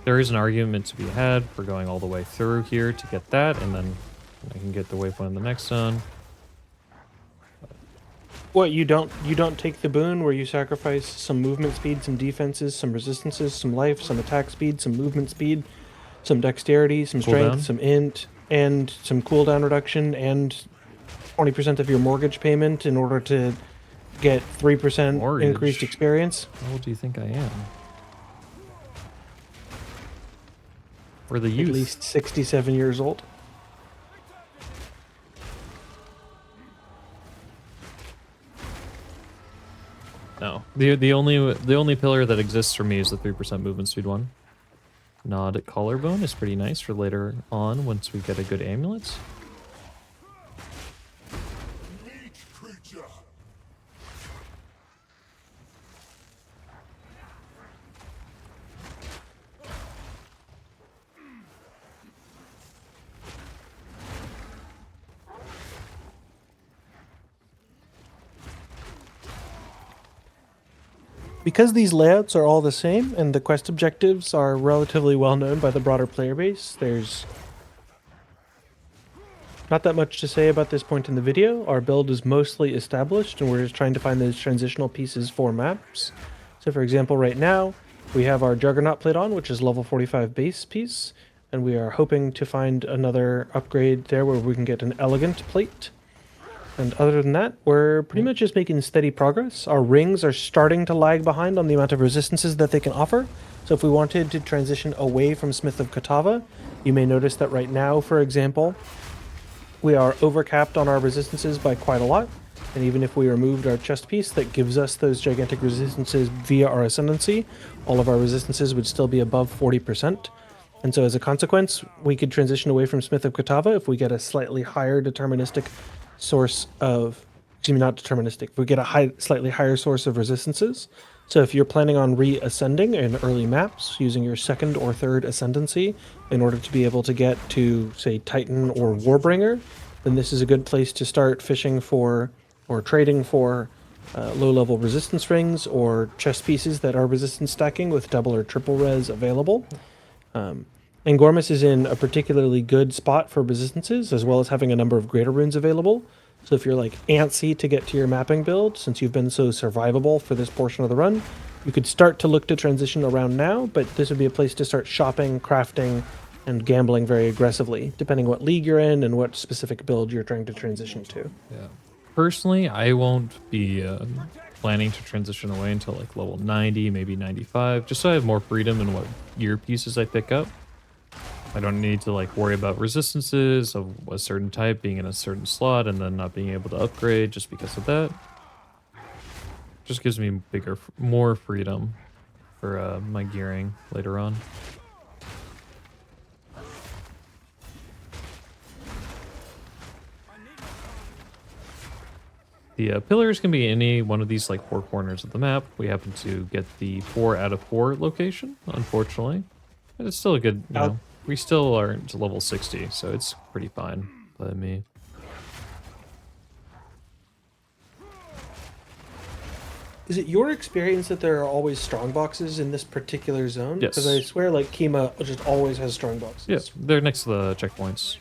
There is an argument to be had for going all the way through here to get that, and then I can get the waypoint in the next zone. What, you don't take the boon where you sacrifice some movement speed, some defenses, some resistances, some life, some attack speed, some movement speed, some dexterity, some strength, Cooldown? some int, and some cooldown reduction, and 20% of your mortgage payment in order to get 3% Mortgage? increased experience? How old do you think I am? Or the At youth? least 67 years old. No. The only pillar that exists for me is the 3% movement speed one. Nod collarbone is pretty nice for later on once we get a good amulet. Leech creature. Because these layouts are all the same and the quest objectives are relatively well known by the broader player base, there's not that much to say about this point in the video. Our build is mostly established and we're just trying to find those transitional pieces for maps. So for example, right now we have our Juggernaut plate on, which is level 45 base piece, and we are hoping to find another upgrade there where we can get an elegant plate. And other than that, we're pretty much just making steady progress. Our rings are starting to lag behind on the amount of resistances that they can offer. So if we wanted to transition away from Smith of Kitava, you may notice that right now, for example, we are overcapped on our resistances by quite a lot. And even if we removed our chest piece that gives us those gigantic resistances via our ascendancy, all of our resistances would still be above 40%. And so as a consequence, we could transition away from Smith of Kitava if we get a slightly higher deterministic source of, excuse me, not deterministic, we get a slightly higher source of resistances. So if you're planning on re-ascending in early maps using your second or third ascendancy in order to be able to get to, say, Titan or Warbringer, then this is a good place to start fishing for or trading for low-level resistance rings or chest pieces that are resistance stacking with double or triple res available. Angormus is in a particularly good spot for resistances, as well as having a number of greater runes available. So if you're like antsy to get to your mapping build, since you've been so survivable for this portion of the run, you could start to look to transition around now, but this would be a place to start shopping, crafting, and gambling very aggressively, depending what league you're in and what specific build you're trying to transition to. Yeah. Personally, I won't be planning to transition away until like level 90, maybe 95, just so I have more freedom in what gear pieces I pick up. I don't need to like worry about resistances of a certain type being in a certain slot and then not being able to upgrade just because of that. Just gives me more freedom for my gearing later on. The pillars can be any one of these like 4 corners of the map. We happen to get the 4 out of 4 location, unfortunately. But it's still a good, you know, we still aren't level 60, so it's pretty fine by me. Is it your experience that there are always strong boxes in this particular zone? Yes. Because I swear like Kima just always has strong boxes. Yes, they're next to the checkpoints.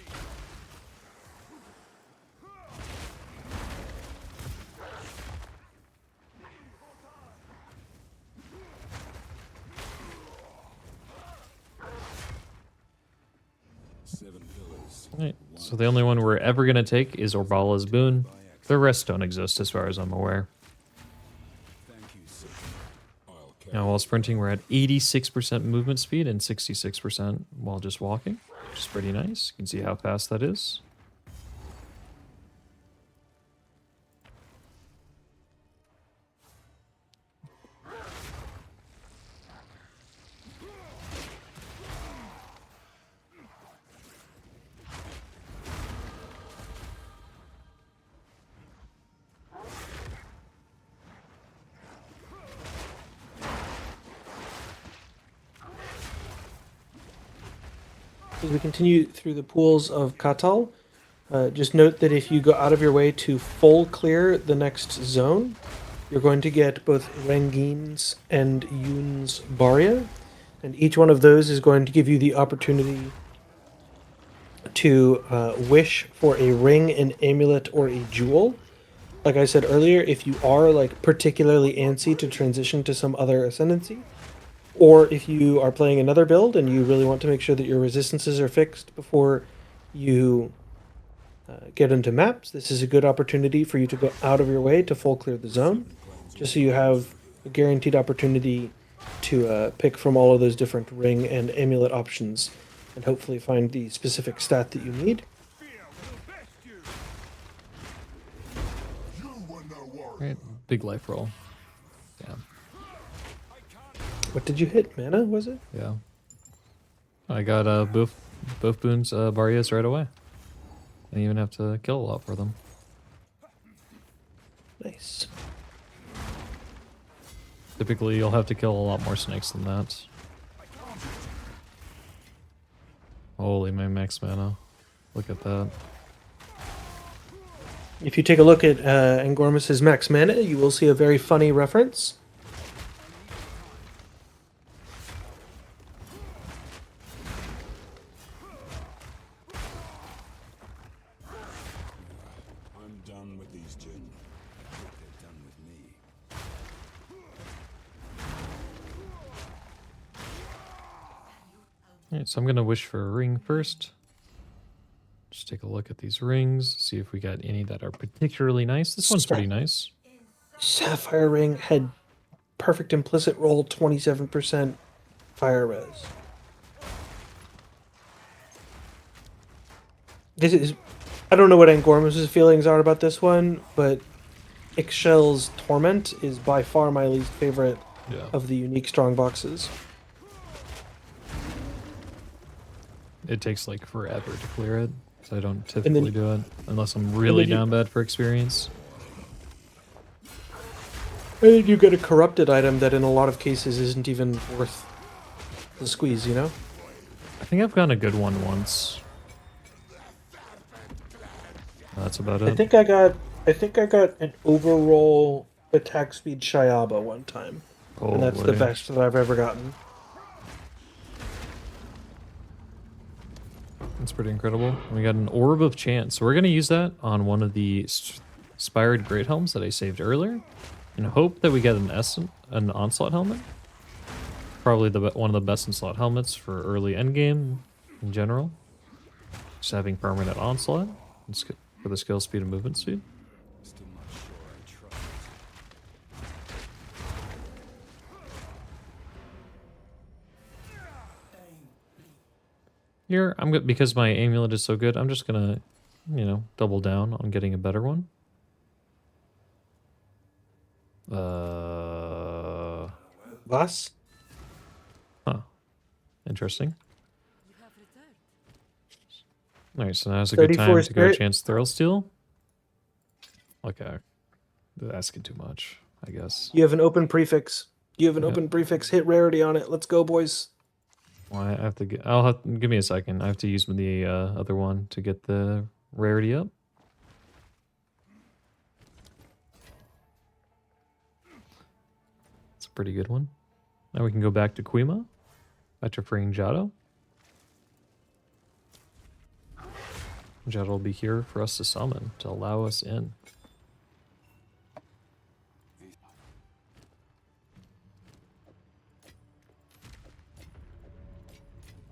Right. So the only one we're ever going to take is Orbala's Boon. The rest don't exist as far as I'm aware. Now while sprinting we're at 86% movement speed and 66% while just walking, which is pretty nice. You can see how fast that is. As we continue through the pools of Katal, just note that if you go out of your way to full clear the next zone, you're going to get both Rengin's and Yoon's Barya, and each one of those is going to give you the opportunity to wish for a ring, an amulet, or a jewel. Like I said earlier, if you are like particularly antsy to transition to some other ascendancy, or if you are playing another build and you really want to make sure that your resistances are fixed before you get into maps, this is a good opportunity for you to go out of your way to full clear the zone, just so you have a guaranteed opportunity to pick from all of those different ring and amulet options and hopefully find the specific stat that you need. Right, big life roll. Yeah. What did you hit? Mana, was it? Yeah. I got both boons Barrias right away. I didn't even have to kill a lot for them. Nice. Typically, you'll have to kill a lot more snakes than that. Holy, my max mana. Look at that. If you take a look at Angormus' max mana, you will see a very funny reference. I'm done with these Jinn. I hope they're done with me. Alright, so I'm going to wish for a ring first. Just take a look at these rings, see if we got any that are particularly nice. This one's pretty nice. Sapphire ring had perfect implicit roll, 27% fire res. This is, I don't know what Angormus' feelings are about this one, but Ixchel's Torment is by far my least favorite of the unique strong boxes. It takes like forever to clear it, so I don't typically do it unless I'm really down bad for experience. And then you get a corrupted item that in a lot of cases isn't even worth the squeeze, you know? I think I've gotten a good one once. That's about it. I think I got an overroll attack speed Shayaba one time. And that's the Holy. best that I've ever gotten. That's pretty incredible. We got an Orb of Chance. So we're going to use that on one of the Inspired Great Helms that I saved earlier. And hope that we get an Onslaught helmet. Probably one of the best Onslaught helmets for early endgame in general. Just having permanent Onslaught for the skill speed and movement speed. Still not sure I trust. Here, because my amulet is so good, I'm just gonna, double down on getting a better one. Vas? Huh. Interesting. You have returned. Alright, so now's a good 34 time to go spirit. chance Thrill Steel. Okay. Asking too much, I guess. You have an open prefix. You have an Yeah. open prefix. Hit rarity on it. Let's go, boys. Well, I have to give me a second. I have to use the other one to get the rarity up. It's a pretty good one. Now we can go back to Quima after freeing Jado. Jado will be here for us to summon to allow us in.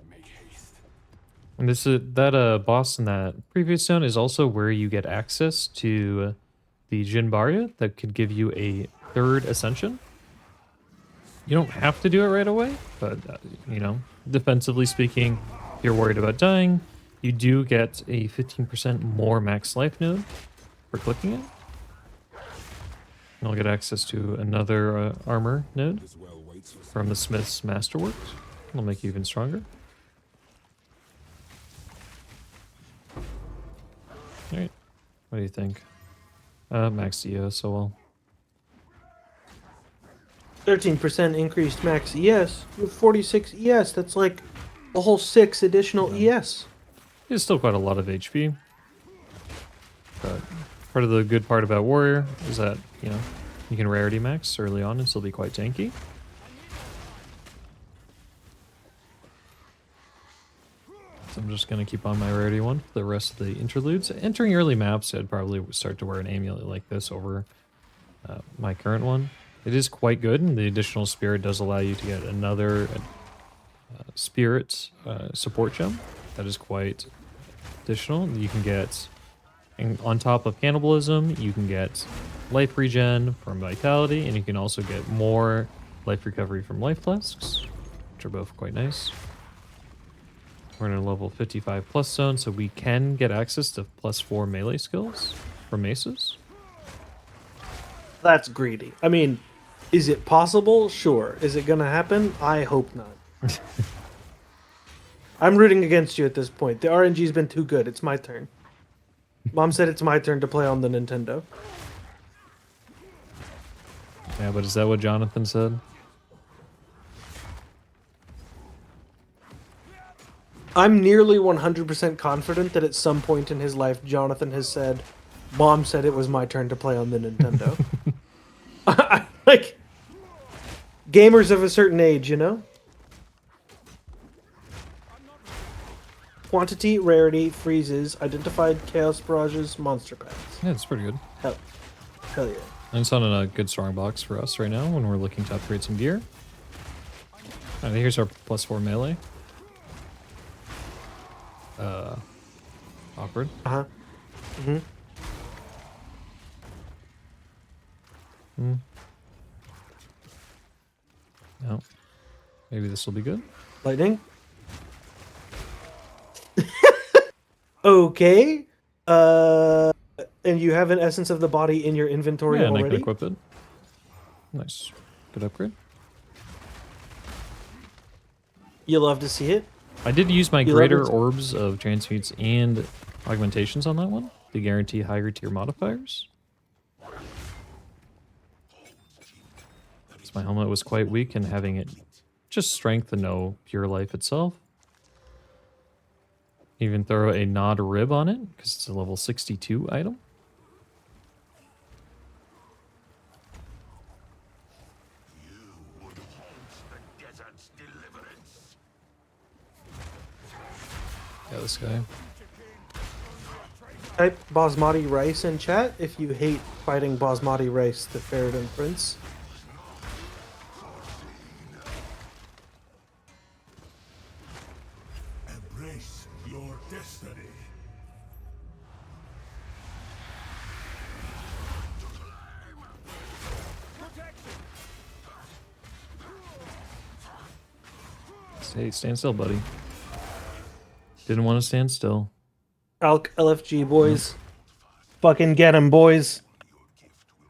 Make haste. And that boss in that previous zone is also where you get access to the Jinbaria that could give you a third ascension. You don't have to do it right away, but defensively speaking, if you're worried about dying, you do get a 15% more max life node for clicking it. And I'll get access to another armor node As well waits for from the Smith's Masterworks. It'll make you even stronger. Alright, what do you think? Max EO, so well. 13% increased max ES. You have 46 ES. That's like a whole 6 additional ES. It's still quite a lot of HP. But part of the good part about Warrior is that, you can rarity max early on and still be quite tanky. So I'm just going to keep on my rarity one for the rest of the interludes. Entering early maps, I'd probably start to wear an amulet like this over my current one. It is quite good, and the additional spirit does allow you to get another spirit support gem. That is quite additional. You can get, on top of cannibalism, you can get life regen from vitality, and you can also get more life recovery from life flasks, which are both quite nice. We're in a level 55 plus zone, so we can get access to +4 melee skills from maces. That's greedy. I mean, is it possible? Sure. Is it going to happen? I hope not. I'm rooting against you at this point. The RNG's been too good. It's my turn. Mom said it's my turn to play on the Nintendo. Yeah, but is that what Jonathan said? I'm nearly 100% confident that at some point in his life, Jonathan has said, Mom said it was my turn to play on the Nintendo. Like, gamers of a certain age, Quantity, rarity, freezes, identified chaos barrages, monster packs. Yeah, it's pretty good. Hell yeah. And it's on a good strong box for us right now when we're looking to upgrade some gear. Alright, here's our +4 melee. Awkward. Uh-huh. No. Maybe this will be good. Lightning. Okay. And you have an Essence of the Body in your inventory Yeah, and I can already? equip it. Nice. Good upgrade. You love to see it. I did use my You love greater it. orbs of transmutes and augmentations on that one to guarantee higher tier modifiers. So my helmet was quite weak, and having it just strength and no pure life itself. Even throw a nod rib on it because it's a level 62 item. this guy. Type basmati rice in chat if you hate fighting basmati rice, the Ferrodin Prince. Embrace your destiny. Hey, stand still, buddy. Didn't want to stand still. Alk LFG boys. Fucking get him, boys.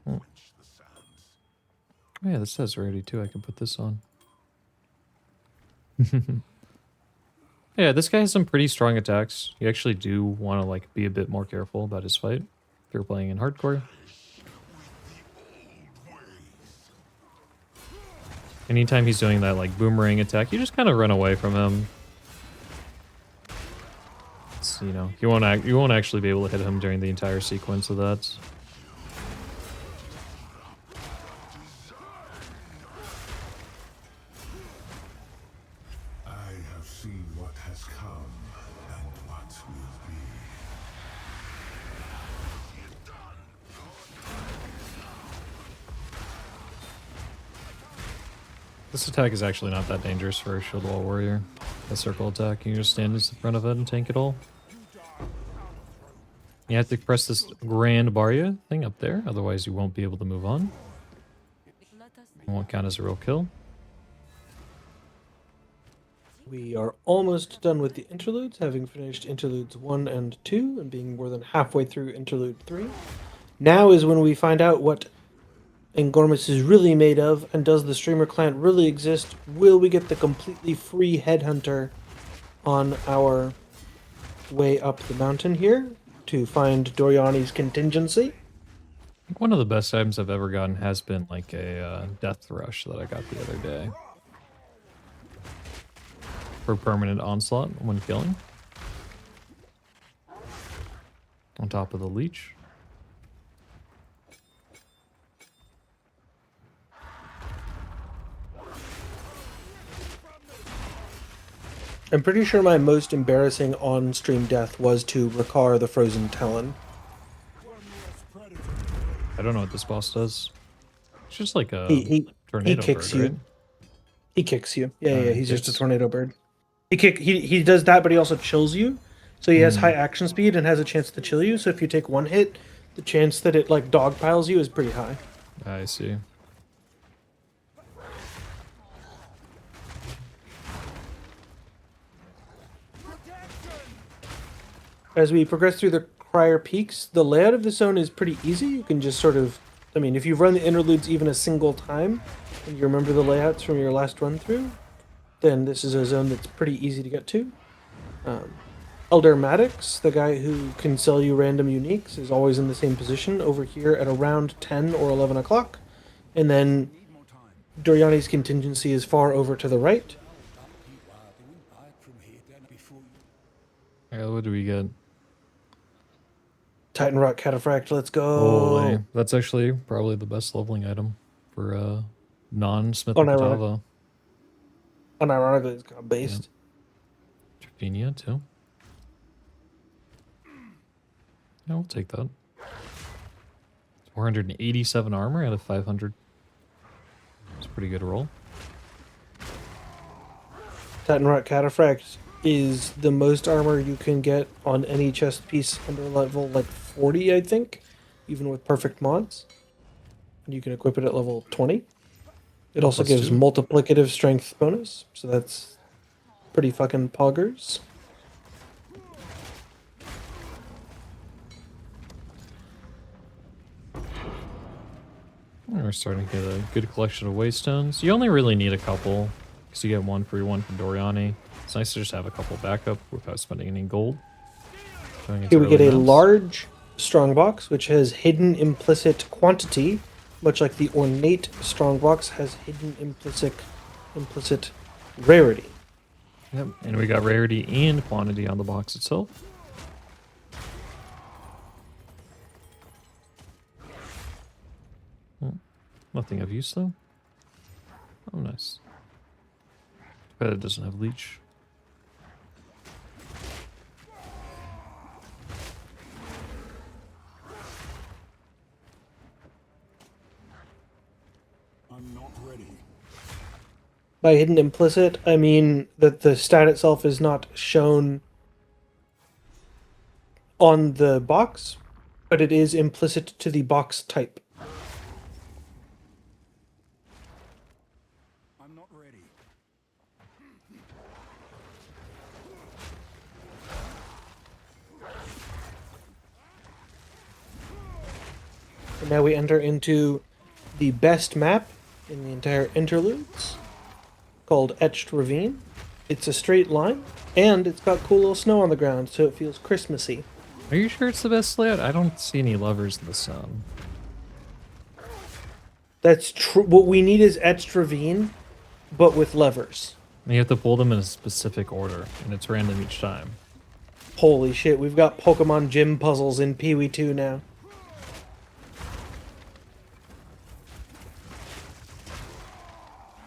Oh, yeah, this says rarity too. I can put this on. Yeah, this guy has some pretty strong attacks. You actually do want to like be a bit more careful about his fight if you're playing in hardcore. Anytime he's doing that like boomerang attack, you just kind of run away from him. It's, you know, you won't actually be able to hit him during the entire sequence of that. I have seen what has come and what will be. This attack is actually not that dangerous for a shield wall warrior. A circle attack, you just stand in front of it and tank it all. You have to press this Grand Barrier thing up there, otherwise you won't be able to move on. It won't count as a real kill. We are almost done with the interludes, having finished interludes 1 and 2, and being more than halfway through interlude 3. Now is when we find out what Angormus is really made of, and does the streamer client really exist? Will we get the completely free headhunter on our way up the mountain here to find Doriani's contingency? I think one of the best items I've ever gotten has been like a Death Rush that I got the other day. For permanent onslaught when killing. On top of the leech. I'm pretty sure my most embarrassing on-stream death was to Rakar the Frozen Talon. I don't know what this boss does. It's just like a He tornado kicks bird, you. right? He kicks you. Yeah, he's just a kicks. tornado bird. He does that, but he also chills you. So he has high action speed and has a chance to chill you. So if you take one hit, the chance that it like dogpiles you is pretty high. I see. As we progress through the Crier Peaks, the layout of the zone is pretty easy. You can just sort of, I mean, if you've run the interludes even a single time, and you remember the layouts from your last run through, then this is a zone that's pretty easy to get to. Elder Maddox, the guy who can sell you random uniques, is always in the same position over here at around 10 or 11 o'clock. And then Doriani's contingency is far over to the right. What do we get? Titan Rock Cataphract, let's go. Holy. That's actually probably the best leveling item for non-Smith and Kitava. Unironically, it's got based. Trevenia too. Yeah, we'll take that. 487 armor out of 500. It's a pretty good roll. Titan Rock Cataphract is the most armor you can get on any chest piece under level like 40, I think, even with perfect mods. And you can equip it at level 20. It also gives +2. multiplicative strength bonus, so that's pretty fucking poggers. We're starting to get a good collection of waystones. You only really need a couple, because you get one free one from Doriani. It's nice to just have a couple backup without spending any gold. Here we get a large strongbox, which has hidden implicit quantity, much like the ornate strongbox has hidden implicit rarity. Yep, and we got rarity and quantity on the box itself. Nothing of use though. Oh, nice. Bet it doesn't have leech. I'm not ready. By hidden implicit, I mean that the stat itself is not shown on the box, but it is implicit to the box type. I'm not ready. And now we enter into the best map in the entire interludes, called Etched Ravine. It's a straight line, and it's got cool little snow on the ground, so it feels Christmassy. Are you sure it's the best layout? I don't see any levers in the sun. That's true. What we need is Etched Ravine, but with levers. And you have to pull them in a specific order, and it's random each time. Holy shit, we've got Pokemon gym puzzles in Pee Wee 2 now.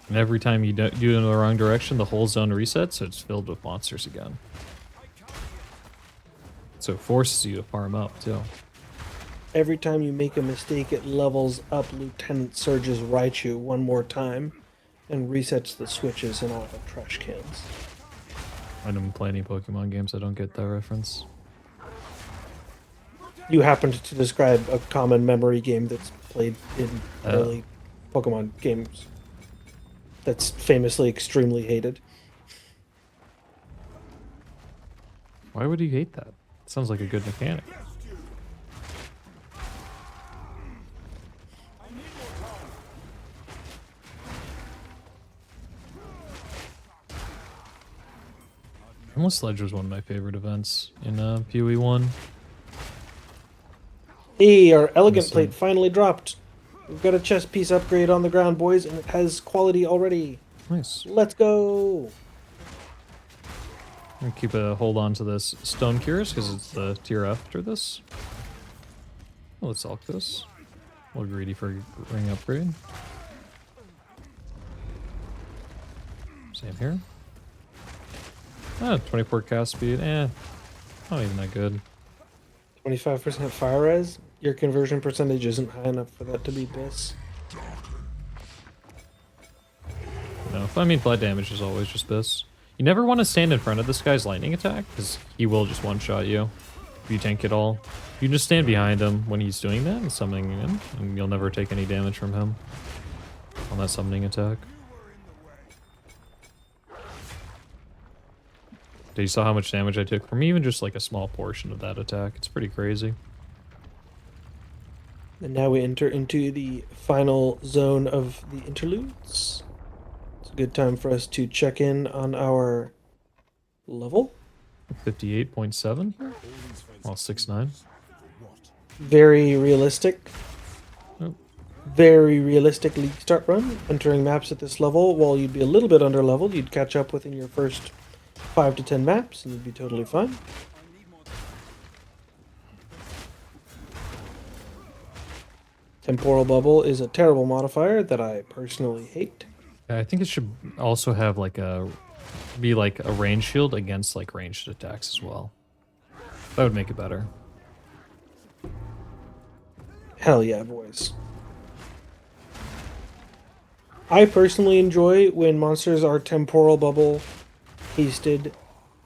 And every time you do it in the wrong direction, the whole zone resets, so it's filled with monsters again. So it forces you to farm up, too. Every time you make a mistake, it levels up Lieutenant Surge's Raichu one more time and resets the switches and all the trash cans. I don't play any Pokemon games, I don't get that reference. You happened to describe a common memory game that's played in early Pokemon games that's famously extremely hated. Why would you hate that? Sounds like a good mechanic. Endless Sledge was one of my favorite events in PoE 1. Hey, our elegant Awesome. plate finally dropped. We've got a chest piece upgrade on the ground, boys, and it has quality already. Nice. Let's go! I'm gonna keep a hold on to this Stone Cures because it's the tier after this. Well, let's elk this. A little greedy for a ring upgrade. Same here. 24 cast speed. Not even that good. 25% fire res? Your conversion percentage isn't high enough for that to be BIS. No, I mean flat damage is always just this. You never want to stand in front of this guy's lightning attack because he will just one-shot you if you tank it all. You just stand behind him when he's doing that and summoning him, and you'll never take any damage from him on that summoning attack. You saw how much damage I took from even just like a small portion of that attack. It's pretty crazy. And now we enter into the final zone of the interludes. It's a good time for us to check in on our level. 58.7? Well, 6.9. Very realistic. Oh. Very realistic league start run. Entering maps at this level, while you'd be a little bit under leveled, you'd catch up within your first 5 to 10 maps and you'd be totally fine. Temporal Bubble is a terrible modifier that I personally hate. I think it should also have like be like a range shield against like ranged attacks as well. That would make it better. Hell yeah, boys. I personally enjoy when monsters are Temporal Bubble, hasted,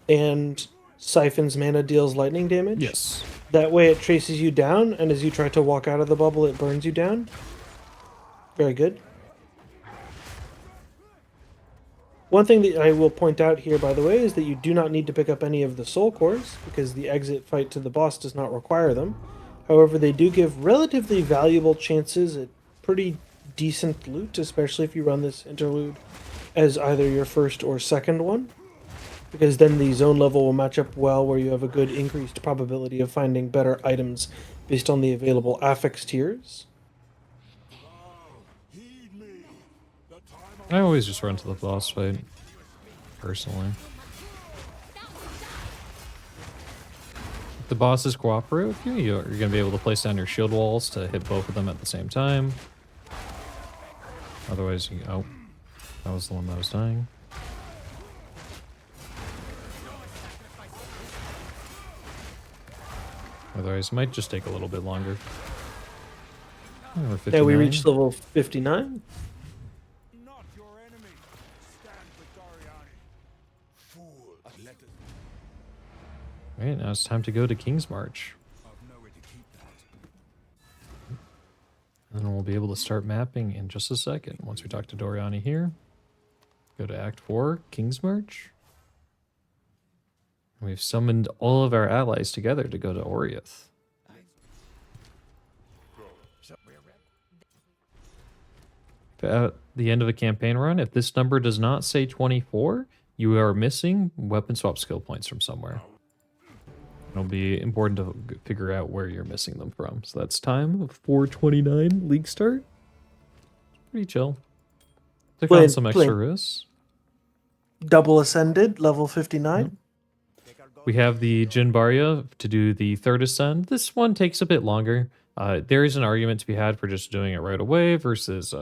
and Siphon's mana deals lightning damage. Yes. That way it traces you down, and as you try to walk out of the bubble, it burns you down. Very good. One thing that I will point out here, by the way, is that you do not need to pick up any of the soul cores, because the exit fight to the boss does not require them. However, they do give relatively valuable chances at pretty decent loot, especially if you run this interlude as either your first or second one. Because then the zone level will match up well where you have a good increased probability of finding better items based on the available affix tiers. Heed me. The time I always just run to the boss fight, personally. If the bosses cooperate with you, you're going to be able to place down your shield walls to hit both of them at the same time. Otherwise, oh, that was the one that was dying. Otherwise, it might just take a little bit longer. Oh, we're Now we 59. reached level 59. Alright, now it's time to go to King's March. I've nowhere to keep that. And then we'll be able to start mapping in just a second. Once we talk to Doriani here. Go to Act 4, King's March. We've summoned all of our allies together to go to Oriath. At the end of a campaign run, if this number does not say 24, you are missing weapon swap skill points from somewhere. It'll be important to figure out where you're missing them from. So that's time of 429 League start. Pretty chill. Took on some extra risks. Double ascended, level 59. We have the Jinbaria to do the third ascend. This one takes a bit longer. There is an argument to be had for just doing it right away versus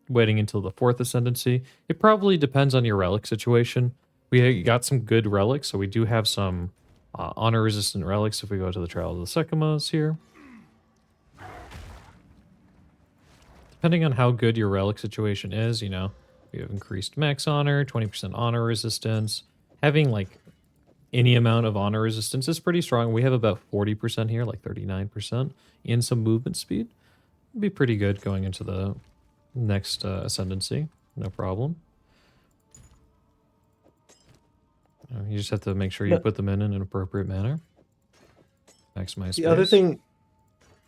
waiting until the fourth ascendancy. It probably depends on your relic situation. We got some good relics, so we do have some honor resistant relics if we go to the Trial of the Sycamores here. Depending on how good your relic situation is, you know, we have increased max honor, 20% honor resistance. Having like any amount of honor resistance is pretty strong. We have about 40% here, like 39%, and some movement speed. It'd be pretty good going into the next ascendancy, no problem. You just have to make sure you put them in an appropriate manner. Maximize space. The other thing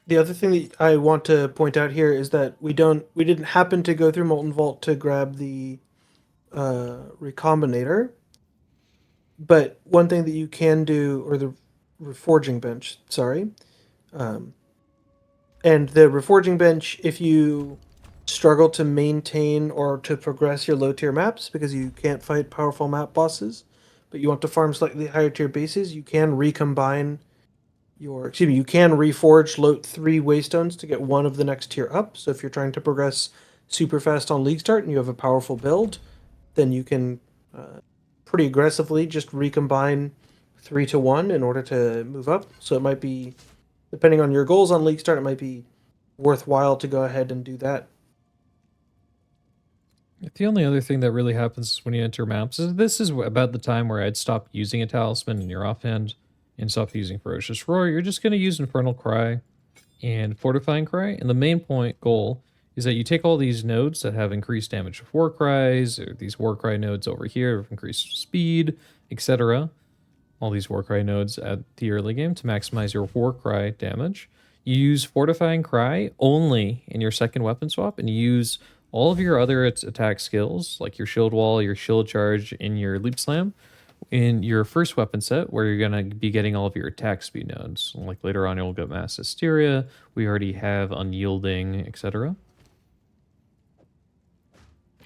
that I want to point out here is that we didn't happen to go through Molten Vault to grab the Recombinator. But one thing that you can do, or the Reforging Bench, sorry. And the Reforging Bench, if you struggle to maintain or to progress your low tier maps because you can't fight powerful map bosses, but you want to farm slightly higher tier bases, you can recombine you can reforge 3 Waystones to get one of the next tier up. So if you're trying to progress super fast on League Start and you have a powerful build, then you can pretty aggressively just recombine 3 to 1 in order to move up. So it might be, depending on your goals on League Start, it might be worthwhile to go ahead and do that. The only other thing that really happens when you enter maps is this is about the time where I'd stop using a talisman in your offhand and stop using Ferocious Roar. You're just going to use Infernal Cry and Fortifying Cry. And the main goal is that you take all these nodes that have increased damage with War Cries, or these War Cry nodes over here with increased speed, etc. All these War Cry nodes at the early game to maximize your War Cry damage. You use Fortifying Cry only in your second weapon swap, and you use all of your other attack skills, like your Shield Wall, your Shield Charge, and your Leap Slam, in your first weapon set, where you're going to be getting all of your attack speed nodes. Like later on, you'll get Mass Hysteria, we already have Unyielding, etc.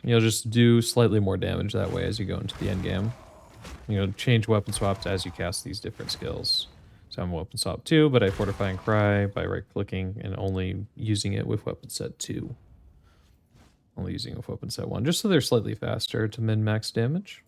You'll just do slightly more damage that way as you go into the end game. You know, change weapon swaps as you cast these different skills. So I'm weapon swap 2, but I Fortifying Cry by right-clicking and only using it with weapon set 2. Only using it with weapon set 1, just so they're slightly faster to min-max damage.